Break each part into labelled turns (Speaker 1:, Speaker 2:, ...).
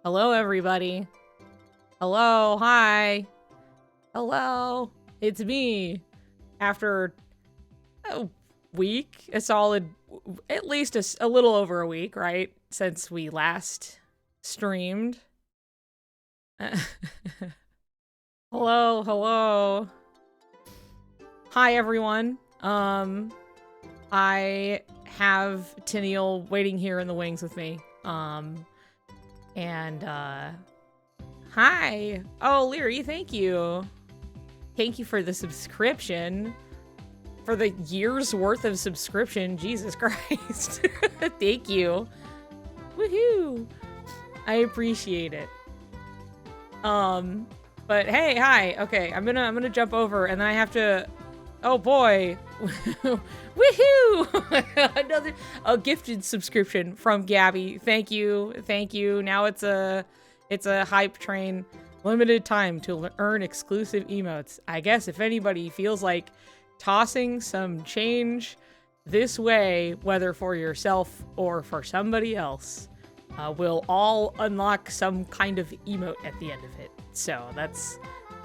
Speaker 1: Hello, everybody. Hello, hi. Hello, it's me. After a week, a solid, at least a little over a week, right? Since we last streamed. Hello, hello. Hi, everyone. I have Tennille waiting here in the wings with me. Hi. Oh, Leary, thank you. Thank you for the subscription. For the year's worth of subscription. Jesus Christ. Thank you. Woohoo. I appreciate it. But hey, hi. Okay, I'm gonna jump over and then I have to. Oh boy. Woohoo! Another gifted subscription from Gabby. Thank you. Thank you. Now it's a hype train. Limited time to earn exclusive emotes. I guess if anybody feels like tossing some change this way, whether for yourself or for somebody else, we'll all unlock some kind of emote at the end of it. So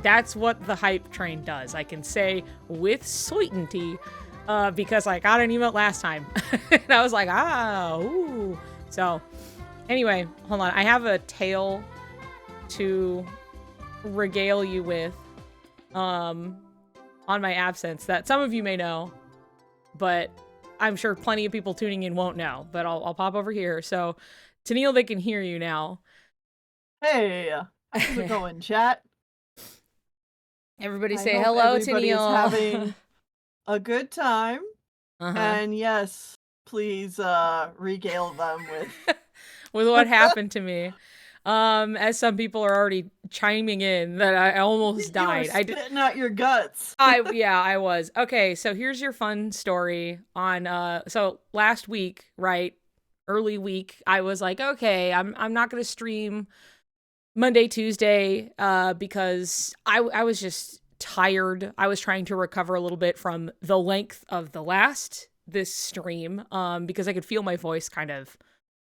Speaker 1: that's what the hype train does. I can say with certainty, because I got an emote last time. And I was like, ooh. So anyway, hold on. I have a tale to regale you with on my absence that some of you may know, but I'm sure plenty of people tuning in won't know. But I'll pop over here. So Tennille, they can hear you now.
Speaker 2: Hey, how's it going, chat?
Speaker 1: Everybody say hello,
Speaker 2: Tennille.
Speaker 1: Tennille.
Speaker 2: Having a good time. And yes, please regale them with
Speaker 1: with what happened to me. As some people are already chiming in that I almost died.
Speaker 2: You were spitting out your guts.
Speaker 1: I was. Okay, so here's your fun story on so last week, right? Early week, I was like, okay, I'm not gonna stream Monday, Tuesday, because I was just tired. I was trying to recover a little bit from the length of this stream, because I could feel my voice kind of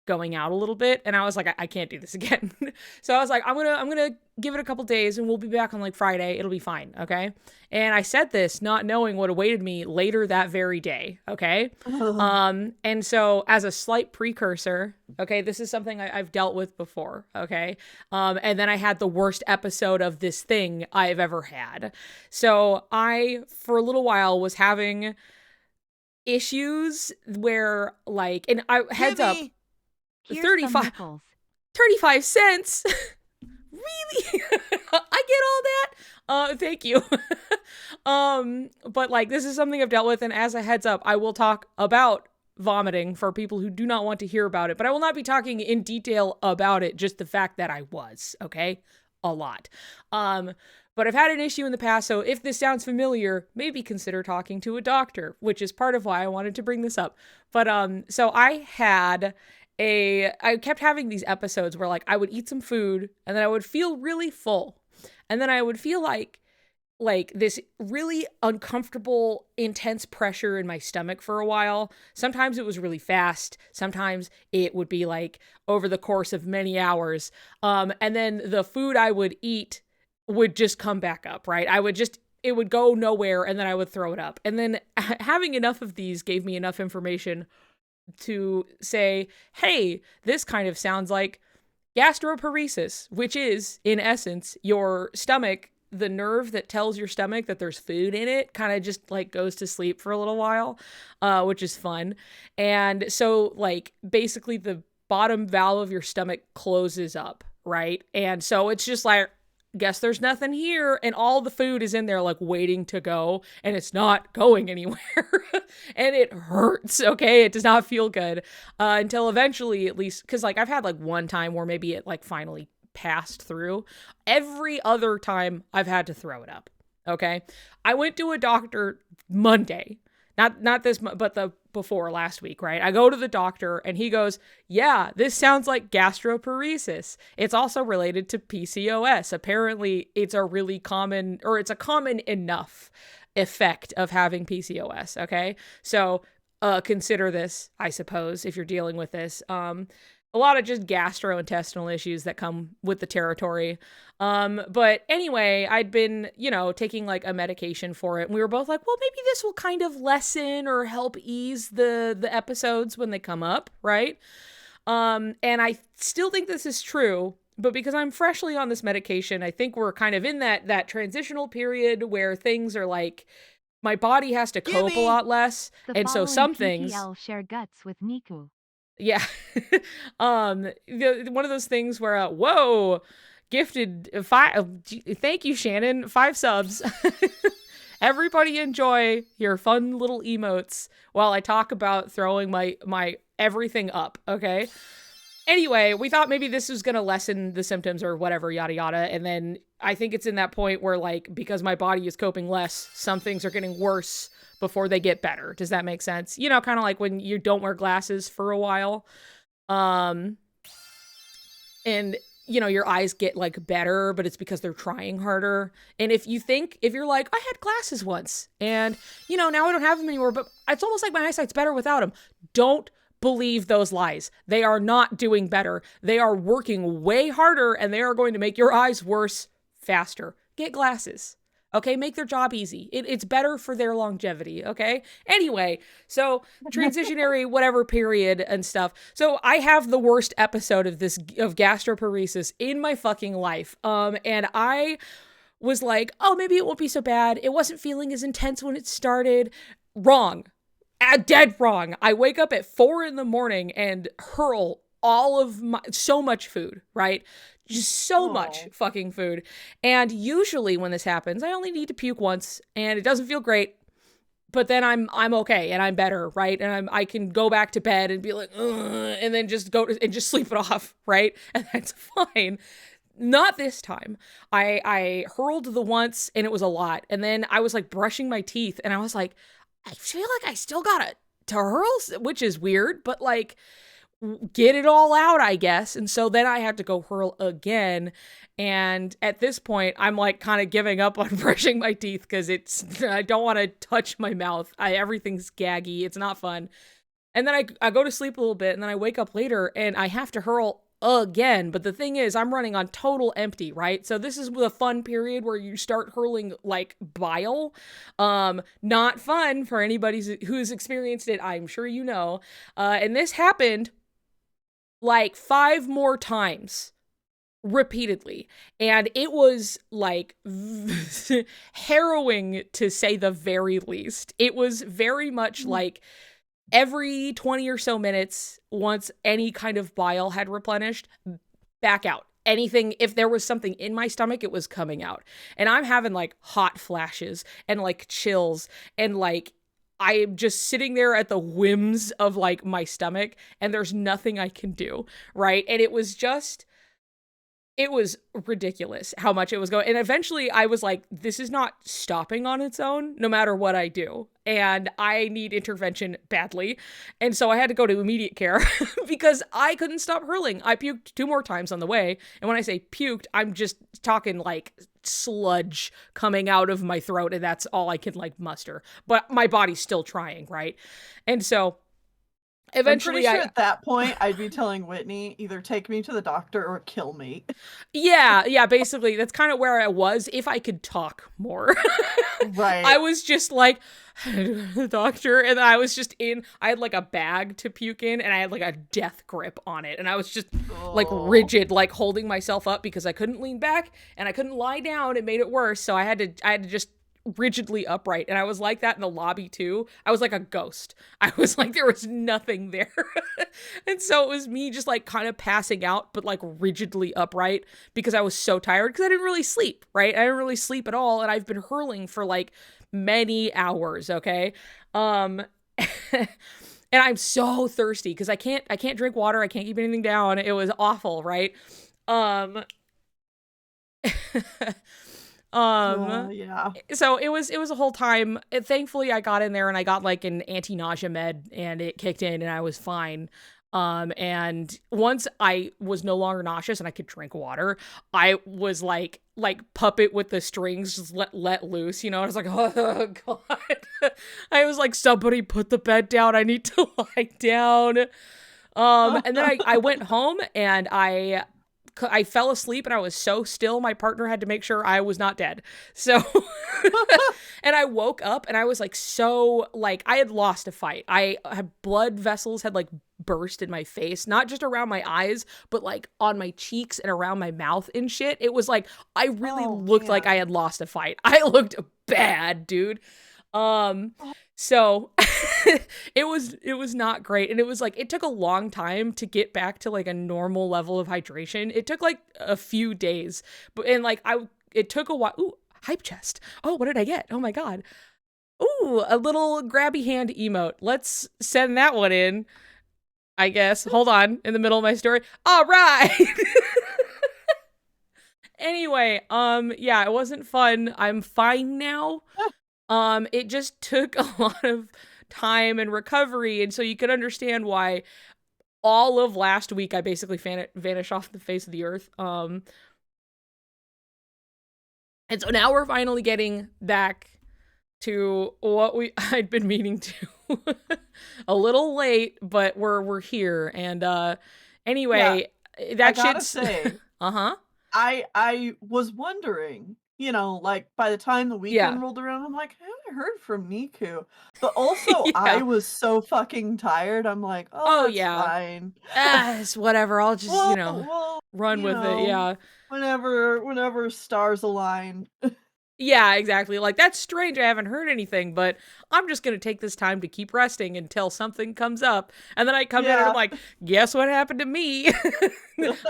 Speaker 1: going out a little bit, and I was like, I can't do this again. So I was like, I'm gonna give it a couple days and we'll be back on like Friday. It'll be fine. Okay. And I said this not knowing what awaited me later that very day. Okay. And so as a slight precursor, okay, this is something I've dealt with before. Okay. And then I had the worst episode of this thing I've ever had. So I, for a little while, was having issues where like, and I heads up, 35 cents. Really? I get all that? Thank you. But like, this is something I've dealt with, and as a heads up, I will talk about vomiting for people who do not want to hear about it, but I will not be talking in detail about it, just the fact that I was, okay? A lot. But I've had an issue in the past, so if this sounds familiar, maybe consider talking to a doctor, which is part of why I wanted to bring this up. But, so I kept having these episodes where like I would eat some food and then I would feel really full. And then I would feel like this really uncomfortable, intense pressure in my stomach for a while. Sometimes it was really fast. Sometimes it would be like over the course of many hours. And then the food I would eat would just come back up, right? It would go nowhere and then I would throw it up. And then having enough of these gave me enough information to say, hey, this kind of sounds like gastroparesis, which is, in essence, your stomach, the nerve that tells your stomach that there's food in it, kind of just like goes to sleep for a little while, which is fun. And so like basically the bottom valve of your stomach closes up, right? And so it's just like, guess there's nothing here, and all the food is in there like waiting to go, and it's not going anywhere. And it hurts, okay? It does not feel good until eventually, at least, because like I've had like one time where maybe it like finally passed through. Every other time I've had to throw it up, okay? I went to a doctor Monday, not this, but the before last week, right? I go to the doctor and he goes, yeah, this sounds like gastroparesis. It's also related to PCOS. Apparently it's a really common, or it's a common enough effect of having PCOS. Okay. So, consider this, I suppose, if you're dealing with this. a lot of just gastrointestinal issues that come with the territory. But anyway, I'd been, taking like a medication for it. And we were both like, well, maybe this will kind of lessen or help ease the episodes when they come up, right? And I still think this is true, but because I'm freshly on this medication, I think we're kind of in that transitional period where things are like my body has to cope a lot less. And so some things
Speaker 3: share guts with Niku.
Speaker 1: yeah. One of those things where whoa, gifted 5 thank you Shannon, 5 subs. Everybody enjoy your fun little emotes while I talk about throwing my everything up, okay? Anyway, we thought maybe this was going to lessen the symptoms or whatever, yada yada, and then I think it's in that point where like because my body is coping less, some things are getting worse before they get better. Does that make sense? Kind of like when you don't wear glasses for a while. And your eyes get like better, but it's because they're trying harder. And if you're like, I had glasses once and now I don't have them anymore, but it's almost like my eyesight's better without them. Don't believe those lies. They are not doing better. They are working way harder and they are going to make your eyes worse faster. Get glasses. Okay, make their job easy. It's better for their longevity, okay? Anyway, so transitionary whatever period and stuff. So I have the worst episode of gastroparesis in my fucking life. And I was like, oh, maybe it won't be so bad. It wasn't feeling as intense when it started. Wrong. Dead wrong. I wake up at 4 a.m. and hurl so much food, right? Just so much fucking food. And usually when this happens, I only need to puke once and it doesn't feel great, but then I'm okay and I'm better, right? And I can go back to bed and be like, ugh, and then just go and just sleep it off, right? And that's fine. Not this time. I hurled the once and it was a lot. And then I was like brushing my teeth and I was like, I feel like I still got to hurl, which is weird, but like, get it all out, I guess. And so then I had to go hurl again. And at this point, I'm like kind of giving up on brushing my teeth because I don't want to touch my mouth. Everything's gaggy. It's not fun. And then I go to sleep a little bit and then I wake up later and I have to hurl again. But the thing is, I'm running on total empty, right? So this is the fun period where you start hurling like bile. Not fun for anybody who's experienced it. I'm sure you know. And this happened like 5 more times repeatedly. And it was like harrowing to say the very least. It was very much like every 20 or so minutes, once any kind of bile had replenished, back out. Anything, if there was something in my stomach, it was coming out. And I'm having like hot flashes and like chills and like I'm just sitting there at the whims of like my stomach and there's nothing I can do, right? And it was ridiculous how much it was going. And eventually I was like, this is not stopping on its own, no matter what I do. And I need intervention badly. And so I had to go to immediate care because I couldn't stop hurling. I puked 2 more times on the way. And when I say puked, I'm just talking like sludge coming out of my throat. And that's all I can like muster. But my body's still trying, right? And so eventually,
Speaker 2: I'm pretty sure at that point, I'd be telling Whitney, either take me to the doctor or kill me.
Speaker 1: Yeah, basically, that's kind of where I was, if I could talk more.
Speaker 2: Right.
Speaker 1: I was just like, the doctor, and I was just I had like a bag to puke in, and I had like a death grip on it, and I was just like rigid, like holding myself up because I couldn't lean back, and I couldn't lie down. It made it worse, so I had to just rigidly upright. And I was like that in the lobby too. I was like a ghost. I was like, there was nothing there. And so it was me just like kind of passing out, but like rigidly upright because I was so tired because I didn't really sleep, right? I didn't really sleep at all. And I've been hurling for like many hours. Okay. And I'm so thirsty because I can't drink water. I can't keep anything down. It was awful. Right.
Speaker 2: Yeah.
Speaker 1: So it was a whole time. Thankfully I got in there and I got like an anti-nausea med and it kicked in and I was fine. And once I was no longer nauseous and I could drink water, I was like puppet with the strings just let loose, you know. I was like, oh god. I was like, somebody put the bed down. I need to lie down. And then I went home and I fell asleep and I was so still, my partner had to make sure I was not dead. So, and I woke up and I was like, so like I had lost a fight. I had blood vessels had like burst in my face, not just around my eyes, but like on my cheeks and around my mouth and shit. It was like, I really looked like I had lost a fight. I looked bad, dude. So it was not great. And it was like, it took a long time to get back to like a normal level of hydration. It took like a few days, and like it took a while. Ooh, hype chest. Oh, what did I get? Oh my God. Ooh, a little grabby hand emote. Let's send that one in, I guess. Hold on, in the middle of my story. All right. Anyway, yeah, it wasn't fun. I'm fine now. It just took a lot of time and recovery, and so you can understand why all of last week I basically vanished off the face of the earth. And so now we're finally getting back to what I'd been meaning to. A little late, but we're here. And anyway, that
Speaker 2: I gotta
Speaker 1: shit's
Speaker 2: say,
Speaker 1: uh-huh.
Speaker 2: I was wondering, like by the time the weekend rolled around, I'm like, I haven't heard from Niku. But also I was so fucking tired. I'm like, oh, that's fine.
Speaker 1: It's whatever. I'll just, run with it. Yeah.
Speaker 2: Whenever stars align.
Speaker 1: Yeah, exactly. Like, that's strange. I haven't heard anything, but I'm just going to take this time to keep resting until something comes up. And then I come in and I'm like, guess what happened to me?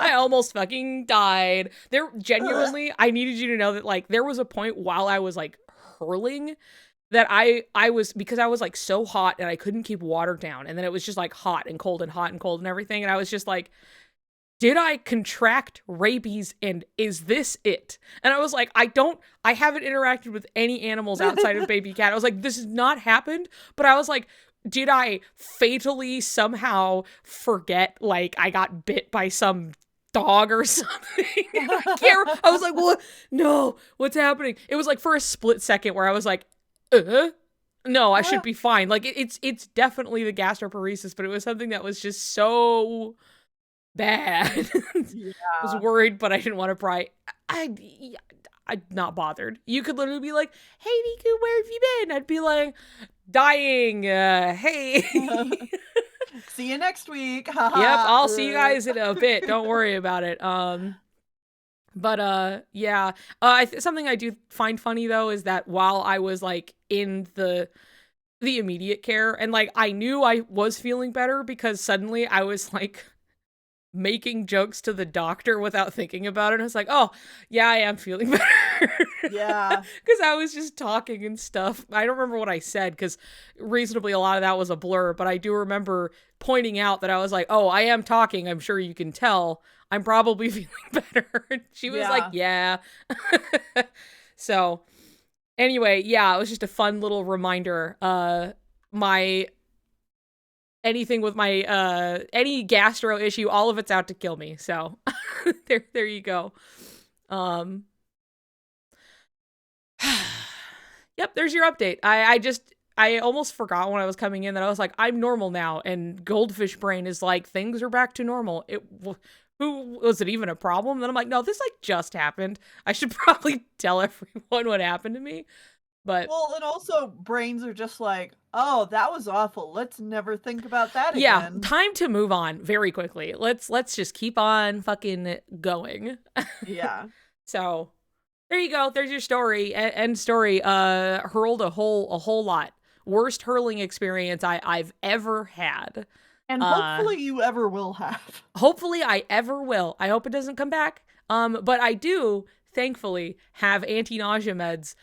Speaker 1: I almost fucking died. There, genuinely, I needed you to know that, like, there was a point while I was, like, hurling that I was, because I was, like, so hot and I couldn't keep water down. And then it was just, like, hot and cold and everything. And I was just like, did I contract rabies and is this it? And I was like, I haven't interacted with any animals outside of baby cat. I was like, this has not happened. But I was like, did I fatally somehow forget, like, I got bit by some dog or something? I was like, what? No, what's happening? It was like for a split second where I was like, no, I should be fine. Like, it's definitely the gastroparesis, but it was something that was just so bad.
Speaker 2: Yeah.
Speaker 1: I was worried, but I didn't want to pry. I'm not bothered. You could literally be like, hey, Niku, where have you been? I'd be like, dying. Hey.
Speaker 2: See you next week.
Speaker 1: Yep, I'll see you guys in a bit. Don't worry about it. But yeah. Something I do find funny, though, is that while I was, like, in the immediate care, and, like, I knew I was feeling better because suddenly I was, like, making jokes to the doctor without thinking about it. I was like, oh, yeah, I am feeling better.
Speaker 2: Yeah.
Speaker 1: Because I was just talking and stuff. I don't remember what I said because reasonably a lot of that was a blur, but I do remember pointing out that I was like, oh, I am talking. I'm sure you can tell. I'm probably feeling better. She was like, yeah. So anyway, yeah, it was just a fun little reminder. Anything with my any gastro issue, all of it's out to kill me. So there you go. Yep, there's your update. I almost forgot when I was coming in that I was like, I'm normal now, and goldfish brain is like, things are back to normal. Who was it even a problem? Then I'm like, no, this like just happened. I should probably tell everyone what happened to me. But
Speaker 2: well, and also brains are just like, oh, that was awful. Let's never think about that again.
Speaker 1: Yeah, time to move on very quickly. Let's just keep on fucking going.
Speaker 2: Yeah.
Speaker 1: So there you go. There's your story. End story. Hurled a whole lot. Worst hurling experience I've ever had.
Speaker 2: And hopefully you ever will have.
Speaker 1: Hopefully I ever will. I hope it doesn't come back. But I do, thankfully, have anti-nausea meds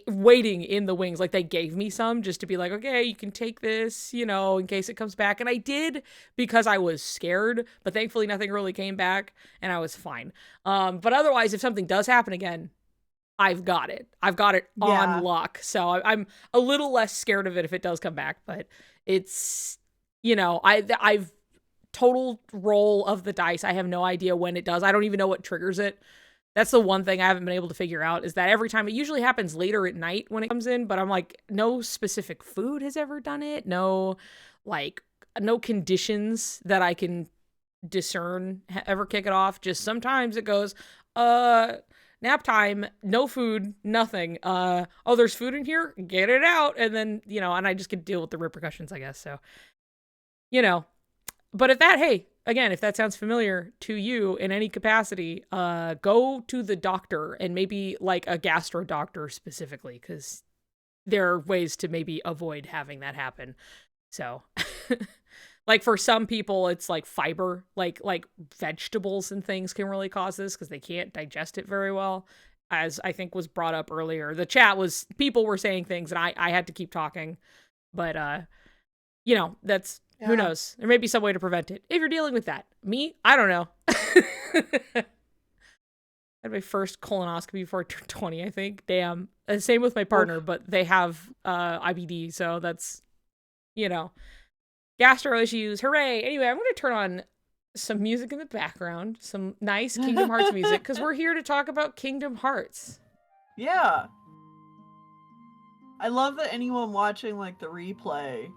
Speaker 1: waiting in the wings. Like, they gave me some just to be like, okay, you can take this, in case it comes back. And I did because I was scared, but thankfully nothing really came back and I was fine. But otherwise, if something does happen again, I've got it on lock. So I'm a little less scared of it if it does come back, but it's, I've total roll of the dice. I have no idea when it does. I don't even know what triggers it. That's the one thing I haven't been able to figure out, is that every time, it usually happens later at night when it comes in, but I'm like, no specific food has ever done it. No, like, no conditions that I can discern ever kick it off. Just sometimes it goes, nap time, no food, nothing. Oh, there's food in here, get it out. And then, and I just can deal with the repercussions, I guess. So, but if that sounds familiar to you in any capacity, go to the doctor, and maybe like a gastro doctor specifically, because there are ways to maybe avoid having that happen. So like for some people, it's like fiber, like vegetables and things can really cause this because they can't digest it very well. As I think was brought up earlier, the chat was, people were saying things and I had to keep talking, but that's, who knows? There may be some way to prevent it if you're dealing with that. Me, I don't know. I had my first colonoscopy before I turned 20, I think. Damn. Same with my partner, but they have IBD, so that's, gastro issues. Hooray! Anyway, I'm going to turn on some music in the background, some nice Kingdom Hearts music, because we're here to talk about Kingdom Hearts.
Speaker 2: Yeah. I love that anyone watching like the replay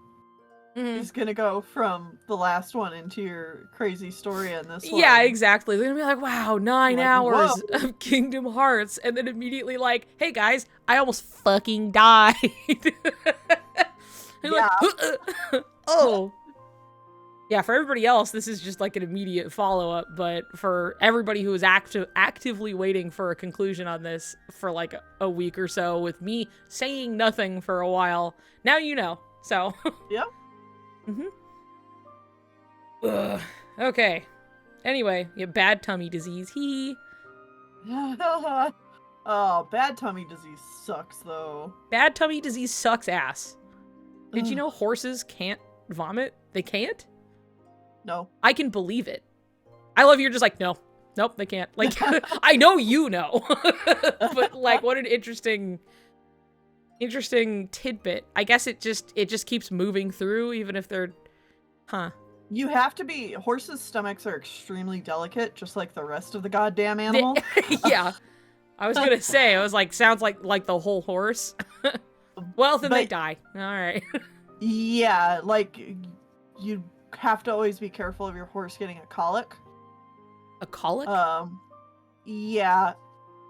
Speaker 2: is gonna go from the last one into your crazy story in this one.
Speaker 1: Yeah, exactly. They're gonna be like, wow, 9 hours of Kingdom Hearts, and then immediately like, hey guys, I almost fucking died. Like, oh. Yeah, for everybody else, this is just like an immediate follow-up, but for everybody who is actively waiting for a conclusion on this for like a week or so, with me saying nothing for a while, now you know. So.
Speaker 2: Yep.
Speaker 1: Ugh. Okay. Anyway, you have bad tummy disease. Hee.
Speaker 2: Oh, bad tummy disease sucks, though.
Speaker 1: Bad tummy disease sucks ass. Did you know horses can't vomit? They can't?
Speaker 2: No.
Speaker 1: I can believe it. I love you're just like, no. Nope, they can't. Like, I know you know. But, like, what an interesting tidbit. I guess it just keeps moving through, even if they're... Huh.
Speaker 2: You have to be... Horses' stomachs are extremely delicate, just like the rest of the goddamn animal.
Speaker 1: Yeah. I was gonna say, I was like, sounds like the whole horse. Well, then they die. All right.
Speaker 2: Yeah, like, you have to always be careful of your horse getting a colic.
Speaker 1: A colic?
Speaker 2: Yeah.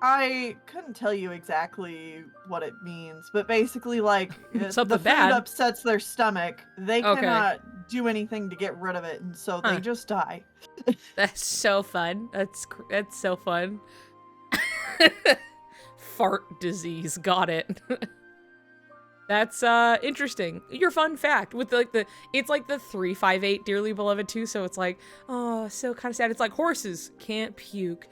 Speaker 2: I couldn't tell you exactly what it means, but basically, like,
Speaker 1: Something
Speaker 2: the food
Speaker 1: bad
Speaker 2: upsets their stomach. They cannot do anything to get rid of it, and so they just die.
Speaker 1: That's so fun. That's so fun. Fart disease. Got it. That's interesting. Your fun fact with it's like the 358 Dearly Beloved too, so it's like, oh, so kind of sad. It's like horses can't puke.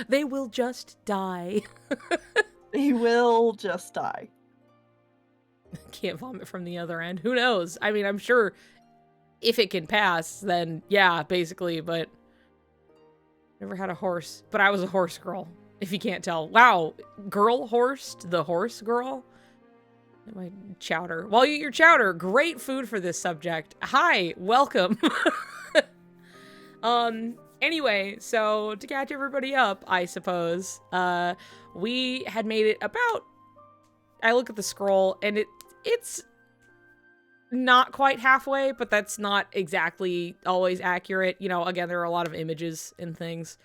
Speaker 1: They will just die.
Speaker 2: They will just die.
Speaker 1: Can't vomit from the other end. Who knows? I mean, I'm sure if it can pass, then yeah, basically, but never had a horse. But I was a horse girl, if you can't tell. Wow, girl horsed, the horse girl. My chowder. While you eat your chowder, great food for this subject. Hi, welcome. Anyway, so to catch everybody up, I suppose, we had made it about, I look at the scroll and it's not quite halfway, but that's not exactly always accurate. You know, again, there are a lot of images and things,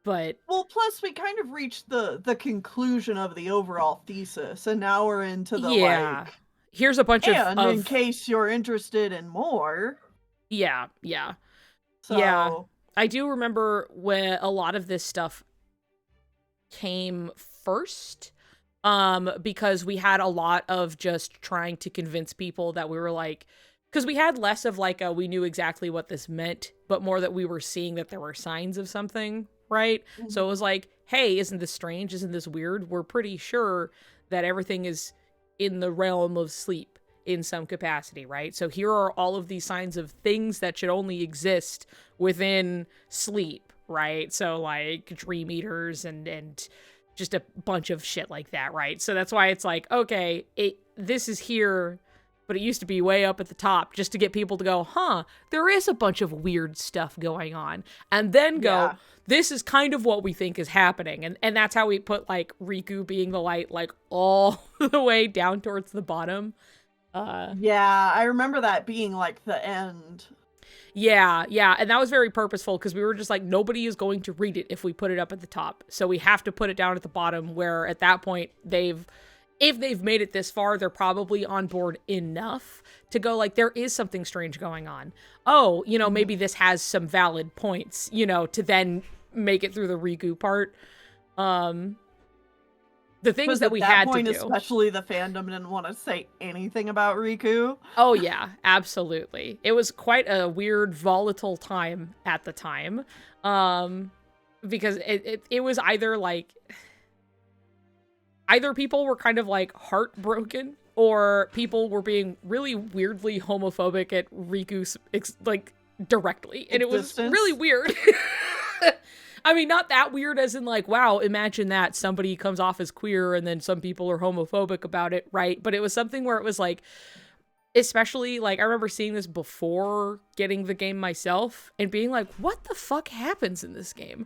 Speaker 1: but...
Speaker 2: Well, plus we kind of reached the conclusion of the overall thesis, and now we're into the, like...
Speaker 1: Here's a bunch
Speaker 2: of... in case you're interested in more...
Speaker 1: Yeah.
Speaker 2: So...
Speaker 1: Yeah. I do remember when a lot of this stuff came first, because we had a lot of just trying to convince people that we were like, because we had less of like we knew exactly what this meant, but more that we were seeing that there were signs of something, right? Mm-hmm. So it was like, hey, isn't this strange? Isn't this weird? We're pretty sure that everything is in the realm of sleep in some capacity, right? So here are all of these signs of things that should only exist within sleep, right? So like dream eaters and just a bunch of shit like that, right? So that's why it's like, okay, this is here, but it used to be way up at the top just to get people to go, huh, there is a bunch of weird stuff going on. And then go, this is kind of what we think is happening. And that's how we put like Riku being the light, like all the way down towards the bottom.
Speaker 2: Yeah, I remember that being like the end.
Speaker 1: Yeah, and that was very purposeful because we were just like, nobody is going to read it if we put it up at the top. So we have to put it down at the bottom, where at that point if they've made it this far, they're probably on board enough to go like, there is something strange going on. Oh, maybe this has some valid points, to then make it through the Riku part. The things that we had to do.
Speaker 2: Especially the fandom didn't want to say anything about Riku.
Speaker 1: Oh yeah, absolutely. It was quite a weird, volatile time at the time. Because it was either people were kind of like heartbroken, or people were being really weirdly homophobic at Riku directly. And it was really weird. I mean, not that weird as in like, wow, imagine that somebody comes off as queer and then some people are homophobic about it, right? But it was something where it was like, especially like, I remember seeing this before getting the game myself and being like, what the fuck happens in this game?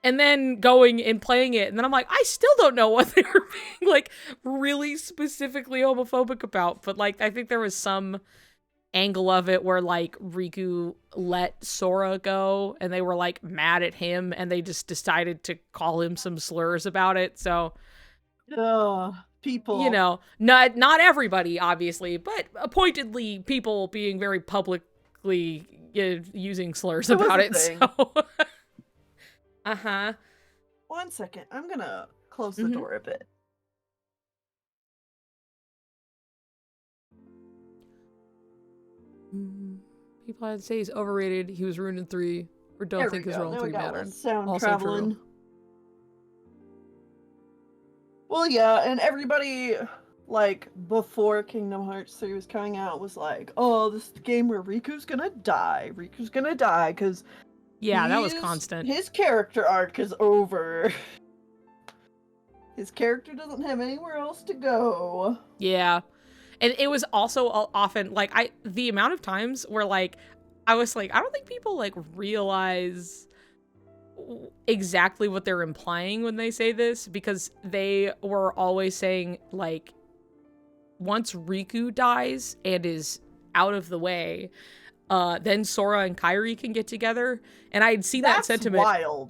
Speaker 1: And then going and playing it, and then I'm like, I still don't know what they were being like really specifically homophobic about. But like, I think there was some angle of it where like Riku let Sora go and they were like mad at him and they just decided to call him some slurs about it. So
Speaker 2: people,
Speaker 1: not everybody obviously, but pointedly people being very publicly using slurs about it. So
Speaker 2: One second, I'm gonna close the door a bit.
Speaker 1: People had to say he's overrated. He was ruined in 3, or don't think his role in 3 mattered.
Speaker 2: Sound
Speaker 1: also
Speaker 2: traveling.
Speaker 1: True.
Speaker 2: Well, yeah, and everybody, like, before Kingdom Hearts 3 was coming out was like, oh, this is the game where Riku's gonna die. Riku's gonna die, because
Speaker 1: that was constant.
Speaker 2: His character arc is over. His character doesn't have anywhere else to go.
Speaker 1: Yeah. And it was also often, like, the amount of times where, like, I was like, I don't think people, like, realize exactly what they're implying when they say this, because they were always saying, like, once Riku dies and is out of the way, then Sora and Kairi can get together. And I'd see that sentiment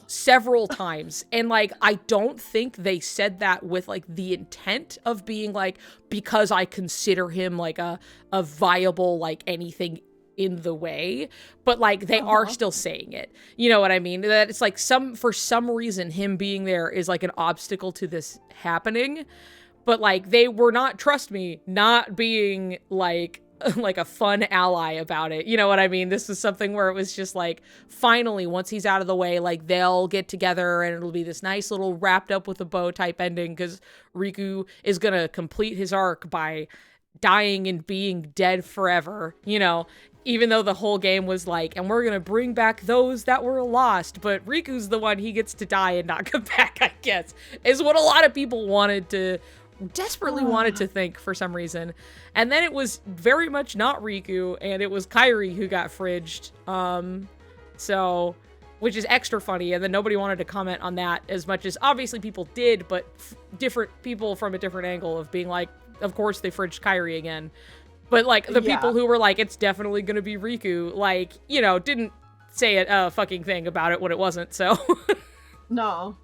Speaker 1: several times. And like, I don't think they said that with like the intent of being like, because I consider him like a viable, like anything in the way, but like they are still saying it. You know what I mean? That it's like for some reason him being there is like an obstacle to this happening. But like they were not, trust me, not being like a fun ally about it. You know what I mean? This was something where it was just like, finally, once he's out of the way, like they'll get together and it'll be this nice little wrapped up with a bow type ending, because Riku is going to complete his arc by dying and being dead forever, even though the whole game was like, and we're going to bring back those that were lost, but Riku's the one, he gets to die and not come back, I guess, is what a lot of people desperately wanted to think for some reason. And then it was very much not Riku, and it was Kairi who got fridged. So, which is extra funny, and then nobody wanted to comment on that as much as obviously people did, but different people from a different angle of being like, of course they fridged Kairi again. But like the people who were like, it's definitely gonna be Riku, like, didn't say a fucking thing about it when it wasn't, so.
Speaker 2: No.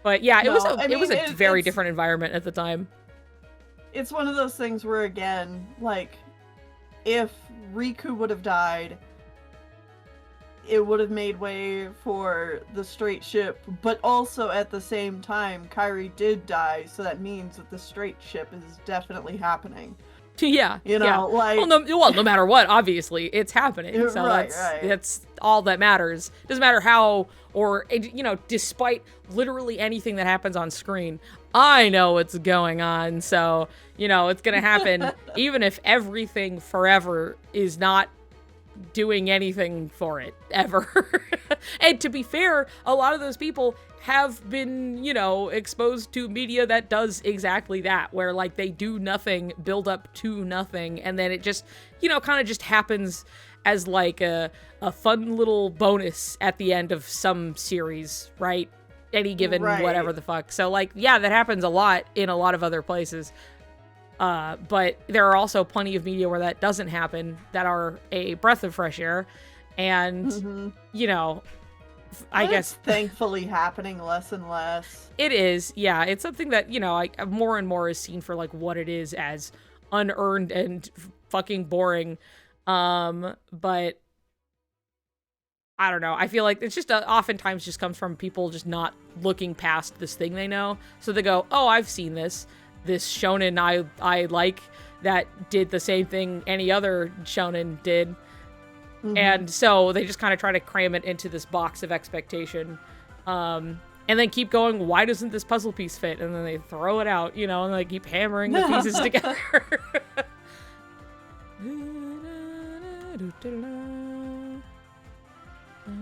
Speaker 1: But yeah, it was a very different environment at the time.
Speaker 2: It's one of those things where, again, like, if Riku would have died, it would have made way for the straight ship, but also at the same time, Kairi did die, so that means that the straight ship is definitely happening.
Speaker 1: Yeah.
Speaker 2: Like...
Speaker 1: Well, no matter what, obviously, it's happening. So that's all that matters. Doesn't matter how, or, despite literally anything that happens on screen, I know what's going on. So, it's going to happen, even if everything forever is not doing anything for it, ever. And to be fair, a lot of those people have been, exposed to media that does exactly that, where like they do nothing, build up to nothing, and then it just, kind of just happens as like a fun little bonus at the end of some series, right? Any given whatever the fuck. So like, yeah, that happens a lot in a lot of other places. But there are also plenty of media where that doesn't happen, that are a breath of fresh air. And, you know, I guess...
Speaker 2: thankfully happening less and less.
Speaker 1: It is, yeah. It's something that, you know, more and more is seen for, like, what it is, as unearned and fucking boring. But I don't know. I feel like it's just oftentimes just comes from people just not looking past this thing they know. So they go, oh, I've seen this shonen I like that did the same thing any other shonen did. And so they just kind of try to cram it into this box of expectation. And then keep going, why doesn't this puzzle piece fit? And then they throw it out, you know, and they keep hammering the pieces together.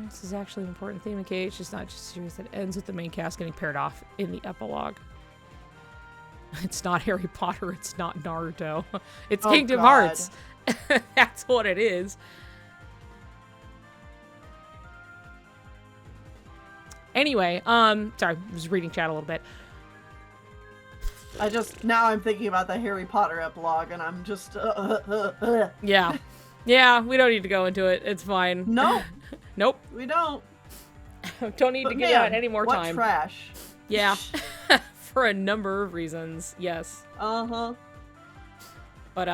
Speaker 1: This is actually an important theme in KH. It's just not just a series that ends with the main cast getting paired off in the epilogue. It's not Harry Potter. It's not Naruto. It's Kingdom Hearts. That's what it is. Anyway, sorry, I was reading chat a little bit.
Speaker 2: Now I'm thinking about the Harry Potter epilogue, and I'm just,
Speaker 1: Yeah. Yeah, we don't need to go into it. It's fine.
Speaker 2: No.
Speaker 1: Nope.
Speaker 2: We don't.
Speaker 1: Don't need to get out any more
Speaker 2: what
Speaker 1: time.
Speaker 2: Trash.
Speaker 1: Yeah. For a number of reasons, yes.
Speaker 2: Uh-huh.
Speaker 1: But,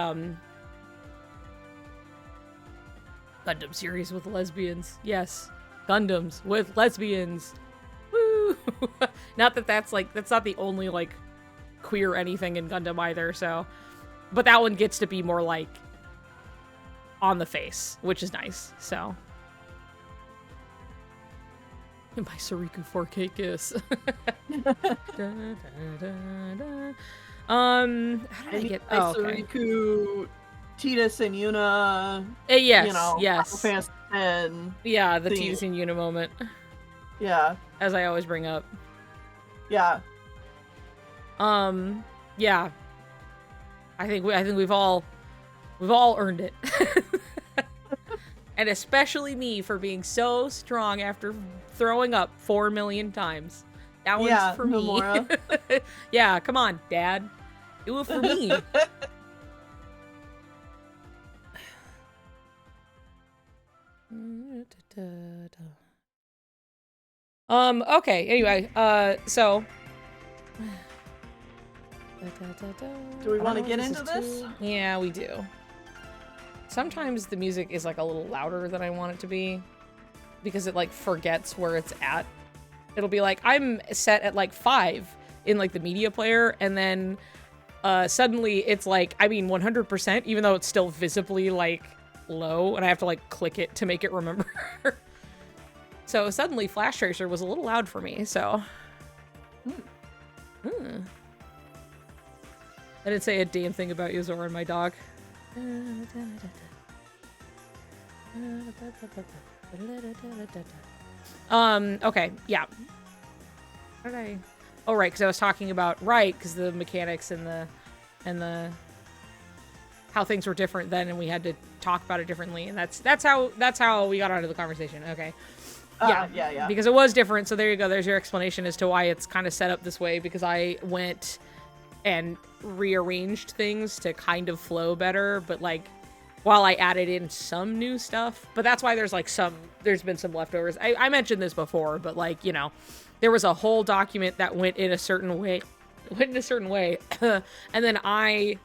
Speaker 1: Gundam series with lesbians. Yes. Gundams with lesbians. Woo! Not that that's not the only, like, queer anything in Gundam either, so. But that one gets to be more, like, on the face, which is nice, so. My Sariku 4K kiss. How did I get... Oh, okay.
Speaker 2: Sariku, Tidus and Yuna.
Speaker 1: Yes,
Speaker 2: you know,
Speaker 1: yes.
Speaker 2: Final Fantasy X.
Speaker 1: Yeah, the Tidus and Yuna moment.
Speaker 2: Yeah.
Speaker 1: As I always bring up.
Speaker 2: Yeah.
Speaker 1: Yeah. I think we've all earned it. And especially me for being so strong after throwing up 4 million times. That one's for me. Yeah, come on, Dad. Do it for me. Okay, anyway, so...
Speaker 2: Do we want to get into this?
Speaker 1: Yeah, we do. Sometimes the music is like a little louder than I want it to be because it like forgets where it's at. It'll be like, I'm set at like 5 in like the media player, and then suddenly it's like, I mean 100%, even though it's still visibly like low, and I have to like click it to make it remember. So suddenly Flash Tracer was a little loud for me, so. I didn't say a damn thing about Yuzora and my dog. Okay, yeah. What did I... Oh, right, because I was talking about... Right, because the mechanics and the... How things were different then, and we had to talk about it differently, and that's how we got onto the conversation. Okay.
Speaker 2: Yeah.
Speaker 1: Because it was different, so there you go. There's your explanation as to why it's kind of set up this way, because I went and rearranged things to kind of flow better, but like while I added in some new stuff. But that's why there's been some leftovers. I mentioned this before, but like, you know, there was a whole document that went in a certain way, and then I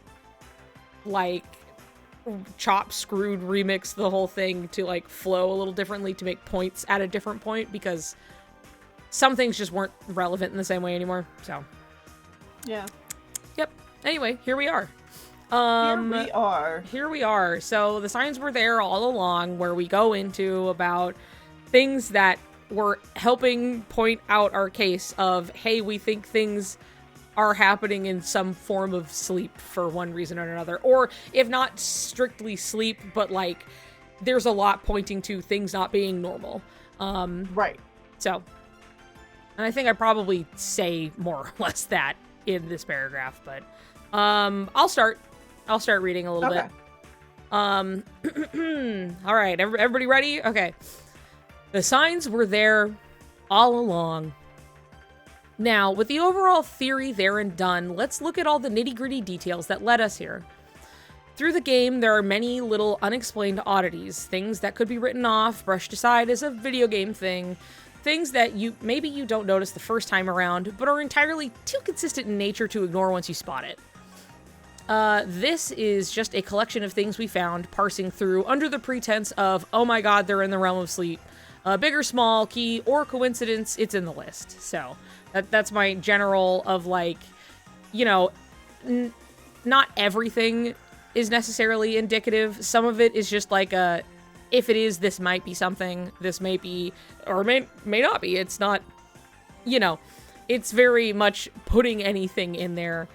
Speaker 1: like screwed remixed the whole thing to like flow a little differently to make points at a different point, because some things just weren't relevant in the same way anymore. So
Speaker 2: yeah.
Speaker 1: Yep. Anyway, here we are. Here we are. So the signs were there all along, where we go into about things that were helping point out our case of, hey, we think things are happening in some form of sleep for one reason or another. Or if not strictly sleep, but like there's a lot pointing to things not being normal.
Speaker 2: Right.
Speaker 1: So, and I think I probably say more or less that in this paragraph, but I'll start reading a little bit. All right, everybody ready? Okay. The signs were there all along. Now, with the overall theory there and done, let's look at all the nitty-gritty details that led us here. Through the game, there are many little unexplained oddities, things that could be written off, brushed aside as a video game thing, things that maybe you don't notice the first time around, but are entirely too consistent in nature to ignore once you spot it. This is just a collection of things we found parsing through under the pretense of, oh my god, they're in the realm of sleep. Big or small, key, or coincidence, it's in the list. So, that's my general of, like, you know, not everything is necessarily indicative. Some of it is just like if it is, this might be something, this may be, or may not be. It's not, you know, it's very much putting anything in there,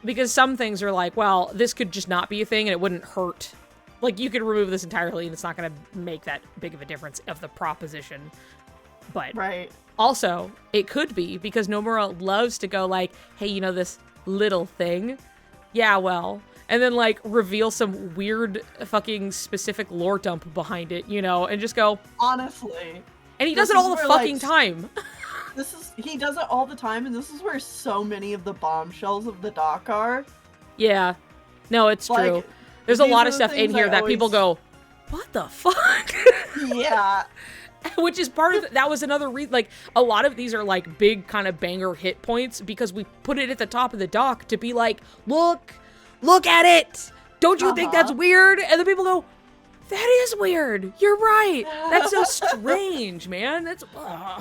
Speaker 1: because some things are like, well, this could just not be a thing and it wouldn't hurt. Like, you could remove this entirely and it's not going to make that big of a difference of the proposition. But
Speaker 2: right.
Speaker 1: Also, it could be because Nomura loves to go like, hey, you know this little thing? Yeah, well. And then, like, reveal some weird fucking specific lore dump behind it, you know, and just go...
Speaker 2: Honestly.
Speaker 1: And he does it all the fucking time.
Speaker 2: He does it all the time, and this is where so many of the bombshells of the doc are.
Speaker 1: Yeah. No, it's true. There's a lot of stuff in here that people go, what the fuck?
Speaker 2: Yeah.
Speaker 1: Which is part of that was another reason. Like, a lot of these are like big kind of banger hit points because we put it at the top of the doc to be like, look at it. Don't you think that's weird? And then people go, that is weird. You're right. That's so strange, man. That's,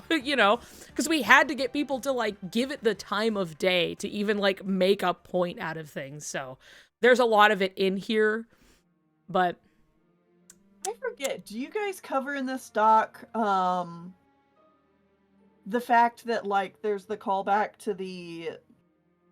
Speaker 1: you know, because we had to get people to like give it the time of day to even like make a point out of things. So there's a lot of it in here, but
Speaker 2: I forget. Do you guys cover in this doc the fact that like there's the callback to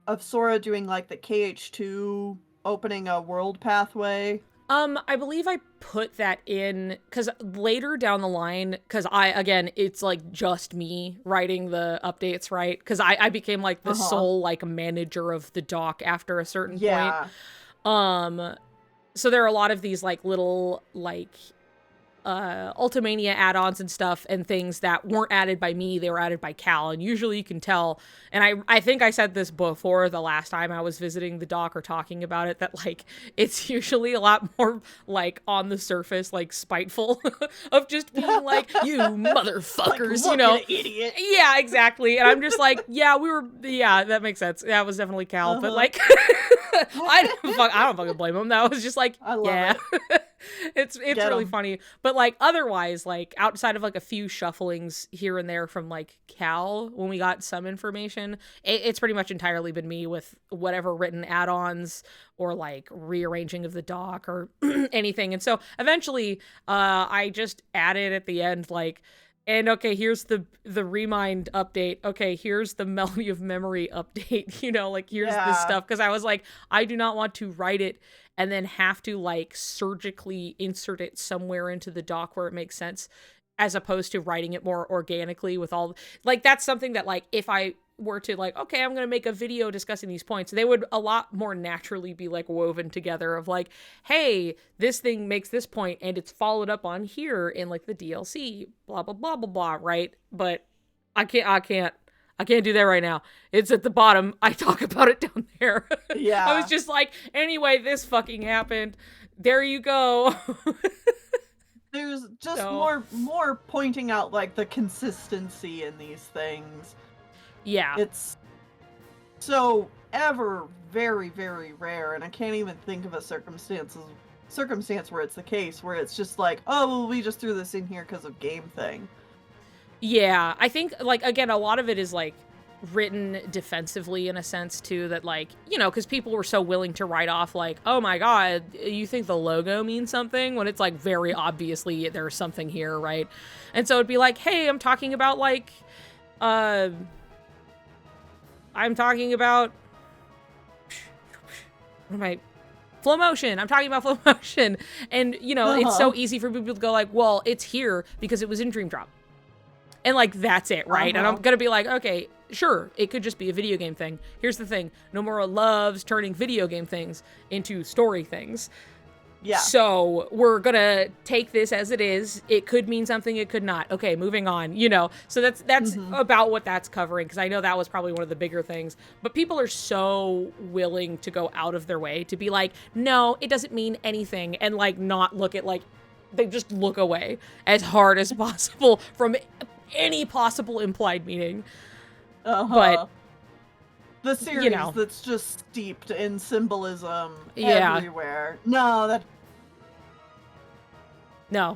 Speaker 2: of Sora doing like the KH2 opening a world pathway?
Speaker 1: I believe I put that in, because later down the line, because again, it's like just me writing the updates, right? Because I became like the sole like manager of the doc after a certain point. So there are a lot of these like little like Ultimania add-ons and stuff and things that weren't added by me, they were added by Cal, and usually you can tell, and I think I said this before the last time I was visiting the doc or talking about it, that like it's usually a lot more like on the surface, like spiteful of just being like, you motherfuckers, like, you know,
Speaker 2: idiot.
Speaker 1: Yeah, exactly. And I'm just like, yeah, that makes sense. That was definitely Cal, but like I don't fucking blame him. That was just like,
Speaker 2: I love it.
Speaker 1: It's really funny. But like otherwise, like outside of like a few shufflings here and there from like Cal when we got some information, it's pretty much entirely been me with whatever written add-ons or like rearranging of the doc or anything. And so eventually I just added at the end like, and okay, here's the Remind update. Okay, here's the Melody of Memory update. You know, like here's this stuff. Because I was like, I do not want to write it and then have to like surgically insert it somewhere into the doc where it makes sense, as opposed to writing it more organically with all like, that's something that like if I were to like, okay, I'm gonna make a video discussing these points, they would a lot more naturally be like woven together of like, hey, this thing makes this point and it's followed up on here in like the DLC, blah blah blah blah blah, right? But I can't do that right now. It's at the bottom. I talk about it down there.
Speaker 2: Yeah.
Speaker 1: I was just like, anyway, this fucking happened. There you go.
Speaker 2: There's just more pointing out like the consistency in these things.
Speaker 1: Yeah.
Speaker 2: It's so ever very, very rare, and I can't even think of a circumstance where it's the case, where it's just like, oh, well, we just threw this in here because of game thing.
Speaker 1: Yeah, I think, like, again, a lot of it is, like, written defensively in a sense, too, that, like, you know, because people were so willing to write off, like, oh my god, you think the logo means something? When it's, like, very obviously there's something here, right? And so it'd be like, hey, I'm talking about, like, flow motion. I'm talking about flow motion. And, you know, it's so easy for people to go like, well, it's here because it was in Dream Drop. And, like, that's it, right? And I'm gonna be like, okay, sure, it could just be a video game thing. Here's the thing. Nomura loves turning video game things into story things.
Speaker 2: Yeah.
Speaker 1: So we're gonna take this as it is. It could mean something, it could not. Okay, moving on, you know. So that's about what that's covering, because I know that was probably one of the bigger things. But people are so willing to go out of their way to be like, no, it doesn't mean anything, and like not look at like, they just look away as hard as possible from any possible implied meaning. But
Speaker 2: the series,
Speaker 1: you know,
Speaker 2: that's just steeped in symbolism everywhere.
Speaker 1: No,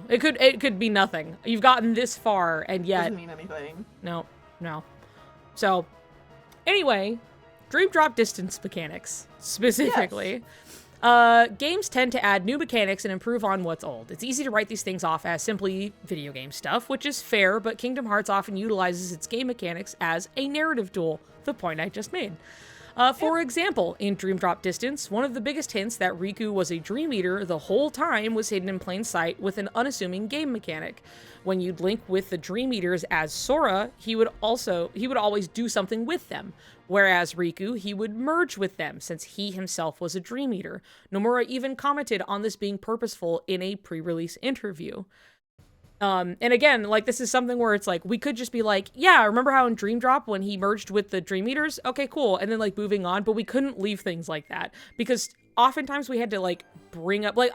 Speaker 1: it could be nothing. You've gotten this far, and yet
Speaker 2: doesn't mean anything.
Speaker 1: No. So, anyway, dream drop distance mechanics specifically. Yes. Games tend to add new mechanics and improve on what's old. It's easy to write these things off as simply video game stuff, which is fair, but Kingdom Hearts often utilizes its game mechanics as a narrative tool, the point I just made. For example, in Dream Drop Distance, one of the biggest hints that Riku was a Dream Eater the whole time was hidden in plain sight with an unassuming game mechanic. When you'd link with the Dream Eaters as Sora, he would always do something with them. Whereas Riku, he would merge with them, since he himself was a Dream Eater. Nomura even commented on this being purposeful in a pre-release interview. And again, like, this is something where it's like, we could just be like, yeah, remember how in Dream Drop when he merged with the Dream Eaters? Okay, cool. And then like moving on, but we couldn't leave things like that because oftentimes we had to like bring up, like,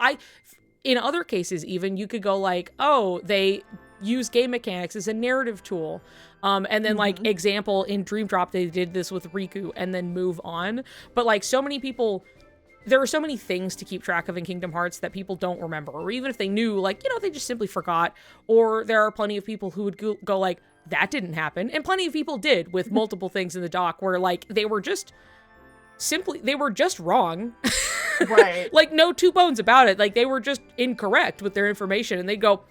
Speaker 1: in other cases even, you could go like, oh, they use game mechanics as a narrative tool. And then like example in Dream Drop, they did this with Riku and then move on. But like so many people, there are so many things to keep track of in Kingdom Hearts that people don't remember, or even if they knew, like, you know, they just simply forgot. Or there are plenty of people who would go like, that didn't happen. And plenty of people did with multiple things in the doc where like they were just wrong.
Speaker 2: Right.
Speaker 1: Like no two bones about it. Like they were just incorrect with their information and they'd go,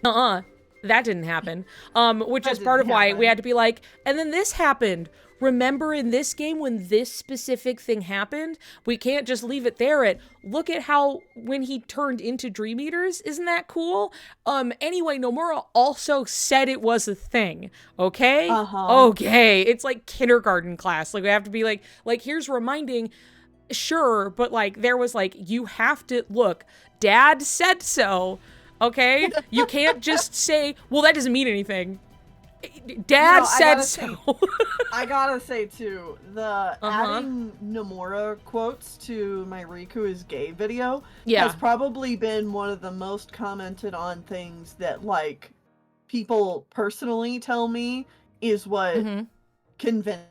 Speaker 1: that didn't happen. Which is part of why we had to be like, and then this happened. Remember in this game when this specific thing happened? We can't just leave it there at, look at how when he turned into Dream Eaters, isn't that cool? Anyway, Nomura also said it was a thing, okay? Okay, it's like kindergarten class. Like we have to be like here's reminding, sure, but like there was like, you have to, look, Dad said so, okay? You can't just say, well, that doesn't mean anything. Dad said so.
Speaker 2: I gotta say too, the adding Nomura quotes to my Riku is gay video has probably been one of the most commented on things that like people personally tell me is what convinced.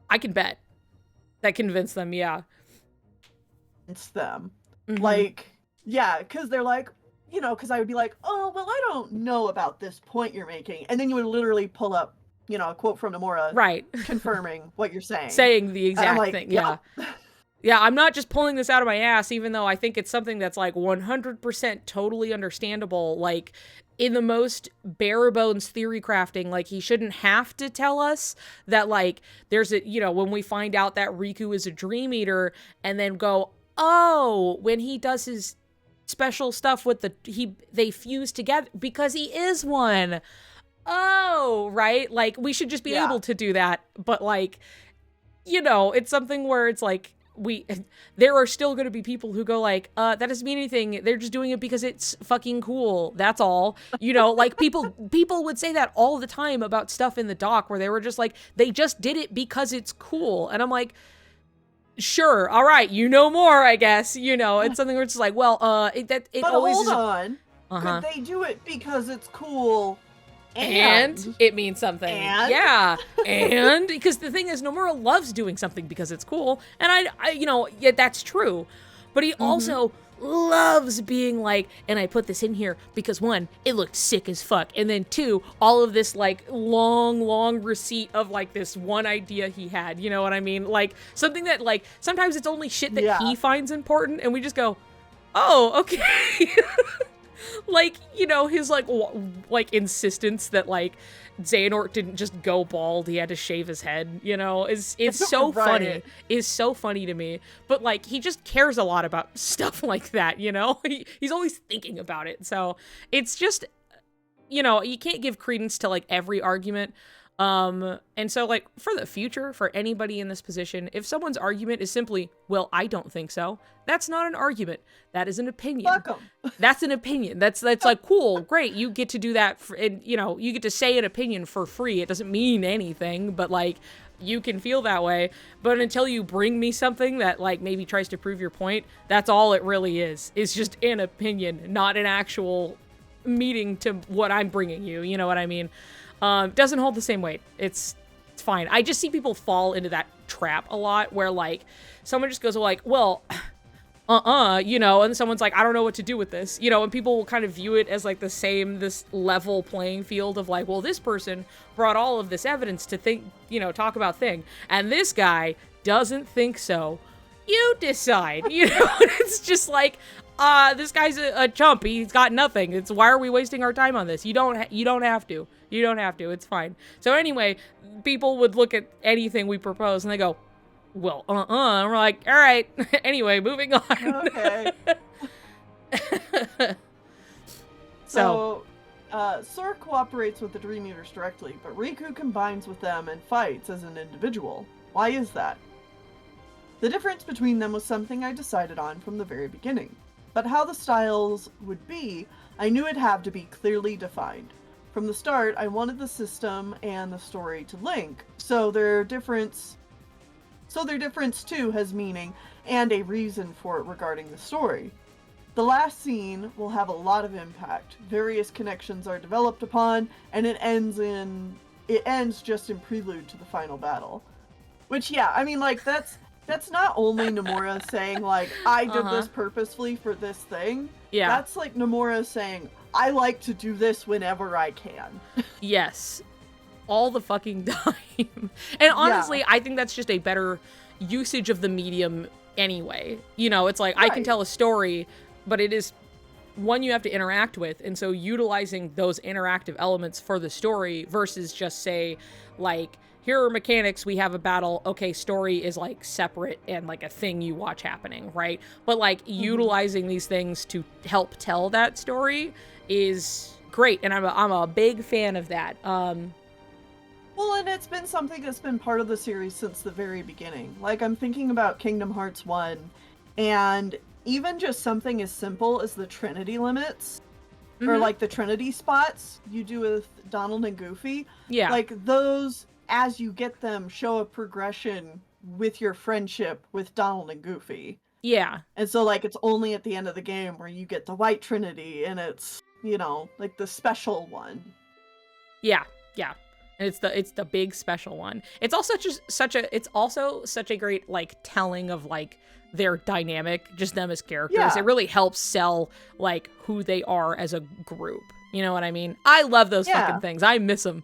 Speaker 1: I can bet that convinced them.
Speaker 2: Like, yeah, because they're like, you know, because I would be like, oh, well, I don't know about this point you're making. And then you would literally pull up, you know, a quote from Nomura.
Speaker 1: Right.
Speaker 2: Confirming what you're saying.
Speaker 1: Saying the exact
Speaker 2: like,
Speaker 1: thing. Yeah. Yeah, I'm not just pulling this out of my ass, even though I think it's something that's like 100% totally understandable. Like, in the most bare bones theory crafting, like, he shouldn't have to tell us that, like, there's a, you know, when we find out that Riku is a Dream Eater and then go, oh, when he does his special stuff with they fuse together because he is one. Oh, right? Like, we should just be able to do that. But, like, you know, it's something where it's like, there are still going to be people who go like, that doesn't mean anything. They're just doing it because it's fucking cool. That's all. You know, like people would say that all the time about stuff in the doc where they were just like, they just did it because it's cool. And I'm like, sure, all right, you know more, I guess. You know, it's something where it's like, well, but
Speaker 2: always hold on. Could they do it because it's cool and
Speaker 1: it means something? Yeah, and because the thing is, Nomura loves doing something because it's cool, and I you know, yeah, that's true, but he also loves being like, and I put this in here because one, it looked sick as fuck, and then two, all of this like long receipt of like this one idea he had, you know what I mean? Like something that like sometimes it's only shit that he finds important and we just go, oh, okay. Like, you know, his like insistence that like Xehanort didn't just go bald, he had to shave his head, you know, is so funny. Is so funny to me. But like he just cares a lot about stuff like that, you know? He's always thinking about it. So it's just, you know, you can't give credence to like every argument. And so, like, for the future, for anybody in this position, if someone's argument is simply, well, I don't think so, that's not an argument. That is an opinion.
Speaker 2: Fuck 'em.
Speaker 1: That's an opinion. That's like, cool, great. You get to do that, and, you know, you get to say an opinion for free. It doesn't mean anything, but, like, you can feel that way. But until you bring me something that, like, maybe tries to prove your point, that's all it really is. It's just an opinion, not an actual meaning to what I'm bringing you. You know what I mean? Doesn't hold the same weight. It's fine. I just see people fall into that trap a lot where, like, someone just goes like, well, you know, and someone's like, I don't know what to do with this, you know, and people will kind of view it as like this level playing field of like, well, this person brought all of this evidence to think, you know, talk about thing, and this guy doesn't think so. You decide, you know. It's just like, this guy's a chump. He's got nothing. It's why are we wasting our time on this? You don't have to. You don't have to. It's fine. So anyway, people would look at anything we propose and they go, well, and we're like, all right. Anyway, moving on.
Speaker 2: Okay. So, Sora cooperates with the Dream Eaters directly, but Riku combines with them and fights as an individual. Why is that? The difference between them was something I decided on from the very beginning. But how the styles would be, I knew it'd have to be clearly defined. From the start, I wanted the system and the story to link, so their difference too has meaning and a reason for it regarding the story. The last scene will have a lot of impact. Various connections are developed upon, and it ends just in prelude to the final battle. Which, yeah, I mean, like, that's not only Nomura saying, like, I did this purposefully for this thing.
Speaker 1: Yeah.
Speaker 2: That's like Nomura saying, I like to do this whenever I can.
Speaker 1: Yes. All the fucking time. And honestly, yeah. I think that's just a better usage of the medium anyway. You know, it's like, right. I can tell a story, but it is one you have to interact with. And so utilizing those interactive elements for the story versus just say, like, here are mechanics, we have a battle, okay, story is, like, separate and, like, a thing you watch happening, right? But, like, utilizing these things to help tell that story is great, and I'm a big fan of that. Well,
Speaker 2: and it's been something that's been part of the series since the very beginning. Like, I'm thinking about Kingdom Hearts 1, and even just something as simple as the Trinity limits, or, like, the Trinity spots you do with Donald and Goofy.
Speaker 1: Yeah.
Speaker 2: Like, those, as you get them, show a progression with your friendship with Donald and Goofy.
Speaker 1: Yeah.
Speaker 2: And so, like, it's only at the end of the game where you get the White Trinity, and it's, you know, like, the special one.
Speaker 1: Yeah, yeah. It's the big special one. It's also just such a great, like, telling of, like, their dynamic, just them as characters. Yeah. It really helps sell, like, who they are as a group. You know what I mean? I love those fucking things. I miss them.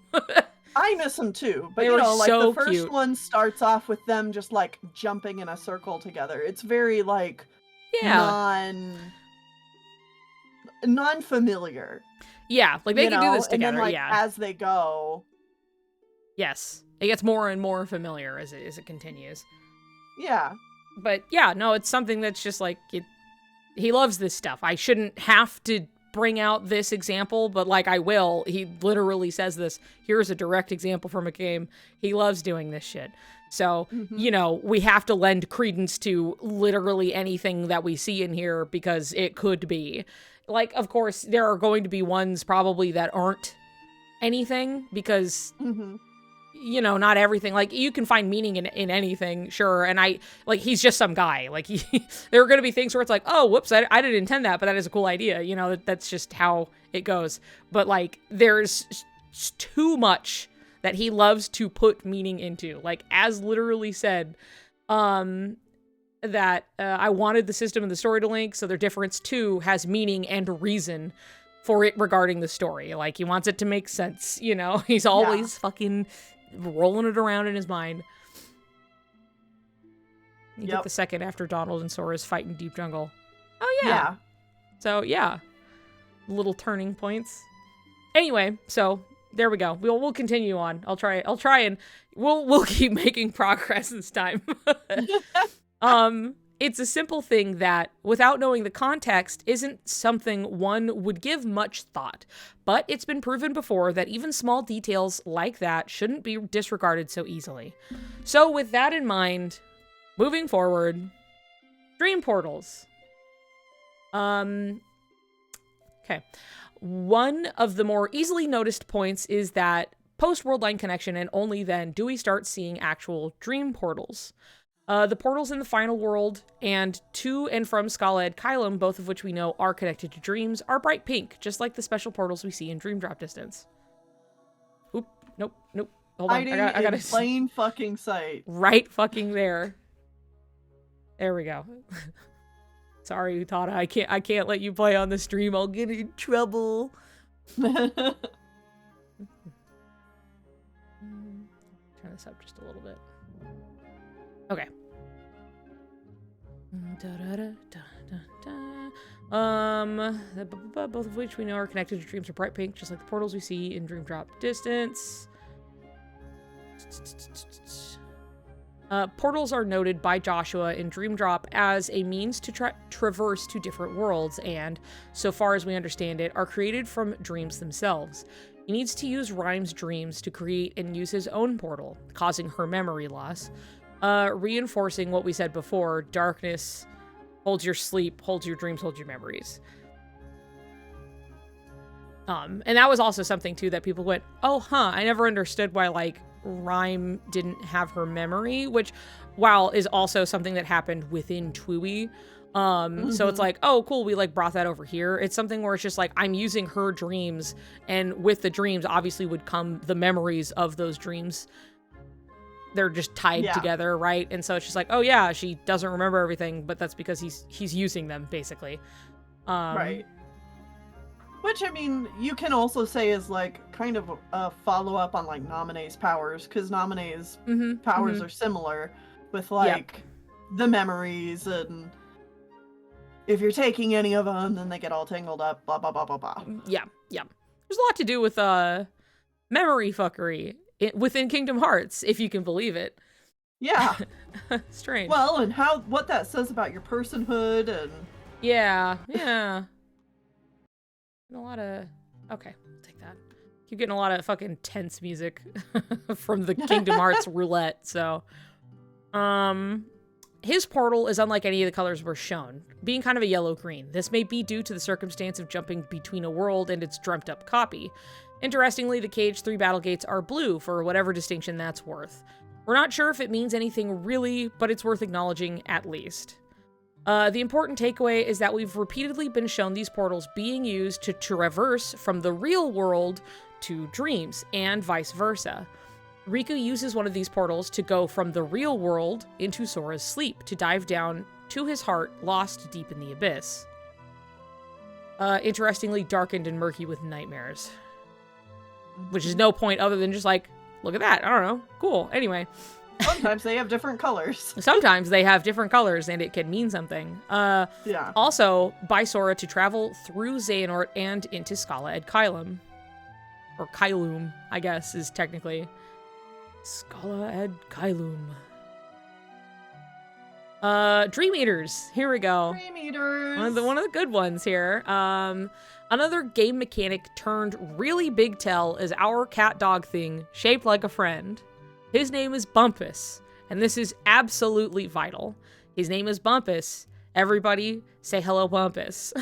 Speaker 2: I miss them too, but
Speaker 1: they
Speaker 2: you know, like,
Speaker 1: so
Speaker 2: the first
Speaker 1: cute.
Speaker 2: one starts off with them just, like, jumping in a circle together. It's very, like, non-familiar.
Speaker 1: Yeah, like, they can do this together,
Speaker 2: and then, like, as they go.
Speaker 1: Yes, it gets more and more familiar as it continues.
Speaker 2: Yeah.
Speaker 1: But yeah, no, it's something that's just like, he loves this stuff. I shouldn't have to bring out this example, but, like, I will. He literally says this. Here's a direct example from a game. He loves doing this shit. So, you know, we have to lend credence to literally anything that we see in here because it could be. Like, of course, there are going to be ones probably that aren't anything because, you know, not everything. Like, you can find meaning in anything, sure. And he's just some guy. Like, there are going to be things where it's like, oh, whoops, I didn't intend that, but that is a cool idea. You know, that's just how it goes. But, like, there's too much that he loves to put meaning into. Like, as literally said, that I wanted the system and the story to link, so their difference too has meaning and reason for it regarding the story. Like, he wants it to make sense, you know? He's always fucking rolling it around in his mind. You get the second after Donald and Sora's fight in Deep Jungle. Oh, yeah. So, yeah. Little turning points. Anyway, so there we go. We'll continue on. I'll try and we'll keep making progress this time. It's a simple thing that, without knowing the context, isn't something one would give much thought. But it's been proven before that even small details like that shouldn't be disregarded so easily. So with that in mind, moving forward, dream portals. Okay. One of the more easily noticed points is that post-World Line Connection, and only then do we start seeing actual dream portals. The portals in the final world and to and from Scala Kylum, both of which we know are connected to dreams, are bright pink, just like the special portals we see in Dream Drop Distance. Oop, nope. Hold on, I gotta
Speaker 2: plain fucking sight.
Speaker 1: Right fucking there. There we go. Sorry, Utada, I can't let you play on the stream. I'll get in trouble. Turn this up just a little bit. Okay. Both of which we know are connected to dreams are bright pink, just like the portals we see in Dream Drop Distance. Portals are noted by Joshua in Dream Drop as a means to traverse to different worlds, and, so far as we understand it, are created from dreams themselves. He needs to use Rhyme's dreams to create and use his own portal, causing her memory loss. Reinforcing what we said before, darkness holds your sleep, holds your dreams, holds your memories. And that was also something, too, that people went, oh, I never understood why, like, Rhyme didn't have her memory, which, while is also something that happened within Twooey. So it's like, oh, cool, we, like, brought that over here. It's something where it's just, like, I'm using her dreams, and with the dreams, obviously, would come the memories of those dreams. They're just tied together, right? And so it's just like, oh yeah, she doesn't remember everything, but that's because he's using them, basically.
Speaker 2: Right. Which, I mean, you can also say is, like, kind of a follow-up on, like, Naminé's powers, because Naminé's powers are similar, with, like, the memories, and if you're taking any of them, then they get all tangled up, blah, blah, blah, blah, blah.
Speaker 1: Yeah. There's a lot to do with, memory fuckery within Kingdom Hearts, if you can believe it.
Speaker 2: Yeah.
Speaker 1: Strange.
Speaker 2: Well, and what that says about your personhood, and...
Speaker 1: Yeah. A lot of... Okay, I'll take that. Keep getting a lot of fucking tense music from the Kingdom Hearts roulette, so... His portal is unlike any of the colors we're shown, being kind of a yellow-green. This may be due to the circumstance of jumping between a world and its dreamt-up copy. Interestingly, the Cage 3 battle gates are blue, for whatever distinction that's worth. We're not sure if it means anything really, but it's worth acknowledging at least. The important takeaway is that we've repeatedly been shown these portals being used to traverse from the real world to dreams, and vice versa. Riku uses one of these portals to go from the real world into Sora's sleep, to dive down to his heart, lost deep in the abyss. Interestingly darkened and murky with nightmares. Which is no point other than just like, look at that, I don't know, cool, anyway.
Speaker 2: Sometimes they have different colors.
Speaker 1: Sometimes they have different colors, and it can mean something.
Speaker 2: Yeah.
Speaker 1: Also, by Sora to travel through Xehanort and into Scala Kylum. Or Kylum, I guess, is technically. Scala Kylum. Dream Eaters. Here we go.
Speaker 2: Dream Eaters.
Speaker 1: One of the good ones here. Another game mechanic turned really big tell is our cat dog thing, shaped like a friend. His name is Bumpus, and this is absolutely vital. His name is Bumpus. Everybody say hello, Bumpus.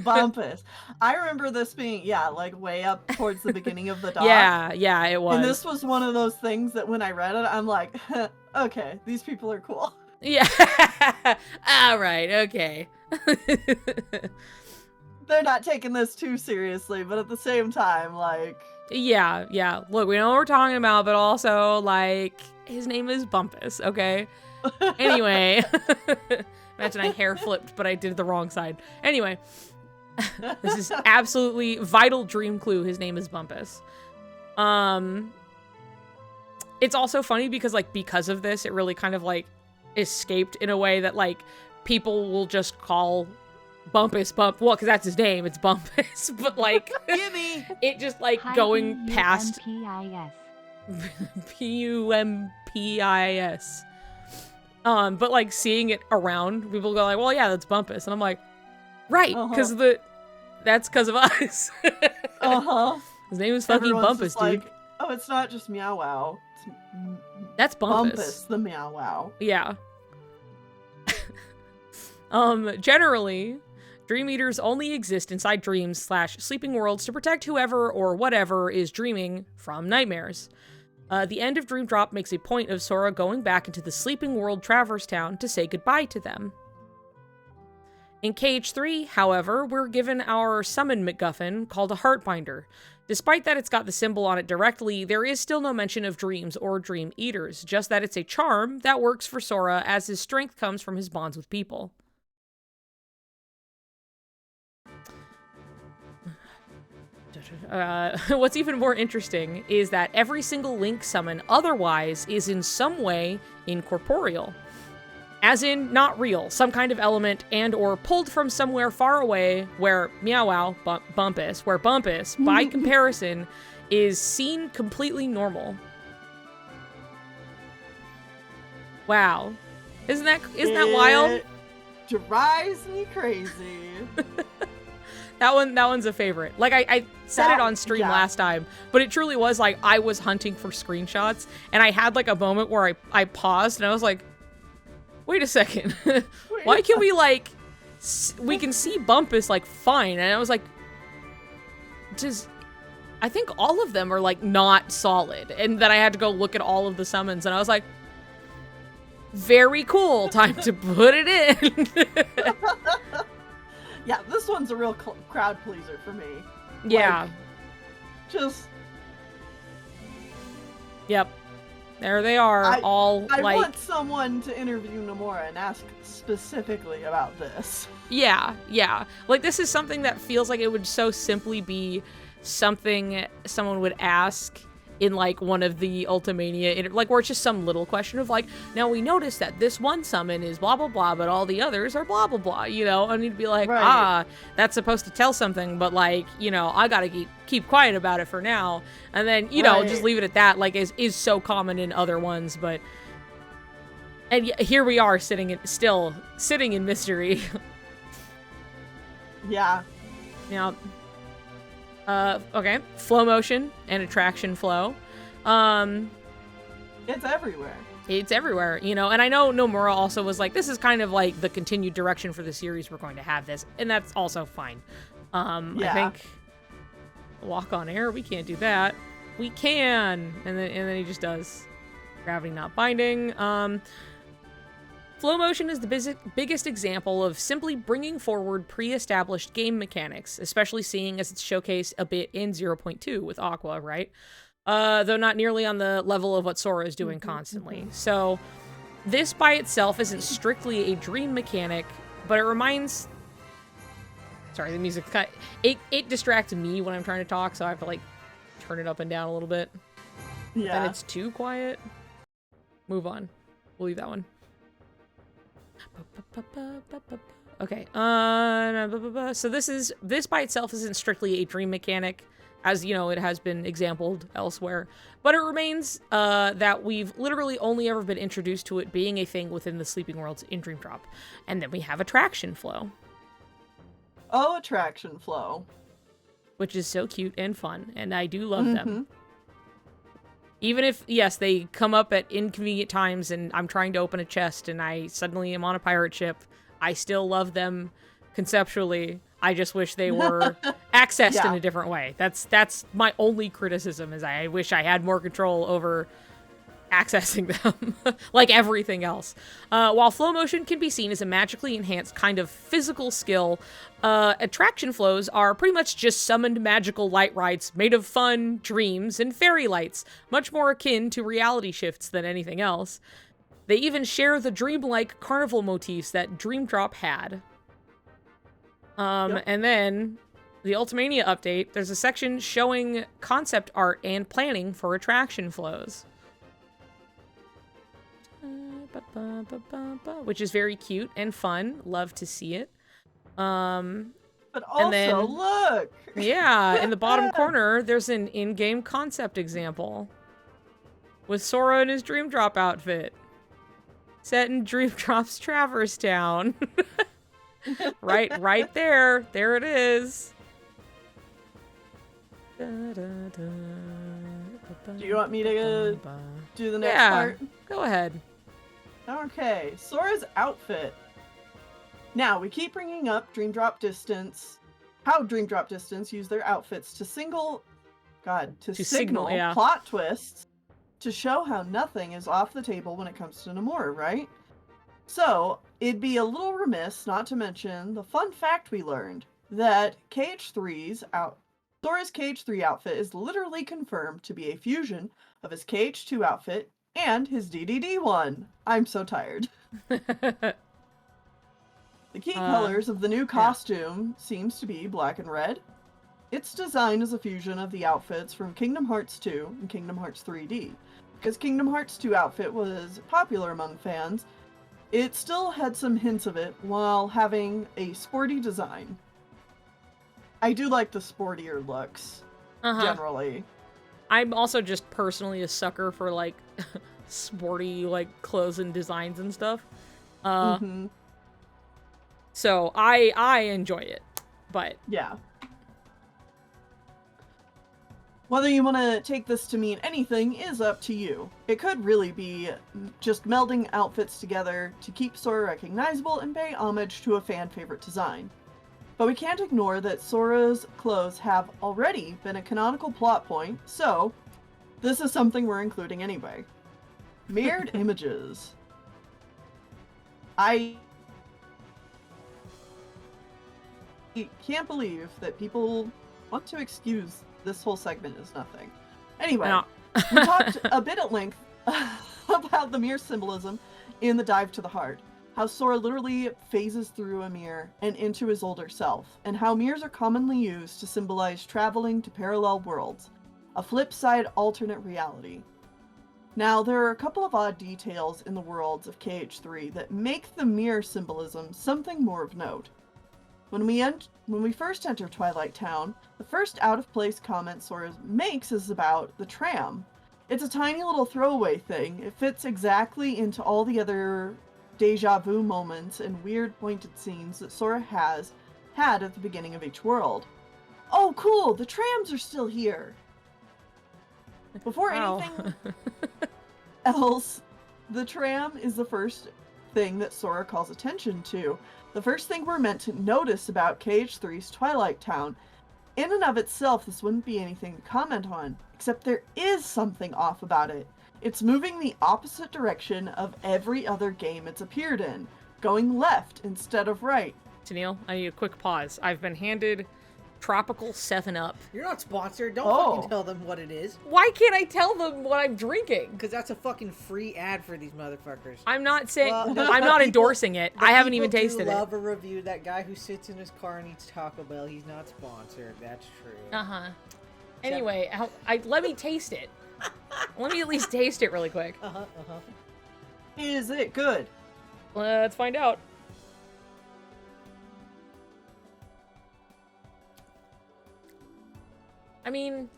Speaker 2: Bumpus. I remember this being, like way up towards the beginning of the doc.
Speaker 1: Yeah, it was.
Speaker 2: And this was one of those things that when I read it, I'm like, okay, these people are cool.
Speaker 1: Yeah. All right, okay.
Speaker 2: They're not taking this too seriously, but at the same time, like...
Speaker 1: Yeah. Look, we know what we're talking about, but also, like, his name is Bumpus, okay? Anyway. Imagine I hair flipped, but I did the wrong side. Anyway. This is absolutely vital dream clue. His name is Bumpus. It's also funny because, like, because of this, it really kind of, like, escaped in a way that, like, people will just call Bumpus well, because that's his name, it's Bumpus, but, like,
Speaker 2: Gimme!
Speaker 1: It just, like, going past
Speaker 3: P-U-M-P-I-S.
Speaker 1: P-U-M-P-I-S. But like seeing it around, people go like, well, yeah, that's Bumpus. And I'm like, right, because that's because of us. His name is fucking
Speaker 2: Everyone's
Speaker 1: Bumpus,
Speaker 2: just
Speaker 1: dude.
Speaker 2: like, oh, it's not just Meow Wow.
Speaker 1: That's Bumpus.
Speaker 2: Bumpus, the Meow Wow.
Speaker 1: Yeah. Generally, Dream Eaters only exist inside dreams/sleeping worlds to protect whoever or whatever is dreaming from nightmares. The end of Dream Drop makes a point of Sora going back into the sleeping world Traverse Town to say goodbye to them. In KH3, however, we're given our summon MacGuffin called a Heartbinder. Despite that it's got the symbol on it directly, there is still no mention of dreams or Dream Eaters, just that it's a charm that works for Sora as his strength comes from his bonds with people. What's even more interesting is that every single Link summon otherwise is in some way incorporeal. As in, not real, some kind of element and or pulled from somewhere far away where Meow Wow, Bumpus, where Bumpus, by comparison, is seen completely normal. Wow. Isn't that wild?
Speaker 2: It drives me crazy.
Speaker 1: That one's a favorite. Like, I said it on stream last time, but it truly was like, I was hunting for screenshots, and I had like a moment where I paused, and I was like, wait a second. Why can we like, we can see Bumpus like fine, and I was like, I think all of them are like not solid, and then I had to go look at all of the summons, and I was like, very cool, time to put it in.
Speaker 2: Yeah, this one's a real crowd pleaser for me.
Speaker 1: Yeah.
Speaker 2: Like, just...
Speaker 1: Yep. There they are,
Speaker 2: I
Speaker 1: like...
Speaker 2: want someone to interview Nomura and ask specifically about this.
Speaker 1: Yeah, yeah. Like, this is something that feels like it would so simply be something someone would ask in, like, one of the Ultimania, like, where it's just some little question of, like, now we noticed that this one summon is blah, blah, blah, but all the others are blah, blah, blah, you know? And you'd be like, that's supposed to tell something, but, like, you know, I gotta keep quiet about it for now. And then, you know, just leave it at that, like, is so common in other ones, but... And here we are still sitting in mystery.
Speaker 2: Yeah.
Speaker 1: Now... okay. Flow motion and attraction flow.
Speaker 2: It's everywhere.
Speaker 1: It's everywhere, you know, and I know Nomura also was like, this is kind of like the continued direction for the series, we're going to have this, and that's also fine. I think walk on air, we can't do that. We can! And then he just does. Gravity not binding. Flow motion is the biggest example of simply bringing forward pre-established game mechanics, especially seeing as it's showcased a bit in 0.2 with Aqua, right? Though not nearly on the level of what Sora is doing constantly. So this by itself isn't strictly a dream mechanic, but it reminds... Sorry, the music cut. It distracts me when I'm trying to talk, so I have to like turn it up and down a little bit.
Speaker 2: Yeah.
Speaker 1: Then it's too quiet. Move on. We'll leave that one. Okay, so this by itself isn't strictly a dream mechanic, as, you know, it has been exampled elsewhere, but it remains that we've literally only ever been introduced to it being a thing within the sleeping worlds in Dream Drop. And then we have attraction flow.
Speaker 2: Oh, attraction flow.
Speaker 1: Which is so cute and fun, and I do love them. Even if, yes, they come up at inconvenient times and I'm trying to open a chest and I suddenly am on a pirate ship, I still love them conceptually. I just wish they were accessed in a different way. That's my only criticism, is I wish I had more control over accessing them, like everything else. While flow motion can be seen as a magically enhanced kind of physical skill, attraction flows are pretty much just summoned magical light rides made of fun, dreams, and fairy lights, much more akin to reality shifts than anything else. They even share the dreamlike carnival motifs that Dream Drop had. And then, the Ultimania update, there's a section showing concept art and planning for attraction flows. Which is very cute and fun. Love to see it.
Speaker 2: But also, look!
Speaker 1: Yeah, in the bottom corner, there's an in-game concept example. With Sora in his Dream Drop outfit. Set in Dream Drops Traverse Town. right there. There it is.
Speaker 2: Do you want me to do the next part?
Speaker 1: Go ahead.
Speaker 2: Okay, Sora's outfit. Now, we keep bringing up Dream Drop Distance, how Dream Drop Distance use their outfits to signal plot twists, to show how nothing is off the table when it comes to Nomura, right? So, it'd be a little remiss not to mention the fun fact we learned, that Sora's KH3 outfit is literally confirmed to be a fusion of his KH2 outfit and his DDD one. I'm so tired. The key colors of the new costume seems to be black and red. Its design is a fusion of the outfits from Kingdom Hearts 2 and Kingdom Hearts 3D. Because Kingdom Hearts 2 outfit was popular among fans, it still had some hints of it while having a sporty design. I do like the sportier looks, generally.
Speaker 1: I'm also just personally a sucker for, like, sporty, like, clothes and designs and stuff. So I enjoy it, but...
Speaker 2: Yeah. Whether you want to take this to mean anything is up to you. It could really be just melding outfits together to keep Sora recognizable and pay homage to a fan-favorite design. But we can't ignore that Sora's clothes have already been a canonical plot point, so this is something we're including anyway. Mirrored images. I can't believe that people want to excuse this whole segment as nothing. Anyway, we talked a bit at length about the mirror symbolism in the Dive to the Heart. How Sora literally phases through a mirror and into his older self, and how mirrors are commonly used to symbolize traveling to parallel worlds, a flip side alternate reality. Now, there are a couple of odd details in the worlds of KH3 that make the mirror symbolism something more of note. When we first enter Twilight Town, the first out-of-place comment Sora makes is about the tram. It's a tiny little throwaway thing. It fits exactly into all the other deja vu moments and weird pointed scenes that Sora has had at the beginning of each world. Oh, cool! The trams are still here! Before anything else, the tram is the first thing that Sora calls attention to. The first thing we're meant to notice about KH3's Twilight Town. In and of itself, this wouldn't be anything to comment on, except there is something off about it. It's moving the opposite direction of every other game it's appeared in, going left instead of right.
Speaker 1: Tennille, I need a quick pause. I've been handed Tropical 7-Up.
Speaker 4: You're not sponsored. Don't fucking tell them what it is.
Speaker 1: Why can't I tell them what I'm drinking?
Speaker 4: Because that's a fucking free ad for these motherfuckers.
Speaker 1: I'm not saying... Well, I'm not endorsing it. I haven't even tasted it.
Speaker 4: I love a review. That guy who sits in his car and eats Taco Bell, he's not sponsored. That's true.
Speaker 1: Anyway, let me taste it. Let me at least taste it really quick.
Speaker 2: Is it good?
Speaker 1: Let's find out. I mean...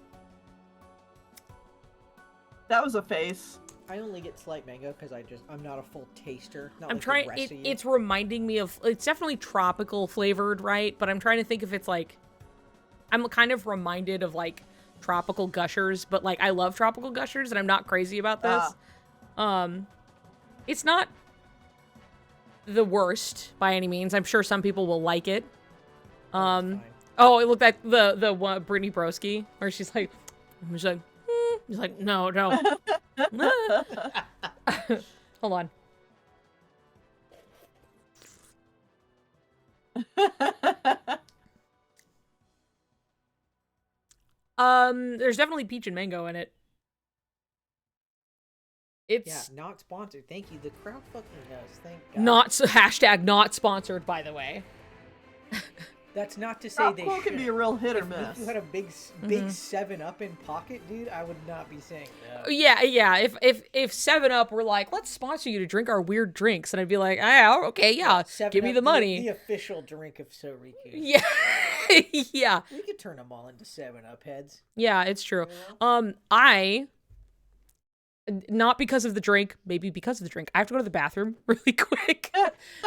Speaker 2: That was a face.
Speaker 4: I only get slight mango because I'm not a full taster. Not
Speaker 1: I'm
Speaker 4: like
Speaker 1: trying...
Speaker 4: the rest of you.
Speaker 1: It's reminding me of... It's definitely tropical flavored, right? But I'm trying to think if it's like... I'm kind of reminded of like tropical gushers, but like I love tropical gushers and I'm not crazy about this. It's not the worst by any means. I'm sure some people will like it. Oh, it looked like the one Brittany Broski where she's like he's like no. Hold on. There's definitely peach and mango in it. It's
Speaker 4: not sponsored. Thank you. The crowd fucking knows. Thank God.
Speaker 1: Not sponsored, by the way.
Speaker 4: That's not to say they
Speaker 2: should. Can be a real hit or miss.
Speaker 4: If you had a big 7-Up in pocket, dude, I would not be saying no.
Speaker 1: Yeah. If 7-Up were like, let's sponsor you to drink our weird drinks, and I'd be like, oh, okay, yeah, give me the money.
Speaker 4: The official drink of Soriku.
Speaker 1: Yeah. Yeah.
Speaker 4: We could turn them all into 7-Up heads.
Speaker 1: Yeah, it's true. not because of the drink, maybe because of the drink. I have to go to the bathroom really quick.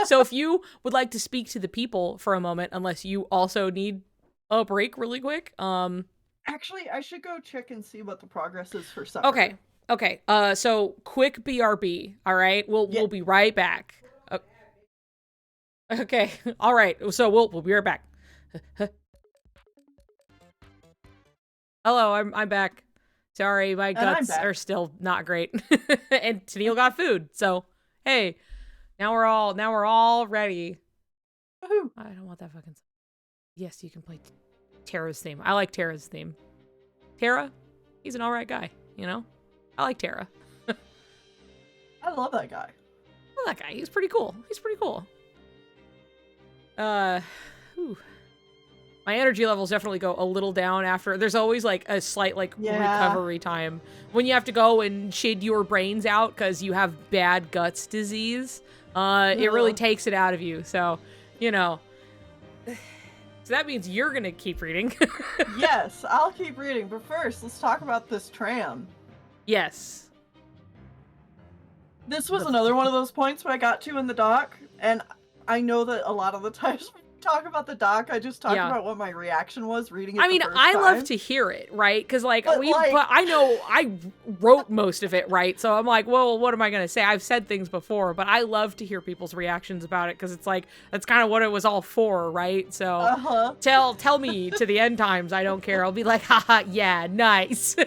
Speaker 1: So if you would like to speak to the people for a moment, unless you also need a break really quick.
Speaker 2: Actually, I should go check and see what the progress is for supper.
Speaker 1: Okay. So quick BRB. All right. We'll be right back. Okay. All right. So we'll be right back. Hello, I'm back. Sorry, my guts are still not great. And Tennille got food. So, hey, now we're all ready.
Speaker 2: Woohoo.
Speaker 1: I don't want that fucking. Yes, you can play Tara's theme. I like Tara's theme. Tara, he's an all right guy, you know? I like Tara.
Speaker 2: I love that guy.
Speaker 1: I love that guy. He's pretty cool. Whew. My energy levels definitely go a little down after. There's always like a slight recovery time when you have to go and shid your brains out because you have bad guts disease. It really takes it out of you. So, you know. So that means you're going to keep reading.
Speaker 2: Yes, I'll keep reading. But first, let's talk about this tram.
Speaker 1: Yes.
Speaker 2: This was another one of those points where I got to in the doc. And I know that a lot of the times when we talk about the doc, I just talk about what my reaction was reading it
Speaker 1: I mean, I love to hear it, right? Because but I know I wrote most of it, right? So I'm like, well, what am I going to say? I've said things before, but I love to hear people's reactions about it because it's like, that's kind of what it was all for, right? So tell me to the end times, I don't care. I'll be like, haha, yeah, nice.
Speaker 2: Well,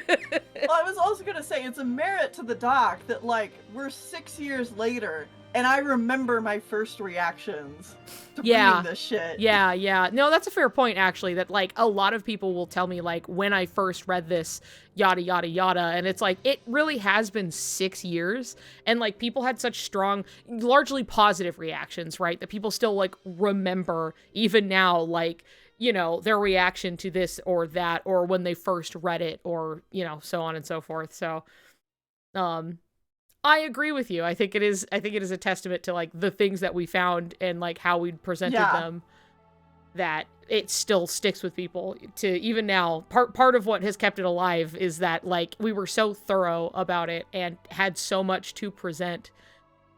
Speaker 2: I was also going to say, it's a merit to the doc that, like, we're 6 years later, and I remember my first reactions to reading this shit.
Speaker 1: Yeah. No, that's a fair point, actually, that, like, a lot of people will tell me, like, when I first read this, yada, yada, yada, and it's like, it really has been 6 years, and, like, people had such strong, largely positive reactions, right, that people still, like, remember, even now, like, you know, their reaction to this or that, or when they first read it, or, you know, so on and so forth, so, I agree with you. I think it is a testament to like the things that we found and like how we presented them that it still sticks with people to even now. Part of what has kept it alive is that like we were so thorough about it and had so much to present.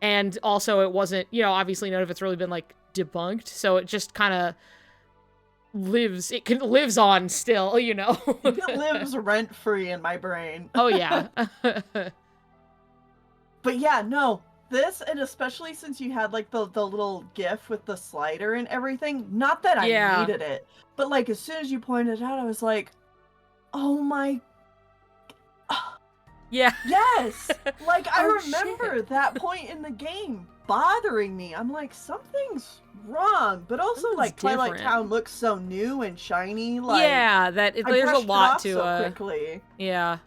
Speaker 1: And also it wasn't, you know, obviously none of it's really been like debunked, so it just kind of lives on still, you know.
Speaker 2: It lives rent free in my brain.
Speaker 1: Oh yeah.
Speaker 2: But yeah, no, this, and especially since you had like the little gif with the slider and everything, not that I needed it, but like as soon as you pointed it out, I was like, oh my,
Speaker 1: yeah,
Speaker 2: yes, like I remember that point in the game bothering me. I'm like, something's wrong, but also something's like different. Twilight Town looks so new and shiny, like
Speaker 1: there's a lot to
Speaker 2: so quickly.
Speaker 1: Yeah.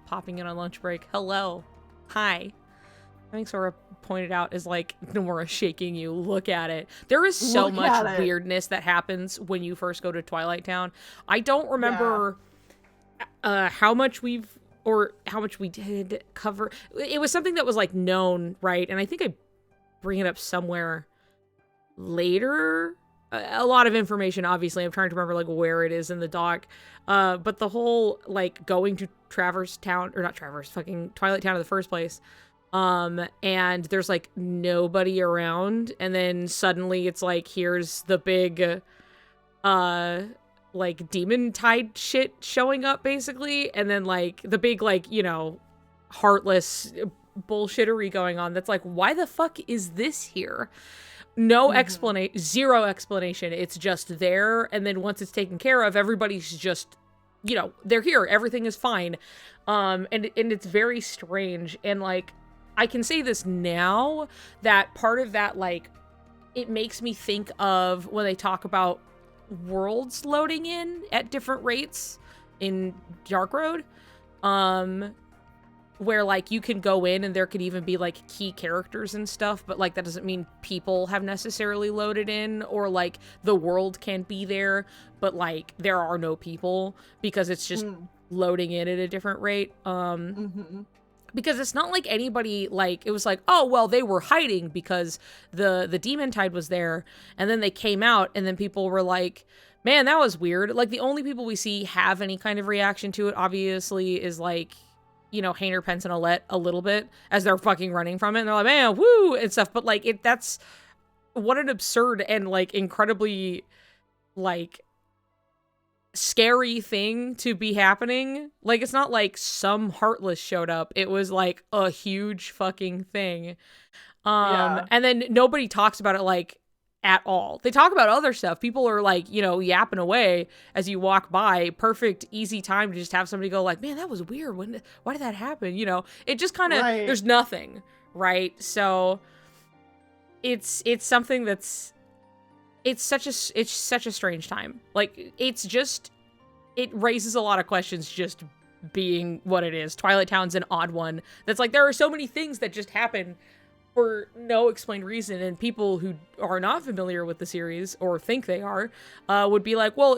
Speaker 1: Popping in on lunch break. Hello. Hi. I think Sora pointed out is like Nora shaking you. Look at it. There is so much weirdness that happens when you first go to Twilight Town. I don't remember how much we did cover. It was something that was like known, right? And I think I bring it up somewhere later. A lot of information, obviously. I'm trying to remember like where it is in the doc. But the whole like going to Twilight Town in the first place. And there's like nobody around, and then suddenly it's like here's the big like demon tide shit showing up basically, and then like the big like, you know, heartless bullshittery going on that's like, why the fuck is this here? No explanation, zero explanation. It's just there, and then once it's taken care of, everybody's just, you know, they're here. Everything is fine. And it's very strange. And like, I can say this now that part of that, like, it makes me think of when they talk about worlds loading in at different rates in Dark Road. Where, like, you can go in and there could even be, like, key characters and stuff, but, like, that doesn't mean people have necessarily loaded in, or, like, the world can be there, but, like, there are no people, because it's just loading in at a different rate. Because it's not like anybody, like, it was like, oh, well, they were hiding because the demon tide was there, and then they came out, and then people were like, Man, that was weird. Like, the only people we see have any kind of reaction to it, obviously, is, like, you know, Hayner, Pence, and Alette a little bit as they're fucking running from it. And they're like, man, woo, and stuff. But, like, that's what an absurd and, like, incredibly, like, scary thing to be happening. Like, it's not like some Heartless showed up. It was, like, a huge fucking thing. And then nobody talks about it, like, at all. They talk about other stuff. People are like, you know, yapping away as you walk by. Perfect, easy time to just have somebody go like, man, that was weird. Why did that happen? You know, it just kind of, there's nothing, right? So it's something that's, it's such a strange time. Like, it raises a lot of questions just being what it is. Twilight Town's an odd one. That's like, there are so many things that just happen for no explained reason, and people who are not familiar with the series or think they are would be like, well,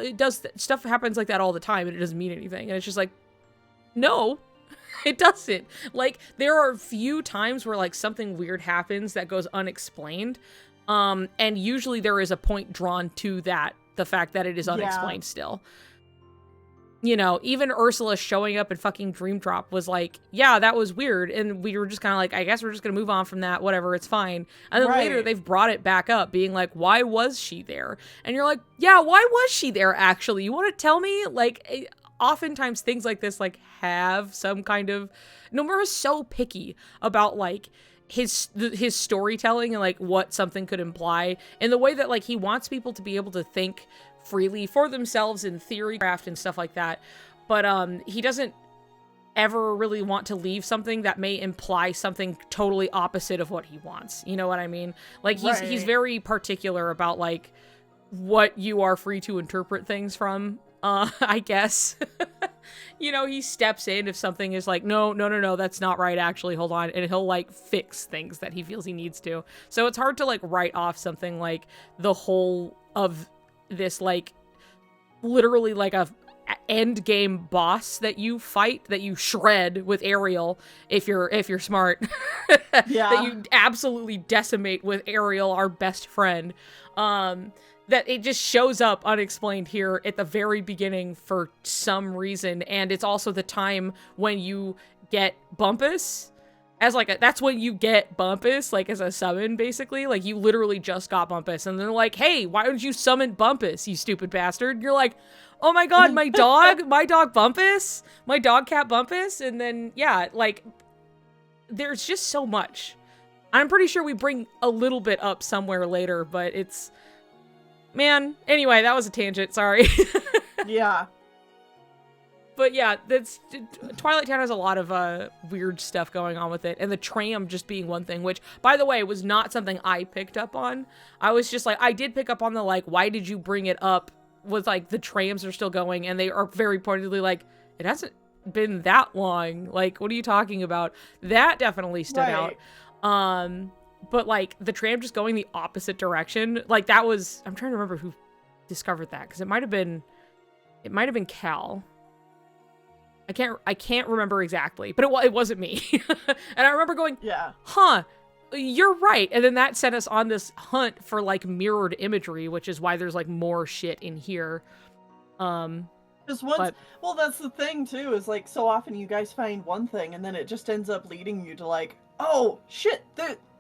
Speaker 1: stuff happens like that all the time and it doesn't mean anything. And it's just like, no, it doesn't. Like, there are few times where like something weird happens that goes unexplained, and usually there is a point drawn to that, the fact that it is unexplained still. You know, even Ursula showing up in fucking Dream Drop was like, yeah, that was weird. And we were just kind of like, I guess we're just going to move on from that. Whatever, it's fine. And then later they've brought it back up being like, why was she there? And you're like, yeah, why was she there actually? You want to tell me? Like, oftentimes things like this, like, have some kind of... Nomura's so picky about, like, his storytelling and, like, what something could imply. In the way that, like, he wants people to be able to think freely for themselves in theory craft and stuff like that, but he doesn't ever really want to leave something that may imply something totally opposite of what he wants. You know what I mean? Like, he's very particular about, like, what you are free to interpret things from, I guess. You know, he steps in if something is like, no, that's not right, actually, hold on, and he'll, like, fix things that he feels he needs to. So it's hard to, like, write off something like the whole of this, like, literally like a end game boss that you fight, that you shred with Ariel if you're smart. That you absolutely decimate with Ariel, our best friend. That it just shows up unexplained here at the very beginning for some reason, and it's also the time when you get Bumpus as like that's when you get Bumpus, like, as a summon, basically. Like, you literally just got Bumpus, and they're like, hey, why don't you summon Bumpus, you stupid bastard? And you're like, oh my god, my dog, my dog Bumpus, my dog cat Bumpus. And then, yeah, like, there's just so much. I'm pretty sure we bring a little bit up somewhere later, but it's, man, anyway, that was a tangent, sorry.
Speaker 2: Yeah.
Speaker 1: But yeah, Twilight Town has a lot of weird stuff going on with it, and the tram just being one thing, which, by the way, was not something I picked up on. I was just like, I did pick up on the, like, why did you bring it up, was like, the trams are still going, and they are very pointedly like, it hasn't been that long, like, what are you talking about? That definitely stood out. But, like, the tram just going the opposite direction, like, that was, I'm trying to remember who discovered that, because it might have been Cal. I can't remember exactly, but it wasn't me. And I remember going, huh, you're right. And then that sent us on this hunt for, like, mirrored imagery, which is why there's, like, more shit in here.
Speaker 2: Just once, well, that's the thing too, is, like, so often you guys find one thing and then it just ends up leading you to, like, oh shit,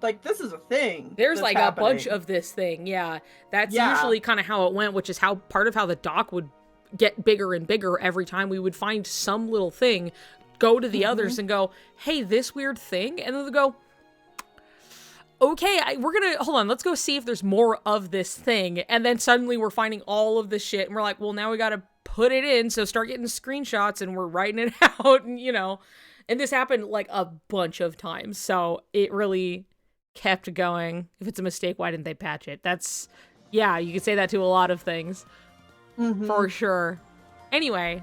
Speaker 2: like, this is a thing.
Speaker 1: There's, like, happening. A bunch of this thing. Yeah. That's usually kind of how it went, which is how part of how the doc would get bigger and bigger every time we would find some little thing, go to the others and go, hey, this weird thing, and then they'll go, okay, we're gonna, hold on, let's go see if there's more of this thing, and then suddenly we're finding all of this shit, and we're like, well, now we gotta put it in, so start getting screenshots, and we're writing it out, and, you know, and this happened, like, a bunch of times, so it really kept going. If it's a mistake, why didn't they patch it? That's, yeah, you could say that to a lot of things. For sure. Anyway.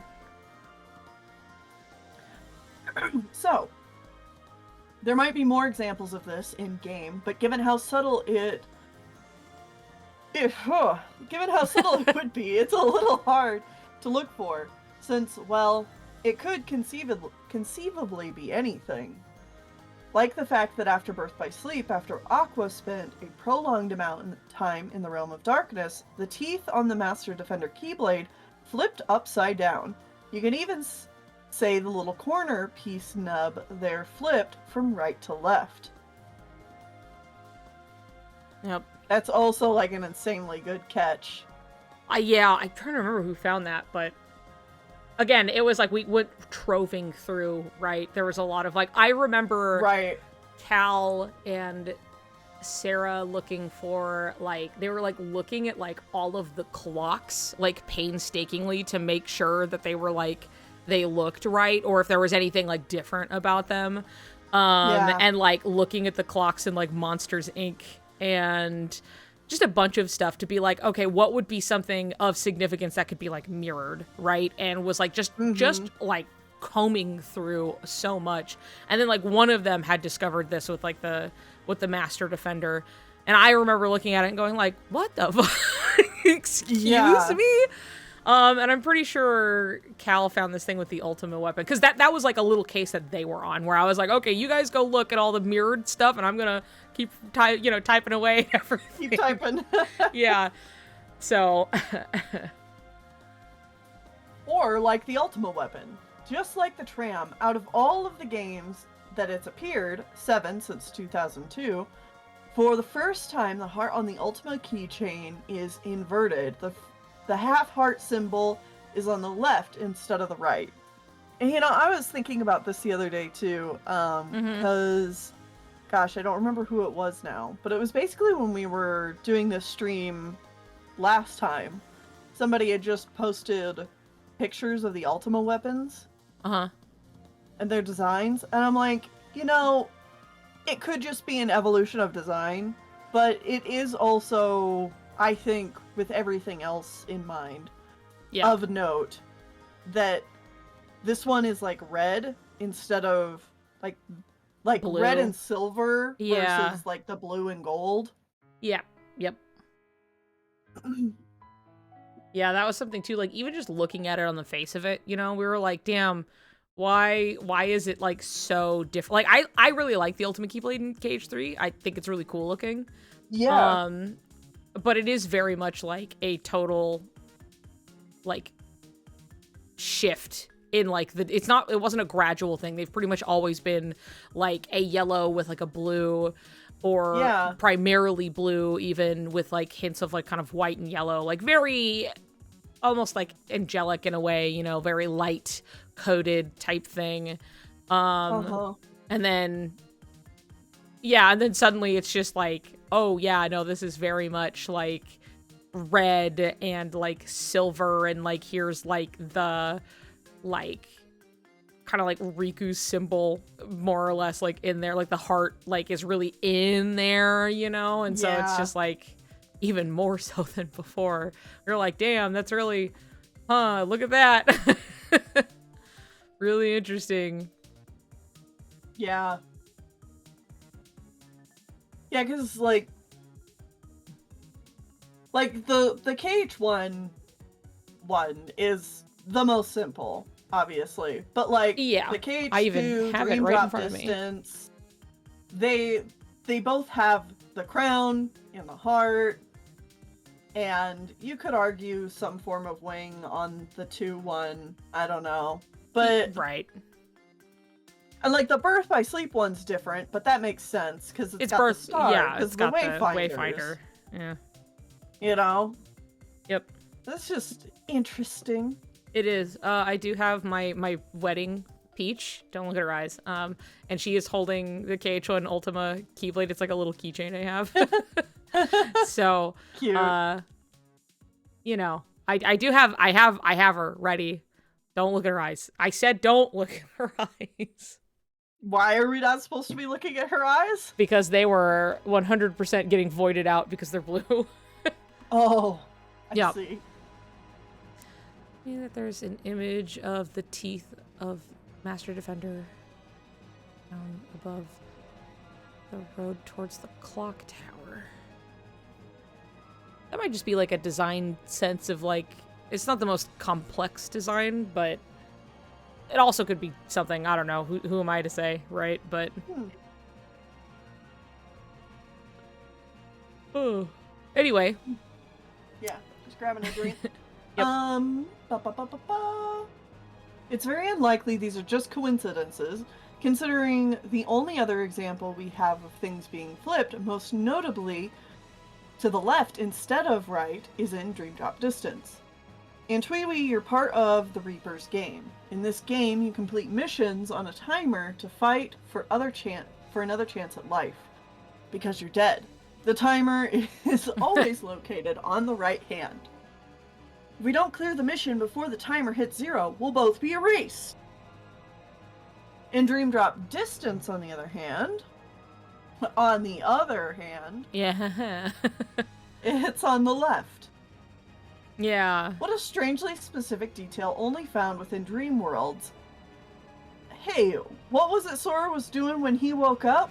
Speaker 2: So, there might be more examples of this in game, but given how subtle it would be, it's a little hard to look for, since, well, it could conceivably be anything. Like the fact that after Birth by Sleep, after Aqua spent a prolonged amount of time in the Realm of Darkness, the teeth on the Master Defender Keyblade flipped upside down. You can even say the little corner piece nub there flipped from right to left.
Speaker 1: Yep.
Speaker 2: That's also like an insanely good catch.
Speaker 1: Yeah, I'm trying to remember who found that, but again, it was like we went troving through, right? There was a lot of like, I remember Cal and Sarah looking for like, they were like looking at like all of the clocks like painstakingly to make sure that they were like, they looked right, or if there was anything like different about them. And like looking at the clocks in like Monsters Inc. and just a bunch of stuff to be like, okay, what would be something of significance that could be like mirrored, right? And was like just like combing through so much. And then like one of them had discovered this with like the Master Defender. And I remember looking at it and going like, what the fuck? Excuse me? And I'm pretty sure Cal found this thing with the ultimate weapon, because that was like a little case that they were on, where I was like, okay, you guys go look at all the mirrored stuff, and I'm gonna keep typing away everything.
Speaker 2: Keep typing.
Speaker 1: Yeah. So.
Speaker 2: Or like the ultimate weapon, just like the tram. Out of all of the games that it's appeared, 7 since 2002. For the first time, the heart on the ultimate keychain is inverted. The half heart symbol is on the left instead of the right. And I was thinking about this the other day too, because, gosh, I don't remember who it was now, but it was basically when we were doing this stream last time. Somebody had just posted pictures of the Ultima weapons. And their designs, and I'm like, it could just be an evolution of design, but it is also, I think, with everything else in mind, of note, that this one is like red instead of like blue. Red and silver versus like the blue and gold.
Speaker 1: Yeah. Yep. Yeah, that was something too. Like even just looking at it on the face of it, we were like, damn, why is it like so different? Like I really like the Ultimate Keyblade in KH3. I think it's really cool looking.
Speaker 2: Yeah.
Speaker 1: But it is very much like a total like shift in like it wasn't a gradual thing. They've pretty much always been like a yellow with like a blue, or primarily blue, even with like hints of like kind of white and yellow, like very almost like angelic in a way, very light coded type thing. And then suddenly it's just like, oh yeah, no, this is very much like red and like silver, and like here's like the like kind of like Riku's symbol more or less like in there, like the heart like is really in there, and so it's just like even more so than before. You're like, damn, that's really look at that. Really interesting.
Speaker 2: Yeah, because like the KH1 is the most simple, obviously, but like the KH2,
Speaker 1: I even have it right in front of me.
Speaker 2: They both have the crown and the heart, and you could argue some form of wing on the 2-1. I don't know, but
Speaker 1: right.
Speaker 2: And like the Birth by Sleep one's different, but that makes sense because it's got the star.
Speaker 1: Yeah, it's got the Wayfinder. Yeah. Yep.
Speaker 2: That's just interesting.
Speaker 1: It is. I do have my wedding Peach. Don't look at her eyes. And she is holding the KH1 Ultima Keyblade. It's like a little keychain I have. So
Speaker 2: cute.
Speaker 1: I have her ready. Don't look at her eyes. I said don't look at her eyes.
Speaker 2: Why are we not supposed to be looking at her eyes?
Speaker 1: Because they were 100% getting voided out because they're blue.
Speaker 2: Oh, I see.
Speaker 1: That there's an image of the teeth of Master Defender down above the road towards the clock tower. That might just be like a design sense of like, it's not the most complex design, but it also could be something, I don't know, who am I to say, right? But Oh. Anyway.
Speaker 2: Yeah, just grabbing a drink.
Speaker 1: Yep.
Speaker 2: It's very unlikely these are just coincidences, considering the only other example we have of things being flipped, most notably to the left instead of right, is in Dream Drop Distance. In Twiwi, you're part of the Reaper's game. In this game, you complete missions on a timer to fight for another chance at life, because you're dead. The timer is always located on the right hand. If we don't clear the mission before the timer hits 0, we'll both be erased. In Dream Drop Distance, on the other hand,
Speaker 1: Yeah.
Speaker 2: it's on the left.
Speaker 1: Yeah.
Speaker 2: What a strangely specific detail only found within Dream Worlds. Hey, what was it Sora was doing when he woke up?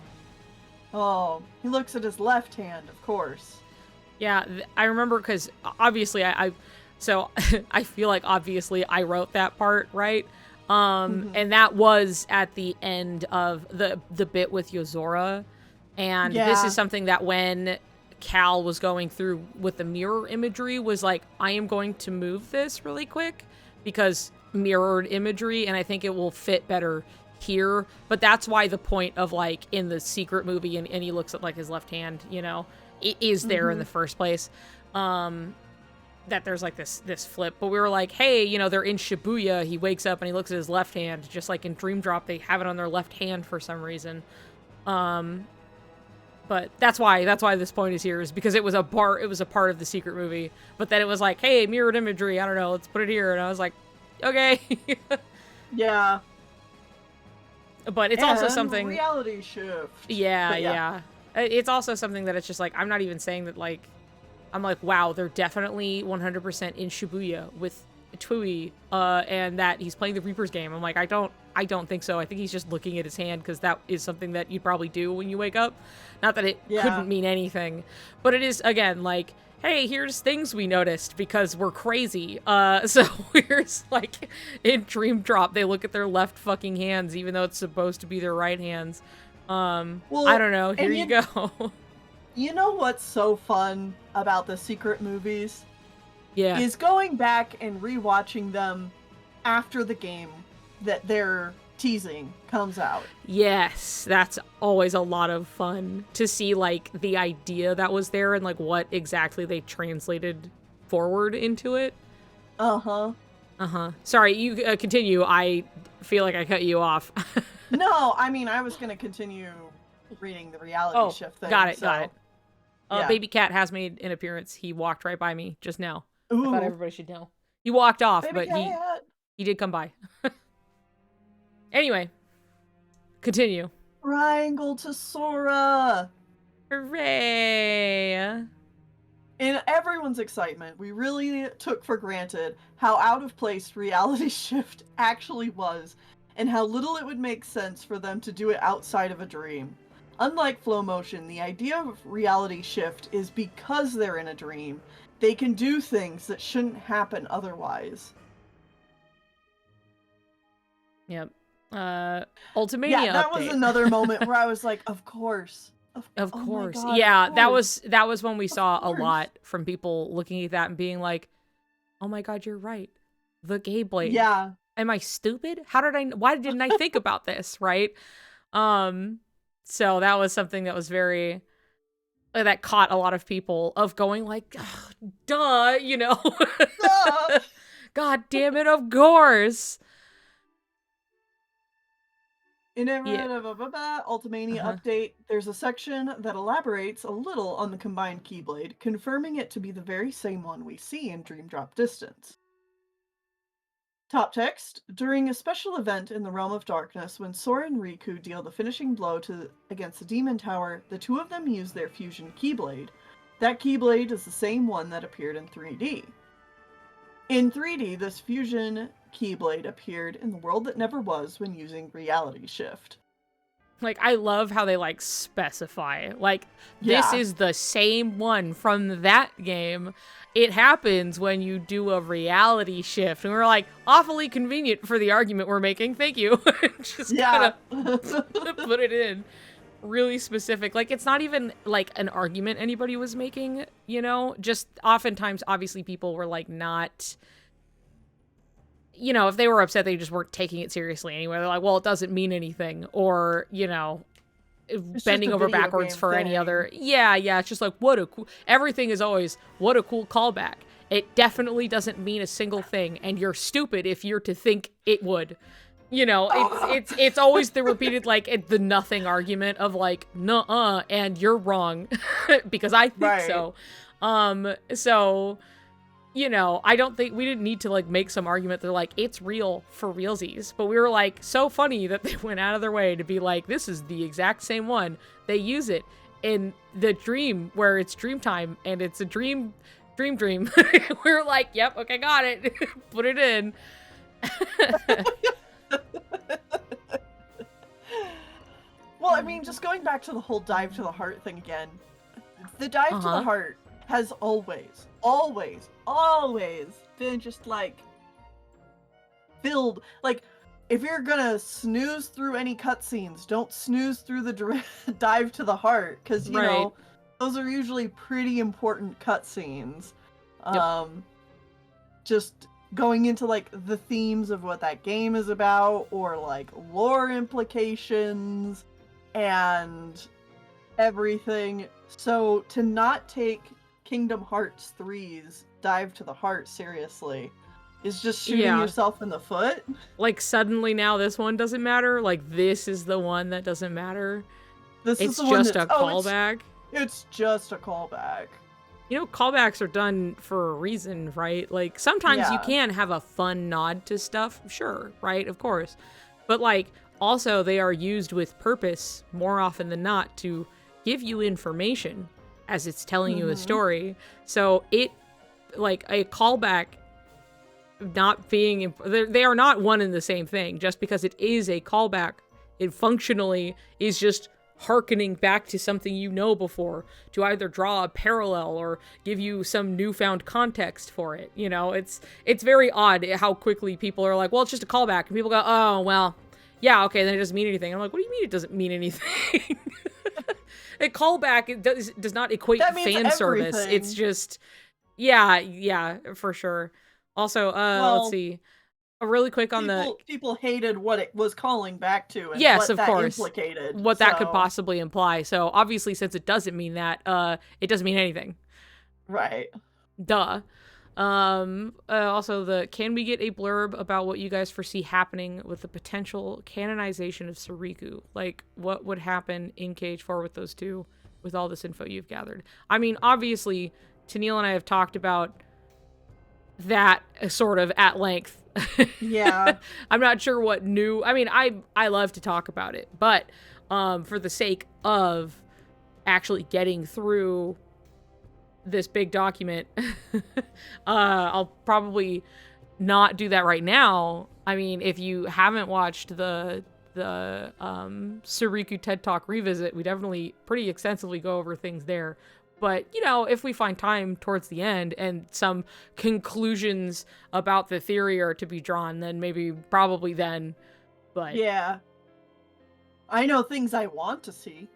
Speaker 2: Oh, he looks at his left hand, of course.
Speaker 1: Yeah, I remember because obviously so I feel like obviously I wrote that part, right? And that was at the end of the bit with Yozora. And this is something that when Cal was going through with the mirror imagery was like, I am going to move this really quick because mirrored imagery, and I think it will fit better here. But that's why the point of like in the secret movie and he looks at like his left hand, you know, it is there in the first place. That there's like this flip, but we were like, hey, you know, they're in Shibuya, he wakes up and he looks at his left hand, just like in Dream Drop they have it on their left hand for some reason. But that's why this point is here, is because it was a part of the secret movie, but then it was like, hey, mirrored imagery, I don't know, let's put it here, and I was like, okay.
Speaker 2: Yeah.
Speaker 1: But it's also something
Speaker 2: reality shift.
Speaker 1: Yeah. It's also something that it's just like, I'm not even saying that like, I'm like, wow, they're definitely 100% in Shibuya with Tui, and that he's playing the Reaper's game. I'm like, I don't think so. I think he's just looking at his hand because that is something that you'd probably do when you wake up. Not that it couldn't mean anything, but it is, again, like, hey, here's things we noticed because we're crazy. So here's like in Dream Drop, they look at their left fucking hands, even though it's supposed to be their right hands. Well, I don't know. Here you go.
Speaker 2: You know what's so fun about the secret movies?
Speaker 1: Yeah.
Speaker 2: Is going back and rewatching them after the game that they're teasing comes out.
Speaker 1: Yes, that's always a lot of fun to see like the idea that was there and like what exactly they translated forward into it. Sorry, you continue. I feel like I cut you off.
Speaker 2: No, I mean, I was going to continue reading the reality shift thing.
Speaker 1: Got it.
Speaker 2: Yeah.
Speaker 1: Baby Cat has made an appearance. He walked right by me just now.
Speaker 2: Ooh.
Speaker 1: I thought everybody should know. He walked off,
Speaker 2: Baby
Speaker 1: but
Speaker 2: Cat.
Speaker 1: he did come by. Anyway, continue.
Speaker 2: Triangle to Sora.
Speaker 1: Hooray!
Speaker 2: In everyone's excitement, we really took for granted how out of place reality shift actually was, and how little it would make sense for them to do it outside of a dream. Unlike flow motion, the idea of reality shift is because they're in a dream, they can do things that shouldn't happen otherwise.
Speaker 1: Yep. Ultimania
Speaker 2: Yeah, that
Speaker 1: update.
Speaker 2: was another moment where I was like, of course.
Speaker 1: Of
Speaker 2: oh
Speaker 1: course.
Speaker 2: God,
Speaker 1: Yeah,
Speaker 2: of course.
Speaker 1: that was when we saw a
Speaker 2: course.
Speaker 1: lot from people looking at that and being like, "Oh my God, you're right. The gay blade.
Speaker 2: Yeah.
Speaker 1: Am I stupid? Why didn't I think about this?" Right? So that was something that was very that caught a lot of people of going like, duh, you know.
Speaker 2: Duh.
Speaker 1: God damn it, of course.
Speaker 2: In Ultimania update, there's a section that elaborates a little on the combined Keyblade, confirming it to be the very same one we see in Dream Drop Distance. Top text: during a special event in the Realm of Darkness, when Sora and Riku deal the finishing blow against the Demon Tower, the two of them use their fusion Keyblade. That Keyblade is the same one that appeared in 3D. In 3D, this fusion Keyblade appeared in the world that never was when using reality shift.
Speaker 1: Like, I love how they, like, specify. Like, this is the same one from that game. It happens when you do a reality shift. And we're like, awfully convenient for the argument we're making. Thank you. Just kind of put it in. really specific. Like, it's not even like an argument anybody was making, you know? Just oftentimes, obviously, people were like not, you know, if they were upset, they just weren't taking it seriously anyway. They're like, well, it doesn't mean anything. Or, you know,
Speaker 2: It's
Speaker 1: bending
Speaker 2: just a
Speaker 1: over
Speaker 2: video
Speaker 1: backwards
Speaker 2: game
Speaker 1: for any
Speaker 2: thing.
Speaker 1: other. Yeah, it's just like, what a cool. Everything is always, what a cool callback. It definitely doesn't mean a single thing, and you're stupid if you're to think it would. You know, it's always the repeated, like, the nothing argument of, like, nuh-uh, and you're wrong, because I think so. So, you know, I don't think, we didn't need to, like, make some argument. They're like, it's real for realsies. But we were, like, so funny that they went out of their way to be like, this is the exact same one. They use it in the dream, where it's dream time, and it's a dream. We were like, yep, okay, got it. Put it in.
Speaker 2: Well, I mean, just going back to the whole dive to the heart thing again. The dive to the heart has always been just, like, filled. Like, if you're gonna snooze through any cutscenes, don't snooze through the dive to the heart, because, you know, those are usually pretty important cutscenes. Just going into, like, the themes of what that game is about, or, like, lore implications, and everything. So to not take Kingdom Hearts 3's dive to the heart seriously is just shooting yourself in the foot.
Speaker 1: Like, suddenly now this one doesn't matter? Like, this is the one that doesn't matter? It's just a callback?
Speaker 2: It's just a callback.
Speaker 1: You know, callbacks are done for a reason, right? Like, sometimes you can have a fun nod to stuff, sure, right? Of course. But, like, also they are used with purpose more often than not to give you information as it's telling you a story. So it, like, a callback not being, they are not one and the same thing. Just because it is a callback, it functionally is just hearkening back to something you know before, to either draw a parallel or give you some newfound context for it. You know, it's very odd how quickly people are like, well, it's just a callback, and people go, oh, well, yeah, okay, then it doesn't mean anything. I'm like, what do you mean it doesn't mean anything? A callback, it does not equate to fan service. It's just, yeah, for sure. Also, let's see. Really quick on
Speaker 2: people hated what it was calling back to, and
Speaker 1: yes,
Speaker 2: what
Speaker 1: of
Speaker 2: that
Speaker 1: course,
Speaker 2: implicated.
Speaker 1: What that could possibly imply. So obviously, since it doesn't mean that, it doesn't mean anything.
Speaker 2: Right.
Speaker 1: Duh. Also, can we get a blurb about what you guys foresee happening with the potential canonization of Suriku? Like, what would happen in KH4 with those two, with all this info you've gathered? I mean, obviously, Tennille and I have talked about that sort of at length.
Speaker 2: Yeah.
Speaker 1: I'm not sure what new, I mean, I love to talk about it, but for the sake of actually getting through this big document, I'll probably not do that right now. I mean, if you haven't watched the Suriku TED Talk revisit, we definitely pretty extensively go over things there. But, you know, if we find time towards the end and some conclusions about the theory are to be drawn, then probably then. But
Speaker 2: yeah, I know things I want to see.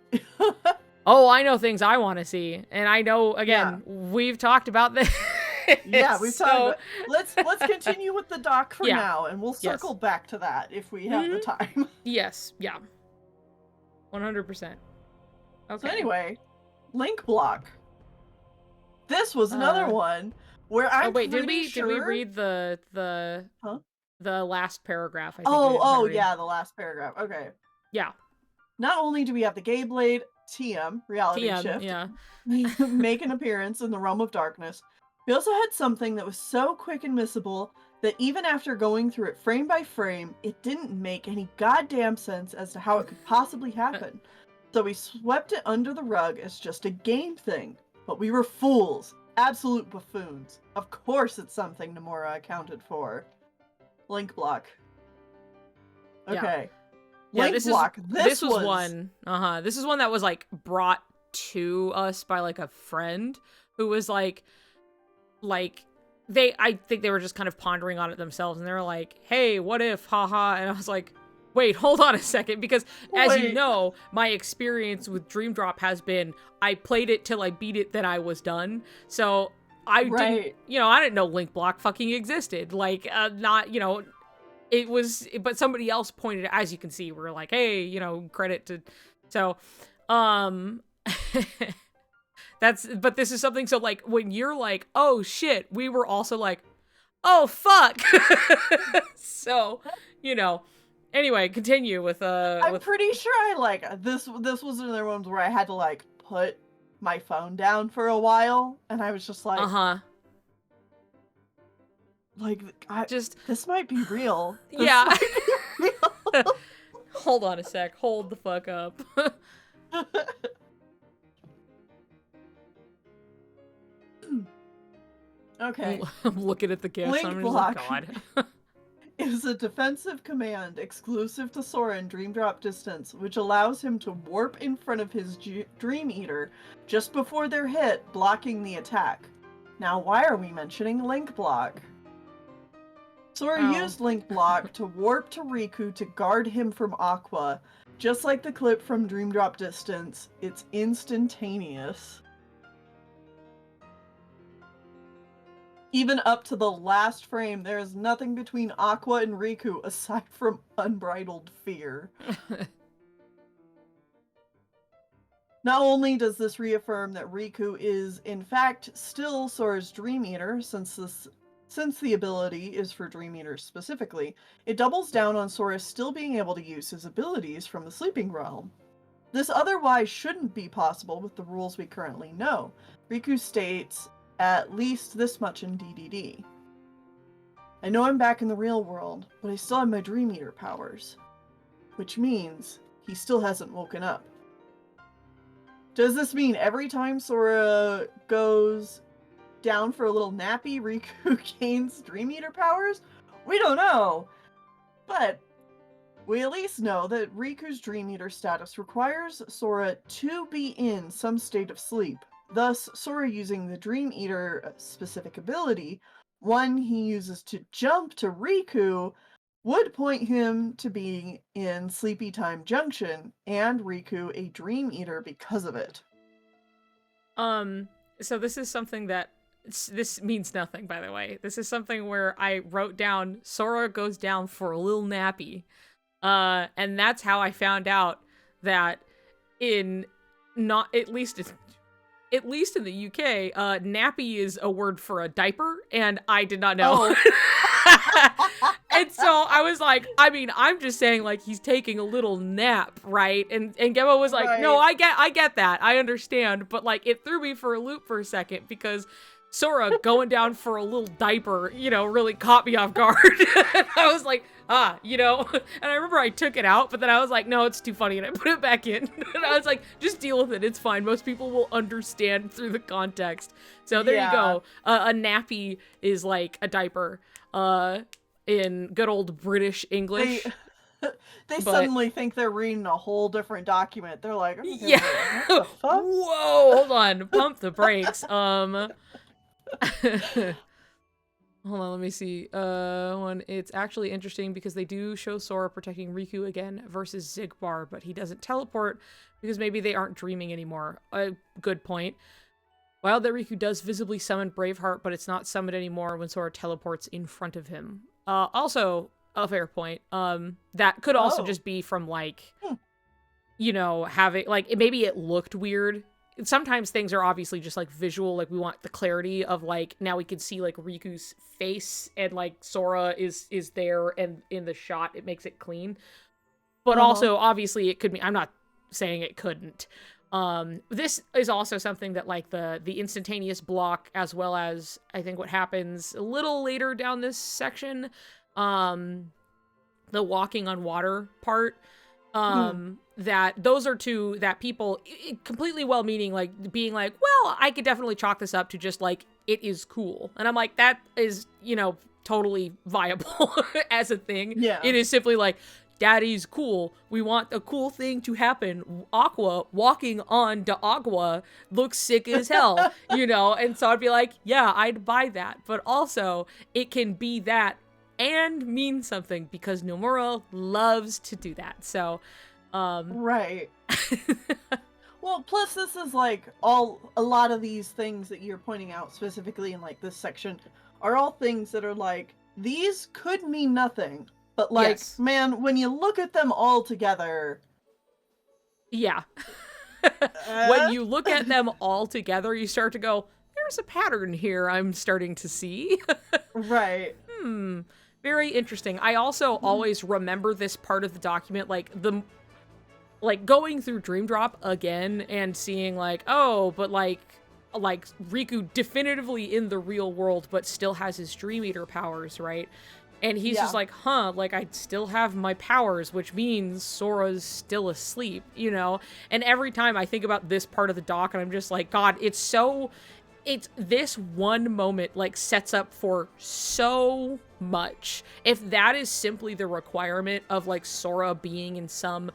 Speaker 1: Oh, I know things I want to see, and I know, again, we've talked about this.
Speaker 2: Yeah, we've talked about. Let's continue with the doc for now, and we'll circle back to that if we have the time.
Speaker 1: Yes, 100%. Okay.
Speaker 2: So anyway, link block. This was another one where I'm
Speaker 1: did we read the last paragraph? I think
Speaker 2: the last paragraph. Okay.
Speaker 1: Yeah.
Speaker 2: Not only do we have the Gay Blade TM reality shift make an appearance in the Realm of Darkness, we also had something that was so quick and missable that even after going through it frame by frame, it didn't make any goddamn sense as to how it could possibly happen. So we swept it under the rug as just a game thing. But we were fools. Absolute buffoons. Of course it's something Nomura accounted for. Link block. Okay. Link block. This was one.
Speaker 1: This is one that was, like, brought to us by, like, a friend who was like I think they were just kind of pondering on it themselves, and they were like, hey, what if, haha, and I was like, Wait, hold on a second, because as you know, my experience with Dream Drop has been I played it till I beat it, then I was done. So I didn't, I didn't know Link Block fucking existed. Like, it was, but somebody else pointed, as you can see, we're like, hey, credit to, so, but this is something, so like, when you're like, oh shit, we were also like, oh fuck. So, anyway, continue with
Speaker 2: I'm pretty sure I like this was one of the ones where I had to like put my phone down for a while, and I was just like, like this might be real.
Speaker 1: Yeah. Be real. Hold on a sec. Hold the fuck up.
Speaker 2: Okay.
Speaker 1: I'm looking at the gifts.
Speaker 2: Link Block. Oh, God. Is a defensive command exclusive to Sora in Dream Drop Distance, which allows him to warp in front of his Dream Eater just before they're hit, blocking the attack. Now, why are we mentioning Link Block? Sora used Link Block to warp to Riku to guard him from Aqua. Just like the clip from Dream Drop Distance, it's instantaneous. Even up to the last frame, there is nothing between Aqua and Riku aside from unbridled fear. Not only does this reaffirm that Riku is, in fact, still Sora's Dream Eater, since the ability is for Dream Eaters specifically, it doubles down on Sora still being able to use his abilities from the Sleeping Realm. This otherwise shouldn't be possible with the rules we currently know. Riku states, at least this much in DDD. I know I'm back in the real world, but I still have my Dream Eater powers. Which means he still hasn't woken up. Does this mean every time Sora goes down for a little nappy, Riku gains Dream Eater powers? We don't know. But we at least know that Riku's Dream Eater status requires Sora to be in some state of sleep. Thus, Sora using the Dream Eater specific ability, one he uses to jump to Riku, would point him to being in Sleepy Time Junction, and Riku a Dream Eater because of it.
Speaker 1: So this is something that, this means nothing, by the way. This is something where I wrote down, Sora goes down for a little nappy. And that's how I found out that in at least in the UK, nappy is a word for a diaper, and I did not know. Oh. And so I was like, I mean, I'm just saying, like, he's taking a little nap, right? And Gemma was like, no, I get that. I understand. But, like, it threw me for a loop for a second, because Sora going down for a little diaper, really caught me off guard. And I was like, and I remember I took it out, but then I was like, no, it's too funny, and I put it back in. And I was like, just deal with it, it's fine. Most people will understand through the context. So there you go. A nappy is like a diaper, in good old British English.
Speaker 2: They suddenly think they're reading a whole different document. They're like, okay,
Speaker 1: yeah.
Speaker 2: What the fuck?
Speaker 1: Whoa, hold on, pump the brakes. Hold on, let me see. It's actually interesting because they do show Sora protecting Riku again versus Zigbar, but he doesn't teleport because maybe they aren't dreaming anymore. Good point. While that Riku does visibly summon Braveheart, but it's not summoned anymore when Sora teleports in front of him. Also a fair point. That could also just be from like, having like, maybe it looked weird. Sometimes things are obviously just like visual, like we want the clarity of like, now we can see like Riku's face and like Sora is there, and in the shot it makes it clean. But also obviously it could be, I'm not saying it couldn't. This is also something that like the instantaneous block, as well as I think what happens a little later down this section, the walking on water part, that those are two that people completely well-meaning, like being like, well, I could definitely chalk this up to just like, it is cool. And I'm like, that is, totally viable as a thing. Yeah. It is simply like, Daddy's cool. We want a cool thing to happen. Aqua walking on to Agua looks sick as hell, And so I'd be like, yeah, I'd buy that. But also, it can be that and mean something, because Nomura loves to do that. So,
Speaker 2: right. Well, plus this is like a lot of these things that you're pointing out specifically in like this section are all things that are like, these could mean nothing, but like,
Speaker 1: yes.
Speaker 2: man, when you look at them all together.
Speaker 1: Yeah. When you look at them all together, you start to go, there's a pattern here I'm starting to see.
Speaker 2: Right.
Speaker 1: Very interesting. I also always remember this part of the document, like going through Dream Drop again and seeing like, oh, but like Riku definitively in the real world, but still has his Dream Eater powers, right? And he's just like, huh, like I still have my powers, which means Sora's still asleep, you know? And every time I think about this part of the doc, and I'm just like, God, it's this one moment like sets up for so much. If that is simply the requirement of like Sora being in some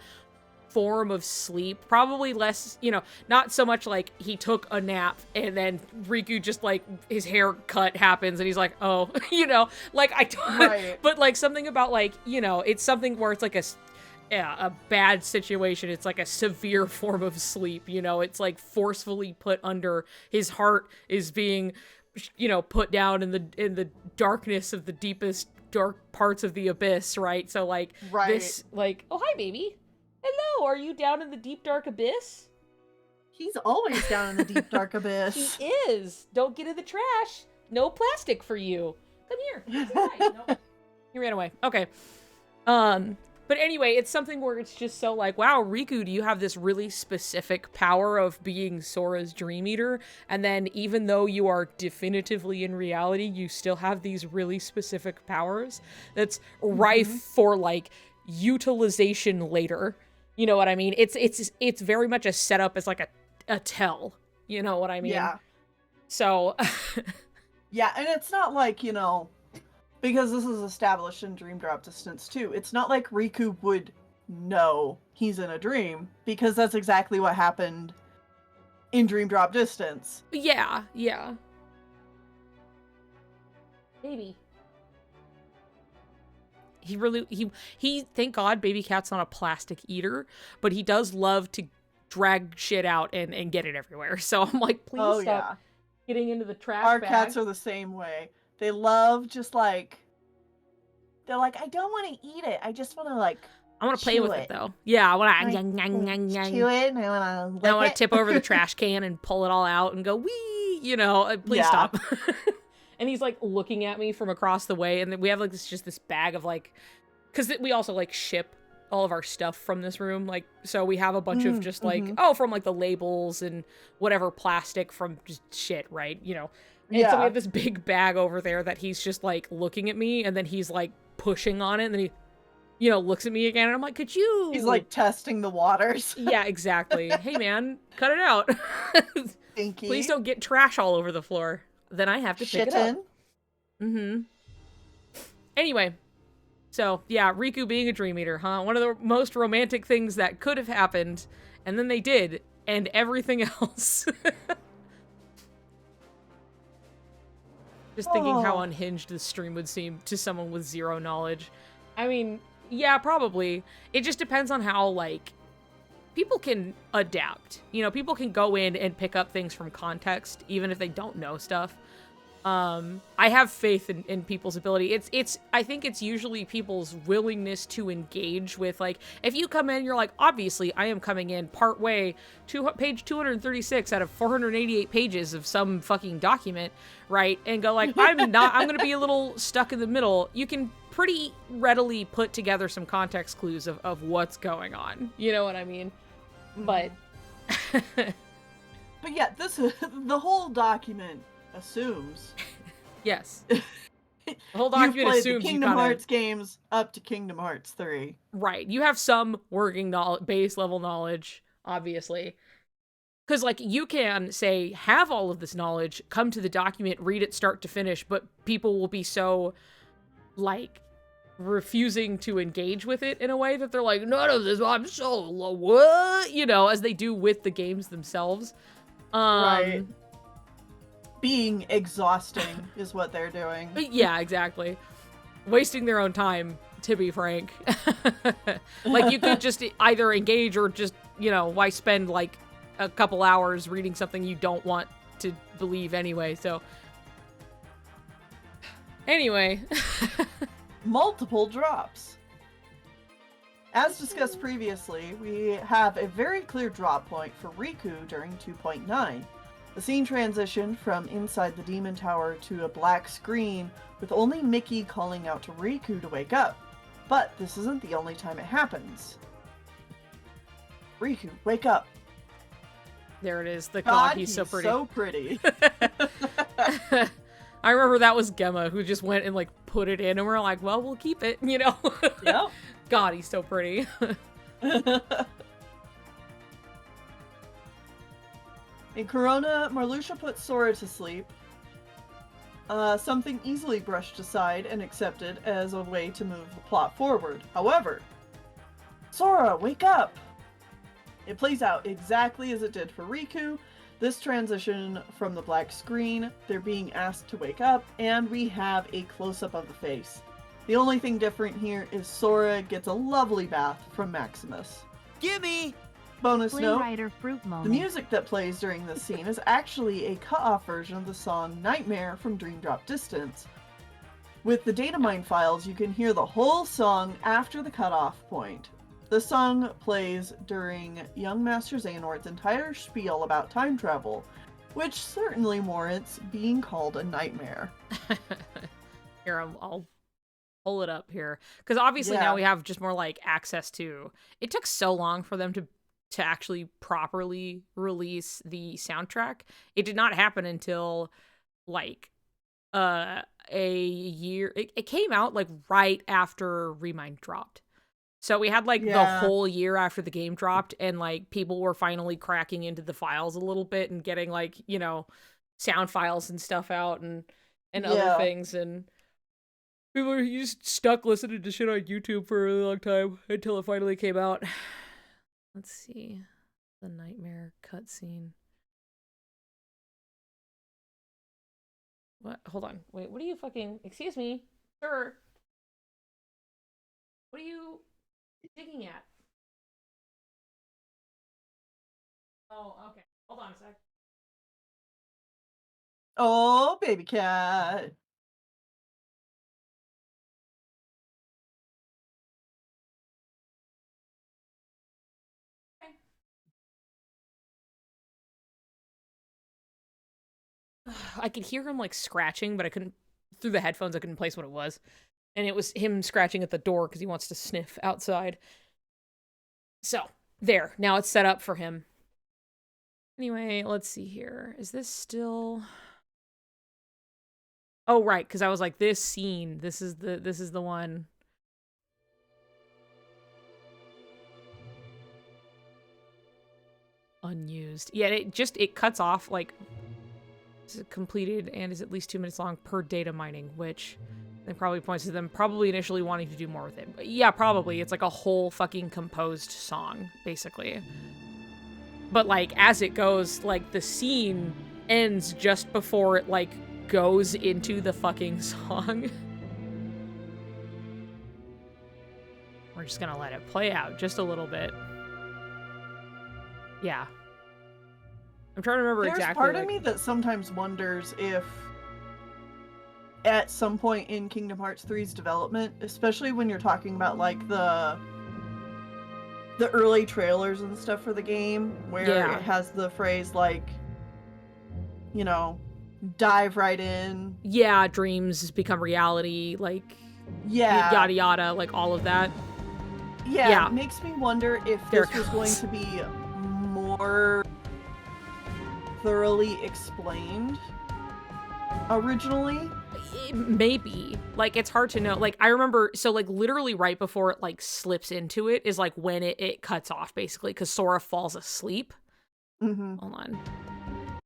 Speaker 1: form of sleep, probably less, you know, not so much like he took a nap and then Riku just like his haircut happens and he's like, oh, you know, like I don't,
Speaker 2: Right.
Speaker 1: but like something about like, you know, it's something where it's like a bad situation. It's like a severe form of sleep, you know, it's like forcefully put under, his heart is being, you know, put down in the darkness of the deepest dark parts of the abyss, right? So like this, like, oh, hi baby. Hello, are you down in the deep dark abyss?
Speaker 2: He's always down in the deep dark abyss.
Speaker 1: He is. Don't get in the trash. No plastic for you. Come here. Nope. He ran away. Okay. But anyway, it's something where it's just so like, wow, Riku, do you have this really specific power of being Sora's Dream Eater? And then even though you are definitively in reality, you still have these really specific powers that's rife for like utilization later. You know what I mean? It's very much a setup as like a tell. You know what I mean?
Speaker 2: Yeah.
Speaker 1: So
Speaker 2: yeah, and it's not like, you know, because this is established in Dream Drop Distance too, it's not like Riku would know he's in a dream, because that's exactly what happened in Dream Drop Distance.
Speaker 1: yeah. Baby. He thank God Baby Cat's not a plastic eater, but he does love to drag shit out and get it everywhere. So I'm like, please stop getting into the trash
Speaker 2: Our
Speaker 1: bag.
Speaker 2: cats are the same way. They love just like, they're like, I don't want to eat it. I just want to like,
Speaker 1: I want to play with it though. Yeah, I want to
Speaker 2: chew it, and I want to
Speaker 1: tip over the trash can and pull it all out and go, wee, you know, please stop. And he's like looking at me from across the way, and then we have like this bag of like, because we also like ship all of our stuff from this room, like, so we have a bunch of just like, from like the labels and whatever plastic from just shit, right, you know. And so we have this big bag over there that he's just like looking at me, and then he's like pushing on it, and then he, you know, looks at me again, and I'm like, could you?
Speaker 2: He's like testing the waters.
Speaker 1: Yeah, exactly. Hey man, cut it out.
Speaker 2: Stinky.
Speaker 1: Please don't get trash all over the floor. Then I have to pick it up. Anyway, so yeah, Riku being a Dream Eater, huh? One of the most romantic things that could have happened, and then they did, and everything else. Just thinking how unhinged this stream would seem to someone with zero knowledge. I mean, yeah, probably. It just depends on how, like, people can adapt. You know, people can go in and pick up things from context, even if they don't know stuff. I have faith in people's ability. I think it's usually people's willingness to engage with, like, if you come in, you're like, obviously, I am coming in part way, page 236 out of 488 pages of some fucking document, right? And go like, I'm gonna be a little stuck in the middle. You can pretty readily put together some context clues of what's going on. You know what I mean? But
Speaker 2: yeah, the whole document assumes.
Speaker 1: Yes. The whole document assumes
Speaker 2: the Kingdom Hearts games up to Kingdom Hearts 3.
Speaker 1: Right. You have some working base level knowledge, obviously. Because, like, you can say, have all of this knowledge, come to the document, read it start to finish, but people will be so, like, refusing to engage with it in a way that they're like, none of this, I'm so, what? You know, as they do with the games themselves.
Speaker 2: Right. Being exhausting is what they're doing.
Speaker 1: Yeah, exactly. wasting their own time, to be frank. Like, you could just either engage or just, you know, why spend, like, a couple hours reading something you don't want to believe anyway, so. Anyway.
Speaker 2: Multiple drops. As discussed previously, we have a very clear drop point for Riku during 2.9. The scene transitioned from inside the demon tower to a black screen with only Mickey calling out to Riku to wake up. But this isn't the only time it happens. Riku, wake up.
Speaker 1: There it is. The God, he's so pretty.
Speaker 2: So pretty.
Speaker 1: I remember that was Gemma who just went and like put it in, and we're like, well, we'll keep it, you know?
Speaker 2: Yep.
Speaker 1: God, he's so pretty.
Speaker 2: In Corona, Marluxia puts Sora to sleep. Something easily brushed aside and accepted as a way to move the plot forward. However, Sora, wake up! It plays out exactly as it did for Riku. This transition from the black screen, they're being asked to wake up, and we have a close-up of the face. The only thing different here is Sora gets a lovely bath from Maximus.
Speaker 5: Gimme!
Speaker 2: Bonus note,
Speaker 3: fruit moment.
Speaker 2: the music that plays during this scene is actually a cut-off version of the song Nightmare from Dream Drop Distance. With the datamine files, you can hear the whole song after the cut-off point. The song plays during young Master Xehanort's entire spiel about time travel, which certainly warrants being called a nightmare.
Speaker 1: Here, I'll pull it up here. Because obviously now we have just more, like, access to... It took so long for them to actually properly release the soundtrack. It did not happen until, like, a year... It came out, like, right after Remind dropped. So we had, like, the whole year after the game dropped, and, like, people were finally cracking into the files a little bit and getting, like, you know, sound files and stuff out and other things, and people were just stuck listening to shit on YouTube for a really long time until it finally came out. Let's see. The Nightmare cutscene. What? Hold on. Wait, what are you fucking... Excuse me, sir. What are you... digging at? Oh, okay. Hold on a sec.
Speaker 2: Oh, baby cat.
Speaker 1: I could hear him like scratching, but I couldn't, through the headphones, I couldn't place what it was. And it was him scratching at the door because he wants to sniff outside. So, there. Now it's set up for him. Anyway, let's see here. Is this still... Oh, right, because I was like, this scene, this is the one. Unused. Yeah, it cuts off, like, is completed and is at least 2 minutes long per data mining, which... It probably points to them probably initially wanting to do more with it. But yeah, probably. It's like a whole fucking composed song, basically. But, like, as it goes, like, the scene ends just before it, like, goes into the fucking song. We're just gonna let it play out just a little bit. Yeah. I'm trying to remember exactly.
Speaker 2: There's part of me that sometimes wonders if at some point in Kingdom Hearts 3's development, especially when you're talking about like the early trailers and stuff for the game, where it has the phrase like, you know, dive right in.
Speaker 1: Yeah, dreams become reality, like yada yada, like all of that.
Speaker 2: Yeah, it makes me wonder if this was going to be more thoroughly explained originally.
Speaker 1: Maybe. Like, it's hard to know. Like, I remember, so, like, literally right before it, like, slips into it is, like, when it cuts off, basically, because Sora falls asleep.
Speaker 2: Mm-hmm.
Speaker 1: Hold on.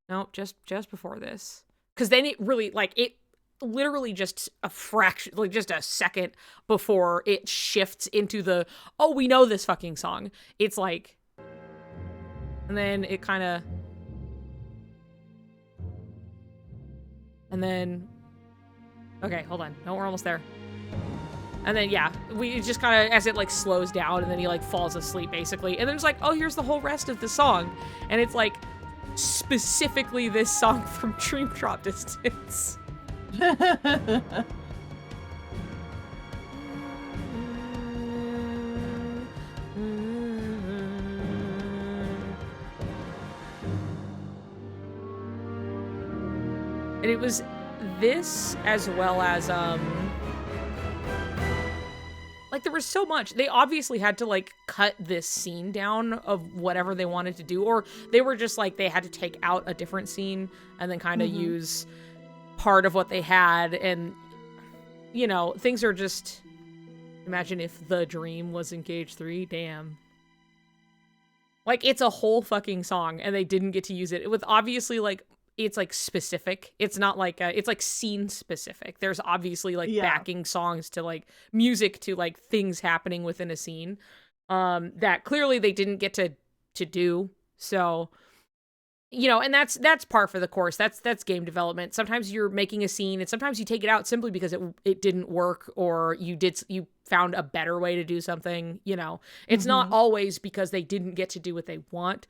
Speaker 1: Nope, just before this. Because then it really, like, it literally just a fraction, like, just a second before it shifts into the, oh, we know this fucking song. It's, like, and then it kind of, and then... Okay, hold on. No, we're almost there. And then, yeah, we just kind of, as it, like, slows down, and then he, like, falls asleep, basically. And then it's like, oh, here's the whole rest of the song. And it's, like, specifically this song from Dream Drop Distance. And it was this, as well as, like, there was so much. They obviously had to, like, cut this scene down of whatever they wanted to do, or they were just, like, they had to take out a different scene and then kind of use part of what they had, and, you know, things are just... Imagine if The Dream was in Cage 3, damn. Like, it's a whole fucking song, and they didn't get to use it. It was obviously, like, it's, like, specific. It's not, like, it's, like, scene-specific. There's obviously, like, backing songs to, like, music to, like, things happening within a scene, that clearly they didn't get to do. So, you know, and that's par for the course. That's game development. Sometimes you're making a scene, and sometimes you take it out simply because it didn't work, or you found a better way to do something, you know. It's not always because they didn't get to do what they want.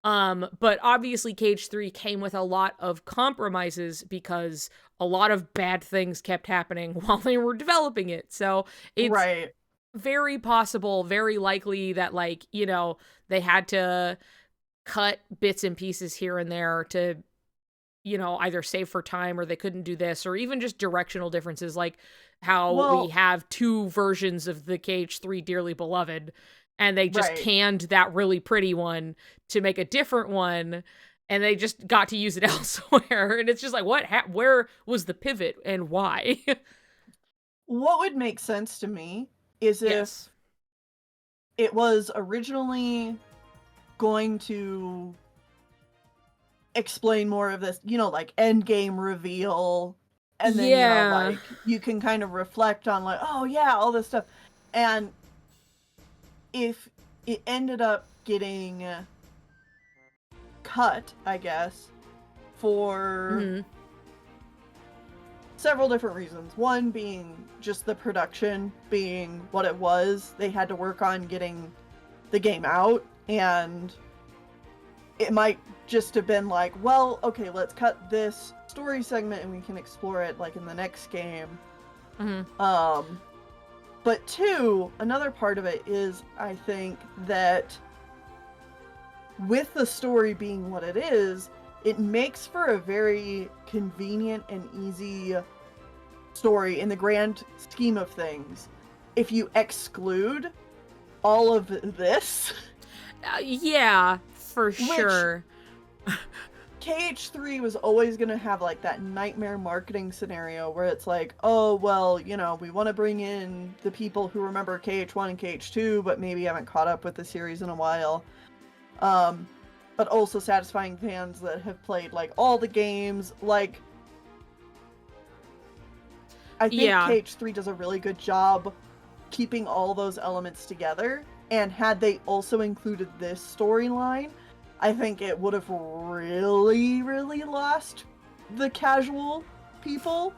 Speaker 1: But obviously Cage 3 came with a lot of compromises because a lot of bad things kept happening while they were developing it. So it's very possible, very likely that, like, you know, they had to cut bits and pieces here and there to, you know, either save for time, or they couldn't do this, or even just directional differences, like how we have two versions of the Cage 3 Dearly Beloved, and they just canned that really pretty one to make a different one, and they just got to use it elsewhere. And it's just like, where was the pivot and why?
Speaker 2: What would make sense to me is if it was originally going to explain more of this, you know, like, end game reveal, and then, you know, like, you can kind of reflect on, like, oh yeah, all this stuff. And if it ended up getting cut, I guess, for several different reasons. One being just the production being what it was. They had to work on getting the game out, and it might just have been like, well, okay, let's cut this story segment and we can explore it, like, in the next game. But two, another part of it is, I think, that with the story being what it is, it makes for a very convenient and easy story in the grand scheme of things. If you exclude all of this...
Speaker 1: yeah, for sure.
Speaker 2: KH3 was always going to have, like, that nightmare marketing scenario where it's like, oh, well, you know, we want to bring in the people who remember KH1 and KH2, but maybe haven't caught up with the series in a while. But also satisfying fans that have played, like, all the games. Like, I think KH3 does a really good job keeping all those elements together. And had they also included this storyline, I think it would have really, really lost the casual people.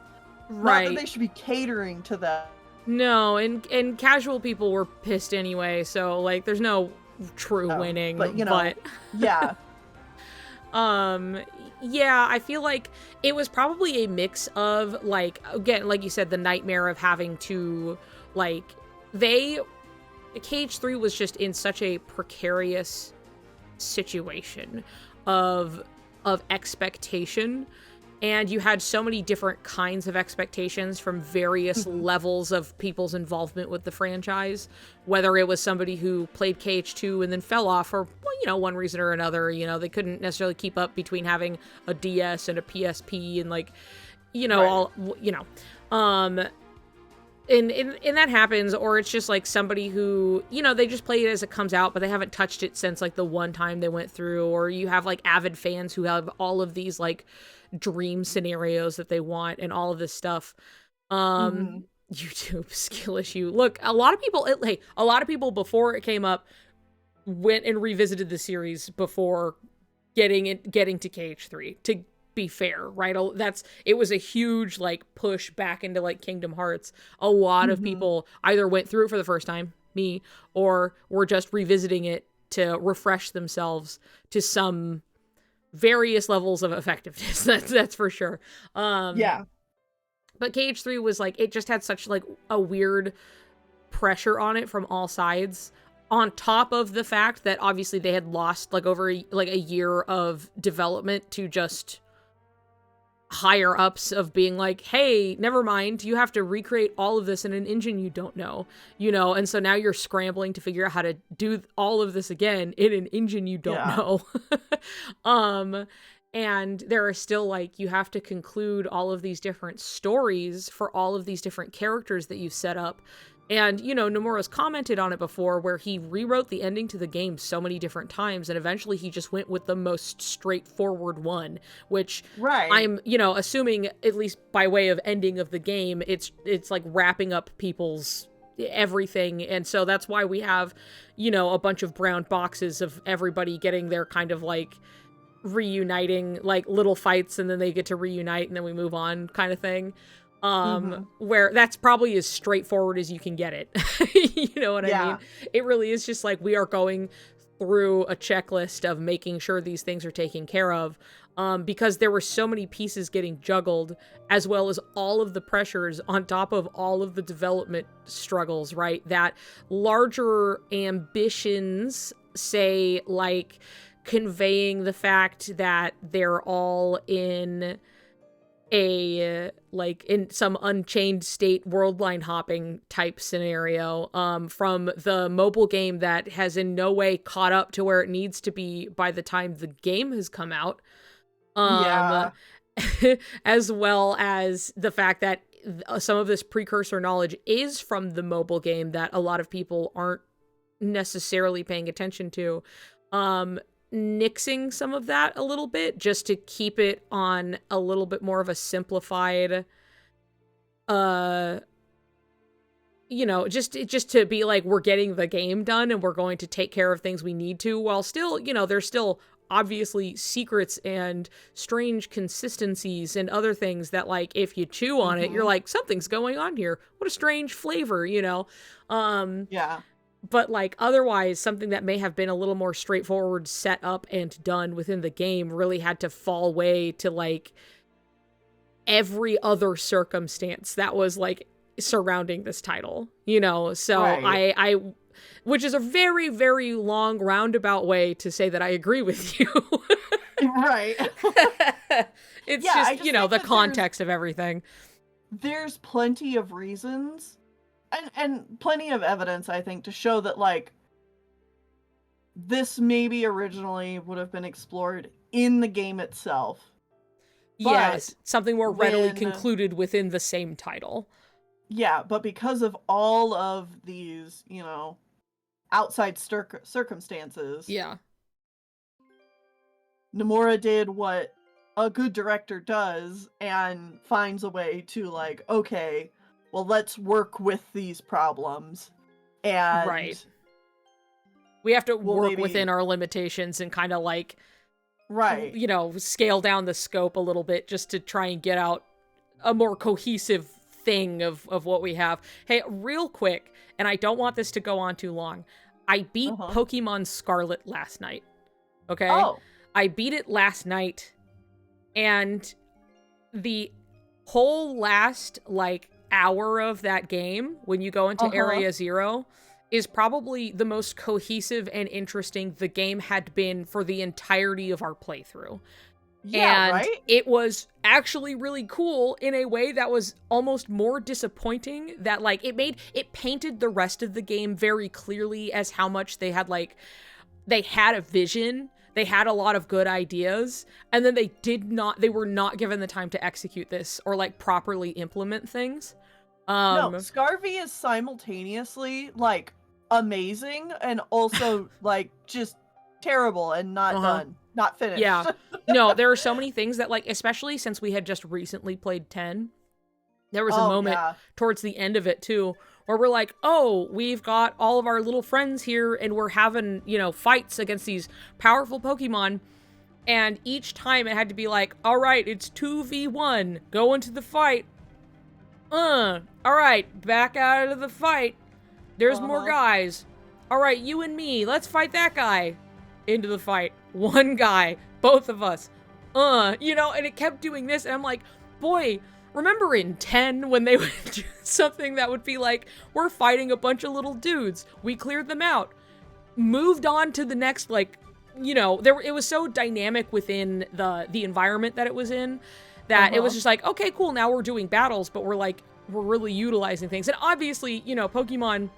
Speaker 2: Not that they should be catering to that.
Speaker 1: No, and casual people were pissed anyway, so, like, there's no true winning.
Speaker 2: But, you know, yeah.
Speaker 1: Yeah, I feel like it was probably a mix of, like, again, like you said, the nightmare of having to, like, Cage 3 was just in such a precarious situation of expectation, and you had so many different kinds of expectations from various levels of people's involvement with the franchise, whether it was somebody who played KH2 and then fell off for, well, you know, one reason or another. You know, they couldn't necessarily keep up between having a DS and a PSP and, like, you know, all, you know, and that happens, or it's just like somebody who, you know, they just play it as it comes out, but they haven't touched it since, like, the one time they went through, or you have, like, avid fans who have all of these, like, dream scenarios that they want and all of this stuff. YouTube skill issue. Look, a lot of people before it came up went and revisited the series before getting to KH3 to be fair, right? It was a huge like push back into like Kingdom Hearts. A lot of people either went through it for the first time, me, or were just revisiting it to refresh themselves to some various levels of effectiveness. That's for sure.
Speaker 2: Yeah.
Speaker 1: But KH3 was like, it just had such like a weird pressure on it from all sides, on top of the fact that obviously they had lost like over a year of development to just higher ups of being like, hey, never mind, you have to recreate all of this in an engine you don't know, and so now you're scrambling to figure out how to do all of this again in an engine you don't know. And there are still like, you have to conclude all of these different stories for all of these different characters that you've set up. And, Nomura's commented on it before, where he rewrote the ending to the game so many different times, and eventually he just went with the most straightforward one, which I'm, assuming, at least by way of ending of the game, it's like wrapping up people's everything. And so that's why we have, a bunch of brown boxes of everybody getting their kind of like reuniting, like little fights, and then they get to reunite and then we move on kind of thing. Where that's probably as straightforward as you can get it. You know what I mean? It really is just like, we are going through a checklist of making sure these things are taken care of, because there were so many pieces getting juggled, as well as all of the pressures on top of all of the development struggles, right? That larger ambitions, say, like conveying the fact that they're all in in some Unchained State world line hopping type scenario, from the mobile game that has in no way caught up to where it needs to be by the time the game has come out. As well as the fact that some of this precursor knowledge is from the mobile game that a lot of people aren't necessarily paying attention to. Nixing some of that a little bit just to keep it on a little bit more of a simplified, just to be like, we're getting the game done and we're going to take care of things we need to, while still, there's still obviously secrets and strange consistencies and other things that, like, if you chew on it, you're like, something's going on here. What a strange flavor, But, like, otherwise, something that may have been a little more straightforward, set up and done within the game really had to fall way to, like, every other circumstance that was, like, surrounding this title, So I which is a very, very long roundabout way to say that I agree with you.
Speaker 2: Right.
Speaker 1: It's just the context of everything.
Speaker 2: There's plenty of reasons and plenty of evidence, I think, to show that, like, this maybe originally would have been explored in the game itself.
Speaker 1: Yes, something more readily concluded within the same title.
Speaker 2: Yeah, but because of all of these, outside circumstances.
Speaker 1: Yeah.
Speaker 2: Nomura did what a good director does and finds a way to, like, okay, well, let's work with these problems. And
Speaker 1: right. We have to work within our limitations and kind of like,
Speaker 2: right,
Speaker 1: scale down the scope a little bit just to try and get out a more cohesive thing of what we have. Hey, real quick, and I don't want this to go on too long, I beat Pokemon Scarlet last night. Okay?
Speaker 2: Oh.
Speaker 1: I beat it last night, and the whole last, like, hour of that game, when you go into Area Zero, is probably the most cohesive and interesting the game had been for the entirety of our playthrough.
Speaker 2: Yeah,
Speaker 1: and
Speaker 2: right?
Speaker 1: It was actually really cool in a way that was almost more disappointing, that, like, it painted the rest of the game very clearly as how much they had a vision, they had a lot of good ideas, and then they were not given the time to execute this or, like, properly implement things.
Speaker 2: No, Scarvy is simultaneously, like, amazing and also, like, just terrible and not done. Not finished.
Speaker 1: Yeah. No, there are so many things that, like, especially since we had just recently played 10, there was a moment towards the end of it, too, where we're like, oh, we've got all of our little friends here, and we're having, fights against these powerful Pokemon, And each time it had to be like, all right, it's 2v1, go into the fight. All right, back out of the fight. There's more guys. All right, you and me, let's fight that guy. Into the fight. One guy, both of us. You know, and it kept doing this, and I'm like, boy, remember in 10 when they would do something that would be like, we're fighting a bunch of little dudes. We cleared them out. Moved on to the next, like, you know, it was so dynamic within the environment that it was in that it was just like, okay, cool, now we're doing battles, but we're really utilizing things. And obviously, you know, Pokemon,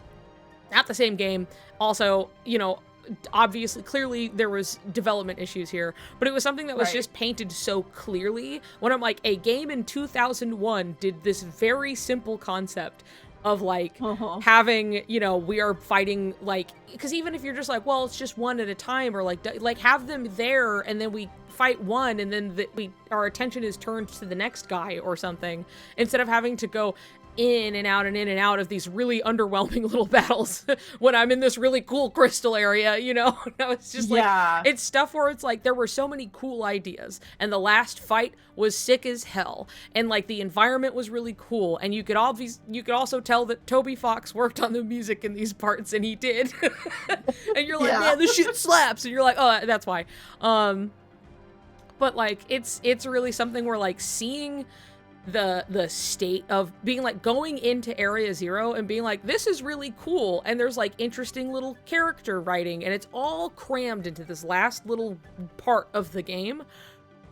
Speaker 1: not the same game. Also, you know, obviously, clearly there was development issues here, but it was something that was just painted so clearly when I'm like, a game in 2001 did this very simple concept of like having, you know, we are fighting, like, because even if you're just like, well, it's just one at a time, or like have them there and then we fight one and then our attention is turned to the next guy or something, instead of having to go in and out of these really underwhelming little battles when I'm in this really cool crystal area, you know? No, it's just like, it's stuff where it's like, there were so many cool ideas, and the last fight was sick as hell, and like the environment was really cool, and you could also tell that Toby Fox worked on the music in these parts, and he did. And you're like, man, this shit slaps, and you're like, oh, that's why. But like, it's really something where like seeing the state of being like going into Area Zero and being like, this is really cool, and there's like interesting little character writing, and it's all crammed into this last little part of the game,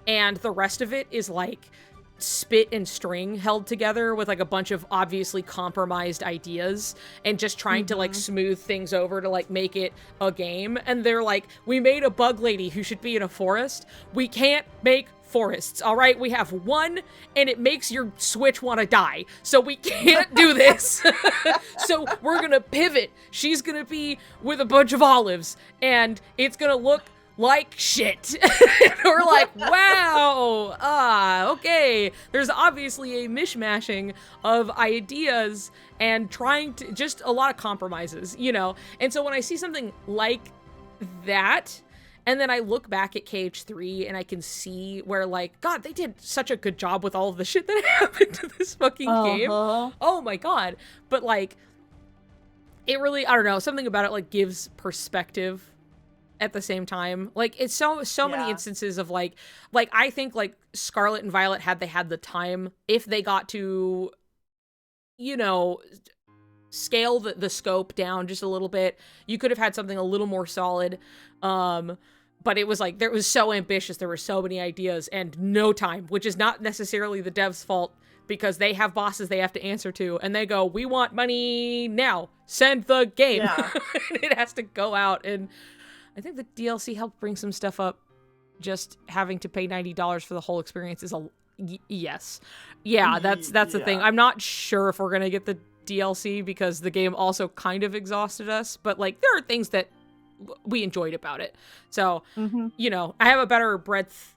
Speaker 1: and the rest of it is like spit and string held together with like a bunch of obviously compromised ideas and just trying to like smooth things over to like make it a game. And they're like, we made a bug lady who should be in a forest. We can't make forests, all right? We have one, and it makes your Switch want to die, so we can't do this. So we're gonna pivot. She's gonna be with a bunch of olives, and it's gonna look like shit. And we're like, wow, okay. There's obviously a mishmashing of ideas and trying to, just a lot of compromises, you know? And so when I see something like that, and then I look back at KH3 and I can see where, like, God, they did such a good job with all of the shit that happened to this fucking game. Oh my God. But, like, it really, I don't know, something about it, like, gives perspective at the same time. Like, it's so many instances of, like, I think, like, Scarlet and Violet, had they had the time, if they got to, you know, scale the scope down just a little bit, you could have had something a little more solid. But it was like, it was so ambitious, there were so many ideas and no time, which is not necessarily the devs' fault, because they have bosses they have to answer to, and they go, we want money now, send the game. Yeah. It has to go out, and I think the DLC helped bring some stuff up. Just having to pay $90 for the whole experience is yes. Yeah, that's the thing. I'm not sure if we're gonna get the DLC, because the game also kind of exhausted us, but like, there are things that we enjoyed about it. So, you know, I have a better breadth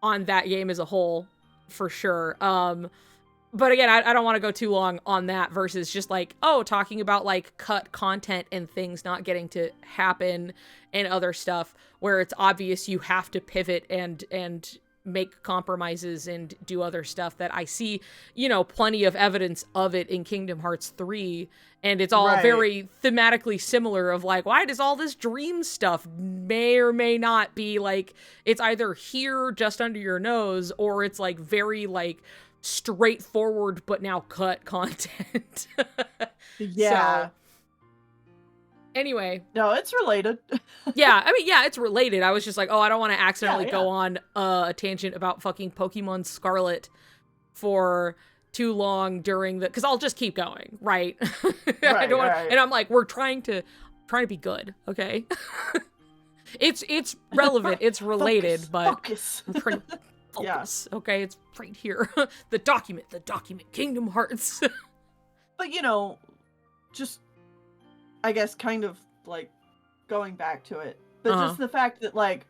Speaker 1: on that game as a whole, for sure. But again, I don't want to go too long on that versus just like, oh, talking about like cut content and things not getting to happen and other stuff where it's obvious you have to pivot and make compromises and do other stuff that I see, you know, plenty of evidence of it in Kingdom Hearts 3. And it's all very thematically similar of like, why does all this dream stuff may or may not be like, it's either here just under your nose, or it's like very like straightforward but now cut content.
Speaker 2: Yeah.
Speaker 1: So, anyway.
Speaker 2: No, it's related.
Speaker 1: Yeah, I mean, yeah, it's related. I was just like, oh, I don't want to accidentally go on a tangent about fucking Pokemon Scarlet for too long during the, because I'll just keep going, right? I don't want, and I'm like, we're trying to be good, okay? It's relevant, it's related, but
Speaker 2: focus.
Speaker 1: I'm trying to focus, okay? It's right here. the document, Kingdom Hearts.
Speaker 2: But you know, just, I guess, kind of like going back to it, but just the fact that, like,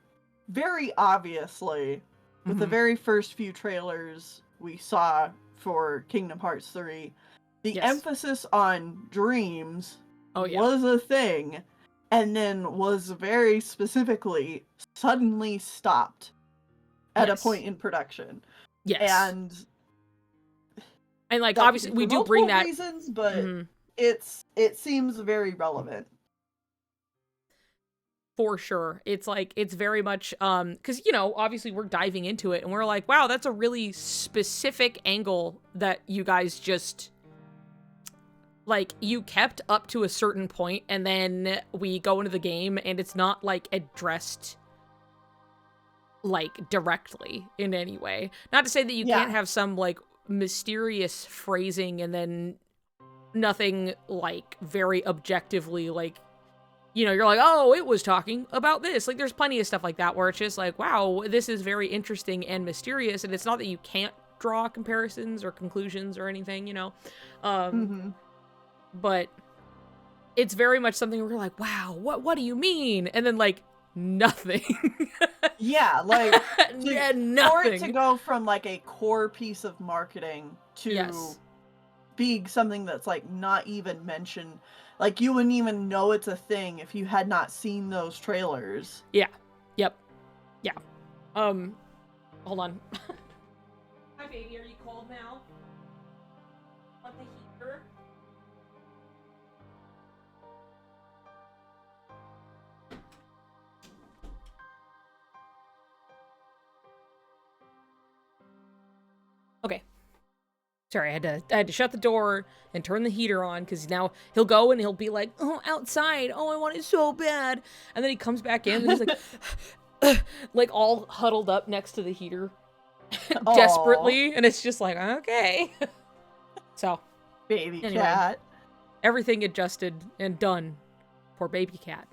Speaker 2: very obviously, with the very first few trailers we saw for Kingdom Hearts 3, the emphasis on dreams was a thing, and then was very specifically suddenly stopped at a point in production.
Speaker 1: Yes. And like, obviously, we do bring that
Speaker 2: reasons, but it seems very relevant.
Speaker 1: For sure. It's like, it's very much, because, you know, obviously we're diving into it and we're like, wow, that's a really specific angle that you guys just, like, you kept up to a certain point, and then we go into the game and it's not, like, addressed, like, directly in any way. Not to say that you can't have some, like, mysterious phrasing and then nothing, like, very objectively, like, you know, you're like, oh, it was talking about this. Like, there's plenty of stuff like that where it's just like, wow, this is very interesting and mysterious. And it's not that you can't draw comparisons or conclusions or anything, you know? But it's very much something where you're like, wow, what do you mean? And then, like, nothing.
Speaker 2: Yeah, like,
Speaker 1: nothing.
Speaker 2: For it to go from, like, a core piece of marketing to being something that's, like, not even mentioned. Like, you wouldn't even know it's a thing if you had not seen those trailers.
Speaker 1: Yeah. Yep. Yeah. Hold on. Hi, baby. Are you cold now? Want the heater? Okay. Sorry, I had to shut the door and turn the heater on, because now he'll go and he'll be like, oh, outside, oh, I want it so bad, and then he comes back in and he's like, like, all huddled up next to the heater, desperately, and it's just like, okay. So,
Speaker 2: baby cat.
Speaker 1: Everything adjusted and done. Poor baby cat.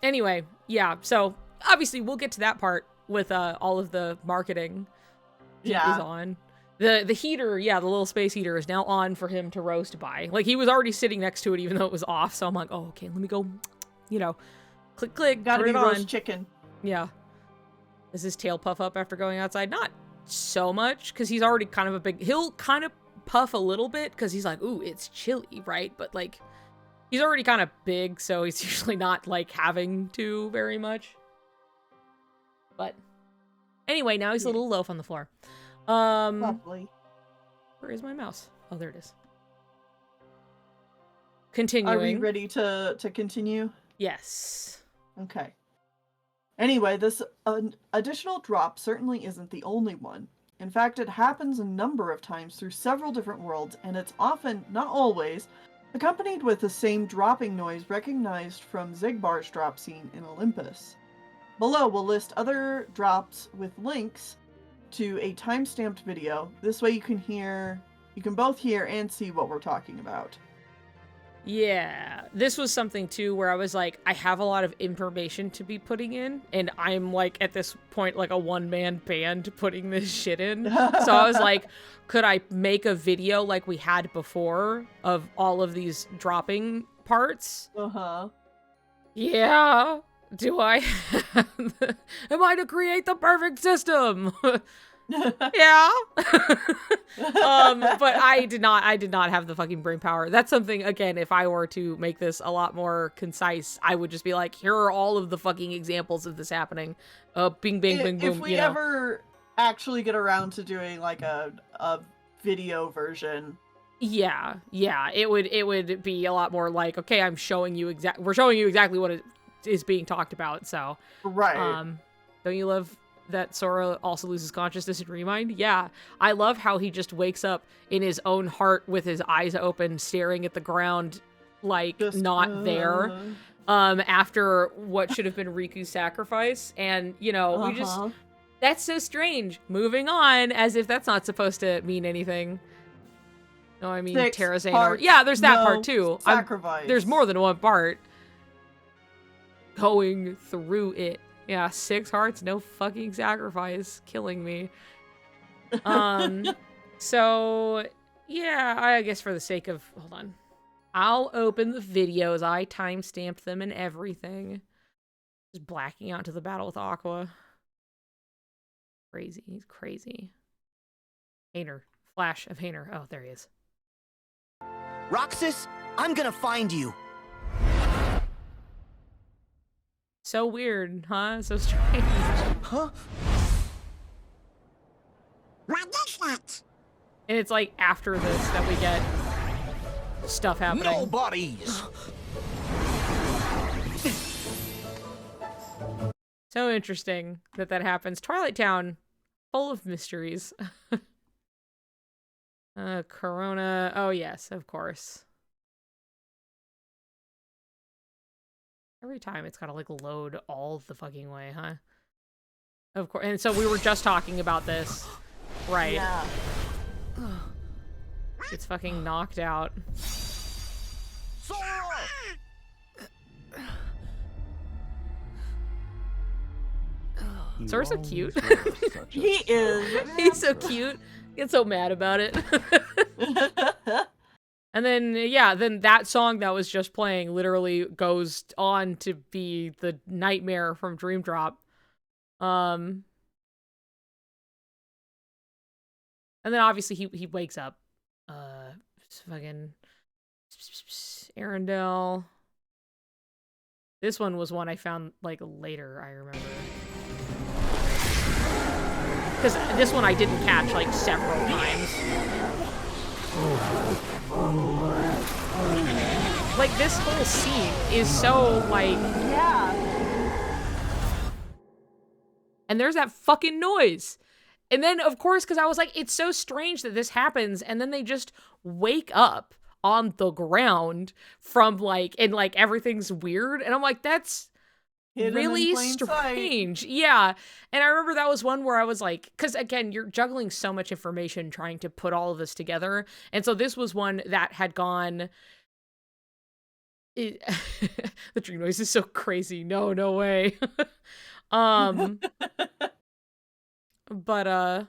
Speaker 1: Anyway, yeah, so obviously we'll get to that part with all of the marketing is on. The heater, the little space heater is now on for him to roast by. Like, he was already sitting next to it even though it was off, so I'm like, oh, okay, let me go, you know, click, click,
Speaker 2: gotta
Speaker 1: turn
Speaker 2: be
Speaker 1: it
Speaker 2: roast
Speaker 1: on.
Speaker 2: chicken.
Speaker 1: Yeah. Does his tail puff up after going outside? Not so much, because he's already kind of a big... He'll kind of puff a little bit, because he's like, ooh, it's chilly, right? But, like, he's already kind of big, so he's usually not, like, having to very much. But anyway, now he's a little loaf on the floor.
Speaker 2: Lovely.
Speaker 1: Where is my mouse? Oh, there it is. Continuing.
Speaker 2: Are we ready to continue?
Speaker 1: Yes.
Speaker 2: Okay. Anyway, this additional drop certainly isn't the only one. In fact, it happens a number of times through several different worlds, and it's often, not always, accompanied with the same dropping noise recognized from Zigbar's drop scene in Olympus. Below, we'll list other drops with links to a time-stamped video. This way you can both hear and see what we're talking about.
Speaker 1: Yeah, this was something too where I was like, I have a lot of information to be putting in, and I'm like, at this point, like a one-man band putting this shit in. So I was like, could I make a video like we had before of all of these dropping parts? Yeah. Do I? Am I to create the perfect system? Yeah. But I did not have the fucking brain power. That's something, again, if I were to make this a lot more concise, I would just be like, here are all of the fucking examples of this happening. Bing, bing, bing, boom.
Speaker 2: If we ever actually get around to doing like a video version.
Speaker 1: Yeah, it would be a lot more like, okay, we're showing you exactly what it is being talked about, so.
Speaker 2: Right.
Speaker 1: Don't you love that Sora also loses consciousness in Remind? Yeah. I love how he just wakes up in his own heart with his eyes open, staring at the ground, like, just, not there. After what should have been Riku's sacrifice. And, you know, we just... That's so strange. Moving on, as if that's not supposed to mean anything. No, I mean, Terrazane. Yeah, there's that part, too.
Speaker 2: Sacrifice.
Speaker 1: There's more than one part. Going through it. Yeah, 6 hearts, no fucking sacrifice. Killing me. So, yeah, I guess for the sake of... Hold on. I'll open the videos. I timestamped them and everything. Just blacking out to the battle with Aqua. Crazy. He's crazy. Hayner. Flash of Hayner. Oh, there he is.
Speaker 5: Roxas, I'm gonna find you.
Speaker 1: So weird, huh? So strange.
Speaker 5: Huh? What is that?
Speaker 1: And it's like after this that we get stuff happening.
Speaker 5: Nobodies.
Speaker 1: So interesting that happens. Twilight Town, full of mysteries. Corona. Oh, yes, of course. Every time it's gotta, like, load all the fucking way, huh? Of course. And so we were just talking about this. Right.
Speaker 2: Yeah.
Speaker 1: It's fucking knocked out. Sora's so cute.
Speaker 2: He is.
Speaker 1: He's so cute. Gets so mad about it. And then, yeah, then that song that was just playing literally goes on to be the nightmare from Dream Drop. And then obviously he wakes up. Fucking Arendelle. This one was one I found like later, I remember. Because this one I didn't catch like several times. Like this whole scene is so like,
Speaker 2: Yeah.
Speaker 1: and there's that fucking noise. And then, of course, because I was like, it's so strange that this happens, and then they just wake up on the ground from, like, and, like, everything's weird. And I'm like, that's
Speaker 2: Hidden
Speaker 1: really
Speaker 2: in plain
Speaker 1: strange. Yeah. And I remember that was one where I was like, because, again, you're juggling so much information trying to put all of this together. And so this was one that had gone... The dream noise is so crazy. No way. But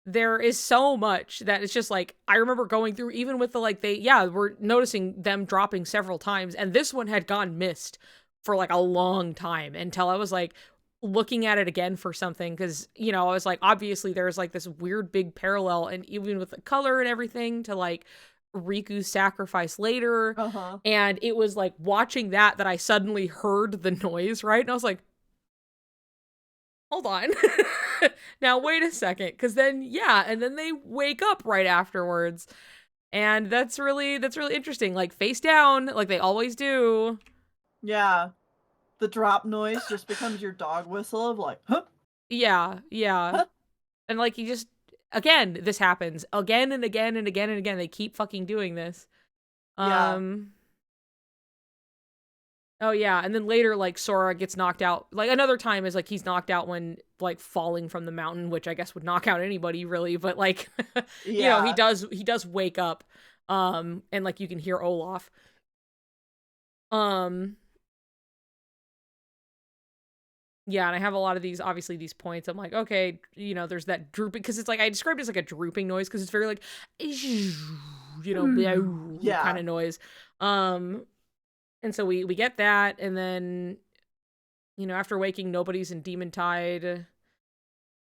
Speaker 1: there is so much that it's just like, I remember going through, even with the, like, we're noticing them dropping several times, and this one had gone missed for, like, a long time until I was, like, looking at it again for something, because, you know, I was like, obviously there's, like, this weird big parallel, and even with the color and everything, to, like, Riku's sacrifice later, and it was, like, watching that I suddenly heard the noise, right? And I was like, hold on. Now, wait a second. Because then, yeah, and then they wake up right afterwards. And that's really interesting. Like, face down, like they always do.
Speaker 2: Yeah. The drop noise just becomes your dog whistle of like, huh?
Speaker 1: Yeah. Huh? And like, you just, again, this happens again and again and again and again. They keep fucking doing this.
Speaker 2: Yeah.
Speaker 1: Oh, yeah, and then later, like, Sora gets knocked out. Like, another time is, like, he's knocked out when, like, falling from the mountain, which I guess would knock out anybody, really, but, like, you know, he does wake up, and, like, you can hear Olaf. Yeah, and I have a lot of these, obviously, these points. I'm like, okay, you know, there's that drooping, because it's, like, I described it as, like, a drooping noise, because it's very, like, you know, kind of noise. And so we get that, and then, you know, after waking, nobody's in Demon Tide.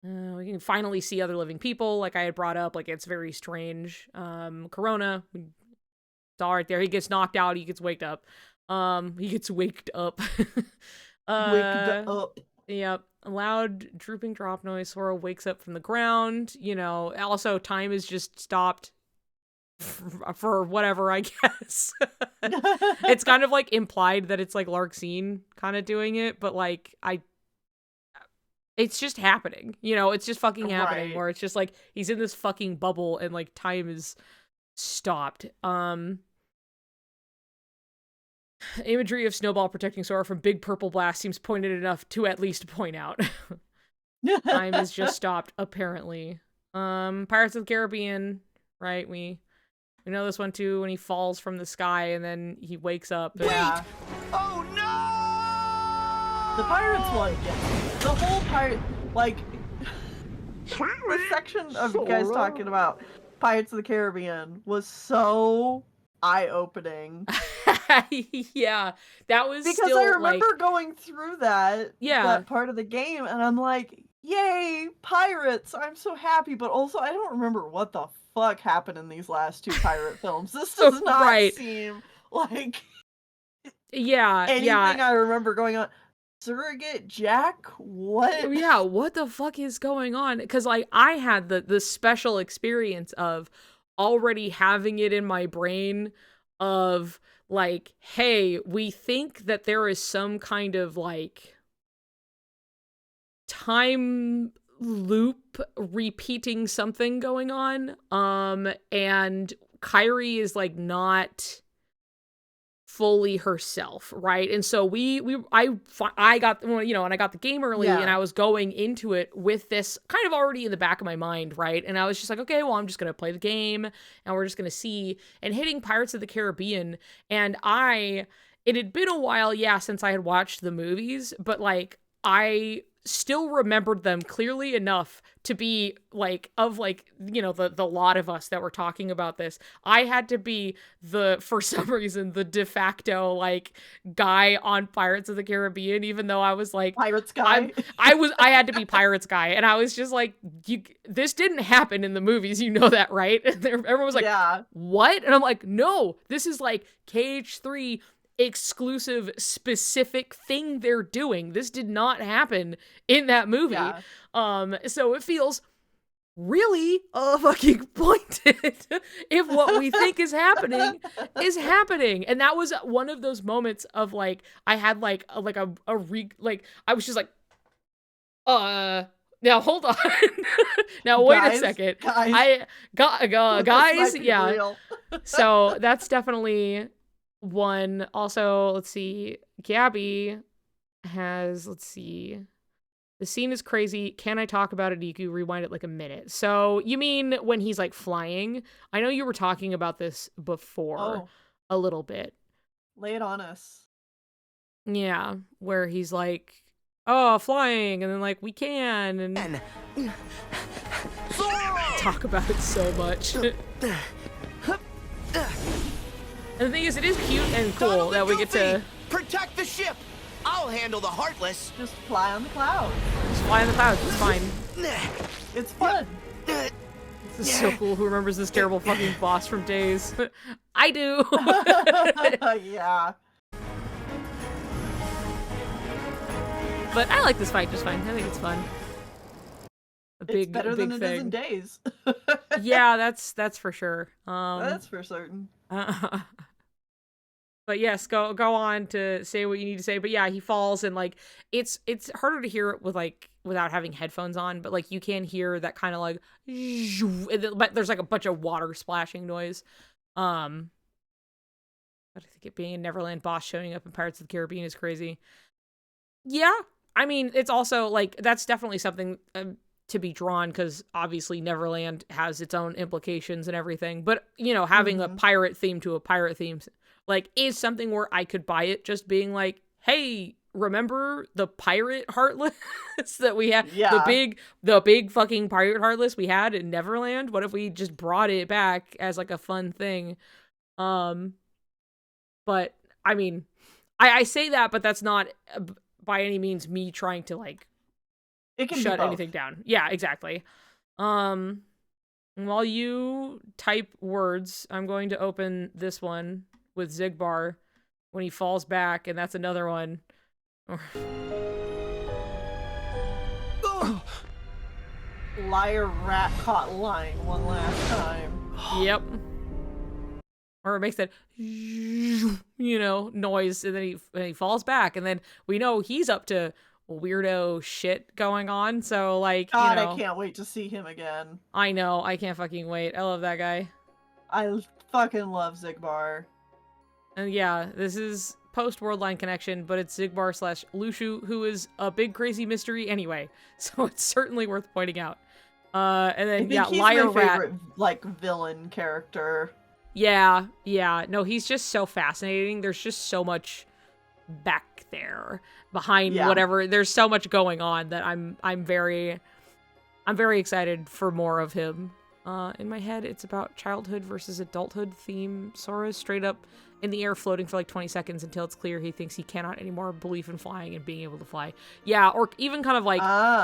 Speaker 1: We can finally see other living people, like I had brought up. Like, it's very strange. Corona, it's all right there. He gets knocked out. He gets waked up. He gets waked up.
Speaker 2: Waked up.
Speaker 1: Yep. A loud drooping drop noise. Sora wakes up from the ground. You know, also time is just stopped. For whatever, I guess. It's kind of like implied that it's like Larxene kind of doing it, but like it's just happening, you know, it's just fucking happening, where it's just like he's in this fucking bubble and like time is stopped. Imagery of Snowball protecting Sora from Big Purple Blast seems pointed enough to at least point out. Time is just stopped, apparently. Pirates of the Caribbean, right? We know this one too, when he falls from the sky and then he wakes up. And...
Speaker 2: Yeah.
Speaker 5: Oh no!
Speaker 2: The Pirates one, yeah. The whole pirate, like, the section of you guys talking about Pirates of the Caribbean was so eye-opening.
Speaker 1: Yeah, that was
Speaker 2: because
Speaker 1: still,
Speaker 2: I remember
Speaker 1: like...
Speaker 2: going through that part of the game, and I'm like, yay, pirates! I'm so happy, but also I don't remember what the fuck happened in these last two pirate films. This does not seem like anything I remember going on. Surrogate Jack? What?
Speaker 1: Yeah, what the fuck is going on? Because, like, I had the special experience of already having it in my brain of, like, hey, we think that there is some kind of, like, time loop repeating something going on. And Kyrie is, like, not fully herself, right? And so I got, you know, and I got the game early, and I was going into it with this kind of already in the back of my mind, right? And I was just like, okay, well, I'm just gonna play the game and we're just gonna see. And hitting Pirates of the Caribbean, and it had been a while, yeah, since I had watched the movies, but like I still remembered them clearly enough to be like, of like, you know, the lot of us that were talking about this, I had to be for some reason, the de facto like guy on Pirates of the Caribbean, even though I was like
Speaker 2: Pirates guy.
Speaker 1: I had to be Pirates guy, and I was just like, this didn't happen in the movies, you know that, right? And everyone was like,
Speaker 2: yeah.
Speaker 1: What? And I'm like, no, this is like KH3 exclusive specific thing they're doing. This did not happen in that movie.
Speaker 2: Yeah.
Speaker 1: So it feels really fucking pointed if what we think is happening is happening. And that was one of those moments of like, I had like I was just like, now hold on. Now wait a second. Guys, yeah. So that's definitely one. Also, let's see. Gabby has, the scene is crazy. Can I talk about it, Niku? Rewind it like a minute. So you mean when he's like flying? I know you were talking about this before a little bit.
Speaker 2: Lay it on us.
Speaker 1: Yeah, where he's like, oh, flying, and then like, we can, and talk about it so much. And the thing is, it is cute and cool that we get to
Speaker 5: protect the ship. I'll handle the Heartless.
Speaker 2: Just fly on the clouds.
Speaker 1: Just fly on the clouds. It's fine.
Speaker 2: It's fun.
Speaker 1: This is so cool. Who remembers this terrible fucking boss from Days? I do.
Speaker 2: Yeah.
Speaker 1: But I like this fight just fine. I think it's fun.
Speaker 2: It's better than it is in Days.
Speaker 1: Yeah, that's for sure.
Speaker 2: That's for certain.
Speaker 1: But yes, go on to say what you need to say. But yeah, he falls, and like it's harder to hear it with like without having headphones on, but like you can hear that kind of like, but there's like a bunch of water splashing noise. But I think it being a Neverland boss showing up in Pirates of the Caribbean is crazy. Yeah, I mean, it's also like that's definitely something to be drawn, because obviously Neverland has its own implications and everything. But you know, having a pirate theme to a pirate theme like is something where I could buy it, just being like, hey, remember the pirate Heartless that we had?
Speaker 2: Yeah.
Speaker 1: The big fucking pirate Heartless we had in Neverland? What if we just brought it back as like a fun thing? But I mean, I say that, but that's not by any means me trying to like shut anything down. Yeah, exactly. While you type words, I'm going to open this one with Zigbar when he falls back, and that's another one.
Speaker 2: Liar rat caught lying one last time.
Speaker 1: Yep. Or it makes that, you know, noise, and then he falls back, and then we know he's up to weirdo shit going on. So like,
Speaker 2: God,
Speaker 1: you know,
Speaker 2: I can't wait to see him again.
Speaker 1: I know, I can't fucking wait. I love that guy.
Speaker 2: I fucking love Zigbar.
Speaker 1: And yeah, this is post-Worldline Connection, but it's Zigbar / Lushu, who is a big crazy mystery anyway. So it's certainly worth pointing out. And then yeah,
Speaker 2: he's
Speaker 1: Liar
Speaker 2: my
Speaker 1: Rat,
Speaker 2: favorite, like, villain character.
Speaker 1: Yeah. No, he's just so fascinating. There's just so much back there behind whatever. There's so much going on that I'm very excited for more of him. In my head, it's about childhood versus adulthood theme. Sora's straight up in the air floating for like 20 seconds until it's clear he thinks he cannot anymore believe in flying and being able to fly. Yeah, or even kind of like,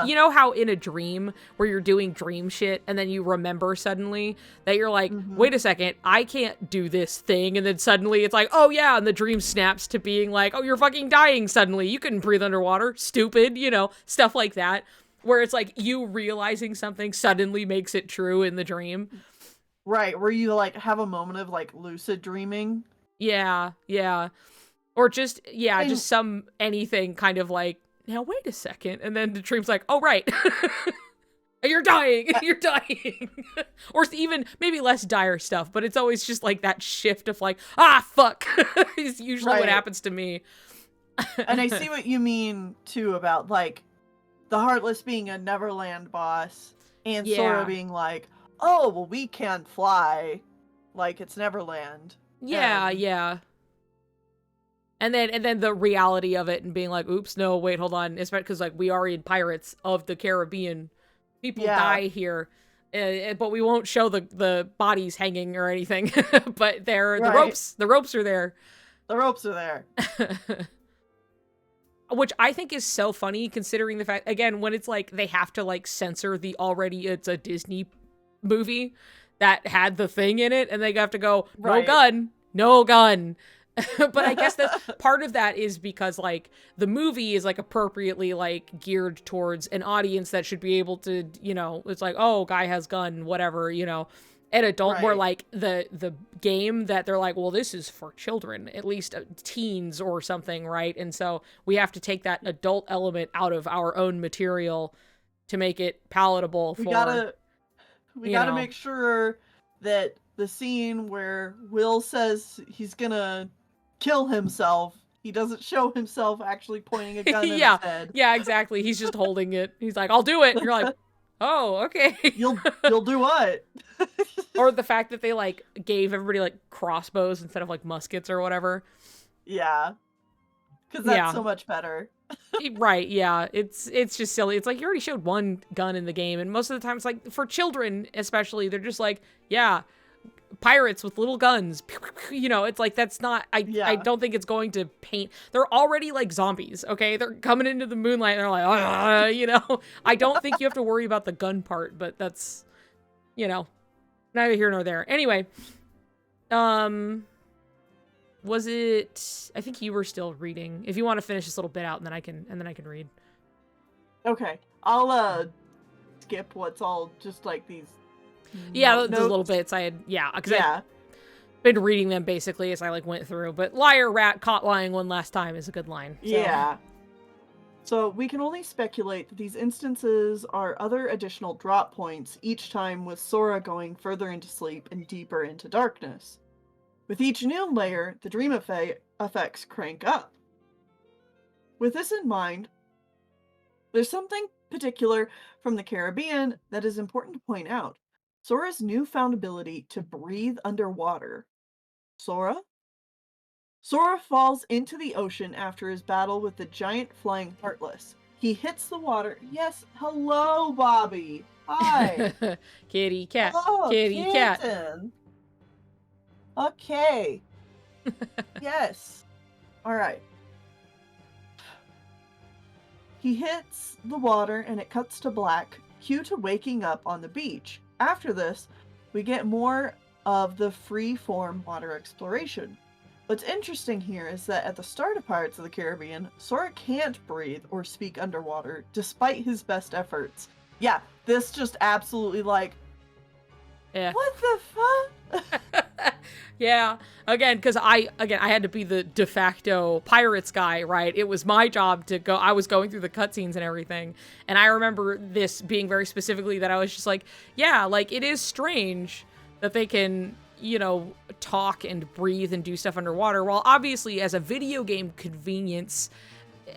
Speaker 1: you know how in a dream where you're doing dream shit and then you remember suddenly that you're like, wait a second, I can't do this thing. And then suddenly it's like, oh yeah, and the dream snaps to being like, oh, you're fucking dying suddenly. You couldn't breathe underwater. Stupid, you know, stuff like that. Where it's like you realizing something suddenly makes it true in the dream.
Speaker 2: Right, where you like have a moment of like lucid dreaming.
Speaker 1: Yeah, yeah. Or just, yeah, just anything kind of like, now wait a second. And then the dream's like, oh, right. You're dying. You're dying. Or even maybe less dire stuff, but it's always just like that shift of like, ah, fuck. Is usually what happens to me.
Speaker 2: And I see what you mean too about like the Heartless being a Neverland boss and Sora being like, oh, well, we can't fly like it's Neverland.
Speaker 1: Yeah, yeah. And then the reality of it and being like, oops, no, wait, hold on. It's because like we are in Pirates of the Caribbean. People die here. But we won't show the bodies hanging or anything. But the ropes are there.
Speaker 2: The ropes are there.
Speaker 1: Which I think is so funny considering the fact, again, when it's like they have to like censor it's a Disney movie that had the thing in it and they have to go, no gun. But I guess that part of that is because like the movie is like appropriately like geared towards an audience that should be able to, you know, it's like, oh, guy has gun, whatever, you know. An adult, where like the game that they're like, well, this is for children, at least teens or something, right? And so we have to take that adult element out of our own material to make it palatable. We gotta
Speaker 2: make sure that the scene where Will says he's gonna kill himself, he doesn't show himself actually pointing a gun at his head.
Speaker 1: Yeah, exactly. He's just holding it. He's like, I'll do it. And you're like, oh, okay.
Speaker 2: You'll do what?
Speaker 1: Or the fact that they like gave everybody like crossbows instead of like muskets or whatever.
Speaker 2: Yeah. Because that's so much better.
Speaker 1: Right, yeah. It's just silly. It's like you already showed one gun in the game, and most of the time it's like for children especially, they're just like, yeah, pirates with little guns. You know, it's like that's not I don't think it's going to paint. They're already like zombies, okay? They're coming into the moonlight and they're like, you know. I don't think you have to worry about the gun part, but that's, you know, neither here nor there. Anyway, was it, I think you were still reading. If you want to finish this little bit out and then I can read.
Speaker 2: Okay. I'll skip what's all just like these
Speaker 1: those little bits I had, because I've been reading them basically as I like went through. But liar, rat, caught lying one last time is a good line. So.
Speaker 2: Yeah. So we can only speculate that these instances are other additional drop points, each time with Sora going further into sleep and deeper into darkness. With each new layer, the dream effects crank up. With this in mind, there's something particular from the Caribbean that is important to point out. Sora's newfound ability to breathe underwater. Sora falls into the ocean after his battle with the giant flying Heartless. He hits the water. Yes, hello, Bobby. Hi.
Speaker 1: Kitty cat.
Speaker 2: Hello,
Speaker 1: kitty cat.
Speaker 2: Okay. Yes. All right. He hits the water and it cuts to black, cue to waking up on the beach. After this, we get more of the free-form water exploration. What's interesting here is that at the start of Pirates of the Caribbean, Sora can't breathe or speak underwater, despite his best efforts. Yeah, this just absolutely like, what the fuck?
Speaker 1: Yeah, again, because I had to be the de facto pirates guy, right? It was my job to go, I was going through the cutscenes and everything, and I remember this being very specifically that I was just like, yeah, like, it is strange that they can, you know, talk and breathe and do stuff underwater, while obviously as a video game convenience,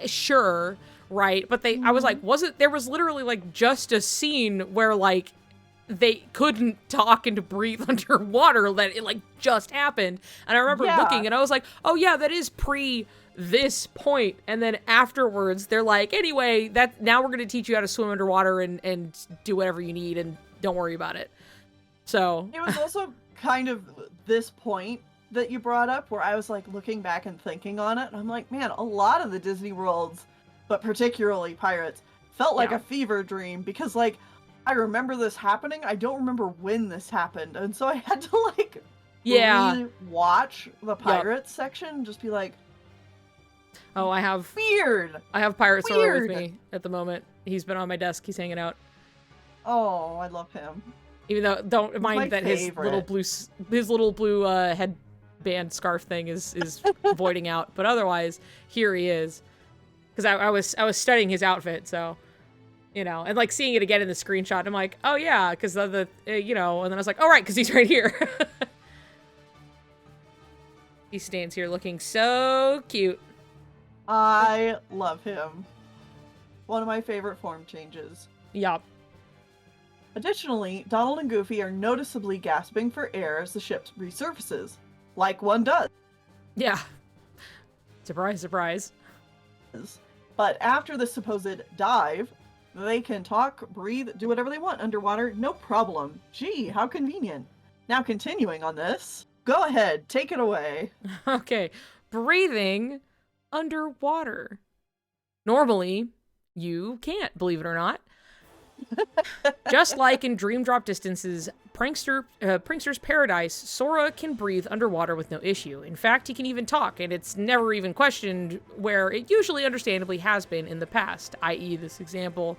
Speaker 1: sure, right? But I was like, there was literally, like, just a scene where, like, they couldn't talk and breathe underwater, that it like just happened. And I remember looking and I was like, oh yeah, that is pre this point. And then afterwards they're like, anyway, now we're going to teach you how to swim underwater and do whatever you need and don't worry about it. So
Speaker 2: it was also kind of this point that you brought up where I was like looking back and thinking on it, and I'm like, man, a lot of the Disney worlds, but particularly Pirates, felt like a fever dream because like I remember this happening. I don't remember when this happened, and so I had to like watch the Pirates section and just be like,
Speaker 1: oh, I have Pirate Sora with me at the moment. He's been on my desk. He's hanging out.
Speaker 2: Oh, I love him.
Speaker 1: Even though, don't mind that his little blue headband scarf thing is voiding out, but otherwise, here he is. Because I was studying his outfit, so you know, and like seeing it again in the screenshot, I'm like, oh yeah, because you know, and then I was like, oh right, because he's right here. He stands here looking so cute.
Speaker 2: I love him. One of my favorite form changes.
Speaker 1: Yup.
Speaker 2: Additionally, Donald and Goofy are noticeably gasping for air as the ship resurfaces, like one does.
Speaker 1: Yeah. Surprise, surprise.
Speaker 2: But after the supposed dive, they can talk, breathe, do whatever they want underwater, no problem. Gee, how convenient. Now continuing on this, go ahead, take it away.
Speaker 1: Okay, breathing underwater. Normally, you can't, believe it or not. Just like in Dream Drop Distance's Prankster's Paradise, Sora can breathe underwater with no issue. In fact, he can even talk, and it's never even questioned, where it usually understandably has been in the past, i.e. this example,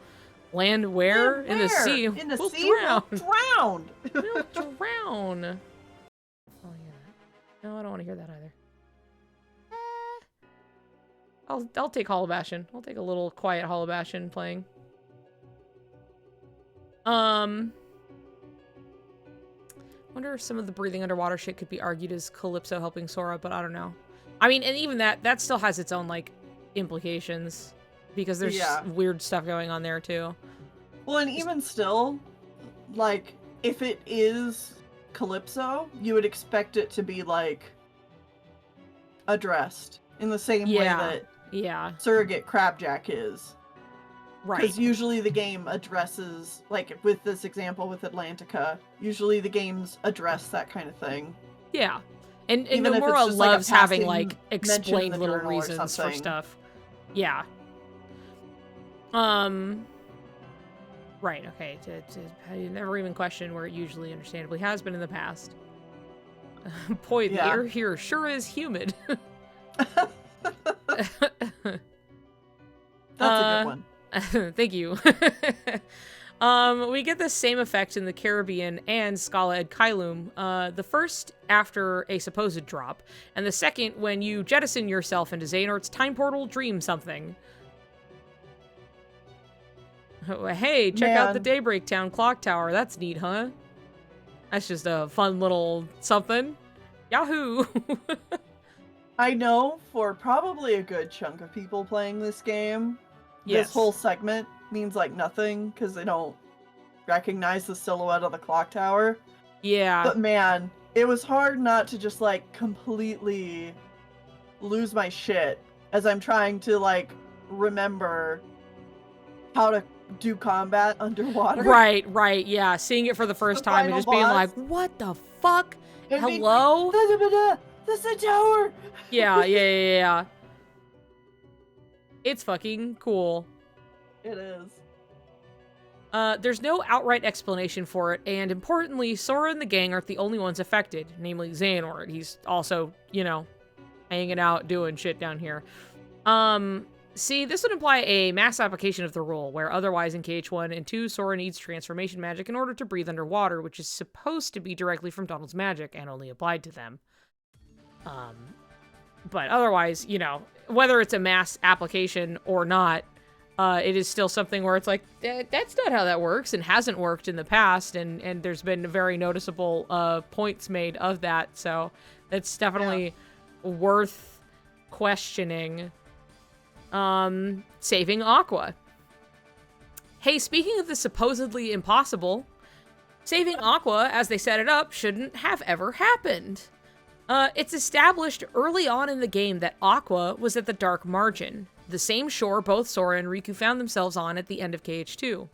Speaker 1: land where? In the sea.
Speaker 2: In the
Speaker 1: we'll
Speaker 2: sea,
Speaker 1: drown.
Speaker 2: we'll drown.
Speaker 1: We'll drown. Oh, yeah. No, I don't want to hear that either. I'll take Hollow Bastion. I'll take a little quiet Hollow Bastion playing. Wonder if some of the breathing underwater shit could be argued as Calypso helping Sora, but I don't know. I mean, and even that still has its own, like, implications. Because there's weird stuff going on there, too.
Speaker 2: Well, and even still, like, if it is Calypso, you would expect it to be, like, addressed in the same way that Surrogate Crabjack is.
Speaker 1: Right.
Speaker 2: Because usually the game addresses, like with this example with Atlantica, usually the games address that kind of thing.
Speaker 1: Yeah. And Nomura loves having, like, explained little reasons for stuff. Yeah. Right, okay. I never even questioned where it usually understandably has been in the past. Boy, the air here sure is humid.
Speaker 2: That's a good one.
Speaker 1: Thank you. We get the same effect in the Caribbean and Scala Ed Kylum. The first after a supposed drop, and the second when you jettison yourself into Xehanort's time portal dream something. Oh, hey, check out the Daybreak Town clock tower. That's neat, huh? That's just a fun little something. Yahoo!
Speaker 2: I know for probably a good chunk of people playing this game, this whole segment means like nothing because they don't recognize the silhouette of the clock tower.
Speaker 1: Yeah.
Speaker 2: But man, it was hard not to just like completely lose my shit as I'm trying to like remember how to do combat underwater.
Speaker 1: Right, yeah. Seeing it for the first time and just being like, what the fuck? Hello?
Speaker 2: That's a tower!
Speaker 1: Yeah. It's fucking cool.
Speaker 2: It is.
Speaker 1: There's no outright explanation for it, and importantly, Sora and the gang aren't the only ones affected, namely Xehanort. He's also, you know, hanging out, doing shit down here. See, this would imply a mass application of the rule, where otherwise in KH1 and 2, Sora needs transformation magic in order to breathe underwater, which is supposed to be directly from Donald's magic and only applied to them. But otherwise, you know, whether it's a mass application or not, it is still something where it's like, that's not how that works and hasn't worked in the past, and there's been very noticeable points made of that, so that's definitely worth questioning. Saving Aqua. Hey, speaking of the supposedly impossible, saving Aqua, as they set it up, shouldn't have ever happened. It's established early on in the game that Aqua was at the Dark Margin, the same shore both Sora and Riku found themselves on at the end of KH2.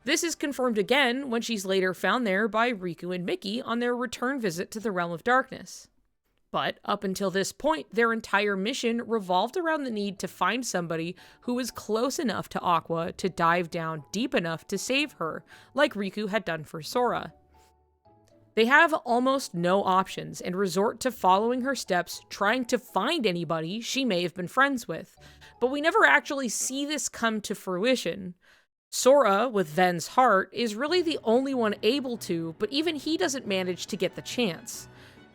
Speaker 1: This is confirmed again when she's later found there by Riku and Mickey on their return visit to the Realm of Darkness. But up until this point, their entire mission revolved around the need to find somebody who was close enough to Aqua to dive down deep enough to save her, like Riku had done for Sora. They have almost no options and resort to following her steps, trying to find anybody she may have been friends with. But we never actually see this come to fruition. Sora, with Ven's heart, is really the only one able to, but even he doesn't manage to get the chance.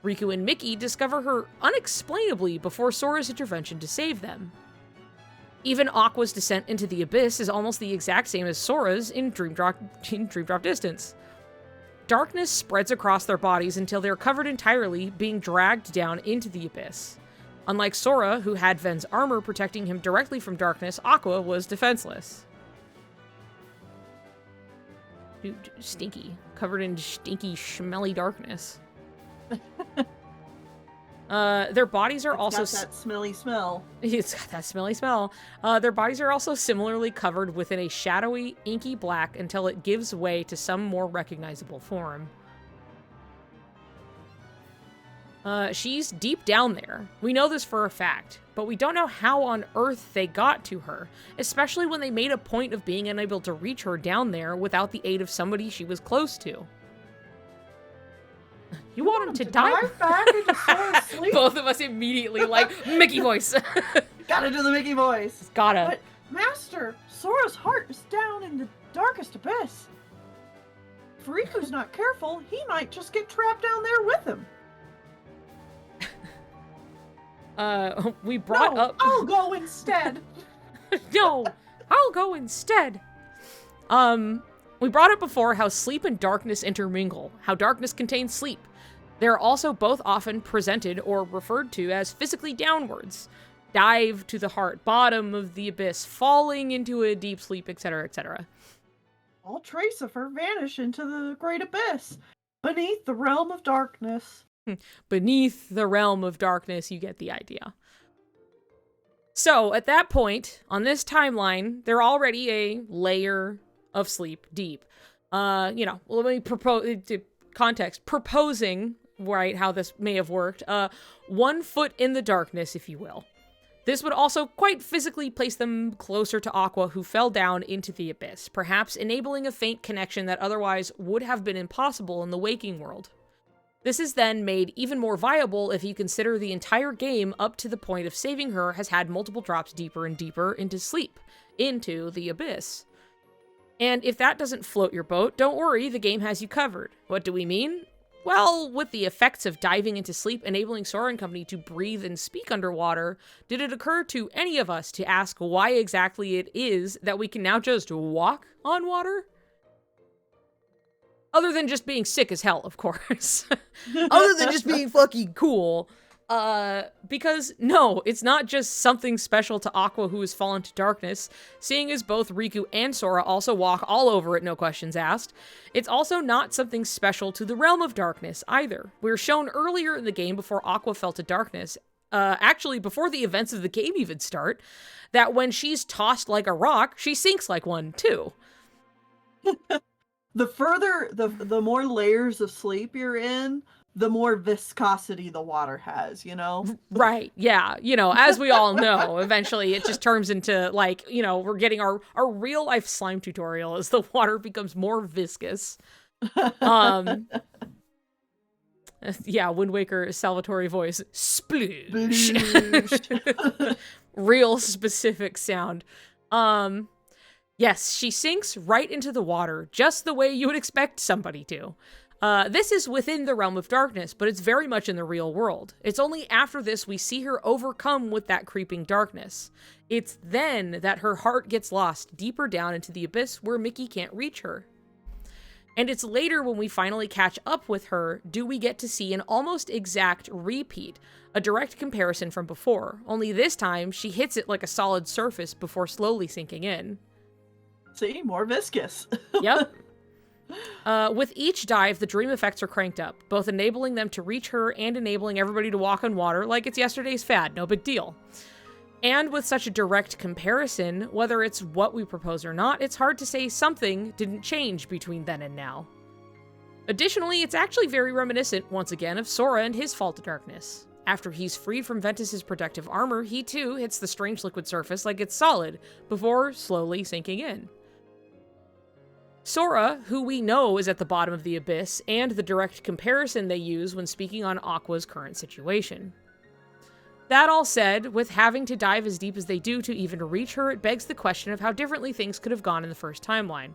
Speaker 1: Riku and Mickey discover her unexplainably before Sora's intervention to save them. Even Aqua's descent into the abyss is almost the exact same as Sora's in Dream Drop Distance. Darkness spreads across their bodies until they're covered entirely, being dragged down into the abyss. Unlike Sora, who had Ven's armor protecting him directly from darkness, Aqua was defenseless. Dude, stinky. Covered in stinky, smelly darkness. Their bodies are also...
Speaker 2: It's got that smelly smell.
Speaker 1: It's got that smelly smell. Their bodies are also similarly covered within a shadowy, inky black until it gives way to some more recognizable form. She's deep down there. We know this for a fact, but we don't know how on earth they got to her, especially when they made a point of being unable to reach her down there without the aid of somebody she was close to. You want him to dive
Speaker 2: back into Sora's sleep?
Speaker 1: Both of us immediately like, Mickey voice.
Speaker 2: Gotta do the Mickey voice.
Speaker 1: Gotta.
Speaker 2: But, Master, Sora's heart is down in the darkest abyss. If Riku's not careful, he might just get trapped down there with him.
Speaker 1: We brought up...
Speaker 2: I'll go instead.
Speaker 1: No, I'll go instead. We brought up before how sleep and darkness intermingle, how darkness contains sleep. They're also both often presented or referred to as physically downwards. Dive to the heart, bottom of the abyss, falling into a deep sleep, etc., etc.
Speaker 2: All trace of her vanish into the great abyss, beneath the realm of darkness.
Speaker 1: Beneath the realm of darkness, you get the idea. So, at that point, on this timeline, they're already a layer of sleep deep. Let me propose, context, proposing, right, how this may have worked. 1 foot in the darkness, if you will. This would also quite physically place them closer to Aqua, who fell down into the abyss, perhaps enabling a faint connection that otherwise would have been impossible in the waking world. This is then made even more viable if you consider the entire game up to the point of saving her has had multiple drops deeper and deeper into sleep, into the abyss. And if that doesn't float your boat, don't worry, the game has you covered. What do we mean? Well, with the effects of diving into sleep enabling Sora and company to breathe and speak underwater, did it occur to any of us to ask why exactly it is that we can now just walk on water? Other than just being sick as hell, of course. Other than just being fucking cool. Because, no, it's not just something special to Aqua who has fallen to darkness, seeing as both Riku and Sora also walk all over it, no questions asked. It's also not something special to the Realm of Darkness, either. We're shown earlier in the game before Aqua fell to darkness, actually before the events of the game even start, that when she's tossed like a rock, she sinks like one, too.
Speaker 2: The more layers of sleep you're in, the more viscosity the water has, you know?
Speaker 1: Right, yeah. As we all know, eventually it just turns into, we're getting our real life slime tutorial as the water becomes more viscous. Yeah, Wind Waker Salvatore voice. Sploosh. Real specific sound. Yes, she sinks right into the water, just the way you would expect somebody to. This is within the Realm of Darkness, but it's very much in the real world. It's only after this we see her overcome with that creeping darkness. It's then that her heart gets lost deeper down into the abyss where Mickey can't reach her. And it's later when we finally catch up with her, do we get to see an almost exact repeat, a direct comparison from before, only this time she hits it like a solid surface before slowly sinking in.
Speaker 2: See, more viscous.
Speaker 1: Yep. With each dive, the dream effects are cranked up, both enabling them to reach her and enabling everybody to walk on water like it's yesterday's fad, no big deal. And with such a direct comparison, whether it's what we propose or not, it's hard to say something didn't change between then and now. Additionally, it's actually very reminiscent, once again, of Sora and his Fall to Darkness. After he's freed from Ventus's protective armor, he too hits the strange liquid surface like it's solid, before slowly sinking in. Sora, who we know is at the bottom of the abyss, and the direct comparison they use when speaking on Aqua's current situation. That all said, with having to dive as deep as they do to even reach her, it begs the question of how differently things could have gone in the first timeline.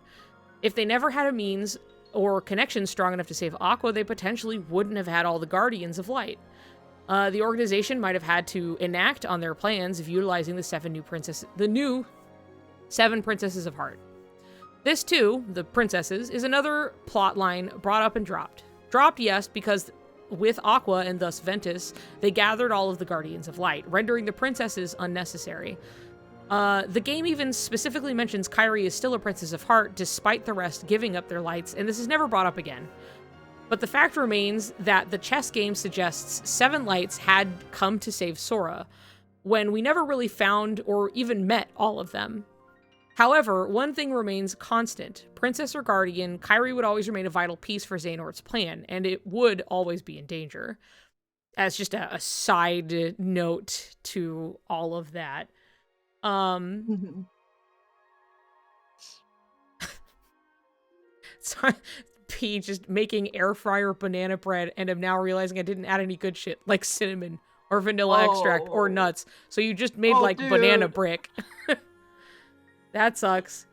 Speaker 1: If they never had a means or connection strong enough to save Aqua, they potentially wouldn't have had all the Guardians of Light. The organization might have had to enact on their plans of utilizing the new 7 Princesses of Heart. This too, the princesses, is another plot line brought up and dropped. Dropped, yes, because with Aqua and thus Ventus, they gathered all of the Guardians of Light, rendering the princesses unnecessary. The game even specifically mentions Kairi is still a Princess of Heart, despite the rest giving up their lights, and this is never brought up again. But the fact remains that the chess game suggests 7 lights had come to save Sora, when we never really found or even met all of them. However, one thing remains constant. Princess or Guardian, Kairi would always remain a vital piece for Xehanort's plan, and it would always be in danger. As just a side note to all of that. Sorry, P just making air fryer banana bread, and I'm now realizing I didn't add any good shit like cinnamon or vanilla extract or nuts. So you just made
Speaker 2: dude.
Speaker 1: banana brick. That sucks.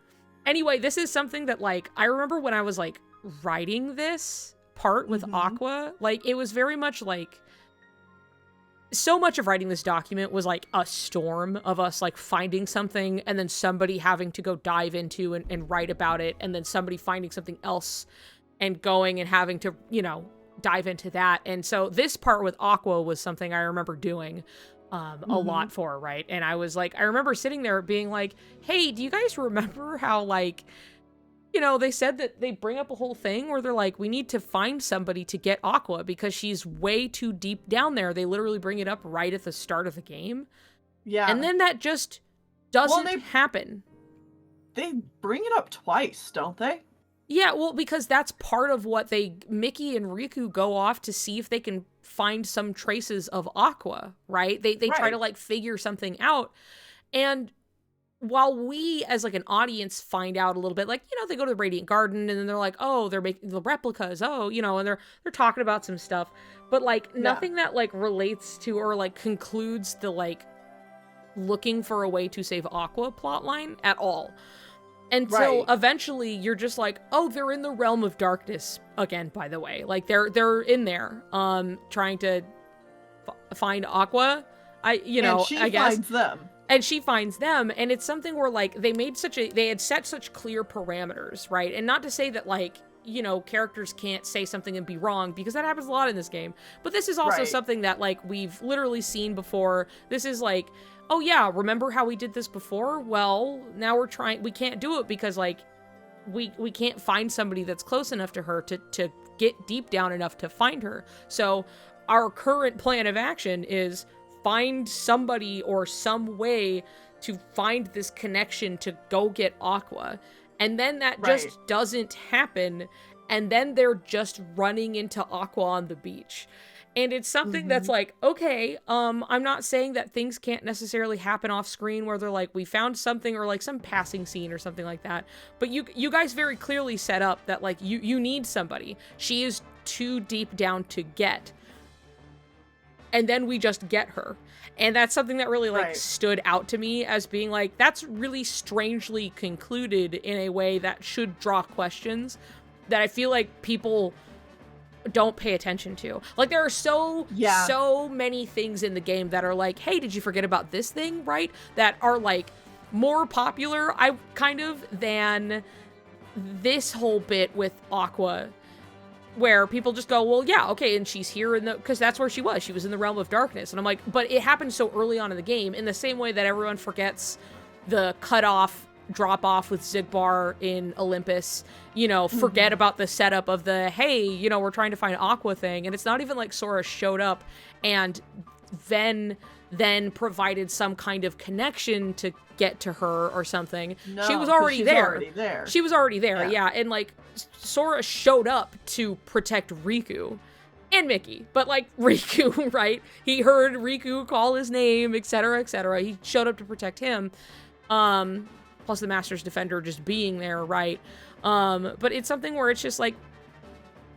Speaker 1: Anyway, this is something that I remember when I was writing this part with Aqua, it was very much so much of writing this document was a storm of us finding something and then somebody having to go dive into and write about it, and then somebody finding something else and going and having to, dive into that. And so this part with Aqua was something I remember doing a lot for, right? And I was I remember sitting there being hey, do you guys remember how they said that they bring up a whole thing where they're we need to find somebody to get Aqua because she's way too deep down there. They literally bring it up right at the start of the game.
Speaker 2: Yeah.
Speaker 1: And then that just doesn't happen.
Speaker 2: They bring it up twice, don't they?
Speaker 1: Yeah, well, because that's part of what Mickey and Riku go off to see if they can find some traces of Aqua, right? They try to figure something out. And while we as an audience find out a little bit, they go to the Radiant Garden and then they're oh, they're making the replicas, and they're talking about some stuff, but nothing that relates to or concludes the looking for a way to save Aqua plotline at all. Until eventually you're just oh, they're in the realm of darkness again, by the way. They're in there trying to find Aqua. I guess.
Speaker 2: Finds them.
Speaker 1: And she finds them, and it's something where they had set such clear parameters, right? And not to say that characters can't say something and be wrong, because that happens a lot in this game. But this is also something that we've literally seen before. This is oh yeah, remember how we did this before? Well, now we can't do it because we can't find somebody that's close enough to her to get deep down enough to find her. So our current plan of action is find somebody or some way to find this connection to go get Aqua. And then that just doesn't happen. And then they're just running into Aqua on the beach. And it's something that's okay, I'm not saying that things can't necessarily happen off screen where they're we found something or some passing scene or something like that. But you guys very clearly set up that you need somebody. She is too deep down to get. And then we just get her. And that's something that really stood out to me as being that's really strangely concluded in a way that should draw questions that I feel people don't pay attention to. There are so many things in the game that are hey, did you forget about this thing, right? That are more popular, than this whole bit with Aqua, where people just go, well, yeah, okay, and she's here because that's where she was in the realm of darkness. And I'm but it happened so early on in the game, in the same way that everyone forgets the cutoff drop off with Zigbar in Olympus, you know, forget about the setup of the, hey, you know, we're trying to find Aqua thing. And it's not even like Sora showed up and then provided some kind of connection to get to her or something.
Speaker 2: No,
Speaker 1: she was already there. She was already there, yeah. And like Sora showed up to protect Riku and Mickey, but like Riku, right? He heard Riku call his name, etc., etc. He showed up to protect him. Plus the Master's Defender just being there, right? But it's something where it's just like,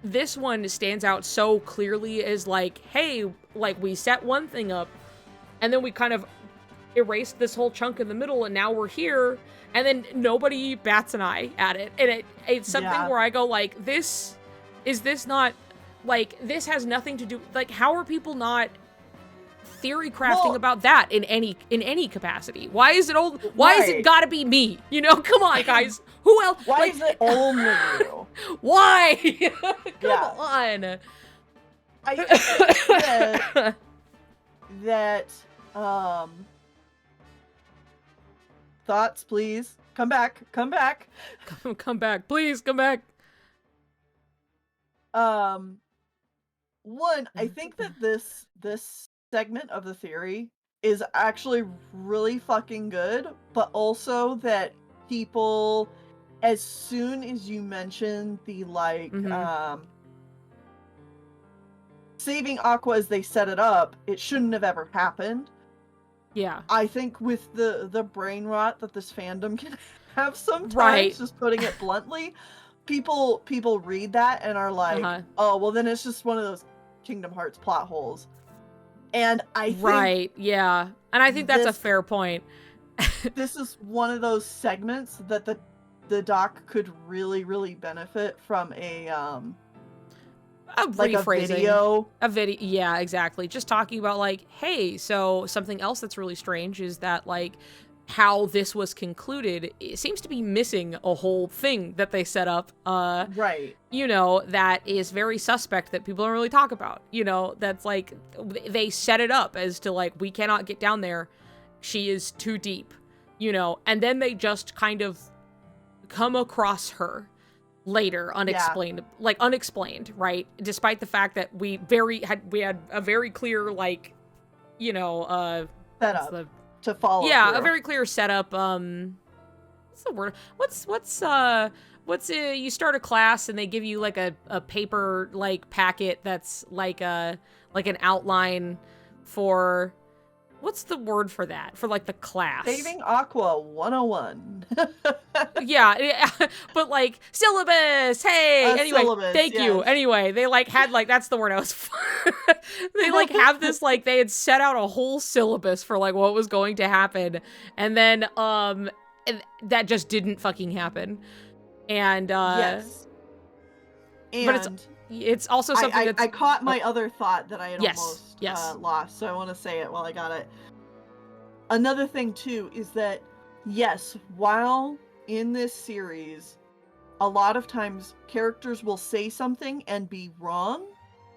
Speaker 1: this one stands out so clearly as like, hey, like we set one thing up and then we kind of erased this whole chunk in the middle and now we're here and then nobody bats an eye at it. And it's something where I go like, this not, like, this has nothing to do, like, how are people not theory crafting about that in any capacity? Why is it gotta be me? You know, come on, guys. Who else?
Speaker 2: Why
Speaker 1: like,
Speaker 2: is it only you?
Speaker 1: Why? Come on.
Speaker 2: I think that thoughts, please. Come back. Come back.
Speaker 1: Come back. Please come back.
Speaker 2: One, I think that this segment of the theory is actually really fucking good, but also that people, as soon as you mention the like saving Aqua as they set it up, it shouldn't have ever happened.
Speaker 1: Yeah.
Speaker 2: I think with the brain rot that this fandom can have sometimes,
Speaker 1: right.
Speaker 2: just putting it bluntly, people read that and are like, oh, well then it's just one of those Kingdom Hearts plot holes. And I think
Speaker 1: right, yeah. And I think that's a fair point.
Speaker 2: This is one of those segments that the doc could really, really benefit from a like
Speaker 1: rephrasing. A video, yeah, exactly. Just talking about like, hey, so something else that's really strange is that like how this was concluded, it seems to be missing a whole thing that they set up,
Speaker 2: right,
Speaker 1: you know, that is very suspect that people don't really talk about, you know, that's like, they set it up as to like, we cannot get down there, she is too deep, you know, and then they just kind of come across her later, unexplained, like unexplained, right, despite the fact that we had a very clear, like, you know,
Speaker 2: setup to follow.
Speaker 1: Yeah,
Speaker 2: through.
Speaker 1: A very clear setup. What's the word? What's you start a class and they give you like a paper like packet that's like an outline for, what's the word for that? For like the class.
Speaker 2: Saving Aqua 101.
Speaker 1: yeah, but like syllabus. Hey, anyway,
Speaker 2: syllabus,
Speaker 1: thank you. Anyway, they like had like, that's the word I was. They like have this, like they had set out a whole syllabus for like what was going to happen, and then that just didn't fucking happen. And
Speaker 2: yes. And
Speaker 1: but it's also something that's...
Speaker 2: I caught my other thought that I had almost lost, so I want to say it while I got it. Another thing too is that, yes, while in this series, a lot of times characters will say something and be wrong.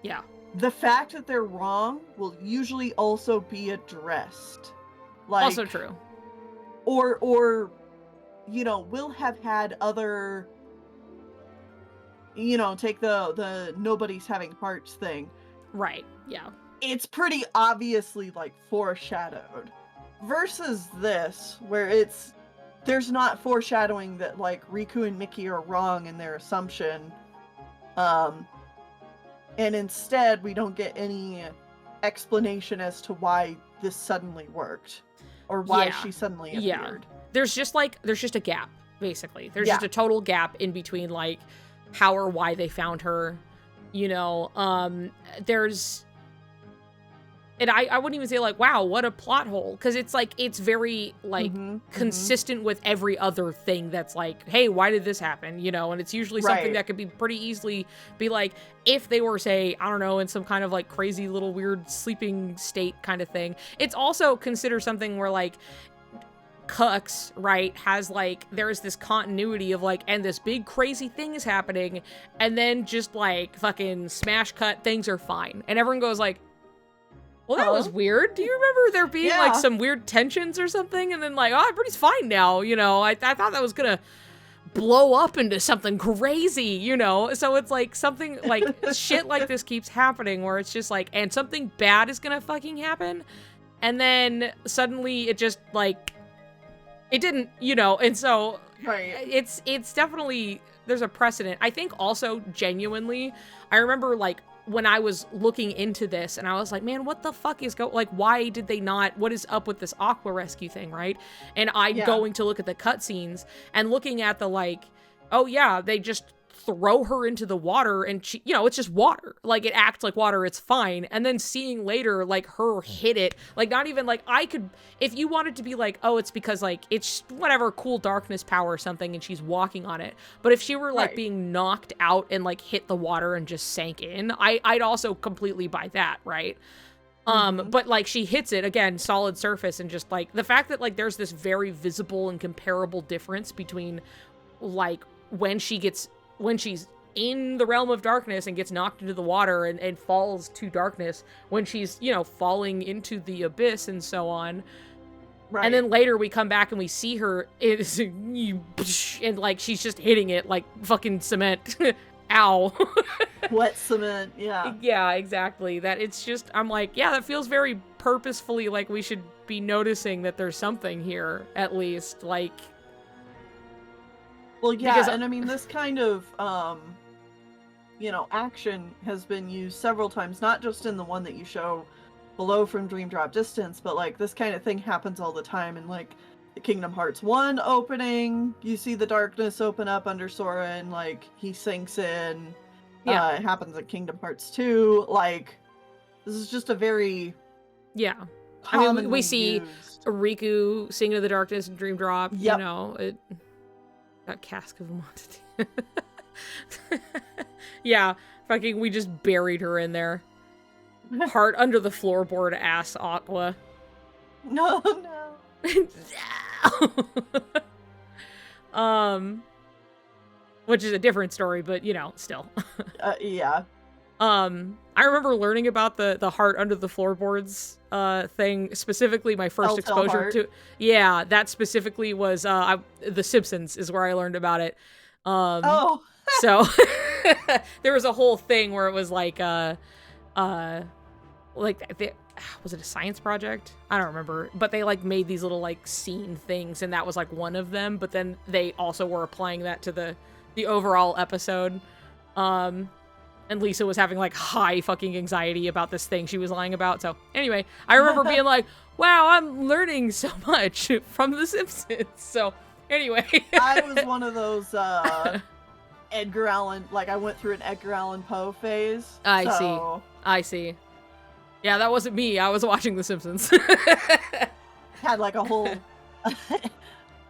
Speaker 1: Yeah.
Speaker 2: The fact that they're wrong will usually also be addressed. Like,
Speaker 1: also true.
Speaker 2: Or you know, we'll have had other, you know, take the nobody's having hearts thing.
Speaker 1: Right, yeah.
Speaker 2: It's pretty obviously like foreshadowed. Versus this, where there's not foreshadowing that like Riku and Mickey are wrong in their assumption. And instead we don't get any explanation as to why this suddenly worked. Or why she suddenly appeared.
Speaker 1: Yeah. There's just a gap, basically. There's just a total gap in between like how or why they found her, you know. And I wouldn't even say like, wow, what a plot hole, because it's like, it's very like consistent with every other thing that's like, hey, why did this happen, you know? And it's usually something that could be pretty easily be like, if they were, say, I don't know, in some kind of like crazy little weird sleeping state kind of thing. It's also considered something where like Cux, right, has like, there's this continuity of like, and this big crazy thing is happening, and then just like fucking smash cut, things are fine, and everyone goes like, well, that was weird. Do you remember there being like some weird tensions or something? And then like, oh, everybody's fine now. You know, I thought that was gonna blow up into something crazy, you know? So it's like something like shit like this keeps happening where it's just like, and something bad is gonna fucking happen. And then suddenly it just like, it didn't, you know? And so it's definitely, there's a precedent. I think also genuinely, I remember like when I was looking into this and I was like, man, what the fuck is like, why did they not, what is up with this Aqua rescue thing, right? And I'm going to look at the cutscenes and looking at the like, oh yeah, they just throw her into the water and she, you know, it's just water. Like it acts like water, it's fine. And then seeing later, like her hit it, like not even like I could, if you wanted to be like, oh, it's because like it's whatever cool darkness power or something and she's walking on it. But if she were like being knocked out and like hit the water and just sank in, I'd also completely buy that, right? But like she hits it again, solid surface, and just like the fact that like there's this very visible and comparable difference between like when she's in the realm of darkness and gets knocked into the water and falls to darkness, when she's, you know, falling into the abyss and so on. Right. And then later we come back and we see her and like she's just hitting it like fucking cement. Ow.
Speaker 2: Wet cement, yeah.
Speaker 1: Yeah, exactly. That it's just, I'm like, yeah, that feels very purposefully like we should be noticing that there's something here, at least. Like,
Speaker 2: well, yeah, and I mean, this kind of, you know, action has been used several times, not just in the one that you show below from Dream Drop Distance, but, like, this kind of thing happens all the time in, like, the Kingdom Hearts 1 opening. You see the darkness open up under Sora and, like, he sinks in. Yeah. It happens in Kingdom Hearts 2. Like, this is just a very...
Speaker 1: Yeah. I mean, we see Riku sing into the darkness and Dream Drop, you know, it... That Cask of Monte. Yeah, fucking, we just buried her in there. Heart under the floorboard, ass Aqua.
Speaker 2: No.
Speaker 1: Which is a different story, but you know, still.
Speaker 2: Yeah.
Speaker 1: I remember learning about the heart under the floorboards thing, specifically my first exposure to. Yeah, that specifically was The Simpsons is where I learned about it. So there was a whole thing where it was like was it a science project? I don't remember, but they like made these little like scene things, and that was like one of them. But then they also were applying that to the overall episode. And Lisa was having like high fucking anxiety about this thing she was lying about. So anyway, I remember being like, wow, I'm learning so much from The Simpsons. So anyway.
Speaker 2: I was one of those Edgar Allan, like I went through an Edgar Allan Poe phase.
Speaker 1: I see. Yeah, that wasn't me. I was watching The Simpsons.
Speaker 2: Had like a whole...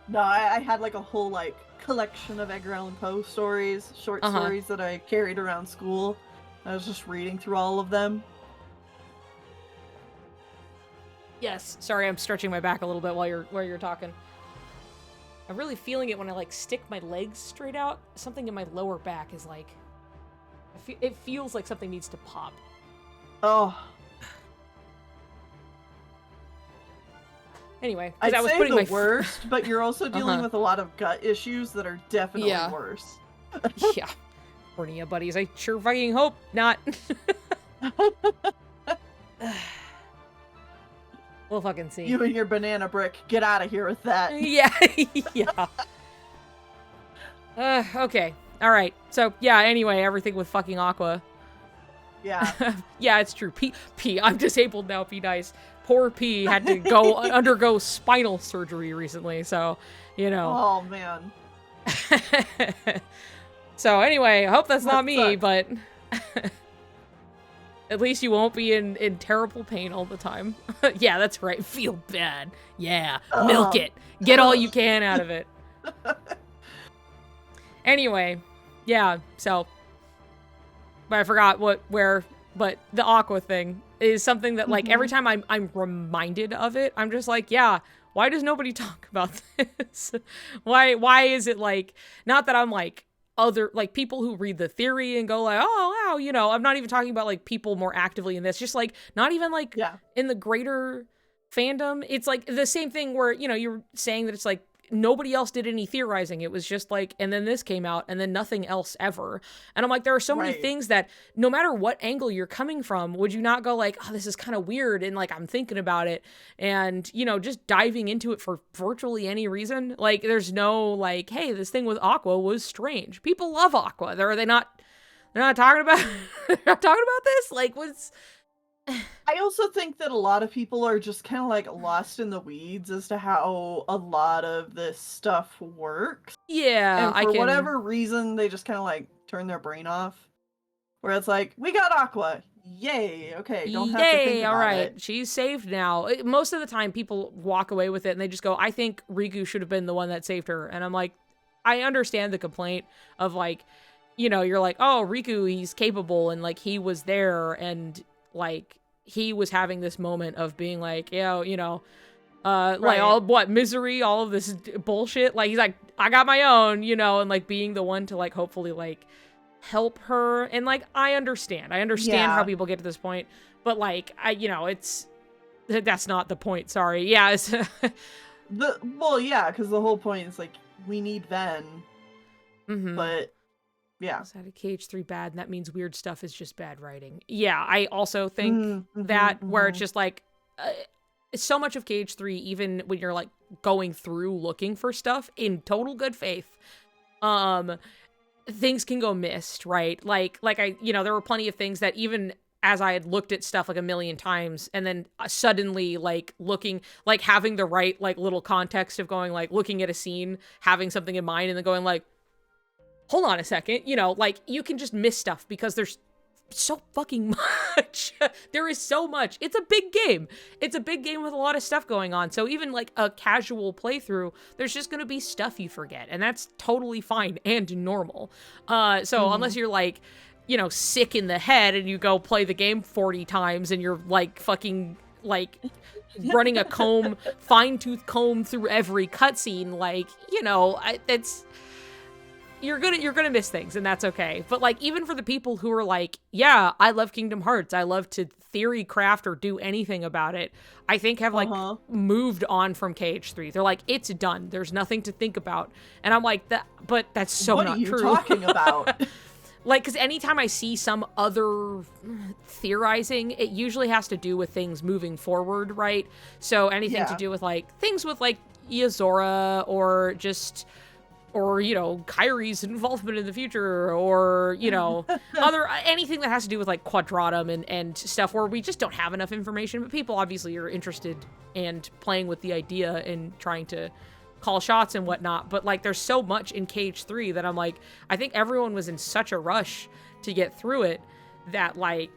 Speaker 2: No, I had like a whole like collection of Edgar Allan Poe stories, short stories that I carried around school. I was just reading through all of them.
Speaker 1: Yes. Sorry, I'm stretching my back a little bit while you're talking. I'm really feeling it when I like stick my legs straight out. Something in my lower back is like, it feels like something needs to pop.
Speaker 2: Oh.
Speaker 1: Anyway,
Speaker 2: I'd say the worst, but you're also dealing with a lot of gut issues that are definitely worse.
Speaker 1: Yeah. Hernia buddies, I sure fucking hope not. We'll fucking see.
Speaker 2: You and your banana brick, get out of here with that.
Speaker 1: Yeah, yeah. Okay, alright. So, yeah, anyway, everything with fucking Aqua.
Speaker 2: Yeah.
Speaker 1: Yeah, it's true. P, I'm disabled now, be nice. Poor P had to go undergo spinal surgery recently, so, you know.
Speaker 2: Oh, man.
Speaker 1: So, anyway, I hope that's not me, but at least you won't be in terrible pain all the time. Yeah, that's right. Feel bad. Yeah, milk it. Get all you can out of it. Anyway, yeah, so... But I forgot but the Aqua thing is something that, like, every time I'm reminded of it, I'm just like, yeah, why does nobody talk about this? Why is it, like, not that I'm, like, other, like, people who read the theory and go like, oh, wow, you know, I'm not even talking about, like, people more actively in this, just, like, not even, like, in the greater fandom. It's, like, the same thing where, you know, you're saying that it's, like, nobody else did any theorizing. It was just, like, and then this came out, and then nothing else ever. And I'm like, there are so many things that, no matter what angle you're coming from, would you not go like, oh, this is kind of weird, and, like, I'm thinking about it, and, you know, just diving into it for virtually any reason? Like, there's no, like, hey, this thing with Aqua was strange. People love Aqua. They're not talking about they're not talking about this? Like, what's...
Speaker 2: I also think that a lot of people are just kind of like lost in the weeds as to how a lot of this stuff works.
Speaker 1: Yeah,
Speaker 2: and for whatever reason, they just kind of like turn their brain off. Where it's like, we got Aqua. Yay. Okay, don't have to think about
Speaker 1: all right.
Speaker 2: it.
Speaker 1: She's saved now. Most of the time, people walk away with it and they just go, I think Riku should have been the one that saved her. And I'm like, I understand the complaint of, like, you know, you're like, oh, Riku, he's capable, and, like, he was there, and, like, he was having this moment of being like, you know, like, all misery, all of this bullshit. Like, he's like, I got my own, you know, and, like, being the one to, like, hopefully, like, help her. And, like, I understand how people get to this point, but, like, you know, that's not the point. Sorry. Yeah. It's
Speaker 2: because the whole point is, like, we need Ven, but yeah.
Speaker 1: Is that a KH3 bad? And that means weird stuff is just bad writing. Yeah, I also think that where it's just like, so much of KH3, even when you're, like, going through looking for stuff in total good faith, things can go missed, right? Like I, you know, there were plenty of things that even as I had looked at stuff like a million times, and then suddenly, like, looking, like, having the right, like, little context of going, like, looking at a scene, having something in mind, and then going like, hold on a second, you know, like, you can just miss stuff because there's so fucking much. There is so much. It's a big game. It's a big game with a lot of stuff going on. So even, like, a casual playthrough, there's just gonna be stuff you forget, and that's totally fine and normal. So unless you're, like, you know, sick in the head and you go play the game 40 times and you're, like, fucking, like, running a fine-tooth comb through every cutscene, like, you know, you're gonna miss things, and that's okay. But, like, even for the people who are like, yeah, I love Kingdom Hearts, I love to theory craft or do anything about it, I think have, like, moved on from KH3. They're like, it's done. There's nothing to think about. And I'm like, but that's so not true.
Speaker 2: What are you talking about?
Speaker 1: Like, because anytime I see some other theorizing, it usually has to do with things moving forward, right? So anything to do with, like, things with, like, Yozora, or just... or, you know, Kairi's involvement in the future, or, you know, anything that has to do with, like, Quadratum and stuff where we just don't have enough information, but people obviously are interested and playing with the idea and trying to call shots and whatnot. But, like, there's so much in KH3 that I'm like, I think everyone was in such a rush to get through it that, like,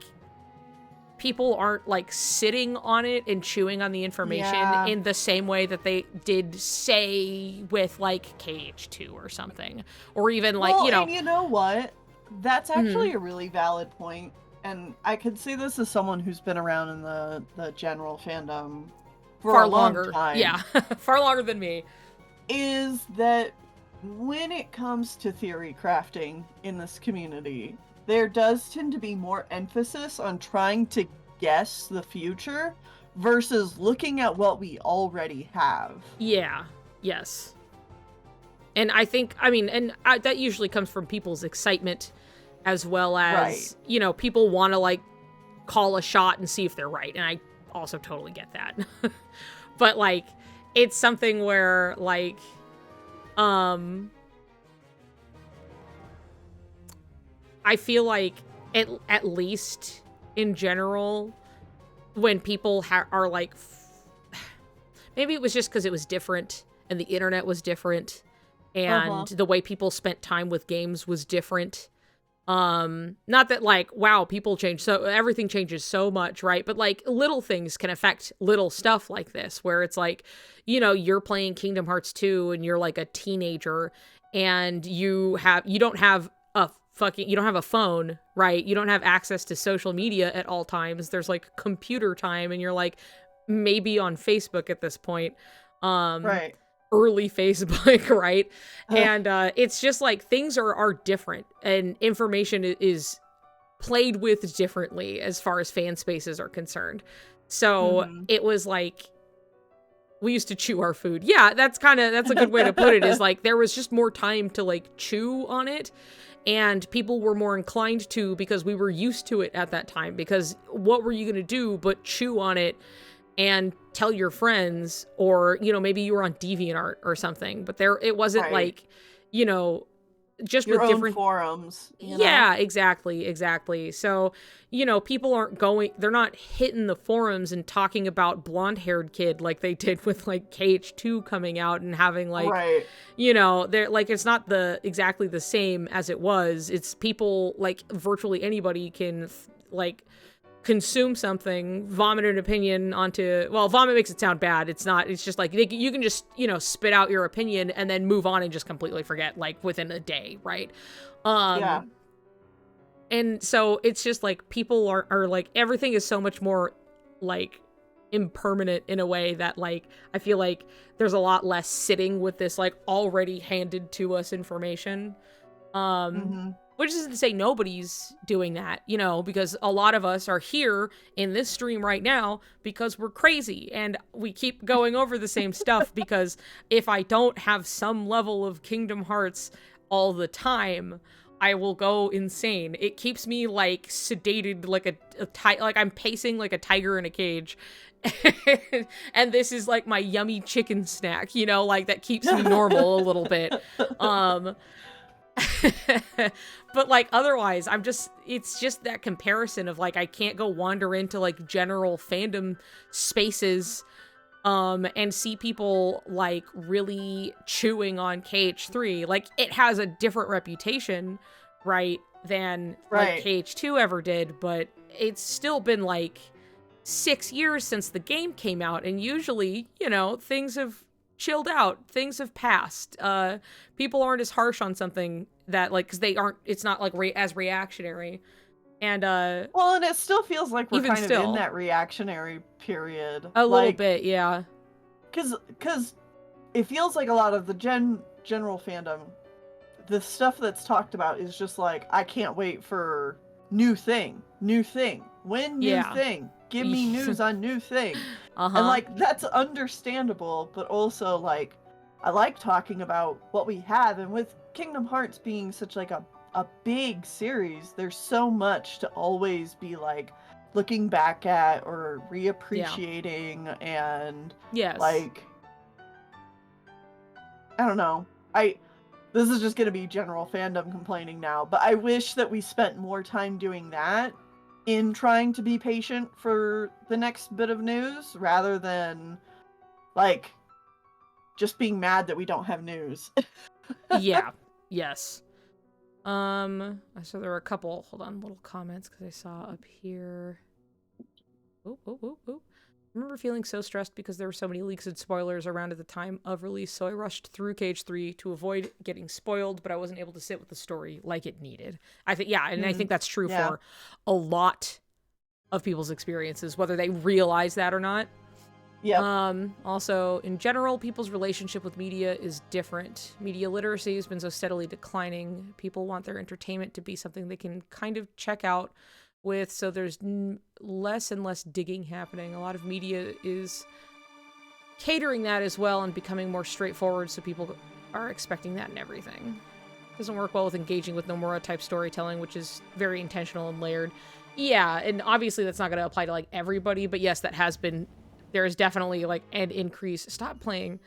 Speaker 1: people aren't, like, sitting on it and chewing on the information in the same way that they did, say, with, like, KH2 or something. Or even, like, you know...
Speaker 2: and you know what? That's actually a really valid point. And I could say this as someone who's been around in the general fandom for
Speaker 1: far
Speaker 2: a long
Speaker 1: longer.
Speaker 2: time.
Speaker 1: Yeah, far longer than me.
Speaker 2: Is that when it comes to theory crafting in this community, there does tend to be more emphasis on trying to guess the future versus looking at what we already have.
Speaker 1: Yeah. Yes. And I think, I mean, that usually comes from people's excitement as well as, you know, people want to, like, call a shot and see if they're right. And I also totally get that. But, like, it's something where, like, I feel like at least in general, when people are like, maybe it was just because it was different and the internet was different and the way people spent time with games was different. Not that, like, wow, people change, so everything changes so much, right? But, like, little things can affect little stuff like this, where it's like, you know, you're playing Kingdom Hearts 2 and you're, like, a teenager and you don't have a phone, right? You don't have access to social media at all times. There's, like, computer time and you're, like, maybe on Facebook at this point.
Speaker 2: Right.
Speaker 1: early Facebook, right? And it's just like things are different, and information is played with differently as far as fan spaces are concerned. So it was like we used to chew our food. Yeah, that's a good way to put it, is like there was just more time to like chew on it, and people were more inclined to, because we were used to it at that time, because what were you going to do but chew on it and tell your friends, or, you know, maybe you were on DeviantArt or something, but it wasn't like, you know, just
Speaker 2: your
Speaker 1: with
Speaker 2: own
Speaker 1: different
Speaker 2: forums.
Speaker 1: Yeah, exactly. So, you know, people they're not hitting the forums and talking about blonde-haired kid like they did with like KH2 coming out and having like, you know, they're like, it's not exactly the same as it was. It's people, like virtually anybody can like consume something, vomit an opinion onto, well, vomit makes it sound bad. It's not, it's just like, you can just, you know, spit out your opinion and then move on and just completely forget, like, within a day, right? And so it's just like, people are like, everything is so much more, like, impermanent in a way that, like, I feel like there's a lot less sitting with this, like, already handed to us information. Which isn't to say nobody's doing that, you know, because a lot of us are here in this stream right now because we're crazy and we keep going over the same stuff, because if I don't have some level of Kingdom Hearts all the time, I will go insane. It keeps me like sedated, like like I'm pacing like a tiger in a cage. And this is like my yummy chicken snack, you know, like that keeps me normal a little bit. But like otherwise it's just that comparison of like I can't go wander into like general fandom spaces and see people like really chewing on KH3. Like it has a different reputation, right, than like KH2 ever did, but it's still been like 6 years since the game came out, and usually, you know, things have chilled out, things have passed. People aren't as harsh on something that like, because it's not like as reactionary. And
Speaker 2: well, and it still feels like we're kind of in that reactionary period a
Speaker 1: little bit, yeah,
Speaker 2: because it feels like a lot of the general fandom, the stuff that's talked about is just like, I can't wait for new thing, when new thing, give me news on new thing. And like that's understandable, but also like I like talking about what we have, and with Kingdom Hearts being such like a big series, there's so much to always be like looking back at or reappreciating. And like I don't know, this is just gonna be general fandom complaining now, but I wish that we spent more time doing that, in trying to be patient for the next bit of news, rather than like just being mad that we don't have news.
Speaker 1: Yes. So there were a couple, hold on, little comments, because I saw up here. I remember feeling so stressed because there were so many leaks and spoilers around at the time of release, so I rushed through KH3 to avoid getting spoiled, but I wasn't able to sit with the story like it needed. I think, I think that's true for a lot of people's experiences, whether they realize that or not. Also, in general, people's relationship with media is different. Media literacy has been so steadily declining. People want their entertainment to be something they can kind of check out with, so there's less and less digging happening. A lot of media is catering that as well and becoming more straightforward, so people are expecting that in everything. Doesn't work well with engaging with Nomura type storytelling, which is very intentional and layered. Yeah, and obviously that's not going to apply to like everybody, but yes, there is definitely like an increase. Stop playing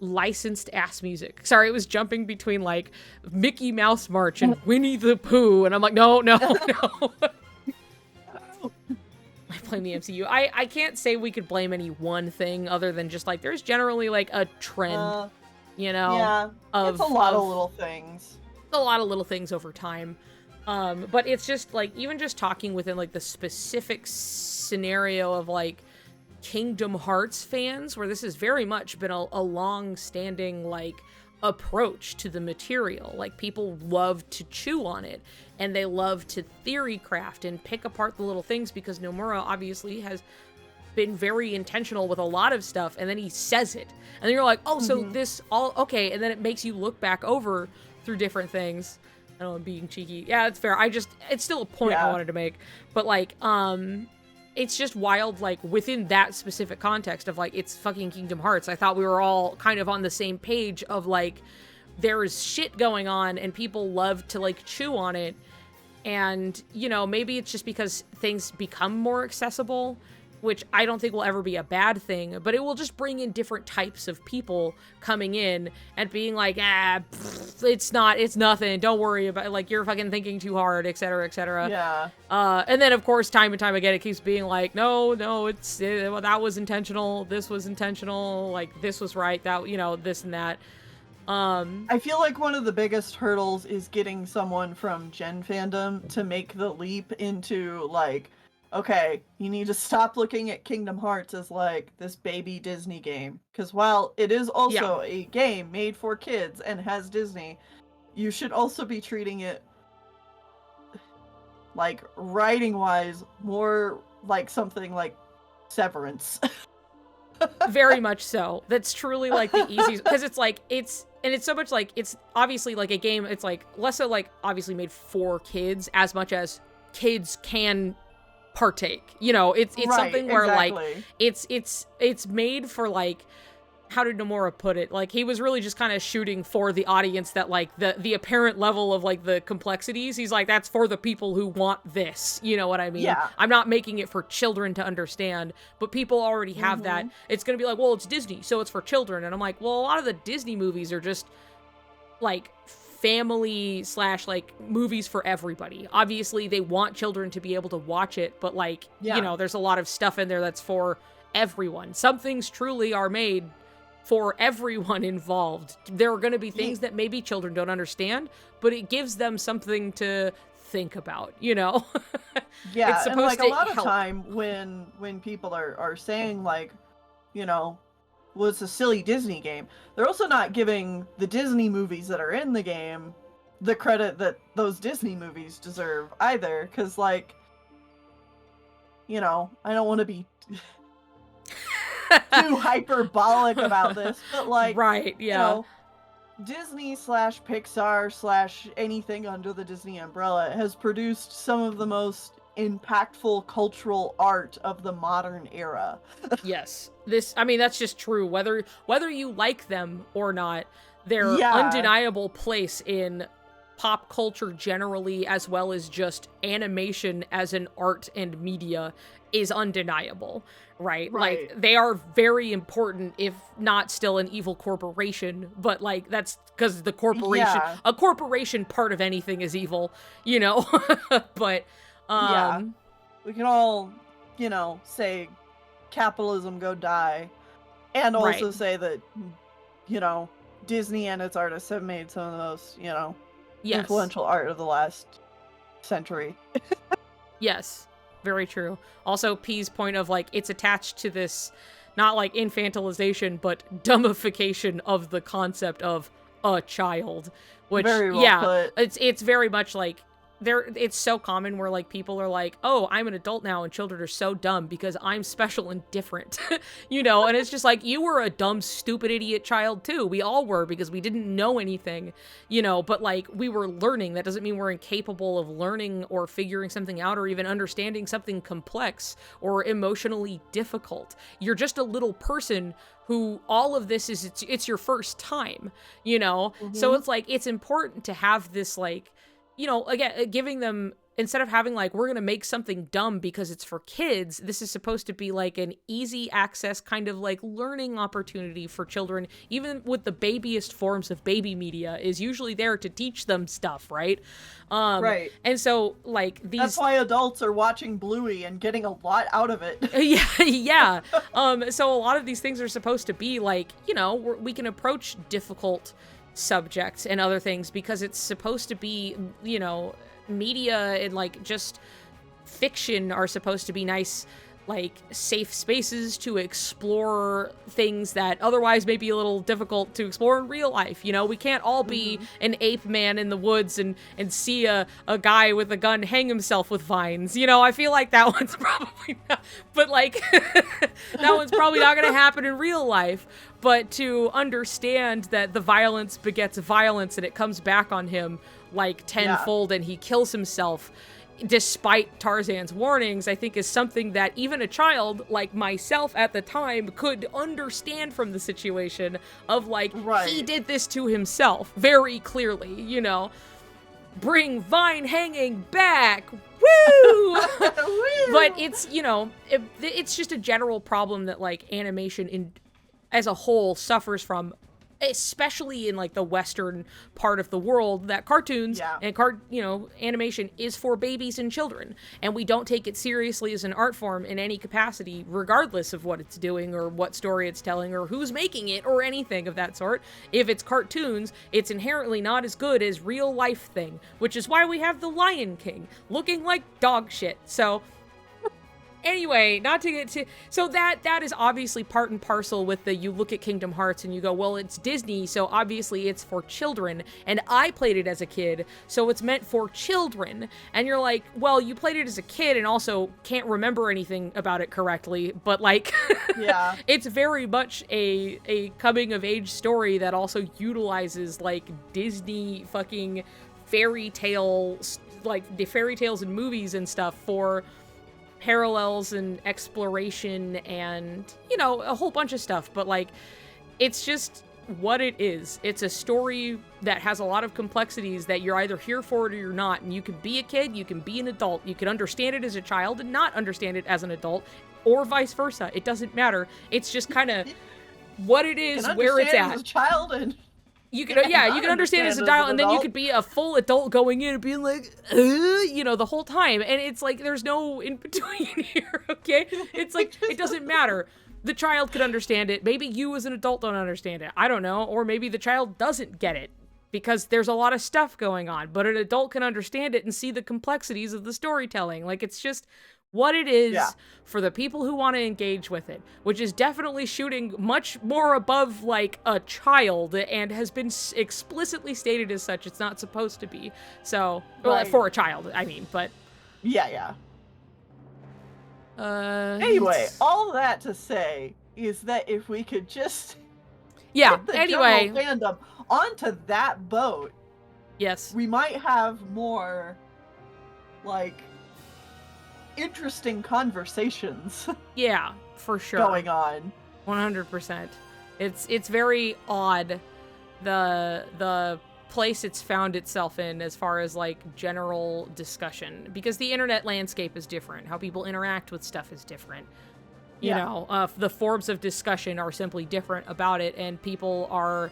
Speaker 1: licensed ass music. Sorry, it was jumping between like Mickey Mouse March and Winnie the Pooh, and I'm like, no. I blame the MCU. I can't say we could blame any one thing other than just like there's generally like a trend, you know.
Speaker 2: Yeah, it's a lot of little things.
Speaker 1: A lot of little things over time. But it's just like, even just talking within like the specific scenario of like Kingdom Hearts fans, where this has very much been a long-standing like approach to the material. Like people love to chew on it, and they love to theory craft and pick apart the little things, because Nomura obviously has been very intentional with a lot of stuff, and then he says it. And then you're like, oh, so this all, okay. And then it makes you look back over through different things. I don't know, I'm being cheeky. Yeah, it's fair. It's still a point I wanted to make. But, like, it's just wild, like, within that specific context of, like, it's fucking Kingdom Hearts. I thought we were all kind of on the same page of, like, there's shit going on and people love to, like, chew on it. And, you know, maybe it's just because things become more accessible, which I don't think will ever be a bad thing, but it will just bring in different types of people coming in and being like, it's nothing, don't worry about it, like, you're fucking thinking too hard, etc., etc.
Speaker 2: Yeah.
Speaker 1: And then, of course, time and time again, it keeps being like, no, well, that was intentional, this was intentional, like, this was right, that, you know, this and that.
Speaker 2: I feel like one of the biggest hurdles is getting someone from Gen fandom to make the leap into, like, okay, you need to stop looking at Kingdom Hearts as, like, this baby Disney game. Because while it is also a game made for kids and has Disney, you should also be treating it, like, writing-wise, more like something like Severance.
Speaker 1: Very much so. That's truly, like, the easiest, because it's like, it's so much like, it's obviously like a game, it's like less so like obviously made for kids as much as kids can partake, you know. It's right, something where like it's made for, like, how did Nomura put it, like, he was really just kind of shooting for the audience that, like, the apparent level of, like, the complexities, he's like, that's for the people who want this, you know what I mean? Yeah. I'm not making it for children to understand, but people already have that. It's gonna be like, well, it's Disney, so it's for children, and I'm like, well, a lot of the Disney movies are just, like, family / like, movies for everybody. Obviously, they want children to be able to watch it, but, like, you know, there's a lot of stuff in there that's for everyone. Some things truly are made for everyone involved. There are going to be things that maybe children don't understand, but it gives them something to think about, you know?
Speaker 2: Yeah,
Speaker 1: it's supposed
Speaker 2: and, like,
Speaker 1: to
Speaker 2: a lot
Speaker 1: help.
Speaker 2: of time when people are saying, like, you know, well, it's a silly Disney game, they're also not giving the Disney movies that are in the game the credit that those Disney movies deserve either, because, like, you know, I don't want to be too hyperbolic about this, but, like,
Speaker 1: right, yeah.
Speaker 2: You know, Disney / Pixar / anything under the Disney umbrella has produced some of the most impactful cultural art of the modern era.
Speaker 1: Yes. I mean, that's just true. Whether you like them or not, their undeniable place in pop culture generally, as well as just animation as an art and media, is undeniable, right? Like, they are very important, if not still an evil corporation, but, like, that's because the corporation, a corporation part of anything is evil, you know? But,
Speaker 2: we can all, you know, say capitalism go die, and also say that, you know, Disney and its artists have made some of the most, you know, influential art of the last century.
Speaker 1: Yes, very true. Also, P's point of, like, it's attached to this, not like infantilization, but dumbification of the concept of a child, which,
Speaker 2: very well put.
Speaker 1: It's very much like, it's so common where, like, people are like, oh, I'm an adult now and children are so dumb because I'm special and different, you know? And it's just like, you were a dumb, stupid, idiot child too. We all were, because we didn't know anything, you know, but, like, we were learning. That doesn't mean we're incapable of learning or figuring something out or even understanding something complex or emotionally difficult. You're just a little person who all of this is, it's your first time, you know? So it's like, it's important to have this, like, you know, again, giving them, instead of having, like, we're going to make something dumb because it's for kids, this is supposed to be, like, an easy access kind of, like, learning opportunity for children, even with the babiest forms of baby media, is usually there to teach them stuff, right?
Speaker 2: Right.
Speaker 1: And so, like, these...
Speaker 2: That's why adults are watching Bluey and getting a lot out of it.
Speaker 1: yeah. So a lot of these things are supposed to be, like, you know, we can approach difficult subjects and other things because it's supposed to be, you know, media and, like, just fiction are supposed to be nice like safe spaces to explore things that otherwise may be a little difficult to explore in real life. You know, we can't all be an ape man in the woods and see a guy with a gun hang himself with vines. You know, I feel like that one's probably not, but like that one's probably not going to happen in real life. But to understand that the violence begets violence and it comes back on him like tenfold and he kills himself despite Tarzan's warnings, I think is something that even a child like myself at the time could understand from the situation of like, he did this to himself very clearly, you know. Bring vine hanging back, woo! But it's, you know, it's just a general problem that like animation as a whole suffers from, especially in like the Western part of the world, that cartoons and animation is for babies and children, and we don't take it seriously as an art form in any capacity, regardless of what it's doing or what story it's telling or who's making it or anything of that sort. If it's cartoons, it's inherently not as good as real life thing, which is why we have the Lion King looking like dog shit. So anyway, not to get to... So that is obviously part and parcel with you look at Kingdom Hearts and you go, well, it's Disney, so obviously it's for children. And I played it as a kid, so it's meant for children. And you're like, well, you played it as a kid and also can't remember anything about it correctly. But, like, it's very much a coming-of-age story that also utilizes, like, Disney fucking fairy tales, like, the fairy tales and movies and stuff for parallels and exploration and, you know, a whole bunch of stuff. But like, it's just what it is. It's a story that has a lot of complexities that you're either here for it or you're not, and you can be a kid, you can be an adult, you can understand it as a child and not understand it as an adult, or vice versa. It doesn't matter. It's just kind of what it is, where it's at.
Speaker 2: As a child and
Speaker 1: you can, you can understand it as a child, and then you could be a full adult going in and being like, you know, the whole time. And it's like, there's no in between here, okay? It's like, it doesn't matter. The child could understand it. Maybe you as an adult don't understand it. I don't know. Or maybe the child doesn't get it because there's a lot of stuff going on. But an adult can understand it and see the complexities of the storytelling. Like, it's just what it is for the people who want to engage with it, which is definitely shooting much more above like a child and has been explicitly stated as such. It's not supposed to be. So, well, for a child, I mean, but
Speaker 2: anyway, all that to say is that if we could just
Speaker 1: get
Speaker 2: the general fandom onto that boat, we might have more like interesting conversations
Speaker 1: for sure
Speaker 2: going on.
Speaker 1: 100%. It's very odd the place it's found itself in as far as like general discussion, because the internet landscape is different, how people interact with stuff is different, you know, the forms of discussion are simply different about it, and people are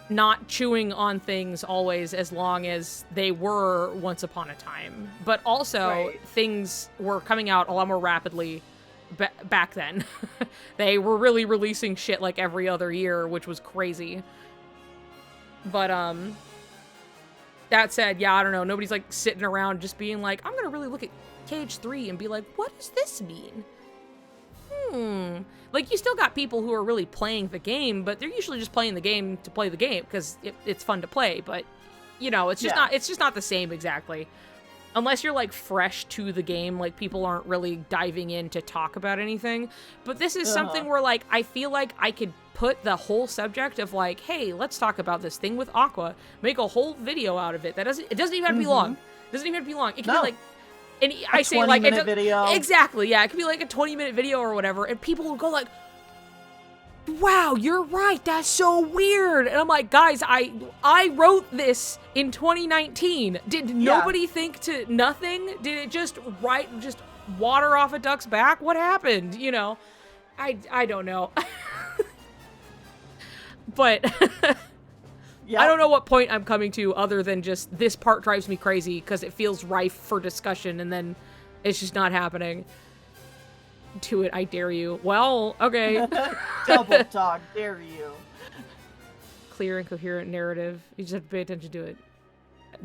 Speaker 1: not chewing on things always as long as they were once upon a time. But also, things were coming out a lot more rapidly back then. They were really releasing shit like every other year, which was crazy. But, that said, I don't know, nobody's, like, sitting around just being like, I'm gonna really look at KH3 and be like, what does this mean? Like, you still got people who are really playing the game, but they're usually just playing the game to play the game because it's fun to play. But, you know, it's just not the same exactly. Unless you're, like, fresh to the game, like, people aren't really diving in to talk about anything. But this is something where, like, I feel like I could put the whole subject of, like, hey, let's talk about this thing with Aqua, make a whole video out of it. It doesn't even have to be long. It doesn't even have to be long. It can be, like, and I say, like,
Speaker 2: 20-minute video.
Speaker 1: Exactly, it could be, like, a 20-minute video or whatever, and people will go, like, wow, you're right, that's so weird. And I'm like, guys, I wrote this in 2019. Did nobody think to nothing? Did it just water off a duck's back? What happened? You know, I don't know. But I don't know what point I'm coming to other than just this part drives me crazy because it feels rife for discussion and then it's just not happening. Do it, I dare you. Well, okay.
Speaker 2: Double dog, dare you.
Speaker 1: Clear and coherent narrative. You just have to pay attention to it.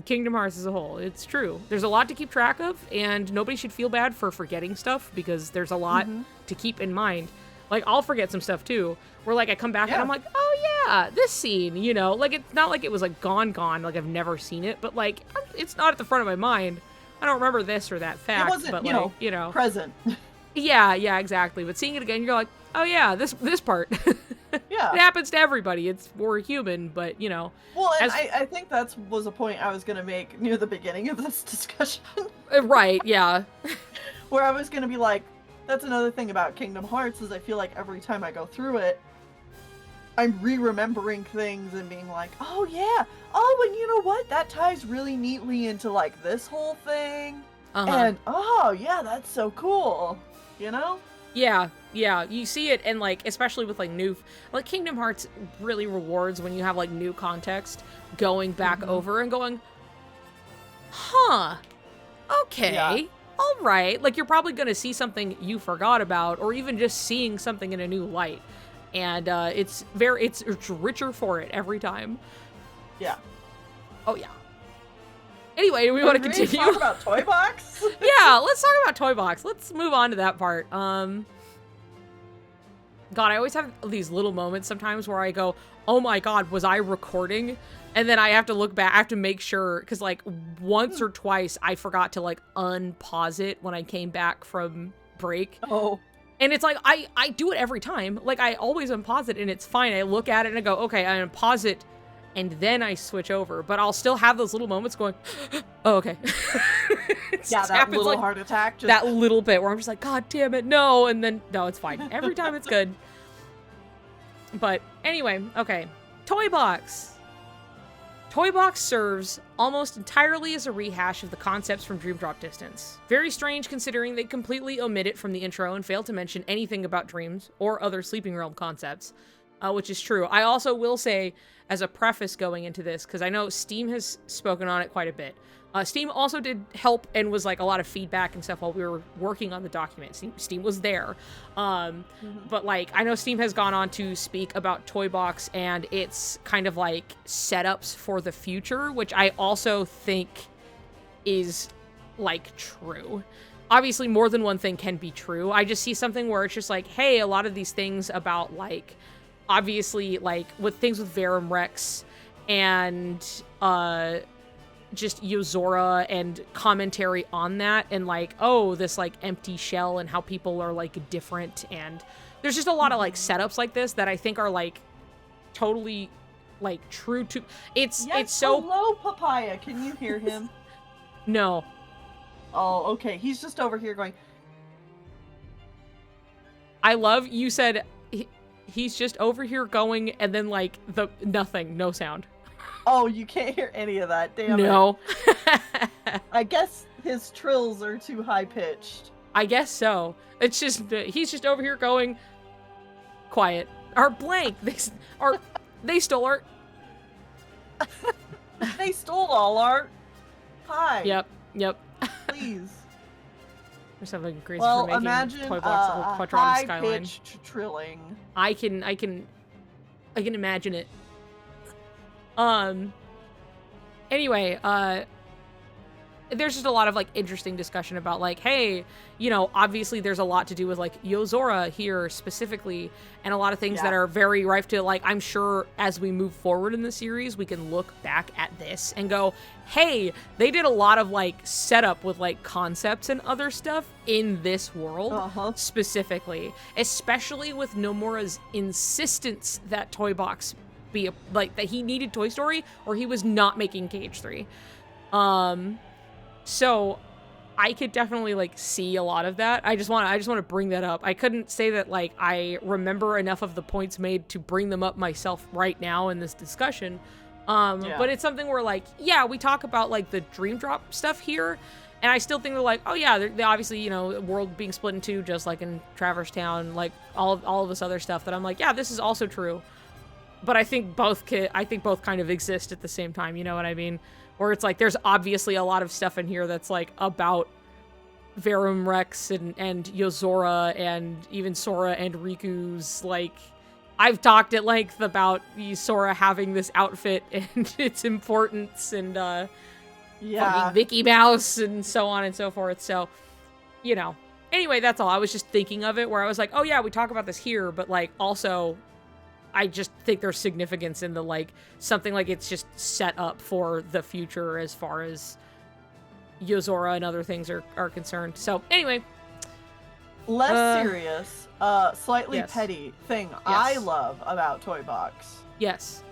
Speaker 1: Kingdom Hearts as a whole. It's true. There's a lot to keep track of, and nobody should feel bad for forgetting stuff because there's a lot to keep in mind. Like, I'll forget some stuff too, where like I come back and I'm like, oh yeah, this scene, you know, like it's not like it was like gone, like I've never seen it, but like it's not at the front of my mind. I don't remember this or that fact,
Speaker 2: it wasn't,
Speaker 1: but
Speaker 2: like,
Speaker 1: you know,
Speaker 2: present.
Speaker 1: Yeah, exactly. But seeing it again, you're like, oh yeah, this part.
Speaker 2: Yeah.
Speaker 1: It happens to everybody. We're human, but you know.
Speaker 2: Well, and I think that was a point I was going to make near the beginning of this discussion.
Speaker 1: Right, yeah.
Speaker 2: Where I was going to be like, that's another thing about Kingdom Hearts is I feel like every time I go through it, I'm re-remembering things and being like, oh yeah, oh, and you know what? That ties really neatly into like this whole thing. And oh yeah, that's so cool. You know?
Speaker 1: Yeah, you see it, and like especially with like like Kingdom Hearts really rewards when you have like new context going back over and going, huh, okay, all right. Like you're probably gonna see something you forgot about, or even just seeing something in a new light, and it's richer for it every time.
Speaker 2: Yeah.
Speaker 1: Oh yeah. Anyway, do we want to continue?
Speaker 2: Talk about Toy Box?
Speaker 1: Yeah, let's talk about Toy Box. Let's move on to that part. God, I always have these little moments sometimes where I go, oh my god, was I recording? And then I have to look back, I have to make sure, because like once or twice I forgot to like unpause it when I came back from break.
Speaker 2: Oh.
Speaker 1: And it's like, I do it every time. Like I always unpause it and it's fine. I look at it and I go, okay, I unpause it and then I switch over, but I'll still have those little moments going, oh, okay.
Speaker 2: Yeah, that little like, heart attack.
Speaker 1: That little bit where I'm just like, god damn it, no, and then, no, it's fine. Every time it's good. But anyway, okay. Toy Box. Toy Box serves almost entirely as a rehash of the concepts from Dream Drop Distance. Very strange considering they completely omit it from the intro and fail to mention anything about dreams or other Sleeping Realm concepts, which is true. I also will say, as a preface going into this, because I know Steam has spoken on it quite a bit. Steam also did help and was like a lot of feedback and stuff while we were working on the document. Steam was there. But like, I know Steam has gone on to speak about Toy Box and its kind of like setups for the future, which I also think is like true. Obviously more than one thing can be true. I just see something where it's just like, hey, a lot of these things about like, obviously like with things with Verum Rex and just Yozora and commentary on that and like, oh, this like empty shell and how people are like different, and there's just a lot of like setups like this that I think are like totally like true to it's so.
Speaker 2: Hello, Papaya, can you hear him?
Speaker 1: No.
Speaker 2: Oh, okay, he's just over here going,
Speaker 1: I love you said he's just over here going, and then like nothing, no sound.
Speaker 2: Oh, you can't hear any of that, damn it.
Speaker 1: No.
Speaker 2: I guess his trills are too high-pitched.
Speaker 1: I guess so. It's just, he's just over here going, quiet. Or blank. They stole art.
Speaker 2: They stole all art. Hi.
Speaker 1: Yep.
Speaker 2: Please.
Speaker 1: There's something crazy
Speaker 2: well,
Speaker 1: for making
Speaker 2: imagine
Speaker 1: Toy Box a quadratic skyline.
Speaker 2: high-pitched trilling.
Speaker 1: I can imagine it. Anyway, there's just a lot of like interesting discussion about like, hey, you know, obviously there's a lot to do with like Yozora here specifically, and a lot of things that are very rife to like, I'm sure as we move forward in the series, we can look back at this and go, hey, they did a lot of like setup with like concepts and other stuff in this world specifically, especially with Nomura's insistence that Toy Box be like that he needed Toy Story or he was not making KH3. So I could definitely like see a lot of that. I just want to bring that up. I couldn't say that like I remember enough of the points made to bring them up myself right now in this discussion. But it's something where like, yeah, we talk about like the Dream Drop stuff here, and I still think they're like, oh yeah, they obviously, you know, world being split in two, just like in Traverse Town, like all of this other stuff that I'm like, yeah, this is also true. But I think both kind of exist at the same time, you know what I mean? Where it's like, there's obviously a lot of stuff in here that's like about Verum Rex and Yozora and even Sora and Riku's, like, I've talked at length about Sora having this outfit and its importance, and
Speaker 2: Yeah.
Speaker 1: fucking Mickey Mouse and so on and so forth. So, you know. Anyway, that's all. I was just thinking of it where I was like, oh yeah, we talk about this here, but like also I just think there's significance in the like something like it's just set up for the future as far as Yozora and other things are concerned. So anyway.
Speaker 2: Less serious, slightly
Speaker 1: yes.
Speaker 2: petty thing
Speaker 1: Yes.
Speaker 2: I love about Toy Box.
Speaker 1: Yes.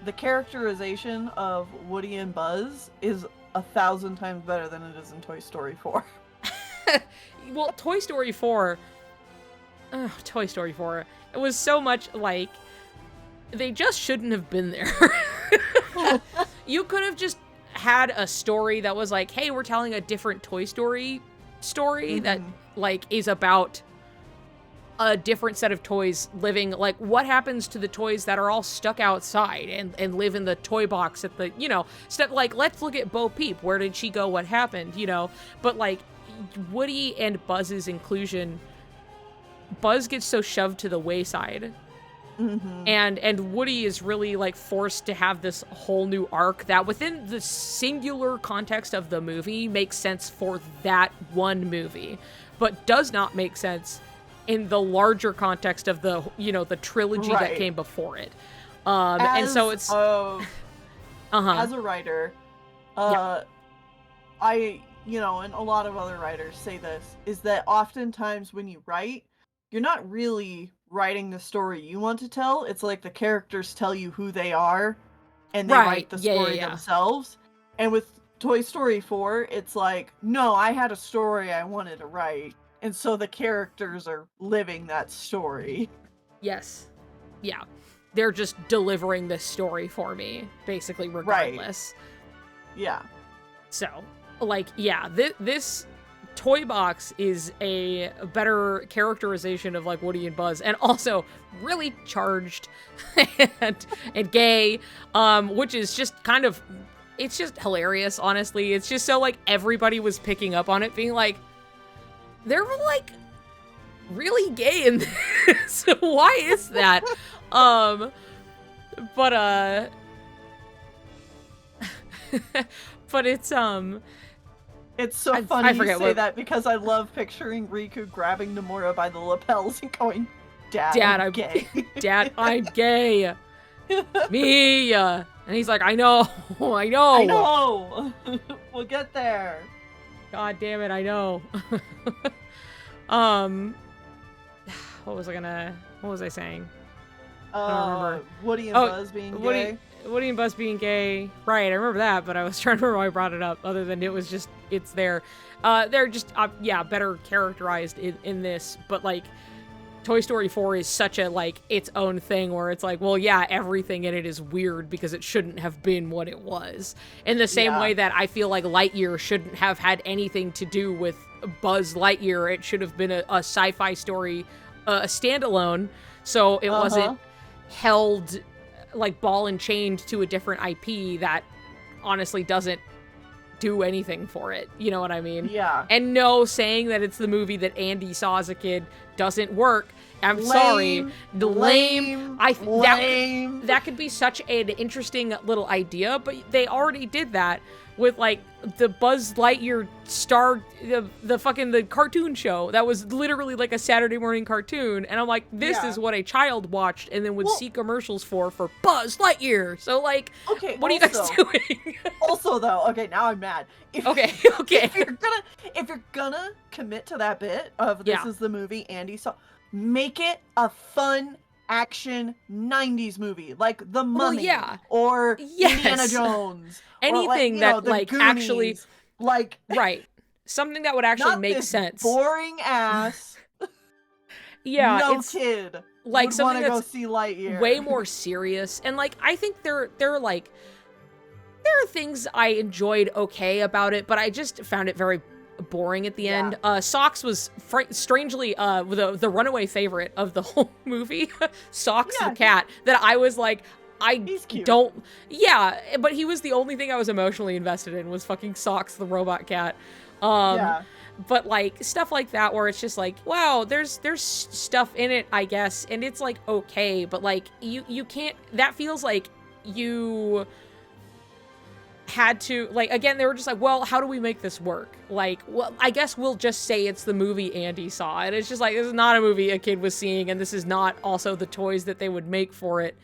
Speaker 2: The characterization of Woody and Buzz is 1,000 times better than it is in Toy Story 4.
Speaker 1: Well, Toy Story 4, it was so much like, they just shouldn't have been there. You could have just had a story that was like, hey, we're telling a different Toy Story story that, like, is about a different set of toys living, like, what happens to the toys that are all stuck outside and live in the toy box at the, you know, stuff like, let's look at Bo Peep. Where did she go? What happened? You know, but, like, Woody and Buzz's inclusion, Buzz gets so shoved to the wayside, and Woody is really like forced to have this whole new arc that within the singular context of the movie makes sense for that one movie, but does not make sense in the larger context of the, you know, the trilogy that came before it. And so it's
Speaker 2: as a writer, I, you know, and a lot of other writers say this, is that oftentimes when you write, you're not really writing the story you want to tell. It's like the characters tell you who they are, and they write the story themselves. And with Toy Story 4, it's like, no, I had a story I wanted to write, and so the characters are living that story.
Speaker 1: Yes. Yeah. They're just delivering this story for me, basically, regardless.
Speaker 2: Yeah.
Speaker 1: So, like, yeah, this Toy Box is a better characterization of, like, Woody and Buzz, and also really charged and gay, which is just kind of, it's just hilarious, honestly. It's just so, like, everybody was picking up on it, being like, they're, like, really gay in this. Why is that? But it's,
Speaker 2: It's so funny you say that because I love picturing Riku grabbing Nomura by the lapels and going, Dad, I'm gay.
Speaker 1: Dad, I'm gay. Me. And he's like, I know. I know.
Speaker 2: We'll get there.
Speaker 1: God damn it, I know. What was I saying? I don't remember.
Speaker 2: Woody and Buzz being gay.
Speaker 1: Woody and Buzz being gay. Right, I remember that, but I was trying to remember why I brought it up, other than it was just, it's there. They're just, better characterized in this, but, like, Toy Story 4 is such a, like, its own thing where it's like, well, yeah, everything in it is weird because it shouldn't have been what it was. In the same way that I feel like Lightyear shouldn't have had anything to do with Buzz Lightyear. It should have been a sci-fi story, a standalone, so it wasn't held like ball and chained to a different IP that honestly doesn't do anything for it. You know what I mean?
Speaker 2: Yeah.
Speaker 1: And no, saying that it's the movie that Andy saw as a kid doesn't work. I'm sorry. Lame. That could be such an interesting little idea, but they already did that with, like, the Buzz Lightyear the cartoon show that was literally like a Saturday morning cartoon, and I'm like, this is what a child watched and then would see commercials for Buzz Lightyear. So, like, what are you guys doing?
Speaker 2: Also, though, okay, now I'm mad. If you're gonna commit to that bit of this is the movie Andy saw, make it a fun action 90s movie like The Mummy or Indiana Jones.
Speaker 1: Anything
Speaker 2: or
Speaker 1: that
Speaker 2: Goonies.
Speaker 1: actually
Speaker 2: like
Speaker 1: something that would actually make
Speaker 2: this
Speaker 1: sense.
Speaker 2: Boring ass. Kid
Speaker 1: like
Speaker 2: would
Speaker 1: something
Speaker 2: wanna
Speaker 1: that's
Speaker 2: go see Lightyear.
Speaker 1: Way more serious, and like I think there are things I enjoyed okay about it, but I just found it very boring at the end. Socks was strangely the runaway favorite of the whole movie. Socks the cat that I was like,
Speaker 2: He's cute.
Speaker 1: But he was the only thing I was emotionally invested in was fucking Socks the robot cat. But like stuff like that where it's just like, wow, there's stuff in it, I guess, and it's like okay, but like you can't, that feels like you had to, like, again, they were just like, well, how do we make this work? Like, well, I guess we'll just say it's the movie Andy saw. And it's just like, this is not a movie a kid was seeing, and this is not also the toys that they would make for it.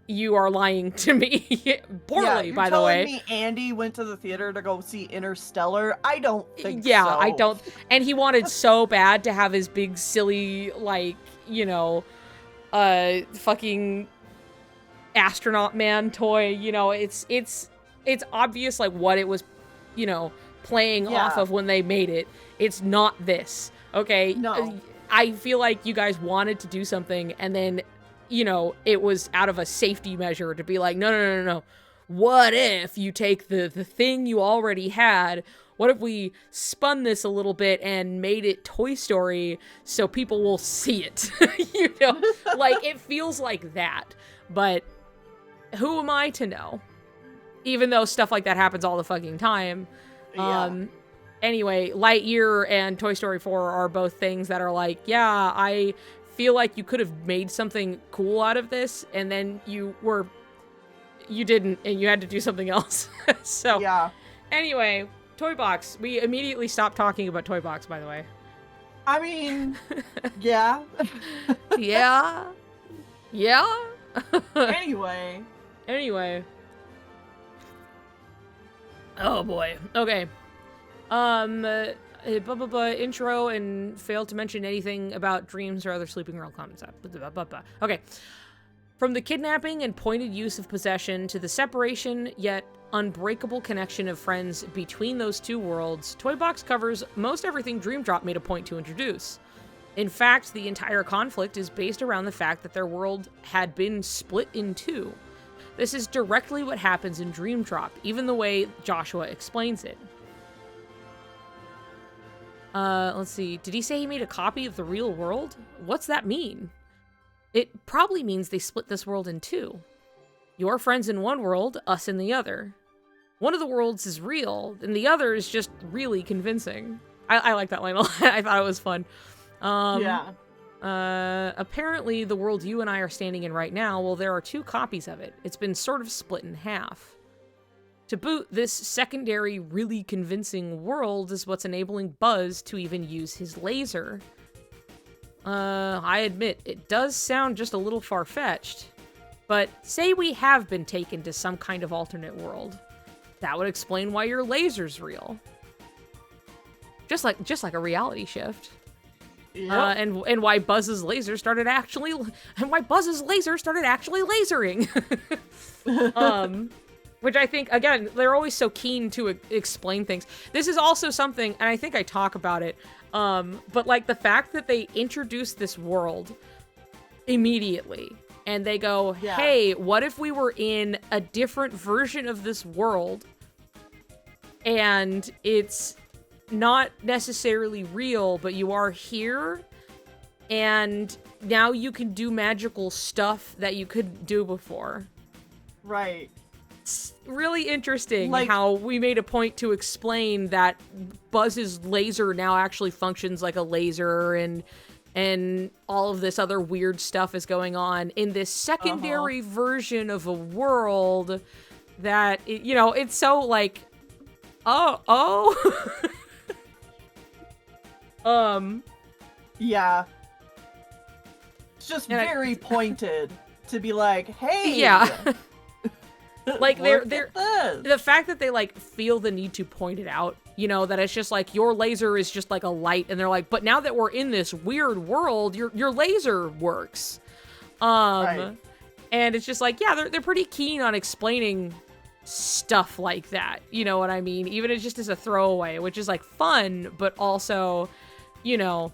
Speaker 1: You are lying to me. Poorly, by the way.
Speaker 2: You're telling me Andy went to the theater to go see Interstellar? I don't think so.
Speaker 1: Yeah, I don't. And he wanted so bad to have his big, silly, like, you know, fucking astronaut man toy. You know, it's obvious, like, what it was, you know, playing off of when they made it. It's not this, okay?
Speaker 2: No.
Speaker 1: I feel like you guys wanted to do something, and then, you know, it was out of a safety measure to be like, no. What if you take the thing you already had? What if we spun this a little bit and made it Toy Story so people will see it? You know, like, it feels like that. But who am I to know? Even though stuff like that happens all the fucking time.
Speaker 2: Yeah.
Speaker 1: Anyway, Lightyear and Toy Story 4 are both things that are like, yeah, I feel like you could have made something cool out of this, and then you didn't, and you had to do something else. So,
Speaker 2: yeah.
Speaker 1: Anyway, Toy Box. We immediately stopped talking about Toy Box, by the way.
Speaker 2: I mean, yeah.
Speaker 1: Yeah.
Speaker 2: Anyway.
Speaker 1: Oh boy. Okay. Intro and failed to mention anything about dreams or other sleeping world comments. Okay. From the kidnapping and pointed use of possession to the separation yet unbreakable connection of friends between those two worlds, Toy Box covers most everything Dream Drop made a point to introduce. In fact, the entire conflict is based around the fact that their world had been split in two. This is directly what happens in Dream Drop, even the way Joshua explains it. Let's see. Did he say he made a copy of the real world? What's that mean? It probably means they split this world in two. Your friends in one world, us in the other. One of the worlds is real, and the other is just really convincing. I like that line a lot. I thought it was fun.
Speaker 2: Yeah.
Speaker 1: Apparently, the world you and I are standing in right now, well, there are two copies of it. It's been sort of split in half. To boot, this secondary, really convincing world is what's enabling Buzz to even use his laser. I admit, it does sound just a little far-fetched, but say we have been taken to some kind of alternate world. That would explain why your laser's real. Just like a reality shift.
Speaker 2: Yep.
Speaker 1: And why Buzz's laser started actually lasering. Which I think, again, they're always so keen to explain things. This is also something, and I think I talk about it, but like the fact that they introduce this world immediately, and they go, hey, what if we were in a different version of this world, and it's not necessarily real, but you are here, and now you can do magical stuff that you couldn't do before.
Speaker 2: Right.
Speaker 1: It's really interesting,
Speaker 2: like,
Speaker 1: how we made a point to explain that Buzz's laser now actually functions like a laser, and all of this other weird stuff is going on in this secondary version of a world that, you know, it's so like,
Speaker 2: yeah. It's just very pointed to be like, hey.
Speaker 1: Yeah. Like, they're
Speaker 2: this.
Speaker 1: the fact that they, like, feel the need to point it out, you know, that it's just like, your laser is just like a light, and they're like, but now that we're in this weird world, your laser works.
Speaker 2: Right.
Speaker 1: And it's just like, yeah, they're pretty keen on explaining stuff like that, you know what I mean? Even if it's just as a throwaway, which is, like, fun, but also, you know,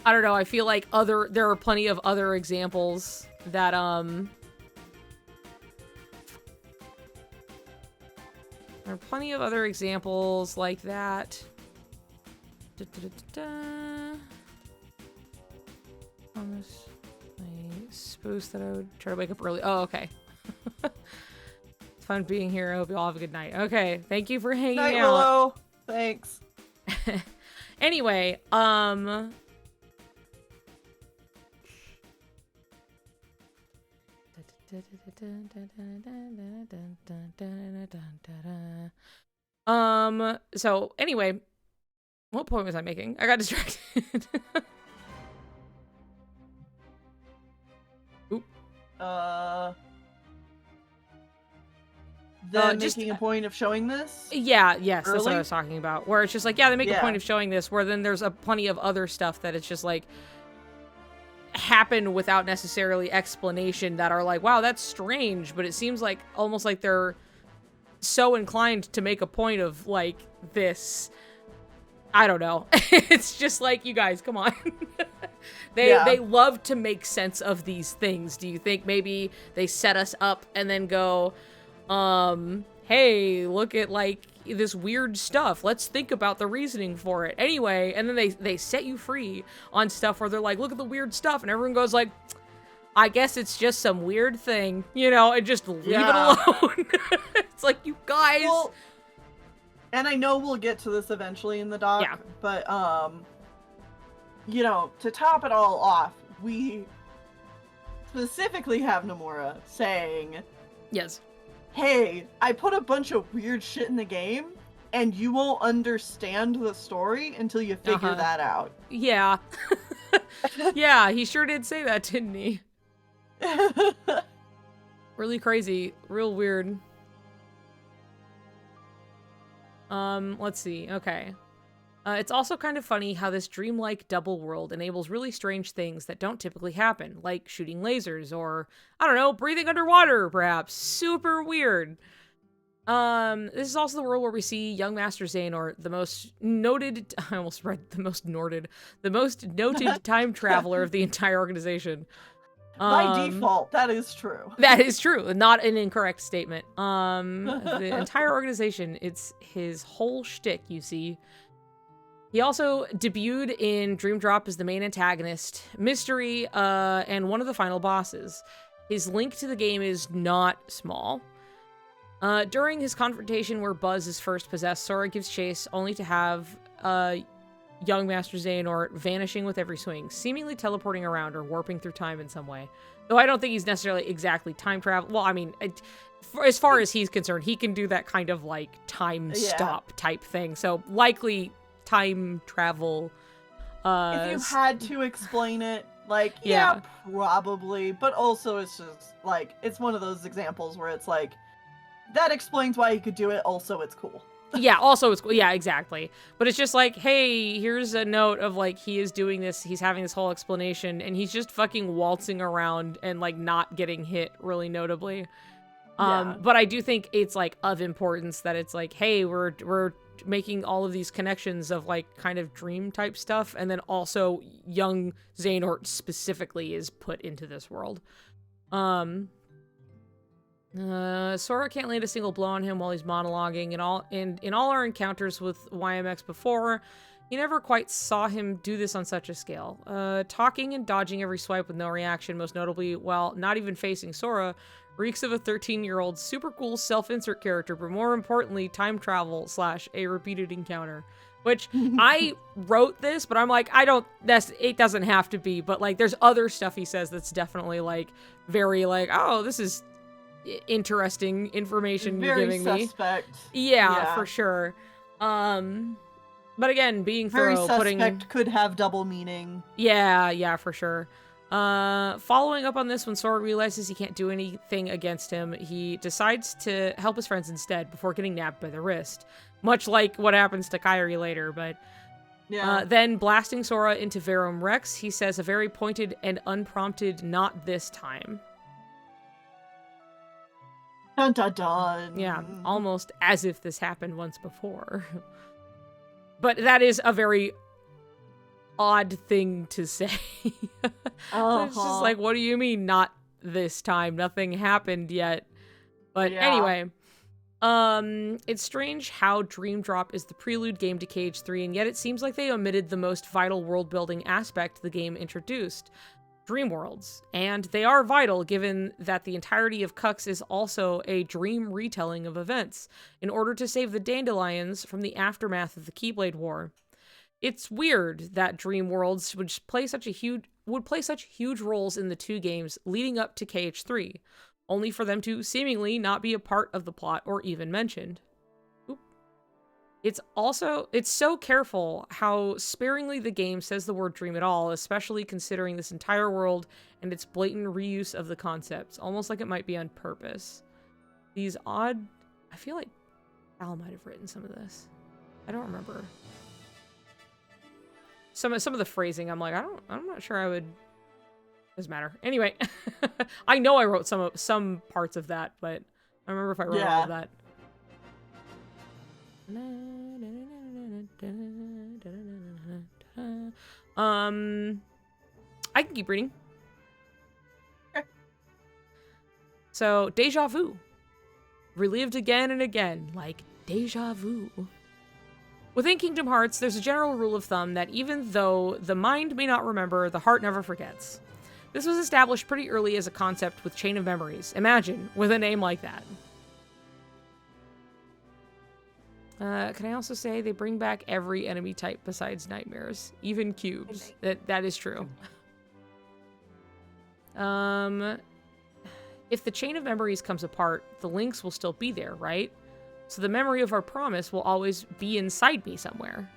Speaker 1: I don't know, I feel like there are plenty of other examples that, there are plenty of other examples like that. On this, my spoof that I would try to wake up early. Oh, okay. It's fun being here. I hope you all have a good night. Okay, thank you for hanging
Speaker 2: Night,
Speaker 1: out.
Speaker 2: Willow. Thanks.
Speaker 1: Anyway, So anyway, what point was I making? I got distracted. Oop.
Speaker 2: Making a point of showing this?
Speaker 1: Yeah, yes,
Speaker 2: early?
Speaker 1: that's what I was talking about. Where it's just like, yeah, they make a
Speaker 2: Yeah.
Speaker 1: point of showing this, where then there's plenty of other stuff that it's just like happen without necessarily explanation that are like, wow, that's strange, but it seems like almost like they're so inclined to make a point of like this. I don't know. It's just like, you guys, come on. They love to make sense of these things. Do you think maybe they set us up and then go, hey, look at like this weird stuff. Let's think about the reasoning for it. Anyway, and then they set you free on stuff where they're like, look at the weird stuff, and everyone goes like, I guess it's just some weird thing, you know, and just leave it alone. It's like, you guys.
Speaker 2: Well, and I know we'll get to this eventually in the doc, but you know, to top it all off, we specifically have Nomura saying,
Speaker 1: yes,
Speaker 2: hey, I put a bunch of weird shit in the game, and you won't understand the story until you figure that out.
Speaker 1: Yeah. Yeah, he sure did say that, didn't he? Really crazy. Real weird. Let's see. Okay. It's also kind of funny how this dreamlike double world enables really strange things that don't typically happen, like shooting lasers or, I don't know, breathing underwater, perhaps. Super weird. This is also the world where we see young Master Xehanort, the most noted, I almost read the most noted time traveler of the entire organization.
Speaker 2: By default, that is true.
Speaker 1: That is true. Not an incorrect statement. The entire organization, it's his whole shtick, you see. He also debuted in Dream Drop as the main antagonist, Mystery, and one of the final bosses. His link to the game is not small. During his confrontation where Buzz is first possessed, Sora gives chase, only to have young Master Xehanort vanishing with every swing, seemingly teleporting around or warping through time in some way. Though I don't think he's necessarily exactly time travel. Well, I mean, as far as he's concerned, he can do that kind of like time stop type thing. So likely time travel.
Speaker 2: If you had to explain it, like, yeah, probably. But also it's just like, it's one of those examples where it's like, that explains why he could do it. Also, it's cool.
Speaker 1: Yeah, also it's cool. Yeah, exactly. But it's just like, hey, here's a note of like, he is doing this, he's having this whole explanation, and he's just fucking waltzing around and like not getting hit really notably. But I do think it's like of importance that it's like, hey, we're making all of these connections of like kind of dream type stuff, and then also young Xehanort specifically is put into this world. Sora can't land a single blow on him while he's monologuing, and in all our encounters with YMX before, he never quite saw him do this on such a scale. Talking and dodging every swipe with no reaction, most notably while not even facing Sora, reeks of a 13-year-old super cool self-insert character, but more importantly, time travel / a repeated encounter. Which, I wrote this, but I'm like, it doesn't have to be, but like, there's other stuff he says that's definitely like, very like, oh, this is interesting information you're giving
Speaker 2: suspect.
Speaker 1: Me. Yeah, for sure. But again, being
Speaker 2: very
Speaker 1: thorough,
Speaker 2: suspect could have double meaning.
Speaker 1: Yeah, for sure. Following up on this, when Sora realizes he can't do anything against him, he decides to help his friends instead before getting nabbed by the wrist. Much like what happens to Kairi later, but then blasting Sora into Verum Rex, he says a very pointed and unprompted "not this time."
Speaker 2: Dun dun dun.
Speaker 1: Yeah, almost as if this happened once before. But that is a very odd thing to say. It's just like, what do you mean not this time? Nothing happened yet. But anyway, it's strange how Dream Drop is the prelude game to KH3, and yet it seems like they omitted the most vital world-building aspect the game introduced. Dream worlds, and they are vital given that the entirety of Cux is also a dream retelling of events in order to save the Dandelions from the aftermath of the Keyblade War. It's weird that dream worlds would play such huge roles in the two games leading up to KH3. only for them to seemingly not be a part of the plot or even mentioned. Oop. It's so careful how sparingly the game says the word dream at all, especially considering this entire world and its blatant reuse of the concepts, almost like it might be on purpose. These odd... I feel like Al might have written some of this. I don't remember. Some of the phrasing, I'm like, I'm not sure I would... Doesn't matter. Anyway, I know I wrote some parts of that, but I remember if I wrote all of that. I can keep reading. So, deja vu. Relived again and again, like deja vu. Within Kingdom Hearts, there's a general rule of thumb that even though the mind may not remember, the heart never forgets. This was established pretty early as a concept with Chain of Memories. Imagine, with a name like that. Can I also say they bring back every enemy type besides nightmares, even cubes. That is true. If the Chain of Memories comes apart, the links will still be there, right? So the memory of our promise will always be inside me somewhere.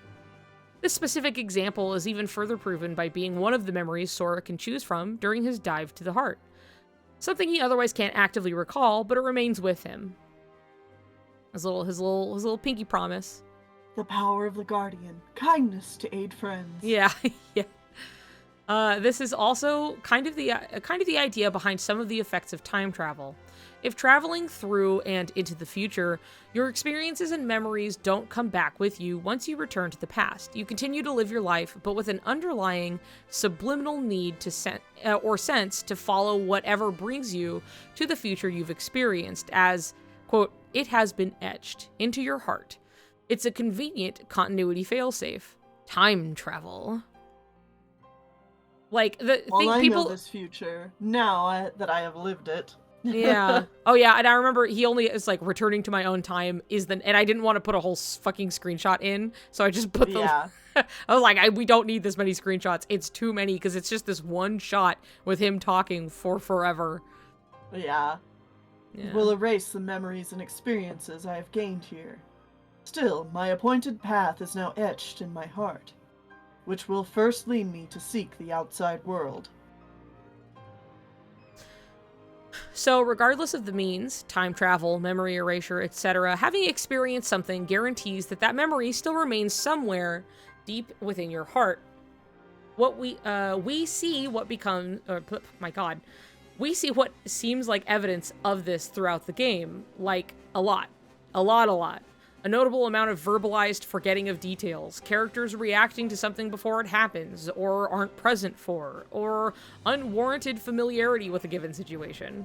Speaker 1: This specific example is even further proven by being one of the memories Sora can choose from during his dive to the heart. Something he otherwise can't actively recall, but it remains with him. His little pinky promise.
Speaker 2: The power of the Guardian. Kindness to aid friends.
Speaker 1: Yeah, yeah. This is also kind of the idea behind some of the effects of time travel. If traveling through and into the future, your experiences and memories don't come back with you once you return to the past. You continue to live your life, but with an underlying subliminal need to sense to follow whatever brings you to the future you've experienced as, quote, it has been etched into your heart. It's a convenient continuity failsafe. Time travel. Like,
Speaker 2: I know this future, now that I have lived it.
Speaker 1: Yeah. Oh, yeah, and I remember he only is, like, returning to my own time and I didn't want to put a whole fucking screenshot in, so I just put the...
Speaker 2: Yeah.
Speaker 1: I was like, we don't need this many screenshots. It's too many, because it's just this one shot with him talking for forever.
Speaker 2: Yeah. Will erase the memories and experiences I have gained here. Still, my appointed path is now etched in my heart, which will first lead me to seek the outside world.
Speaker 1: So, regardless of the means, time travel, memory erasure, etc., having experienced something guarantees that that memory still remains somewhere deep within your heart. We see what seems like evidence of this throughout the game, like a lot. A notable amount of verbalized forgetting of details, characters reacting to something before it happens, or aren't present for, or unwarranted familiarity with a given situation.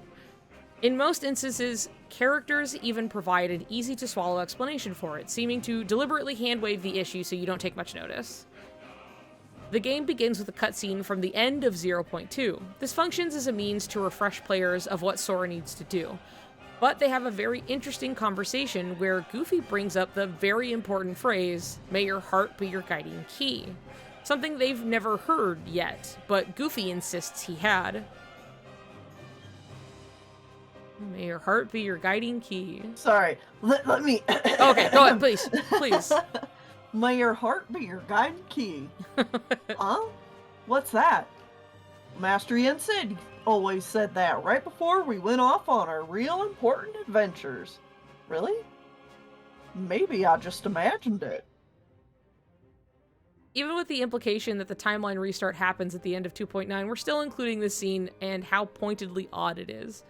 Speaker 1: In most instances, characters even provide an easy-to-swallow explanation for it, seeming to deliberately hand-wave the issue so you don't take much notice. The game begins with a cutscene from the end of 0.2. This functions as a means to refresh players of what Sora needs to do. But they have a very interesting conversation where Goofy brings up the very important phrase, "May your heart be your guiding key." Something they've never heard yet, but Goofy insists he had. May your heart be your guiding key.
Speaker 2: Sorry, let me...
Speaker 1: Okay, go ahead, please.
Speaker 2: May your heart be your guiding key. Huh? What's that? Master Ian Sid always said that right before we went off on our real important adventures. Really? Maybe I just imagined it.
Speaker 1: Even with the implication that the timeline restart happens at the end of 2.9, we're still including this scene and how pointedly odd it is.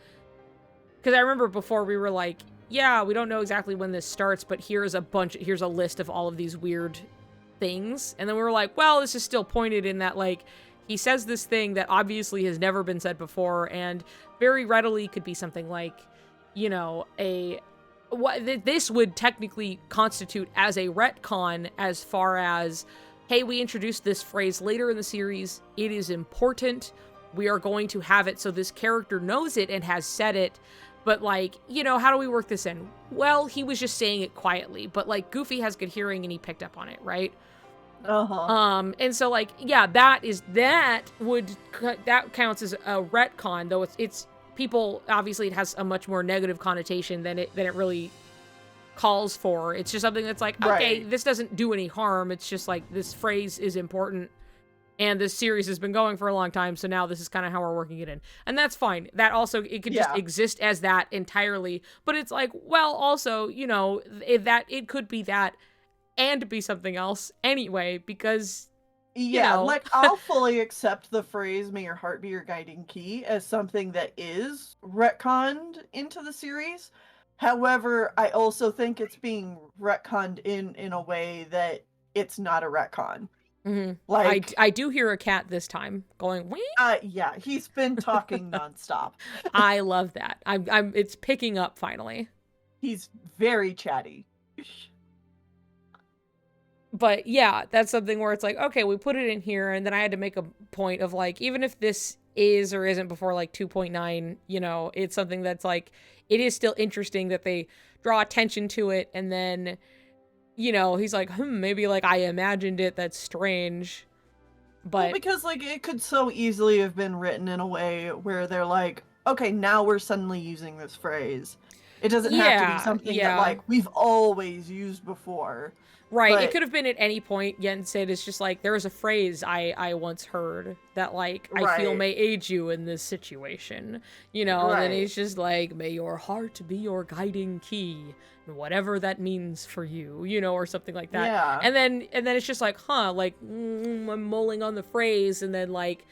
Speaker 1: Because I remember before we were like, yeah, we don't know exactly when this starts, but here's a list of all of these weird things. And then we were like, well, this is still pointed in that, like, he says this thing that obviously has never been said before and very readily could be something like, you know, this would technically constitute as a retcon as far as, hey, we introduced this phrase later in the series. It is important. We are going to have it so this character knows it and has said it. But, like, you know, how do we work this in? Well, he was just saying it quietly, but, like, Goofy has good hearing and he picked up on it, right? And so, like, yeah, that counts as a retcon, though it's people, obviously it has a much more negative connotation than it really calls for. It's just something that's like, okay, this doesn't do any harm. It's just like, this phrase is important, and this series has been going for a long time, so now this is kind of how we're working it in. And that's fine. That also, it could just exist as that entirely. But it's like, well, also, you know, it could be that and be something else anyway, because, you know.
Speaker 2: Like, I'll fully accept the phrase, may your heart be your guiding key, as something that is retconned into the series. However, I also think it's being retconned in a way that it's not a retcon.
Speaker 1: Mm-hmm. Like, I do hear a cat this time going, wee?
Speaker 2: Yeah, he's been talking nonstop.
Speaker 1: I love that. It's picking up finally.
Speaker 2: He's very chatty.
Speaker 1: But yeah, that's something where it's like, okay, we put it in here, and then I had to make a point of like, even if this is or isn't before like 2.9, you know, it's something that's like, it is still interesting that they draw attention to it, and then, you know, he's like, maybe like I imagined it, that's strange. But
Speaker 2: well, because like it could so easily have been written in a way where they're like, okay, now we're suddenly using this phrase. It doesn't have to be something that like we've always used before.
Speaker 1: Right,
Speaker 2: but,
Speaker 1: it could have been at any point. Yensid is just like, there is a phrase I once heard that, like, I feel may aid you in this situation, you know, and then he's just like, may your heart be your guiding key, whatever that means for you, you know, or something like that.
Speaker 2: Yeah.
Speaker 1: And then it's just like, like, I'm mulling on the phrase, and then, like,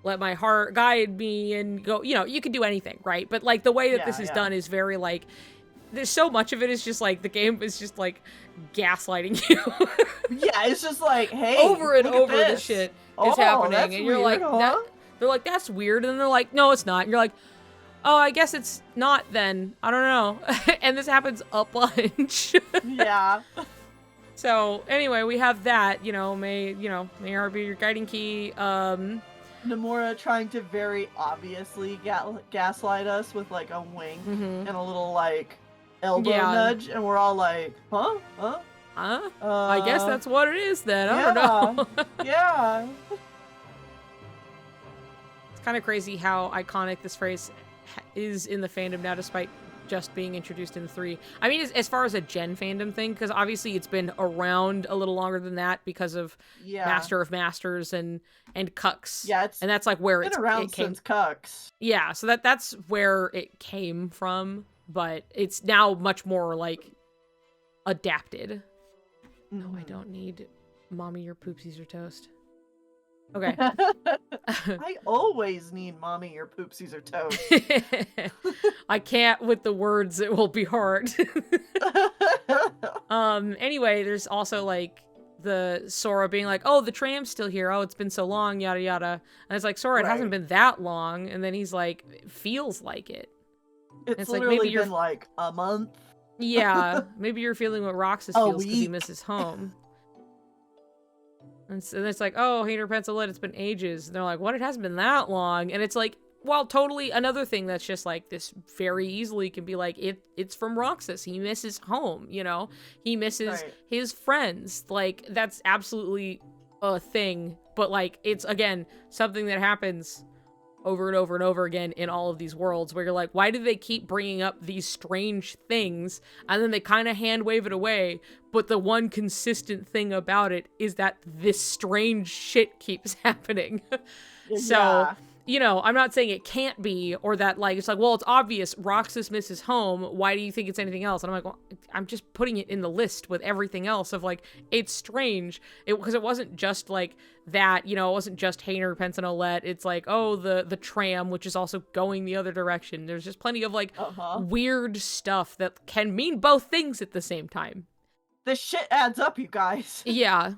Speaker 1: let my heart guide me and go, you know, you can do anything, right? But, like, the way that this is done is very, like, there's so much of it is just like, the game is just like gaslighting you.
Speaker 2: Yeah, it's just like, hey,
Speaker 1: over and over the shit is happening, and you're
Speaker 2: weird,
Speaker 1: like, they're like, that's weird, and they're like, no, it's not. And you're like, oh, I guess it's not then. I don't know. And this happens a bunch.
Speaker 2: Yeah.
Speaker 1: So anyway, we have that. You know, may her be your guiding key.
Speaker 2: Namora trying to very obviously gaslight us with like a wink and a little like elbow nudge, and we're all like, huh?
Speaker 1: I guess that's what it is then. I don't know.
Speaker 2: Yeah.
Speaker 1: It's kind of crazy how iconic this phrase is in the fandom now, despite just being introduced in 3. I mean, as far as a Gen fandom thing, because obviously it's been around a little longer than that because of Master of Masters and Cucks.
Speaker 2: Yeah,
Speaker 1: and that's like where
Speaker 2: it's been around since Cucks.
Speaker 1: Yeah, so that's where it came from, but it's now much more like adapted. No, I don't need mommy, your poopsies are toast. Okay.
Speaker 2: I always need mommy, your poopsies are toast.
Speaker 1: I can't with the words, it will be hard. Anyway, there's also like the Sora being like, oh, the tram's still here. Oh, it's been so long, yada yada. And it's like, Sora, it hasn't been that long. And then he's like, it feels like it.
Speaker 2: It's literally like, maybe been like a month.
Speaker 1: Yeah, maybe you're feeling what Roxas feels because he misses home. And it's like, oh, Hater Pencilette, it's been ages. And they're like, what? It hasn't been that long. And it's like, well, totally another thing that's just like this very easily can be like, it's from Roxas. He misses home, you know? He misses his friends. Like, that's absolutely a thing. But like, it's, again, something that happens over and over and over again in all of these worlds where you're like, why do they keep bringing up these strange things and then they kind of hand wave it away, but the one consistent thing about it is that this strange shit keeps happening. So, you know, I'm not saying it can't be, or that like, it's like, well, it's obvious Roxas misses home. Why do you think it's anything else? And I'm like, well, I'm just putting it in the list with everything else of like, it's strange. Because it wasn't just like that, you know, it wasn't just Hainer, Pensinolette. It's like, oh, the tram, which is also going the other direction. There's just plenty of like weird stuff that can mean both things at the same time.
Speaker 2: This shit adds up, you guys.
Speaker 1: Yeah.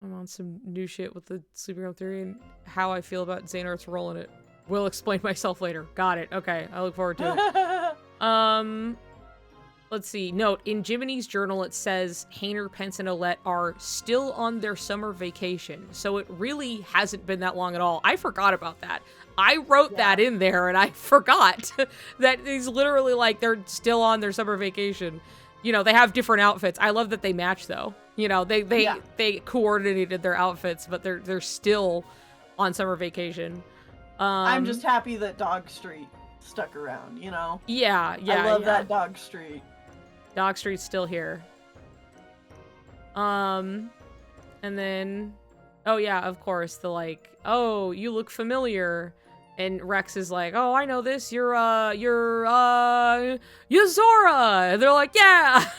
Speaker 1: I'm on some new shit with the Sleeping Realm theory and how I feel about Xehanort's role in it. Will explain myself later. Got it. Okay, I look forward to it. Let's see. Note, in Jiminy's journal it says Hainer, Pence, and Olette are still on their summer vacation. So it really hasn't been that long at all. I forgot about that. I wrote that in there and I forgot that he's literally like, they're still on their summer vacation. You know, they have different outfits. I love that they match though. You know, they coordinated their outfits, but they're still on summer vacation.
Speaker 2: I'm just happy that Dog Street stuck around, you know?
Speaker 1: Yeah,
Speaker 2: I love that Dog Street.
Speaker 1: Dog Street's still here. And then, oh yeah, of course, the like, oh, you look familiar. And Rex is like, oh, I know this. You're Zora. And they're like, yeah.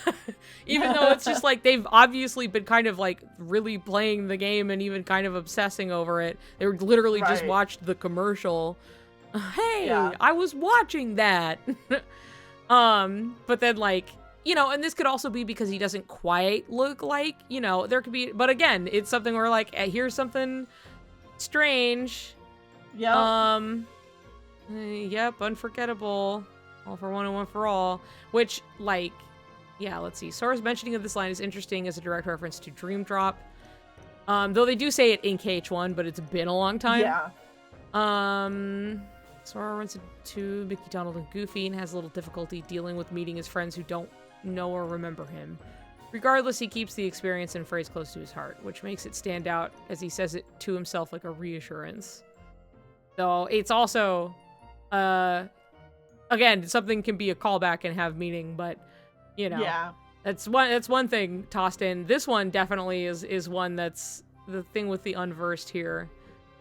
Speaker 1: Even though it's just like they've obviously been kind of like really playing the game and even kind of obsessing over it. They were literally just watched the commercial. Hey, I was watching that. But then like, you know, and this could also be because he doesn't quite look like, you know, there could be, but again, it's something where like, here's something strange.
Speaker 2: Yep.
Speaker 1: Yep, unforgettable. All for one and one for all. Which, like, yeah, let's see. Sora's mentioning of this line is interesting as a direct reference to Dream Drop. Though they do say it in KH1, but it's been a long time.
Speaker 2: Yeah.
Speaker 1: Sora runs into Mickey, Donald, and Goofy and has a little difficulty dealing with meeting his friends who don't know or remember him. Regardless, he keeps the experience and phrase close to his heart, which makes it stand out as he says it to himself like a reassurance. So it's also, again, something can be a callback and have meaning, but, you know, that's one thing tossed in. This one definitely is one that's the thing with the unversed here.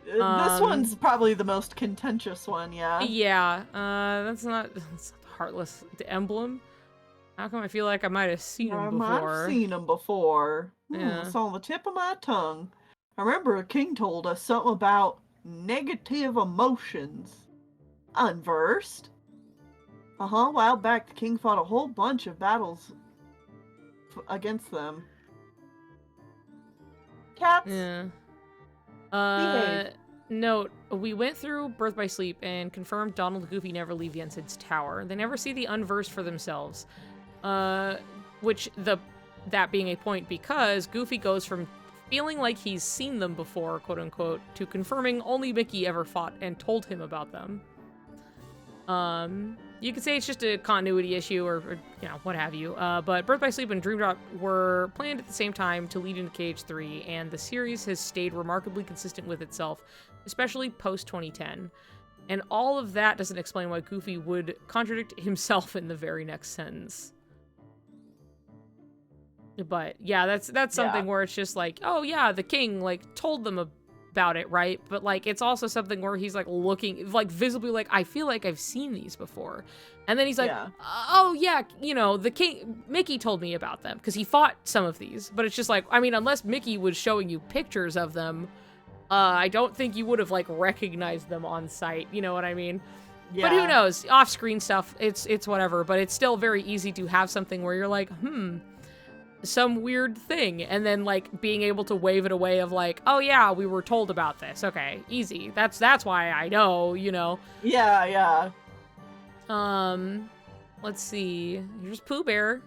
Speaker 2: This one's probably the most contentious one, yeah.
Speaker 1: Yeah, that's not the Heartless emblem. How come I feel like I might have seen him before?
Speaker 2: I might have seen him before.
Speaker 1: Yeah.
Speaker 2: It's on the tip of my tongue. I remember a king told us something about negative emotions. Unversed. A while back the king fought a whole bunch of battles against them. Cats.
Speaker 1: Yeah.
Speaker 2: Behave.
Speaker 1: Note, we went through Birth by Sleep and confirmed Donald and Goofy never leave Yensid's tower. They never see the unversed for themselves. Which that being a point because Goofy goes from feeling like he's seen them before, quote unquote, to confirming only Mickey ever fought and told him about them. You could say it's just a continuity issue or you know, what have you. But Birth by Sleep and Dream Drop were planned at the same time to lead into KH3, and the series has stayed remarkably consistent with itself, especially post-2010. And all of that doesn't explain why Goofy would contradict himself in the very next sentence. But yeah, that's something where it's just like, oh yeah, the king like told them about it, right? But like it's also something where he's like looking like visibly like I feel like I've seen these before. And then he's like, oh yeah, you know, the king Mickey told me about them because he fought some of these. But it's just like, I mean, unless Mickey was showing you pictures of them, I don't think you would have like recognized them on sight, you know what I mean? Yeah. But who knows? Off-screen stuff, it's whatever, but it's still very easy to have something where you're like, some weird thing, and then like being able to wave it away of like, oh yeah, we were told about this. Okay, easy. That's why I know, you know.
Speaker 2: Yeah.
Speaker 1: Let's see. Here's Pooh Bear.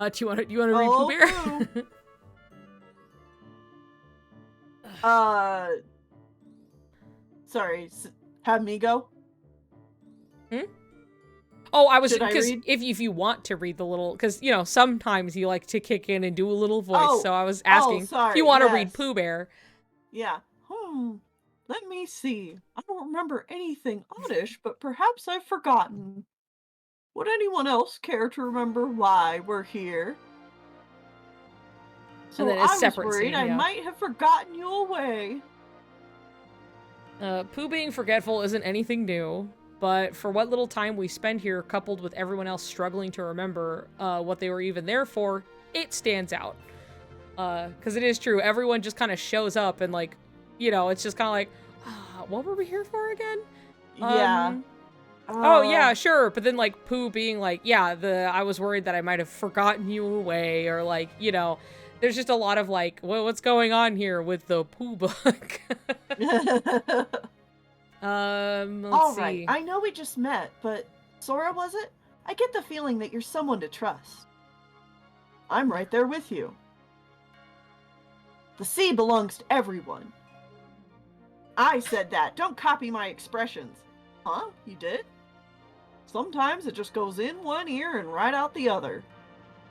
Speaker 1: Do you want to read Pooh Bear?
Speaker 2: Sorry. Have me go.
Speaker 1: Oh, I was because if you want to read the little, because you know sometimes you like to kick in and do a little voice, so I was asking if you want to read Pooh Bear.
Speaker 2: Yeah. Let me see. I don't remember anything oddish, but perhaps I've forgotten. Would anyone else care to remember why we're here? So
Speaker 1: and then
Speaker 2: I was
Speaker 1: separate
Speaker 2: worried
Speaker 1: scene,
Speaker 2: I might have forgotten you away.
Speaker 1: Pooh being forgetful isn't anything new. But for what little time we spend here, coupled with everyone else struggling to remember what they were even there for, it stands out. Because it is true, everyone just kind of shows up and like, you know, it's just kind of like, what were we here for again?
Speaker 2: Yeah.
Speaker 1: Oh yeah, sure. But then like Pooh being like, yeah, I was worried that I might have forgotten you away, or like, you know, there's just a lot of like, well, what's going on here with the Pooh book? Let's see.
Speaker 2: Right. I know we just met, but Sora, was it? I get the feeling that you're someone to trust. I'm right there with you. The sea belongs to everyone. I said that. Don't copy my expressions. Huh? You did? Sometimes it just goes in one ear and right out the other.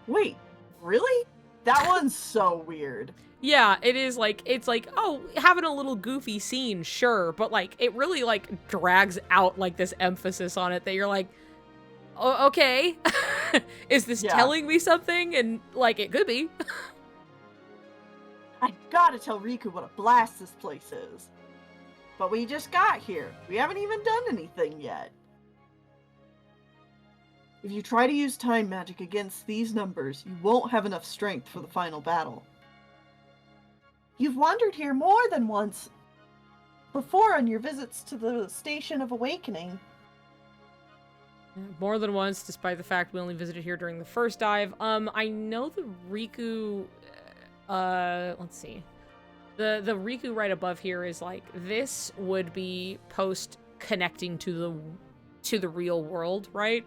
Speaker 2: Wait, really? That one's so weird.
Speaker 1: Yeah, it is like, it's like, oh, having a little goofy scene, sure, but like, it really like drags out like this emphasis on it that you're like, oh, okay, is this telling me something? And like, it could be.
Speaker 2: I gotta tell Riku what a blast this place is. But we just got here. We haven't even done anything yet. If you try to use time magic against these numbers, you won't have enough strength for the final battle. You've wandered here more than once before on your visits to the Station of Awakening.
Speaker 1: More than once, despite the fact we only visited here during the first dive. I know the Riku, let's see. The Riku right above here is like, this would be post connecting to the real world, right?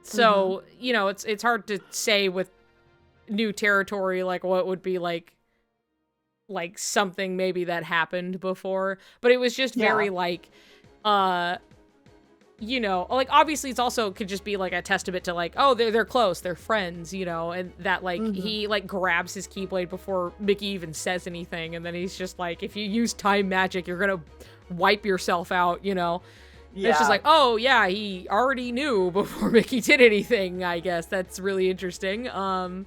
Speaker 1: So, you know, it's hard to say with new territory, like what would be like something maybe that happened before, but it was just very like, you know, like obviously it's also could just be like a testament to like, oh, they're close, they're friends, you know, and that like he like grabs his Keyblade before Mickey even says anything, and then he's just like, if you use time magic, you're gonna wipe yourself out, you know. Yeah. It's just like, oh yeah, he already knew before Mickey did anything. I guess that's really interesting. So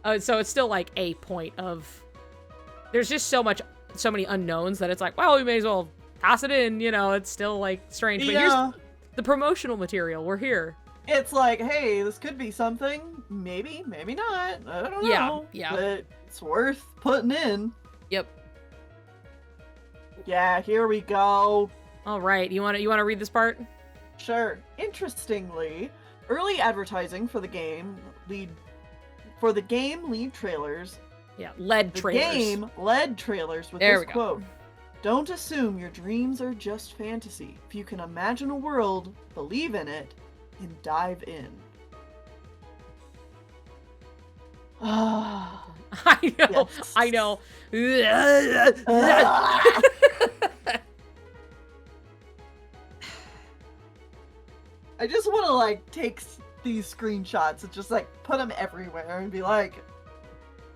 Speaker 1: it's still like a point of, there's just so many unknowns that it's like, well, we may as well toss it in, you know. It's still like strange, but here's the promotional material. We're here.
Speaker 2: It's like, hey, this could be something. Maybe, maybe not. I don't know.
Speaker 1: Yeah.
Speaker 2: But it's worth putting in.
Speaker 1: Yep.
Speaker 2: Yeah, here we go.
Speaker 1: All right, you want to read this part?
Speaker 2: Sure. Interestingly, early advertising for the game lead trailers.
Speaker 1: Yeah, lead trailers.
Speaker 2: The game led trailers with this quote. Don't assume your dreams are just fantasy. If you can imagine a world, believe in it, and dive in.
Speaker 1: I know.
Speaker 2: Yes.
Speaker 1: I know.
Speaker 2: I just want to like take these screenshots and just like put them everywhere and be like,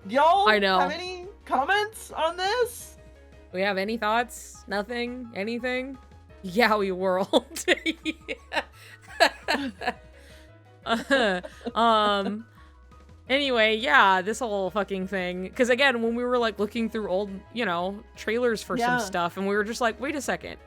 Speaker 2: y'all have any comments on this?
Speaker 1: We have any thoughts? Nothing? Anything? Yowie world. Anyway, yeah, this whole fucking thing. Because again, when we were like looking through old, you know, trailers for some stuff, and we were just like, wait a second.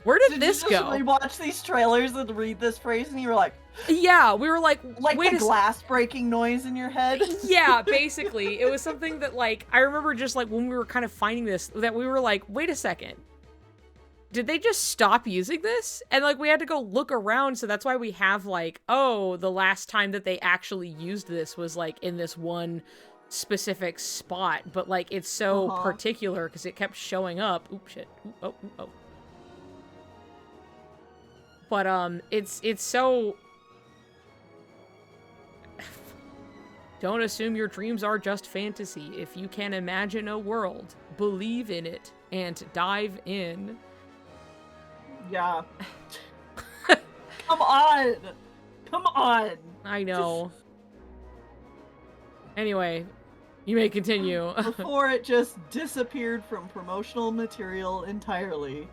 Speaker 1: Where did this go? Did you just
Speaker 2: rewatch these trailers and read this phrase and you were like...
Speaker 1: Yeah, we were like...
Speaker 2: Like the glass breaking noise in your head?
Speaker 1: Yeah, basically. It was something that like, I remember just like when we were kind of finding this, that we were like, wait a second. Did they just stop using this? And like we had to go look around, so that's why we have like, oh, the last time that they actually used this was like in this one specific spot. But like it's so particular because it kept showing up. Oop, shit. Ooh, oh. But it's so... Don't assume your dreams are just fantasy. If you can imagine a world, believe in it and dive in.
Speaker 2: Yeah. Come on. Come on.
Speaker 1: I know. Anyway, you may continue.
Speaker 2: Before it just disappeared from promotional material entirely.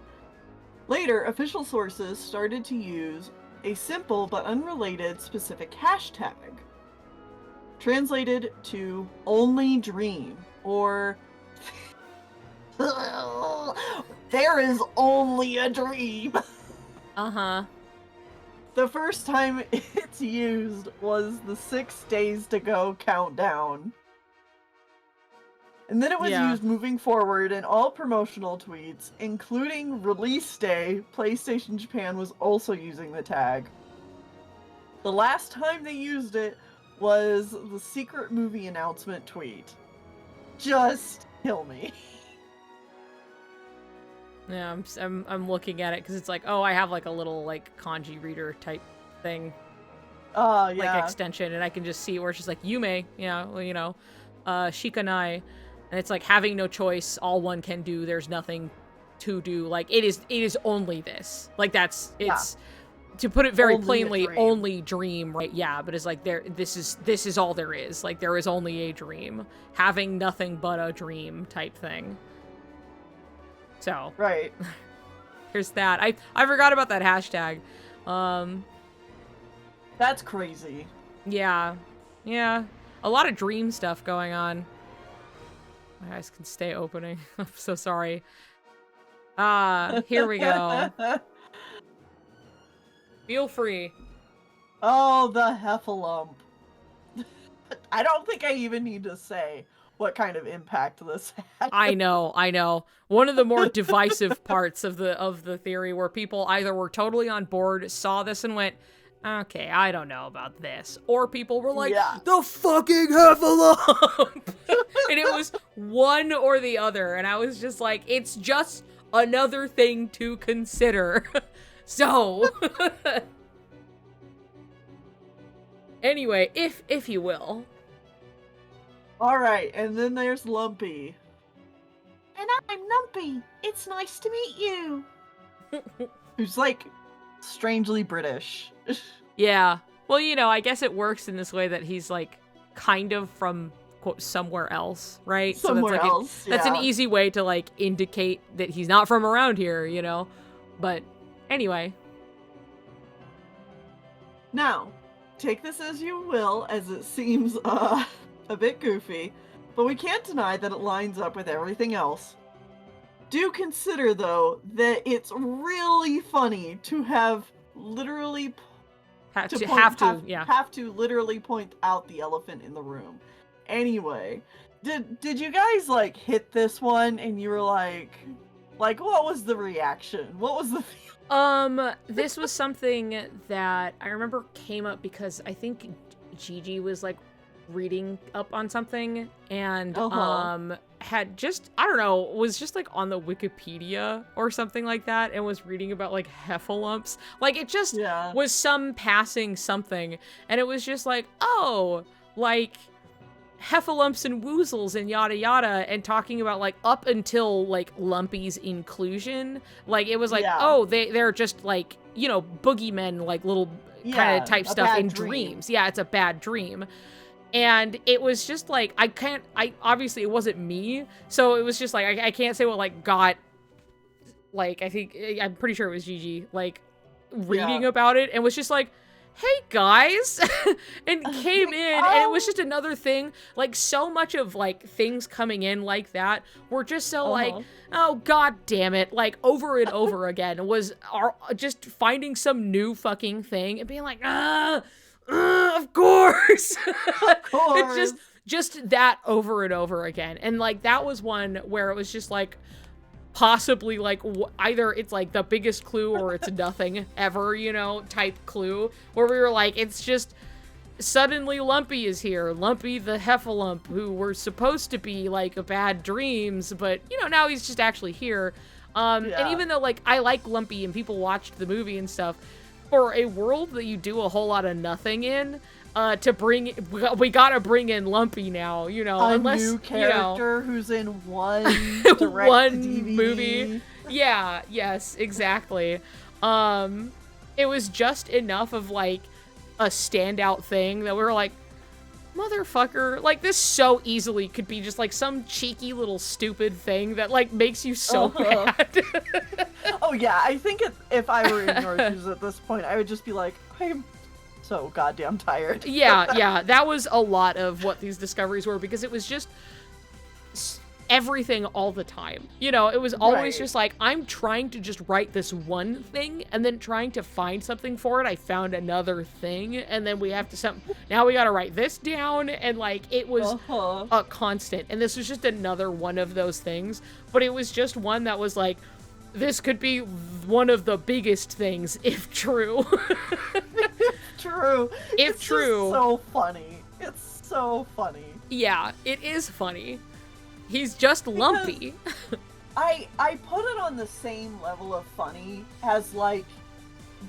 Speaker 2: Later, official sources started to use a simple but unrelated specific hashtag, translated to only dream, or there is only a dream. The first time it's used was the 6 days to go countdown. And then it was used moving forward in all promotional tweets, including release day. PlayStation Japan was also using the tag. The last time they used it was the secret movie announcement tweet. Just kill me.
Speaker 1: Yeah, I'm looking at it because it's like, oh, I have like a little like kanji reader type thing. Like extension, and I can just see where she's like, Yume, Shikanai. And it's like having no choice, all one can do, there's nothing to do. Like it is only this. Like to put it very
Speaker 2: Only a
Speaker 1: plainly,
Speaker 2: dream.
Speaker 1: only dream, right? Yeah, but it's like this is all there is. Like there is only a dream, having nothing but a dream type thing. So
Speaker 2: Right.
Speaker 1: here's that. I forgot about that hashtag.
Speaker 2: That's crazy.
Speaker 1: Yeah, a lot of dream stuff going on. My eyes can stay opening. I'm so sorry. Here we go. Feel free.
Speaker 2: Oh, the heffalump. I don't think I even need to say what kind of impact this had.
Speaker 1: I know. One of the more divisive parts of the theory where people either were totally on board, saw this and went, okay, I don't know about this. Or people were like, the fucking heffalump! And it was one or the other. And I was just like, it's just another thing to consider. So, anyway, if you will.
Speaker 2: All right, and then there's Lumpy. And I'm Lumpy. It's nice to meet you. Who's like strangely British.
Speaker 1: Yeah. Well, you know, I guess it works in this way that he's like kind of from quote somewhere else, right?
Speaker 2: Somewhere
Speaker 1: so that's like
Speaker 2: else.
Speaker 1: that's an easy way to like indicate that he's not from around here, you know. But anyway.
Speaker 2: Now, take this as you will, as it seems a bit goofy, but we can't deny that it lines up with everything else. Do consider, though, that it's really funny to have literally
Speaker 1: Have to
Speaker 2: literally point out the elephant in the room. Anyway, did you guys like hit this one and you were like what was the reaction? What was the
Speaker 1: this was something that I remember came up because I think Gigi was like reading up on something and had just, I don't know, was just like on the Wikipedia or something like that and was reading about like heffalumps. Like it just was some passing something and it was just like, oh, like heffalumps and woozles and yada yada, and talking about like up until like Lumpy's inclusion, like it was like, oh, they're just like, you know, boogeymen, like little kind of type stuff in dreams. Yeah, it's a bad dream. And it was just like, obviously it wasn't me, so it was just like, I can't say what like got, like, I'm pretty sure it was Gigi, like reading about it and was just like, hey guys, and came in and it was just another thing. Like so much of like things coming in like that were just so like, oh god damn it, like over and over again was just finding some new fucking thing and being like, of course.
Speaker 2: Of course.
Speaker 1: It's just that over and over again. And like that was one where it was just like possibly like either it's like the biggest clue or it's nothing ever, you know, type clue, where we were like, it's just suddenly Lumpy is here, Lumpy the heffalump, who were supposed to be like a bad dreams, but you know, now he's just actually here. And even though like I like Lumpy and people watched the movie and stuff, for a world that you do a whole lot of nothing in, we gotta bring in Lumpy now, you know, unless
Speaker 2: new character, you know, who's in one
Speaker 1: one movie. Yeah, yes, exactly. It was just enough of like a standout thing that we were like, motherfucker, like this so easily could be just like some cheeky little stupid thing that like makes you so mad.
Speaker 2: Oh yeah, I think if I were in your shoes at this point, I would just be like, I'm so goddamn tired.
Speaker 1: yeah, that was a lot of what these discoveries were, because it was just everything all the time. You know, it was always just like, I'm trying to just write this one thing and then trying to find something for it. I found another thing and then we have to now we got to write this down, and like it was a constant. And this was just another one of those things, but it was just one that was like, this could be one of the biggest things if true.
Speaker 2: True.
Speaker 1: If true.
Speaker 2: Just so funny. It's so funny.
Speaker 1: Yeah, it is funny. He's just Lumpy.
Speaker 2: I put it on the same level of funny as like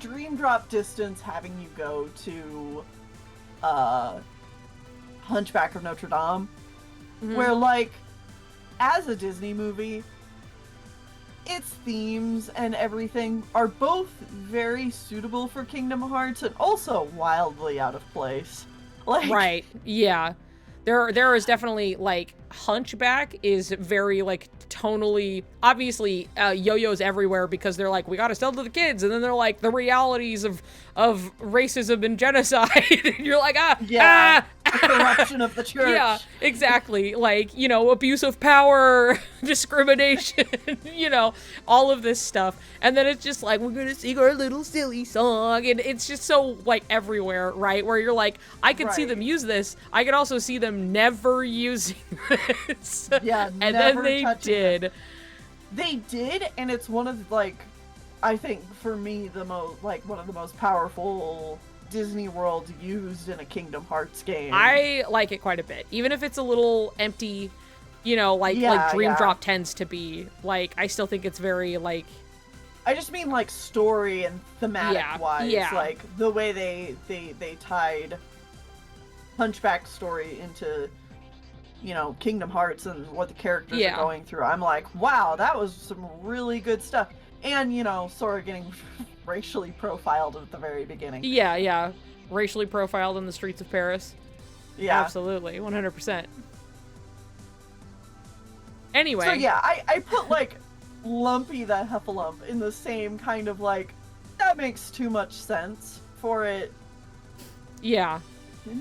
Speaker 2: Dream Drop Distance having you go to Hunchback of Notre Dame, where like as a Disney movie, its themes and everything are both very suitable for Kingdom Hearts and also wildly out of place. Like,
Speaker 1: right, yeah. There is definitely, like, Hunchback is very, like, tonally, obviously, yo-yos everywhere because they're like, we gotta sell to the kids, and then they're like, the realities of racism and genocide, and you're like,
Speaker 2: the corruption of the church.
Speaker 1: Yeah, exactly. Like, you know, abuse of power, discrimination, you know, all of this stuff. And then it's just like, we're gonna sing our little silly song, and it's just so, like, everywhere, right? Where you're like, I could see them use this, I could also see them never using this.
Speaker 2: Yeah,
Speaker 1: and then they did.
Speaker 2: They did, and it's one of, like, I think, for me, one of the most powerful Disney World used in a Kingdom Hearts game.
Speaker 1: I like it quite a bit. Even if it's a little empty, you know, like Dream Drop tends to be. Like, I still think it's very, like...
Speaker 2: I just mean, like, story and thematic-wise.
Speaker 1: Yeah.
Speaker 2: Like, the way they tied Hunchback's story into, you know, Kingdom Hearts and what the characters are going through. I'm like, wow, that was some really good stuff. And, you know, Sora getting racially profiled at the very beginning.
Speaker 1: Yeah. Racially profiled in the streets of Paris.
Speaker 2: Yeah.
Speaker 1: Absolutely. 100%. Anyway.
Speaker 2: So, yeah, I put, like, Lumpy the Heffalump in the same kind of, like, that makes too much sense for it.
Speaker 1: Yeah.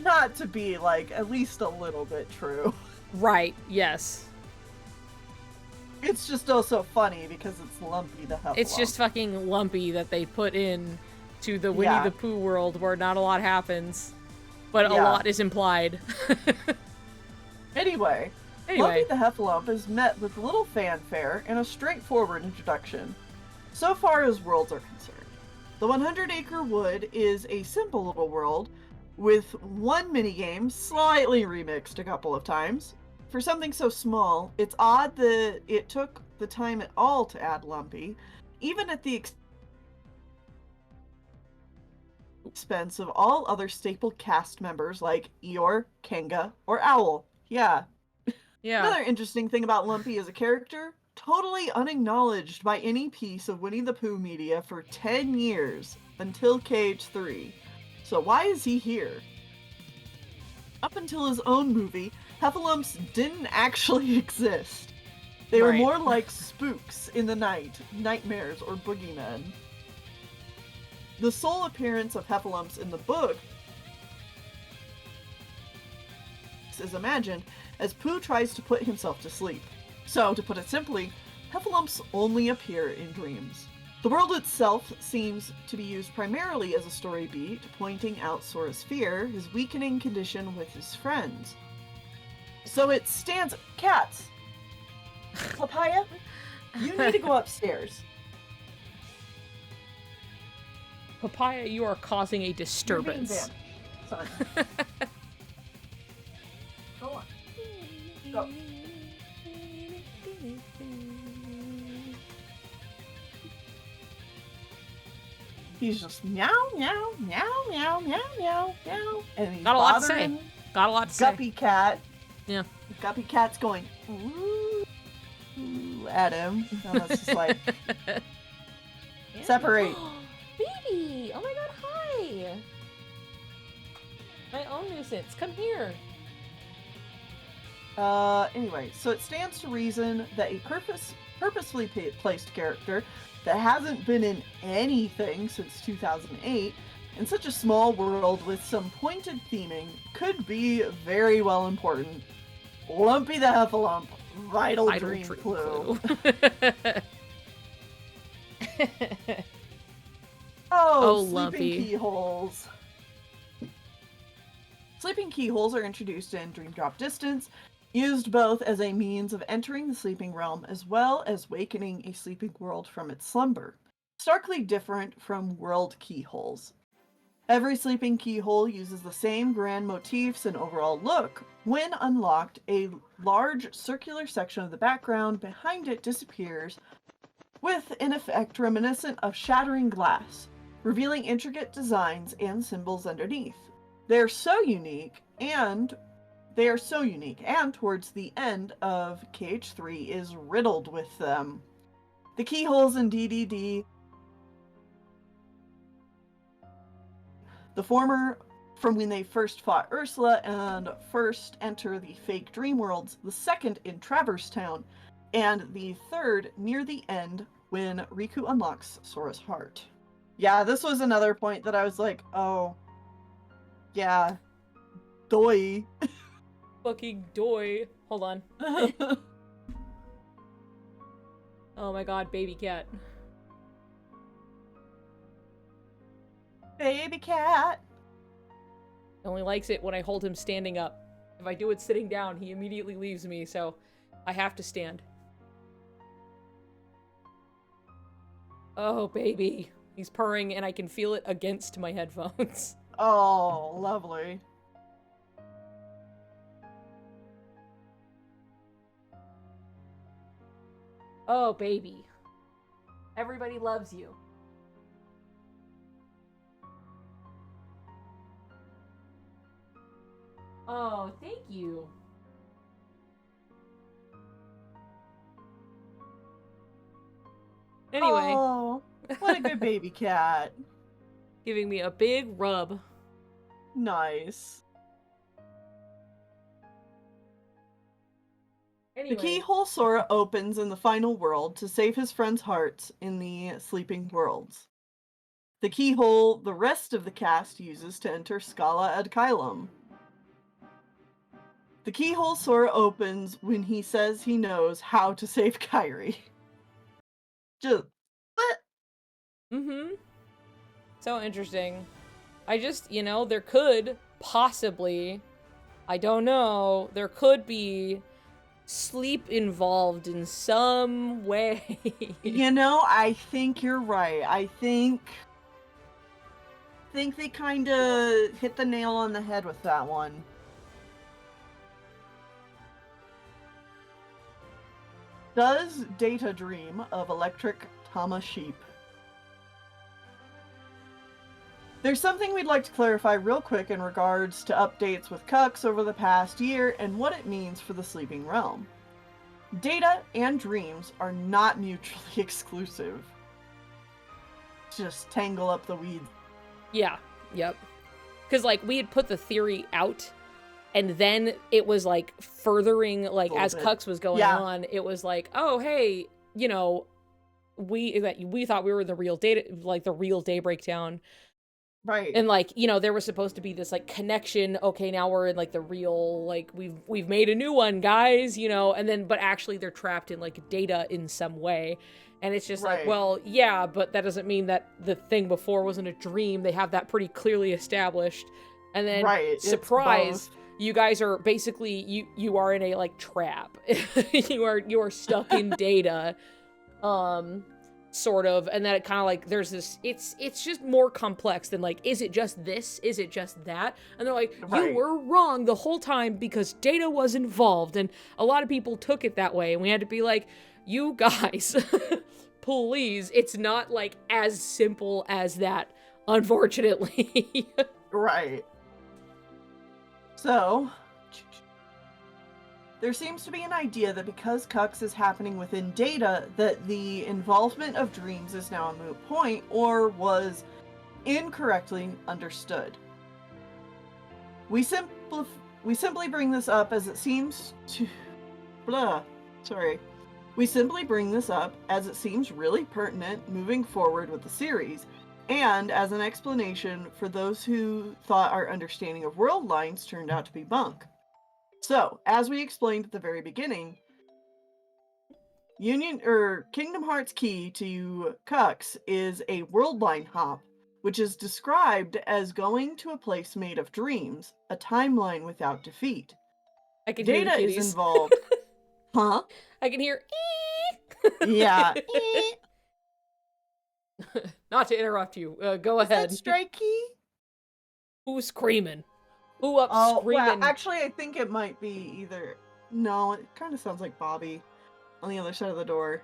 Speaker 2: Not to be, like, at least a little bit true.
Speaker 1: Right, yes.
Speaker 2: It's just also funny because it's Lumpy the Heffalump.
Speaker 1: It's just fucking Lumpy that they put in to the Winnie the Pooh world where not a lot happens, but a lot is implied.
Speaker 2: Anyway, Lumpy the Heffalump is met with little fanfare and a straightforward introduction, so far as worlds are concerned. The 100-acre wood is a simple little world with one minigame slightly remixed a couple of times. For something so small, it's odd that it took the time at all to add Lumpy, even at the expense of all other staple cast members like Eeyore, Kanga, or Owl. Yeah. Another interesting thing about Lumpy as a character, totally unacknowledged by any piece of Winnie the Pooh media for 10 years, until KH3. So why is he here? Up until his own movie, Heffalumps didn't actually exist. They were more like spooks in the night, nightmares, or boogeymen. The sole appearance of Heffalumps in the book is imagined as Pooh tries to put himself to sleep. So, to put it simply, Heffalumps only appear in dreams. The world itself seems to be used primarily as a story beat, pointing out Sora's fear, his weakening condition with his friends. So it stands... Cats! Papaya, you need to go upstairs.
Speaker 1: Papaya, you are causing a disturbance.
Speaker 2: You're being bad, son. Go on. Go. He's just meow, meow, meow, meow, meow, meow, meow. And he's
Speaker 1: got a lot to say. Got a lot to say.
Speaker 2: Guppy Cat.
Speaker 1: Yeah.
Speaker 2: Guppy Cat's going, ooh, ooh, at him. And it's just like, separate.
Speaker 1: Baby! Oh my god, hi! My own nuisance, come here.
Speaker 2: Anyway, so it stands to reason that a purposefully placed character that hasn't been in anything since 2008, in such a small world with some pointed theming, could be very well important. Lumpy the Heffalump, Vital Dream Clue.
Speaker 1: Oh,
Speaker 2: sleeping
Speaker 1: Lumpy.
Speaker 2: keyholes. Sleeping keyholes are introduced in Dream Drop Distance, used both as a means of entering the sleeping realm as well as wakening a sleeping world from its slumber. Starkly different from world keyholes. Every sleeping keyhole uses the same grand motifs and overall look. When unlocked, a large circular section of the background behind it disappears with an effect reminiscent of shattering glass, revealing intricate designs and symbols underneath. They are so unique, and towards the end of KH3 is riddled with them. The keyholes in DDD, the former from when they first fought Ursula and first enter the fake dream worlds, the second in Traverse Town, and the third near the end when Riku unlocks Sora's heart. Yeah, this was another point that I was like, oh, yeah, doi.
Speaker 1: Fucking doi. Hold on. Oh my god, baby cat.
Speaker 2: Baby cat.
Speaker 1: He only likes it when I hold him standing up. If I do it sitting down, he immediately leaves me, so I have to stand. Oh, baby. He's purring and I can feel it against my headphones.
Speaker 2: Oh, lovely.
Speaker 1: Oh, baby. Everybody loves you. Oh, thank you. Anyway.
Speaker 2: Oh, what a good baby cat.
Speaker 1: Giving me a big rub.
Speaker 2: Nice.
Speaker 1: Anyway.
Speaker 2: The keyhole Sora opens in the final world to save his friends' hearts in the sleeping worlds. The keyhole the rest of the cast uses to enter Scala ad Caelum. The keyhole Sora opens when he says he knows how to save Kairi. Just...
Speaker 1: Mm-hmm. So interesting. I just, you know, there could possibly, I don't know, there could be sleep involved in some way.
Speaker 2: You know, I think you're right. I think they kind of hit the nail on the head with that one. Does Data dream of electric Tama sheep? There's something we'd like to clarify real quick in regards to updates with Cucks over the past year and what it means for the Sleeping Realm. Data and dreams are not mutually exclusive. Just tangle up the weeds.
Speaker 1: Yeah, yep. Because, like, we had put the theory out, and then it was, like, furthering, like, as Cucks was going on, it was like, oh, hey, you know, we thought we were the real data, like, the real Daybreak Town.
Speaker 2: Right.
Speaker 1: And, like, you know, there was supposed to be this, like, connection. Okay, now we're in, like, the real, like, we've made a new one, guys, you know, and then, but actually they're trapped in, like, data in some way. And it's just like, well, yeah, but that doesn't mean that the thing before wasn't a dream. They have that pretty clearly established. And then, surprise, you guys are basically, you are in a, like, trap. you are stuck in data. Sort of, and that it kind of like there's this it's just more complex than like, is it just this, is it just that? And they're like, you were wrong the whole time because data was involved, and a lot of people took it that way, and we had to be like, you guys, please, it's not like as simple as that, unfortunately.
Speaker 2: Right. So there seems to be an idea that because Cucks is happening within data, that the involvement of dreams is now a moot point, or was incorrectly understood. We simply bring this up as it seems to... We simply bring this up as it seems really pertinent moving forward with the series, and as an explanation for those who thought our understanding of world lines turned out to be bunk. So, as we explained at the very beginning, Kingdom Hearts key to Cucks is a world line hop, which is described as going to a place made of dreams, a timeline without defeat.
Speaker 1: I can
Speaker 2: Data
Speaker 1: hear the
Speaker 2: is involved. Huh?
Speaker 1: I can hear
Speaker 2: Yeah.
Speaker 1: Not to interrupt you. Go ahead.
Speaker 2: Is that Stray Key?
Speaker 1: Who's screaming? Who up screaming?
Speaker 2: Well, actually, I think it might be either... No, it kind of sounds like Bobby on the other side of the door.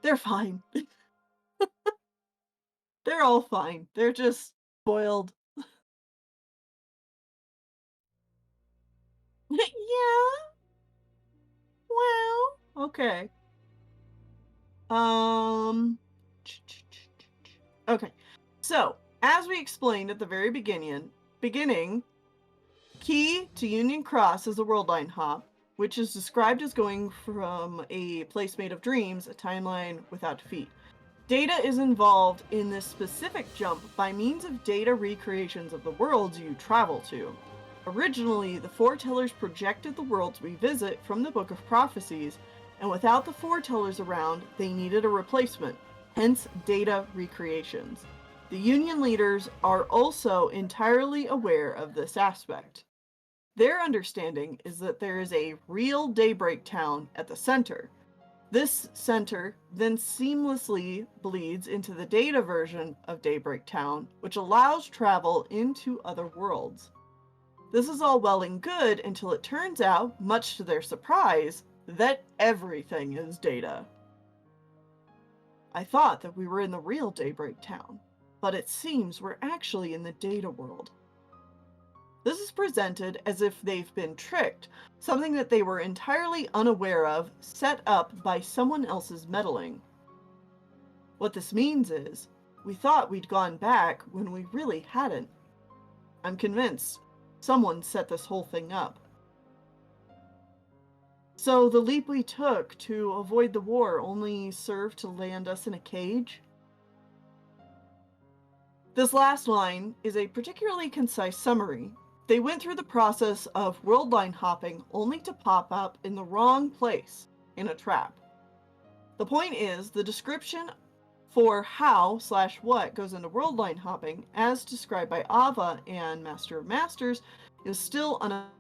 Speaker 2: They're fine. They're all fine. They're just spoiled. Yeah. Well, okay. Okay. So, as we explained at the very beginning, key to Union Cross is a world line hop, which is described as going from a place made of dreams, a timeline without defeat. Data is involved in this specific jump by means of data recreations of the worlds you travel to. Originally, the foretellers projected the worlds we visit from the Book of Prophecies, and without the foretellers around, they needed a replacement, hence data recreations. The Union leaders are also entirely aware of this aspect. Their understanding is that there is a real Daybreak Town at the center. This center then seamlessly bleeds into the data version of Daybreak Town, which allows travel into other worlds. This is all well and good until it turns out, much to their surprise, that everything is data. I thought that we were in the real Daybreak Town, but it seems we're actually in the data world. This is presented as if they've been tricked, something that they were entirely unaware of, set up by someone else's meddling. What this means is, we thought we'd gone back when we really hadn't. I'm convinced someone set this whole thing up. So the leap we took to avoid the war only served to land us in a cage? This last line is a particularly concise summary. They went through the process of world line hopping only to pop up in the wrong place, in a trap. The point is, the description for how/what goes into world line hopping, as described by Ava and Master of Masters, is still unaffected.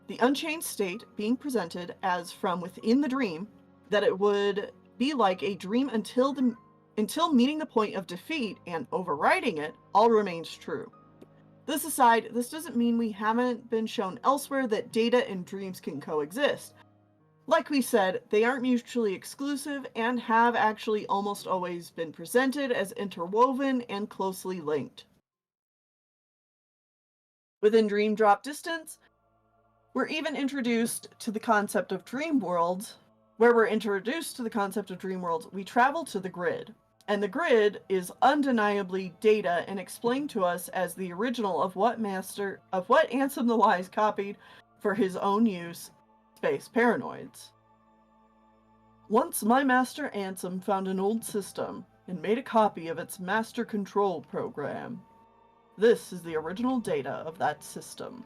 Speaker 2: The unchanged state being presented as from within the dream, that it would be like a dream until meeting the point of defeat and overriding it, all remains true. This aside, this doesn't mean we haven't been shown elsewhere that data and dreams can coexist. Like we said, they aren't mutually exclusive and have actually almost always been presented as interwoven and closely linked. Within Dream Drop Distance, we're even introduced to the concept of dream worlds. Where we're introduced to the concept of dream worlds, we travel to the grid. And the grid is undeniably data and explained to us as the original of what Ansem the Wise copied for his own use, Space Paranoids. Once my master Ansem found an old system and made a copy of its master control program. This is the original data of that system.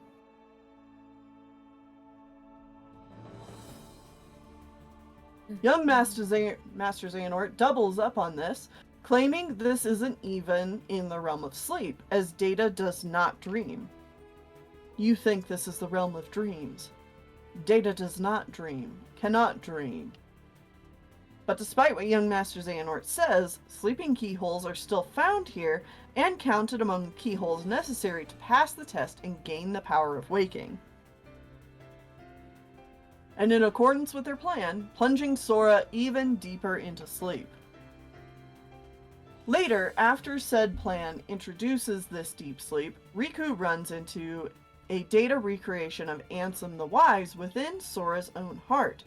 Speaker 2: Young Master Xehanort doubles up on this, claiming this isn't even in the realm of sleep, as data does not dream. You think this is the realm of dreams. Data does not dream, cannot dream. But despite what young Master Xehanort says, sleeping keyholes are still found here and counted among keyholes necessary to pass the test and gain the power of waking. And in accordance with their plan, plunging Sora even deeper into sleep. Later, after said plan introduces this deep sleep, Riku runs into a data recreation of Ansem the Wise within Sora's own heart.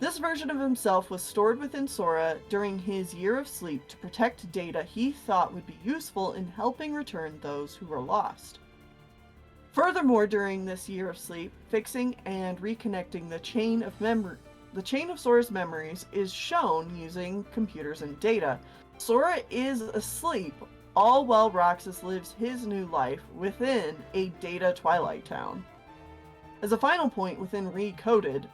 Speaker 2: This version of himself was stored within Sora during his year of sleep to protect data he thought would be useful in helping return those who were lost. Furthermore, during this year of sleep, fixing and reconnecting the chain of Sora's memories is shown using computers and data. Sora is asleep, all while Roxas lives his new life within a data Twilight Town. As a final point within Recoded,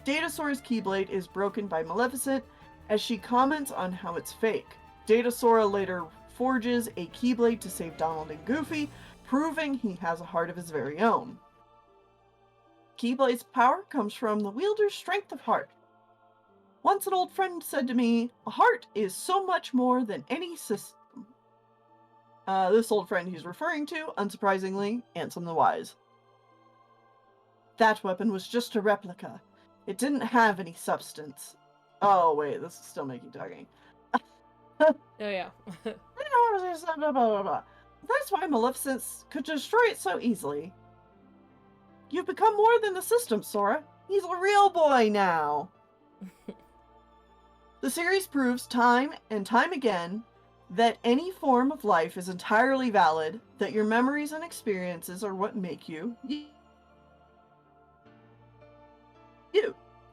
Speaker 2: Data Sora's Keyblade is broken by Maleficent as she comments on how it's fake. Data Sora later forges a Keyblade to save Donald and Goofy, proving he has a heart of his very own. Keyblade's power comes from the wielder's strength of heart. Once an old friend said to me, "A heart is so much more than any system." This old friend he's referring to, unsurprisingly, Ansem the Wise. That weapon was just a replica. It didn't have any substance. Oh wait, this is still making talking.
Speaker 1: Oh yeah.
Speaker 2: That's why Maleficent could destroy it so easily. You've become more than the system, Sora. He's a real boy now. The series proves time and time again that any form of life is entirely valid, that your memories and experiences are what make you.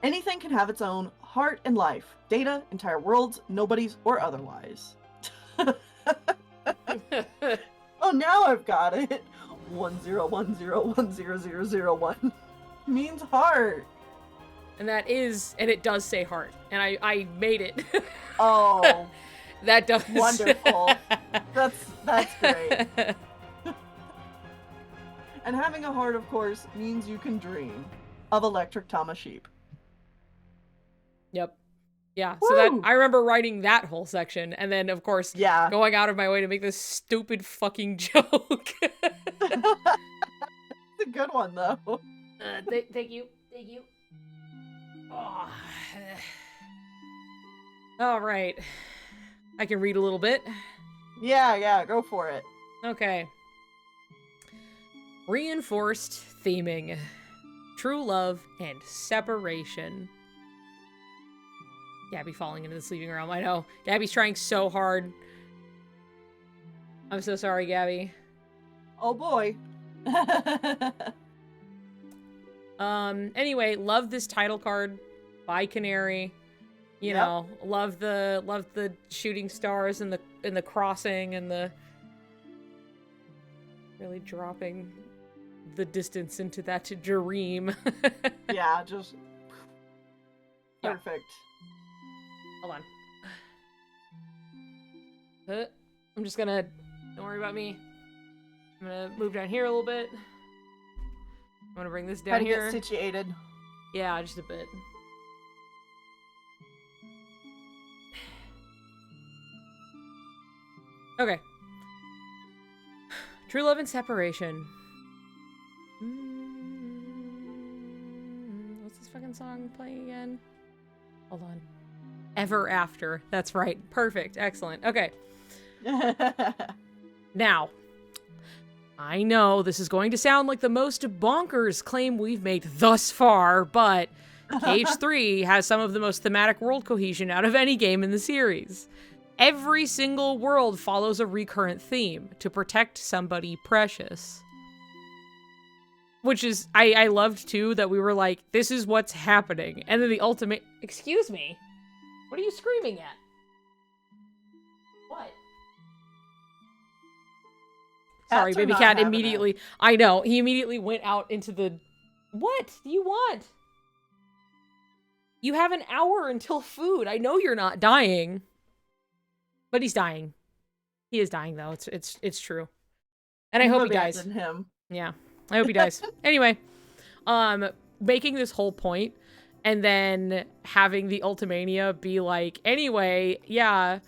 Speaker 2: Anything can have its own heart and life, data, entire worlds, nobodies, or otherwise. Oh, now I've got it. 1010100001 means heart.
Speaker 1: And it does say heart. And I made it.
Speaker 2: Oh.
Speaker 1: That does.
Speaker 2: Wonderful. That's great. And having a heart, of course, means you can dream of Electric Tama Sheep.
Speaker 1: Yep. Yeah.
Speaker 2: Woo!
Speaker 1: So that I remember writing that whole section, and then of course going out of my way to make this stupid fucking joke.
Speaker 2: It's a good one though.
Speaker 1: Thank you. Oh. All right. I can read a little bit.
Speaker 2: Yeah, go for it.
Speaker 1: Okay. Reinforced theming. True love and separation. Gabby falling into the sleeping realm. I know. Gabby's trying so hard. I'm so sorry, Gabby.
Speaker 2: Oh boy.
Speaker 1: Anyway, love this title card by Canary. You know, love the shooting stars and the crossing and the really dropping the distance into that dream.
Speaker 2: Yeah, just perfect.
Speaker 1: Hold on. I'm just gonna, don't worry about me. I'm gonna move down here a little bit. I'm gonna bring this down here.
Speaker 2: Get situated.
Speaker 1: Yeah, just a bit. Okay. True love and separation. What's this fucking song playing again? Hold on. Ever After. That's right. Perfect. Excellent. Okay. Now, I know this is going to sound like the most bonkers claim we've made thus far, but KH3 has some of the most thematic world cohesion out of any game in the series. Every single world follows a recurrent theme: to protect somebody precious. Which is, I loved too that we were like, this is what's happening. And then the ultimate, excuse me? What are you screaming at? What? Sorry, baby cat immediately, I know, he immediately went out into the, what do you want? You have an hour until food. I know you're not dying. But he's dying. He is dying though. It's true. And I hope he dies.
Speaker 2: Him.
Speaker 1: Yeah. I hope he dies. Anyway, making this whole point and then having the Ultimania be like, anyway, yeah,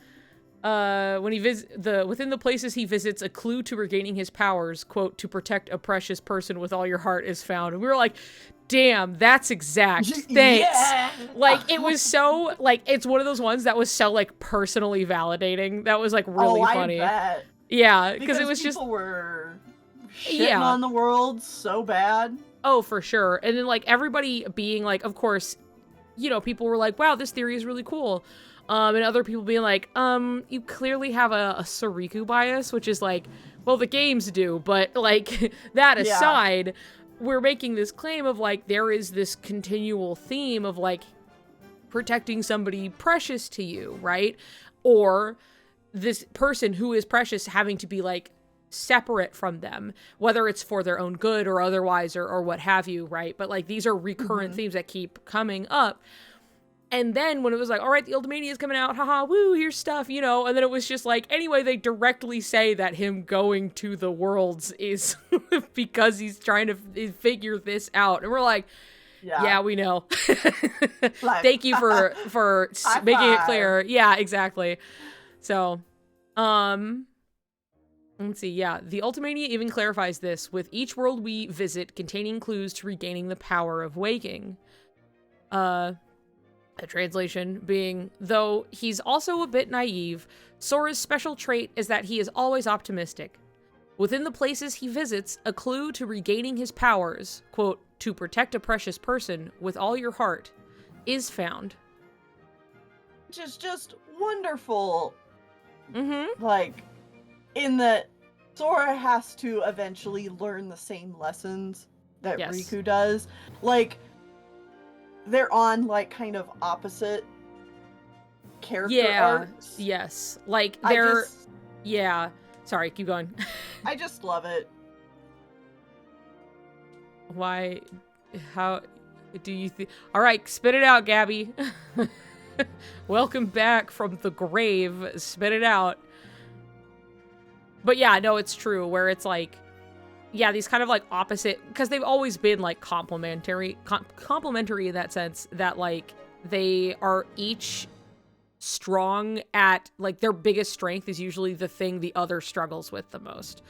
Speaker 1: when he within the places he visits, a clue to regaining his powers, quote, to protect a precious person with all your heart is found. And we were like, damn, that's exact. Thanks.
Speaker 2: Yeah.
Speaker 1: Like, it was so, like, it's one of those ones that was so, like, personally validating. That was, like, really funny.
Speaker 2: I bet.
Speaker 1: Yeah, because it was just...
Speaker 2: people were shitting on the world so bad.
Speaker 1: Oh, for sure. And then, like, everybody being like, of course, you know, people were like, wow, this theory is really cool. And other people being like, you clearly have a Sariku bias, which is like, well, the games do, but, like, that aside... we're making this claim of, like, there is this continual theme of, like, protecting somebody precious to you, right? Or this person who is precious having to be, like, separate from them, whether it's for their own good or otherwise or what have you, right? But, like, these are recurrent themes that keep coming up. And then when it was like, all right, the Ultimania is coming out, haha, woo, here's stuff, you know, and then it was just like, anyway, they directly say that him going to the worlds is because he's trying to figure this out. And we're like, yeah we know. Like, thank you for making it clear. Yeah, exactly. So, let's see, yeah. The Ultimania even clarifies this with each world we visit containing clues to regaining the power of waking. A translation being, though he's also a bit naive, Sora's special trait is that he is always optimistic. Within the places he visits, a clue to regaining his powers, quote, to protect a precious person with all your heart is found.
Speaker 2: Which is just wonderful.
Speaker 1: Mm-hmm.
Speaker 2: Like, in that Sora has to eventually learn the same lessons that Riku does. Like, they're on, like, kind of opposite character arcs.
Speaker 1: Yes. Like, they're... Yeah. Sorry, keep going.
Speaker 2: I just love it.
Speaker 1: Why? How do you think? All right, spit it out, Gabby. Welcome back from the grave. Spit it out. But yeah, no, it's true. Where it's like, yeah, these kind of like opposite, because they've always been like complementary in that sense that like they are each strong at like their biggest strength is usually the thing the other struggles with the most.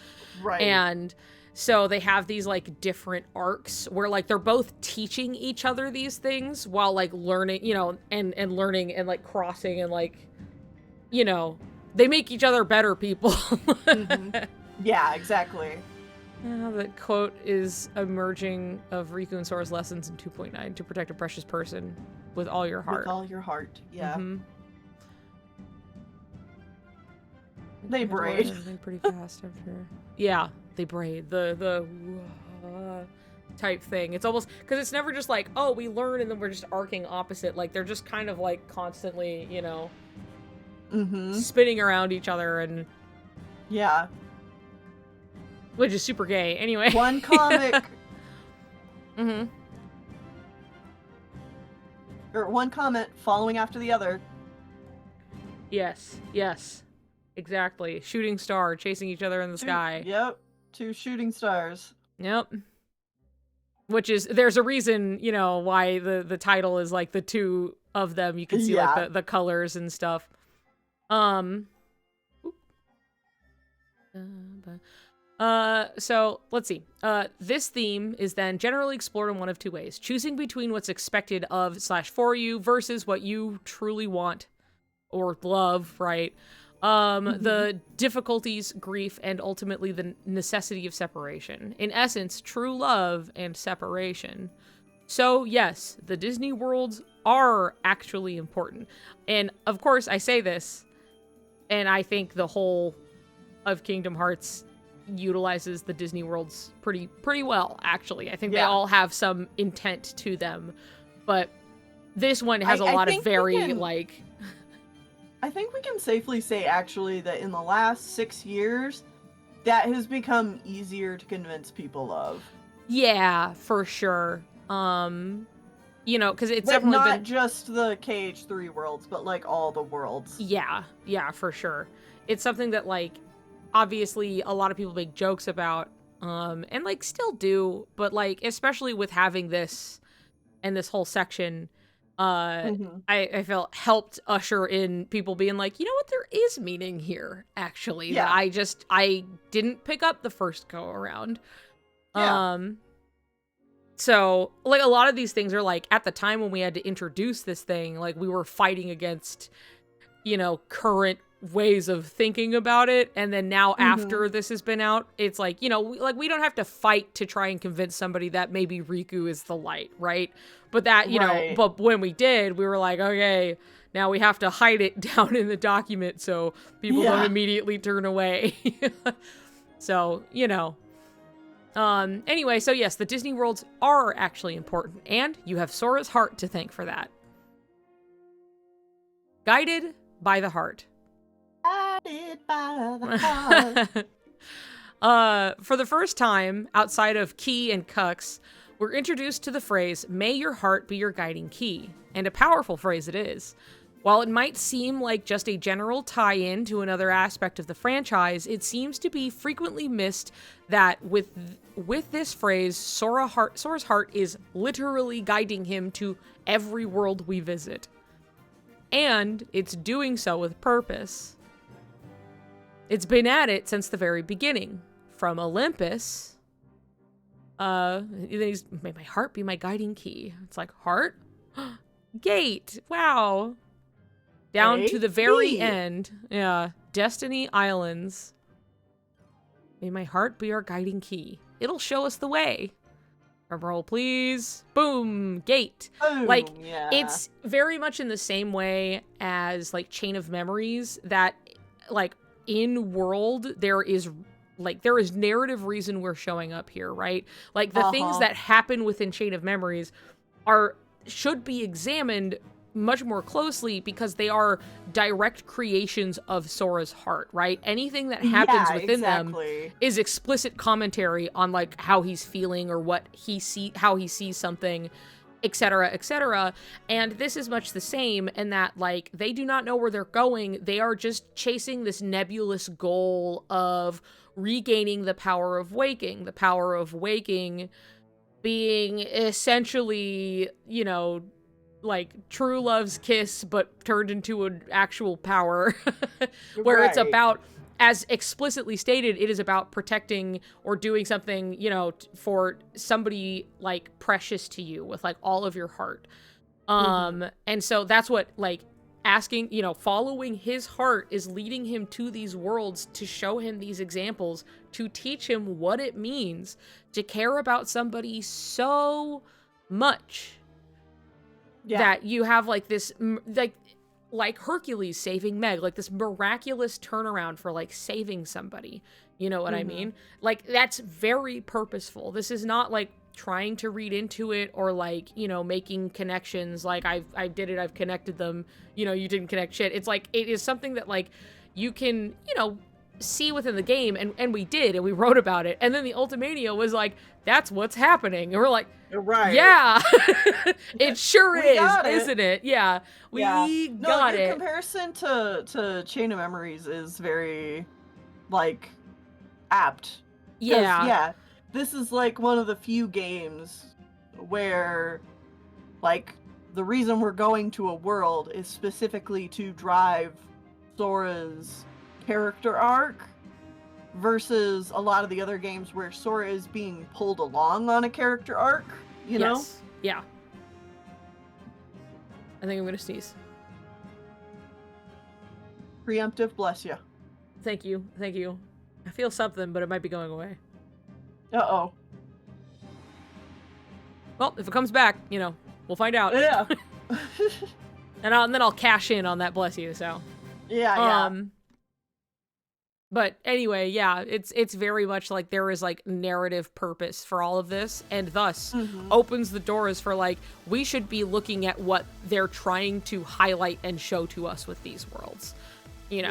Speaker 2: Right.
Speaker 1: And so they have these like different arcs where like they're both teaching each other these things while like learning, you know, and learning and like crossing and like, you know, they make each other better people.
Speaker 2: Mm-hmm. Yeah, exactly.
Speaker 1: The quote is emerging of Riku and Sora's lessons in 2.9 to protect a precious person with all your heart.
Speaker 2: With all your heart, yeah.
Speaker 1: Mm-hmm.
Speaker 2: They braid.
Speaker 1: Pretty fast after. Yeah, they braid the type thing. It's almost because it's never just like, oh, we learn and then we're just arcing opposite. Like they're just kind of like constantly, you know, spinning around each other and
Speaker 2: yeah,
Speaker 1: which is super gay. Anyway,
Speaker 2: one comic. Or one comment following after the other.
Speaker 1: Yes. Exactly. Shooting star chasing each other in the sky.
Speaker 2: Yep. 2 shooting stars.
Speaker 1: Yep. Which is, there's a reason, you know, why the title is like the 2 of them. You can see like the colors and stuff. So let's see. This theme is then generally explored in one of 2 ways: choosing between what's expected of / for you versus what you truly want or love, right? The difficulties, grief, and ultimately the necessity of separation. In essence, true love and separation. So yes, the Disney worlds are actually important. And of course I say this, and I think the whole of Kingdom Hearts utilizes the Disney worlds pretty well, actually. I think they all have some intent to them. But this one has a lot of very, like...
Speaker 2: I think we can safely say, actually, that in the last 6 years, that has become easier to convince people of.
Speaker 1: Yeah, for sure. You know, because it's
Speaker 2: but
Speaker 1: definitely
Speaker 2: not just the KH3 worlds, but, like, all the worlds.
Speaker 1: Yeah, for sure. It's something that, like, obviously a lot of people make jokes about, and, like, still do, but, like, especially with having this and this whole section... I felt helped usher in people being like, you know what, there is meaning here, actually, that I didn't pick up the first go around. So, like, a lot of these things are, like, at the time when we had to introduce this thing, like, we were fighting against, you know, current ways of thinking about it, and then now after this has been out, it's like, you know, we don't have to fight to try and convince somebody that maybe Riku is the light, right? But that, you know, but when we did, we were like, okay, now we have to hide it down in the document so people don't immediately turn away. So, you know. Anyway, so yes, the Disney worlds are actually important, and you have Sora's heart to thank for that. Guided by the heart.
Speaker 2: Guided by the heart.
Speaker 1: For the first time, outside of Key and Cux, we're introduced to the phrase, "May your heart be your guiding key," and a powerful phrase it is. While it might seem like just a general tie-in to another aspect of the franchise, it seems to be frequently missed that with this phrase, Sora's heart is literally guiding him to every world we visit. And it's doing so with purpose. It's been at it since the very beginning. From Olympus, may my heart be my guiding key. It's like, heart? Gate. Wow. Down to the very end. Yeah. Destiny Islands. May my heart be our guiding key. It'll show us the way. Drumroll, please. Boom, gate.
Speaker 2: Boom,
Speaker 1: like,
Speaker 2: yeah.
Speaker 1: it's very much in the same way as, like, Chain of Memories, that, like, in world, there is narrative reason we're showing up here, right? Like, the things that happen within Chain of Memories should be examined much more closely because they are direct creations of Sora's heart, right? Anything that happens within them is explicit commentary on, like, how he's feeling or how he sees something, etc., etc. And this is much the same in that, like, they do not know where they're going. They are just chasing this nebulous goal of regaining the power of waking. The power of waking being essentially, you know, like true love's kiss, but turned into an actual power, where it's about, as explicitly stated, it is about protecting or doing something, you know, for somebody, like, precious to you with, like, all of your heart. And so that's what, like, asking, you know, following his heart is leading him to these worlds to show him these examples, to teach him what it means to care about somebody so much that you have, like, this, like Hercules saving Meg, like, this miraculous turnaround for, like, saving somebody. You know what I mean? Like, that's very purposeful. This is not, like, trying to read into it or, like, you know, making connections, like, I did it, I've connected them, you know, you didn't connect shit. It's like, it is something that, like, you can, you know, see within the game, and we did, and we wrote about it, and then the Ultimania was like, that's what's happening, and we're like, yeah, it sure is, isn't it? Yeah, we got it.
Speaker 2: Your comparison to Chain of Memories is very, like, apt. Yeah, this is, like, one of the few games where, like, the reason we're going to a world is specifically to drive Sora's character arc, versus a lot of the other games where Sora is being pulled along on a character arc, you know?
Speaker 1: Yeah. I think I'm gonna sneeze.
Speaker 2: Preemptive, bless you.
Speaker 1: Thank you. I feel something, but it might be going away.
Speaker 2: Uh-oh.
Speaker 1: Well, if it comes back, you know, we'll find out.
Speaker 2: Yeah.
Speaker 1: and then I'll cash in on that bless you, so.
Speaker 2: Yeah.
Speaker 1: But anyway, yeah, it's very much like there is, like, narrative purpose for all of this, and thus opens the doors for, like, we should be looking at what they're trying to highlight and show to us with these worlds, you know?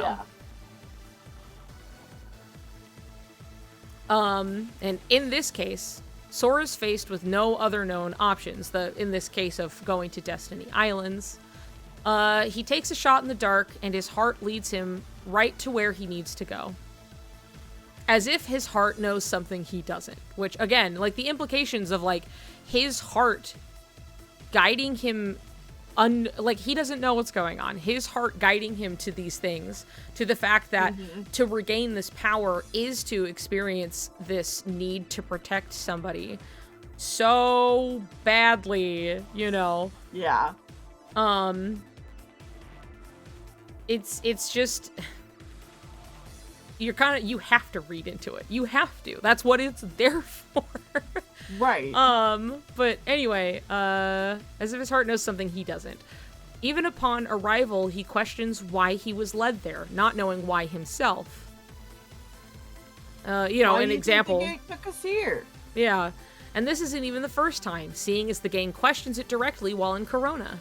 Speaker 2: Yeah.
Speaker 1: And in this case, Sora's faced with no other known options, in this case of going to Destiny Islands. He takes a shot in the dark, and his heart leads him right to where he needs to go. As if his heart knows something he doesn't. Which, again, like, the implications of, like, his heart guiding him, like, he doesn't know what's going on. His heart guiding him to these things, to the fact that to regain this power is to experience this need to protect somebody so badly, you know?
Speaker 2: Yeah.
Speaker 1: It's just, you have to read into it. You have to. That's what it's there for.
Speaker 2: Right.
Speaker 1: But anyway, as if his heart knows something he doesn't. Even upon arrival, he questions why he was led there, not knowing why himself. You know, an example.
Speaker 2: Think the gate took us here?
Speaker 1: Yeah. And this isn't even the first time, seeing as the game questions it directly while in Corona.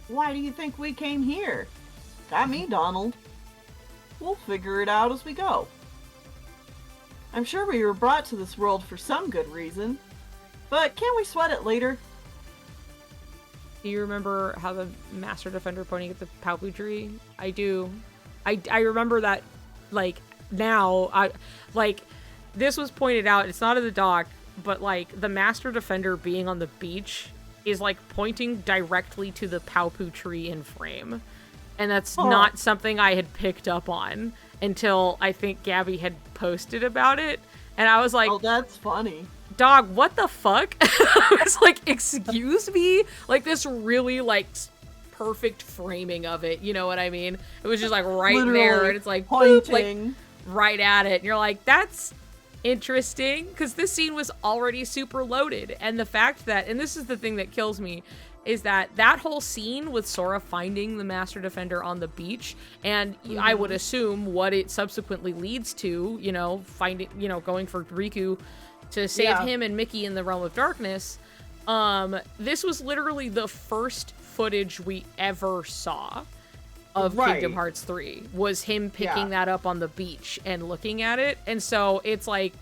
Speaker 2: Why do you think we came here? Got me, Donald. We'll figure it out as we go. I'm sure we were brought to this world for some good reason, but can't we sweat it later?
Speaker 1: Do you remember how the Master Defender pointing at the Paupu tree? I do. I remember that, like, now, this was pointed out, it's not in the doc, but, like, the Master Defender being on the beach is, like, pointing directly to the Paupu tree in frame. And that's not something I had picked up on until I think Gabby had posted about it. And I was like,
Speaker 2: oh, that's funny.
Speaker 1: Dog, what the fuck? I was like, excuse me? Like, this really, like, perfect framing of it. You know what I mean? It was just, like, right
Speaker 2: literally
Speaker 1: there. And it's like,
Speaker 2: pointing.
Speaker 1: boop, like, right at it. And you're like, that's interesting because this scene was already super loaded. And the fact that, and this is the thing that kills me, is that whole scene with Sora finding the Master Defender on the beach, and I would assume what it subsequently leads to, you know, finding, you know, going for Riku to save him and Mickey in the Realm of Darkness. This was literally the first footage we ever saw of Kingdom Hearts 3, was him picking that up on the beach and looking at it. And so it's like,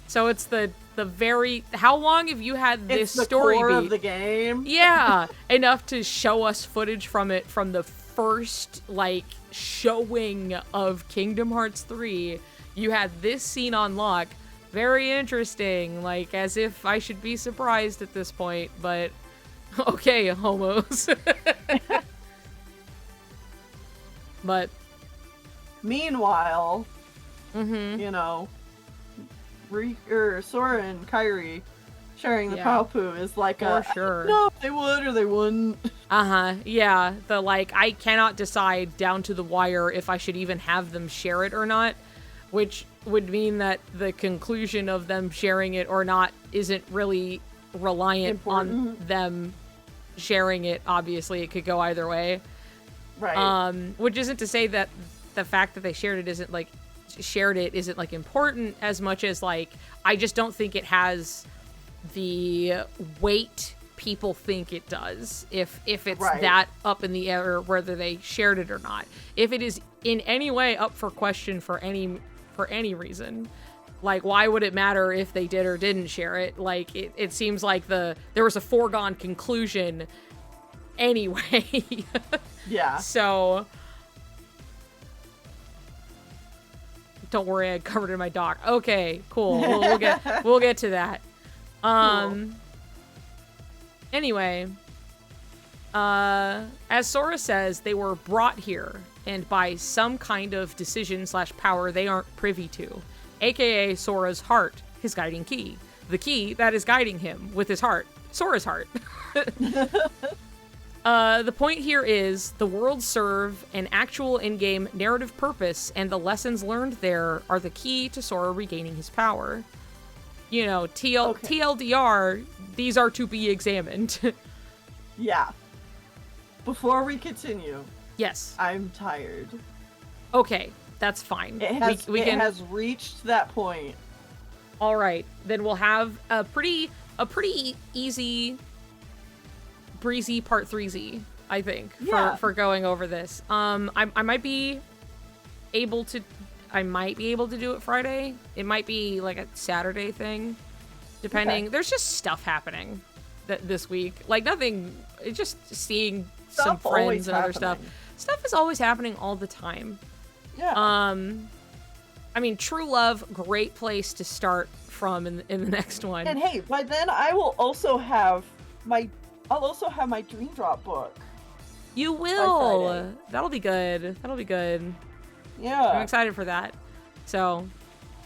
Speaker 1: so it's the very, how long have you had this story
Speaker 2: core
Speaker 1: beat
Speaker 2: of the game?
Speaker 1: Yeah, enough to show us footage from it from the first, like, showing of Kingdom Hearts 3. You had this scene on lock. Very interesting, like, as if I should be surprised at this point, but okay, homos. But
Speaker 2: meanwhile, you know, Sora and Kairi sharing the Paopu is like no, they would or they wouldn't.
Speaker 1: Yeah, the like, I cannot decide down to the wire if I should even have them share it or not, which would mean that the conclusion of them sharing it or not isn't really reliant on them sharing it. Obviously, it could go either way.
Speaker 2: Right.
Speaker 1: Which isn't to say that the fact that they shared it isn't like important as much as like, I just don't think it has the weight people think it does if it's that up in the air whether they shared it or not. If it is in any way up for question for any reason, like, why would it matter if they did or didn't share it? Like, it seems like there was a foregone conclusion anyway.
Speaker 2: Yeah.
Speaker 1: So don't worry, I covered it in my doc. Okay, cool. We'll get to that.
Speaker 2: Cool.
Speaker 1: Anyway, as Sora says, they were brought here, and by some kind of decision/power they aren't privy to, aka Sora's heart, his guiding key. The key that is guiding him with his heart. Sora's heart. The point here is the worlds serve an actual in-game narrative purpose, and the lessons learned there are the key to Sora regaining his power. You know, TLDR, these are to be examined.
Speaker 2: Yeah. Before we continue.
Speaker 1: Yes.
Speaker 2: I'm tired.
Speaker 1: Okay, that's fine.
Speaker 2: It has reached that point.
Speaker 1: All right, then we'll have a pretty easy, breezy part 3Z, I think, for going over this. I might be able to do it Friday. It might be like a Saturday thing, depending. Okay. There's just stuff happening this week. Like, nothing, it's just seeing some friends and other stuff. Stuff is always happening all the time.
Speaker 2: Yeah.
Speaker 1: I mean, True Love, great place to start from in the next one.
Speaker 2: And hey, by then I will also have I'll also have my Dream Drop book.
Speaker 1: You will. That'll be good.
Speaker 2: Yeah.
Speaker 1: I'm excited for that. So,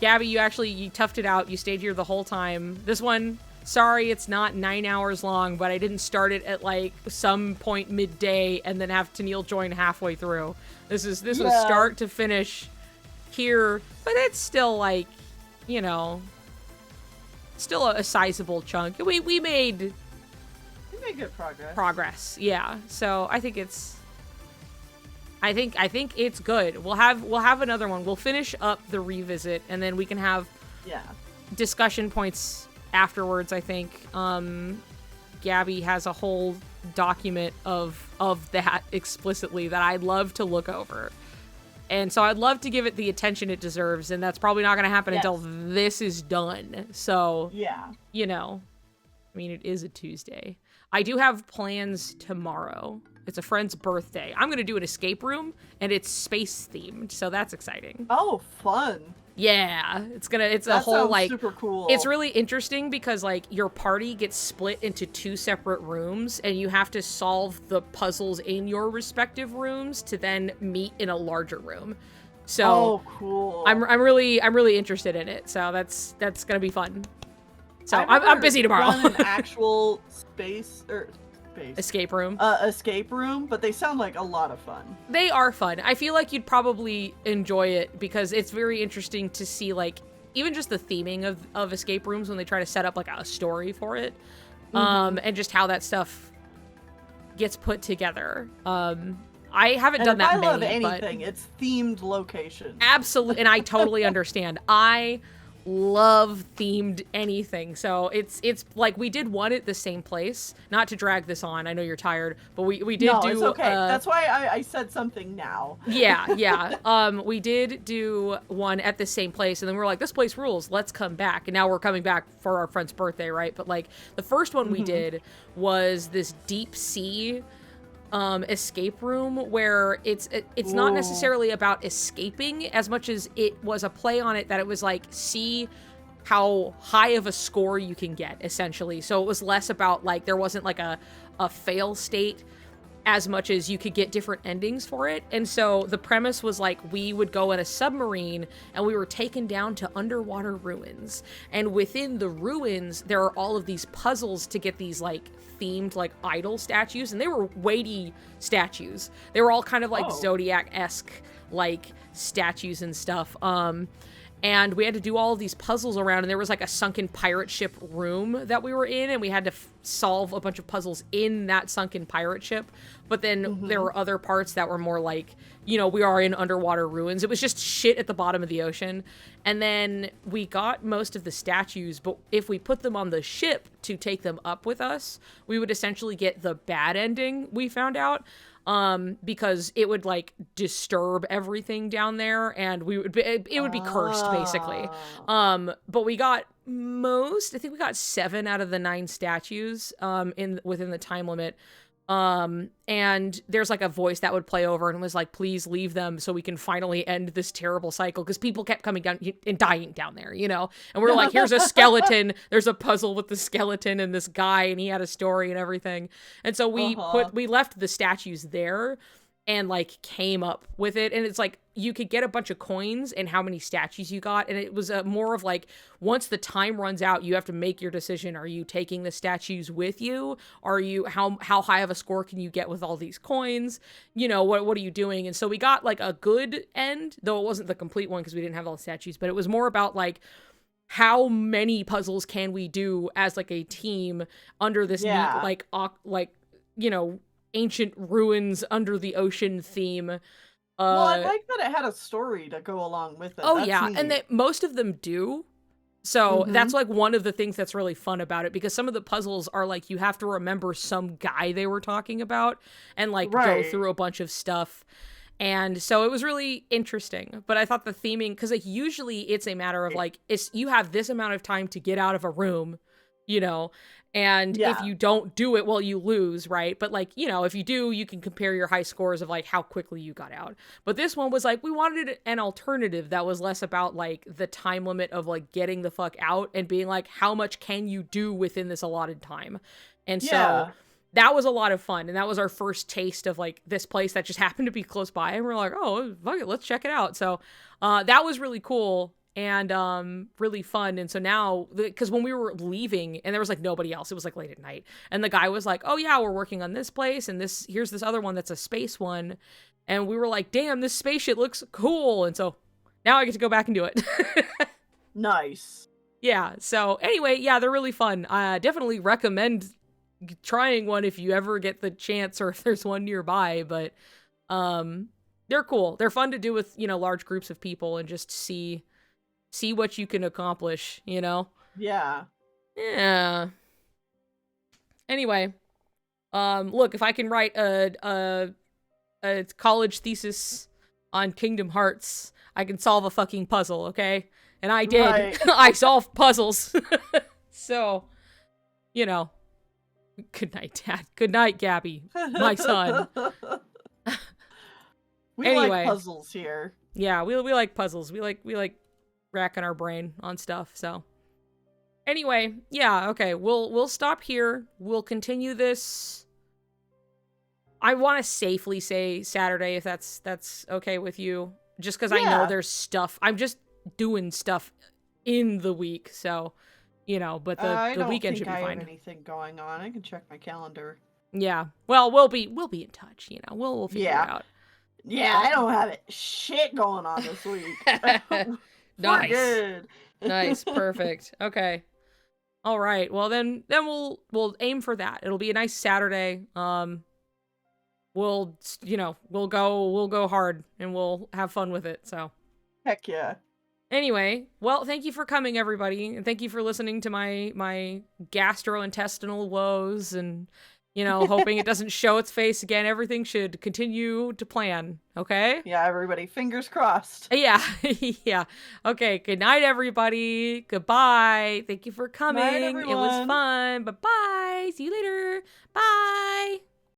Speaker 1: Gabby, you toughed it out. You stayed here the whole time. This one, sorry, it's not 9 hours long, but I didn't start it at like some point midday and then have Tennille join halfway through. This was start to finish here, but it's still like, you know, still a sizable chunk. We made
Speaker 2: good
Speaker 1: progress. Yeah. So I think it's good. We'll have another one. We'll finish up the revisit and then we can have discussion points afterwards. I think Gabby has a whole document of that explicitly that I'd love to look over. And so I'd love to give it the attention it deserves, and that's probably not going to happen until this is done. So, you know, I mean, it is a Tuesday. I do have plans tomorrow. It's a friend's birthday. I'm going to do an escape room, and it's space themed, so that's exciting.
Speaker 2: Oh, fun.
Speaker 1: Yeah, it's a whole, like,
Speaker 2: super cool.
Speaker 1: It's really interesting because, like, your party gets split into 2 separate rooms and you have to solve the puzzles in your respective rooms to then meet in a larger room. So
Speaker 2: cool.
Speaker 1: I'm really interested in it. So that's going to be fun. So I'm busy tomorrow.
Speaker 2: An actual escape room, but they sound like a lot of fun.
Speaker 1: They are fun. I feel like you'd probably enjoy it because it's very interesting to see, like, even just the theming of escape rooms when they try to set up like a story for it, and just how that stuff gets put together. I haven't done that many,
Speaker 2: love anything,
Speaker 1: but
Speaker 2: it's themed locations.
Speaker 1: Absolutely, and I totally understand. I love themed anything. So it's like we did one at the same place. Not to drag this on, I know you're tired, but we did do.
Speaker 2: It's okay. That's why I said something now.
Speaker 1: yeah. We did do one at the same place, and then we were like, this place rules. Let's come back. And now we're coming back for our friend's birthday, right? But like the first one we did was this deep sea escape room where it's not necessarily about escaping as much as it was a play on it that it was like, see how high of a score you can get, essentially. So it was less about like, there wasn't like a fail state as much as you could get different endings for it. And so the premise was like, we would go in a submarine and we were taken down to underwater ruins. And within the ruins, there are all of these puzzles to get these like themed like idol statues. And they were weighty statues. They were all kind of like Zodiac-esque like statues and stuff. And we had to do all of these puzzles around, and there was like a sunken pirate ship room that we were in, and we had to solve a bunch of puzzles in that sunken pirate ship. But then there were other parts that were more like, you know, we are in underwater ruins. It was just shit at the bottom of the ocean. And then we got most of the statues, but if we put them on the ship to take them up with us, we would essentially get the bad ending, we found out. Because it would like disturb everything down there, and it would be cursed basically. But we got I think we got 7 out of the 9 statues within the time limit. And there's like a voice that would play over and was like, please leave them so we can finally end this terrible cycle, because people kept coming down and dying down there, you know? And we're like, here's a skeleton, there's a puzzle with the skeleton and this guy, and he had a story and everything. And so we left the statues there and like came up with it. And it's like, you could get a bunch of coins and how many statues you got. And it was more of like, once the time runs out, you have to make your decision. Are you taking the statues with you? Are you, how high of a score can you get with all these coins? You know, what are you doing? And so we got like a good end, though it wasn't the complete one because we didn't have all the statues, but it was more about like, how many puzzles can we do as like a team under this neat, like, you know, ancient ruins under the ocean theme.
Speaker 2: Well, I like that it had a story to go along with it.
Speaker 1: Oh,
Speaker 2: that's
Speaker 1: yeah,
Speaker 2: neat.
Speaker 1: and that most of them do. So that's like one of the things that's really fun about it, because some of the puzzles are like, you have to remember some guy they were talking about and like go through a bunch of stuff. And so it was really interesting. But I thought the theming, because like usually it's a matter of like, you have this amount of time to get out of a room, you know, and if you don't do it, well, you lose, right? But like, you know, if you do, you can compare your high scores of like how quickly you got out. But this one was like, we wanted an alternative that was less about like the time limit of like getting the fuck out and being like, how much can you do within this allotted time? And so that was a lot of fun. And that was our first taste of like this place that just happened to be close by. And we're like, oh, fuck it, let's check it out. So that was really cool. And really fun. And so now, because when we were leaving and there was like nobody else, it was like late at night, and the guy was like, oh yeah, we're working on this place, and here's this other one that's a space one, and we were like, damn, this spaceship looks cool. And so now I get to go back and do it.
Speaker 2: Nice.
Speaker 1: Yeah, so anyway, yeah, they're really fun. I definitely recommend trying one if you ever get the chance, or if there's one nearby. But they're cool. They're fun to do with, you know, large groups of people and just see what you can accomplish, you know?
Speaker 2: Yeah.
Speaker 1: Yeah. Anyway, look, if I can write a college thesis on Kingdom Hearts, I can solve a fucking puzzle, okay? And I did.
Speaker 2: Right.
Speaker 1: I solved puzzles. So, you know. Good night, Dad. Good night, Gabby, my son.
Speaker 2: We like puzzles here.
Speaker 1: Yeah, we like puzzles. We like racking our brain on stuff. So anyway, yeah, okay, we'll stop here. We'll continue this. I want to safely say Saturday, if that's okay with you, just because I know there's stuff. I'm just doing stuff in the week, so you know. But the weekend should be fine.
Speaker 2: I don't have anything going on. I can check my calendar.
Speaker 1: Yeah. Well, we'll be in touch. You know, we'll figure it out.
Speaker 2: Yeah, I don't have shit going on this week.
Speaker 1: Nice.
Speaker 2: We're good.
Speaker 1: Nice. Perfect. Okay. All right. Well, then we'll aim for that. It'll be a nice Saturday. We'll go hard and we'll have fun with it. So.
Speaker 2: Heck yeah.
Speaker 1: Anyway, well, thank you for coming, everybody, and thank you for listening to my gastrointestinal woes, and hoping it doesn't show its face again. Everything should continue to plan. Okay?
Speaker 2: Yeah, everybody, fingers crossed.
Speaker 1: Yeah, yeah. Okay. Good night, everybody. Goodbye. Thank you for coming.
Speaker 2: Night,
Speaker 1: it was
Speaker 2: everyone.
Speaker 1: fun. Bye bye. See you later. Bye.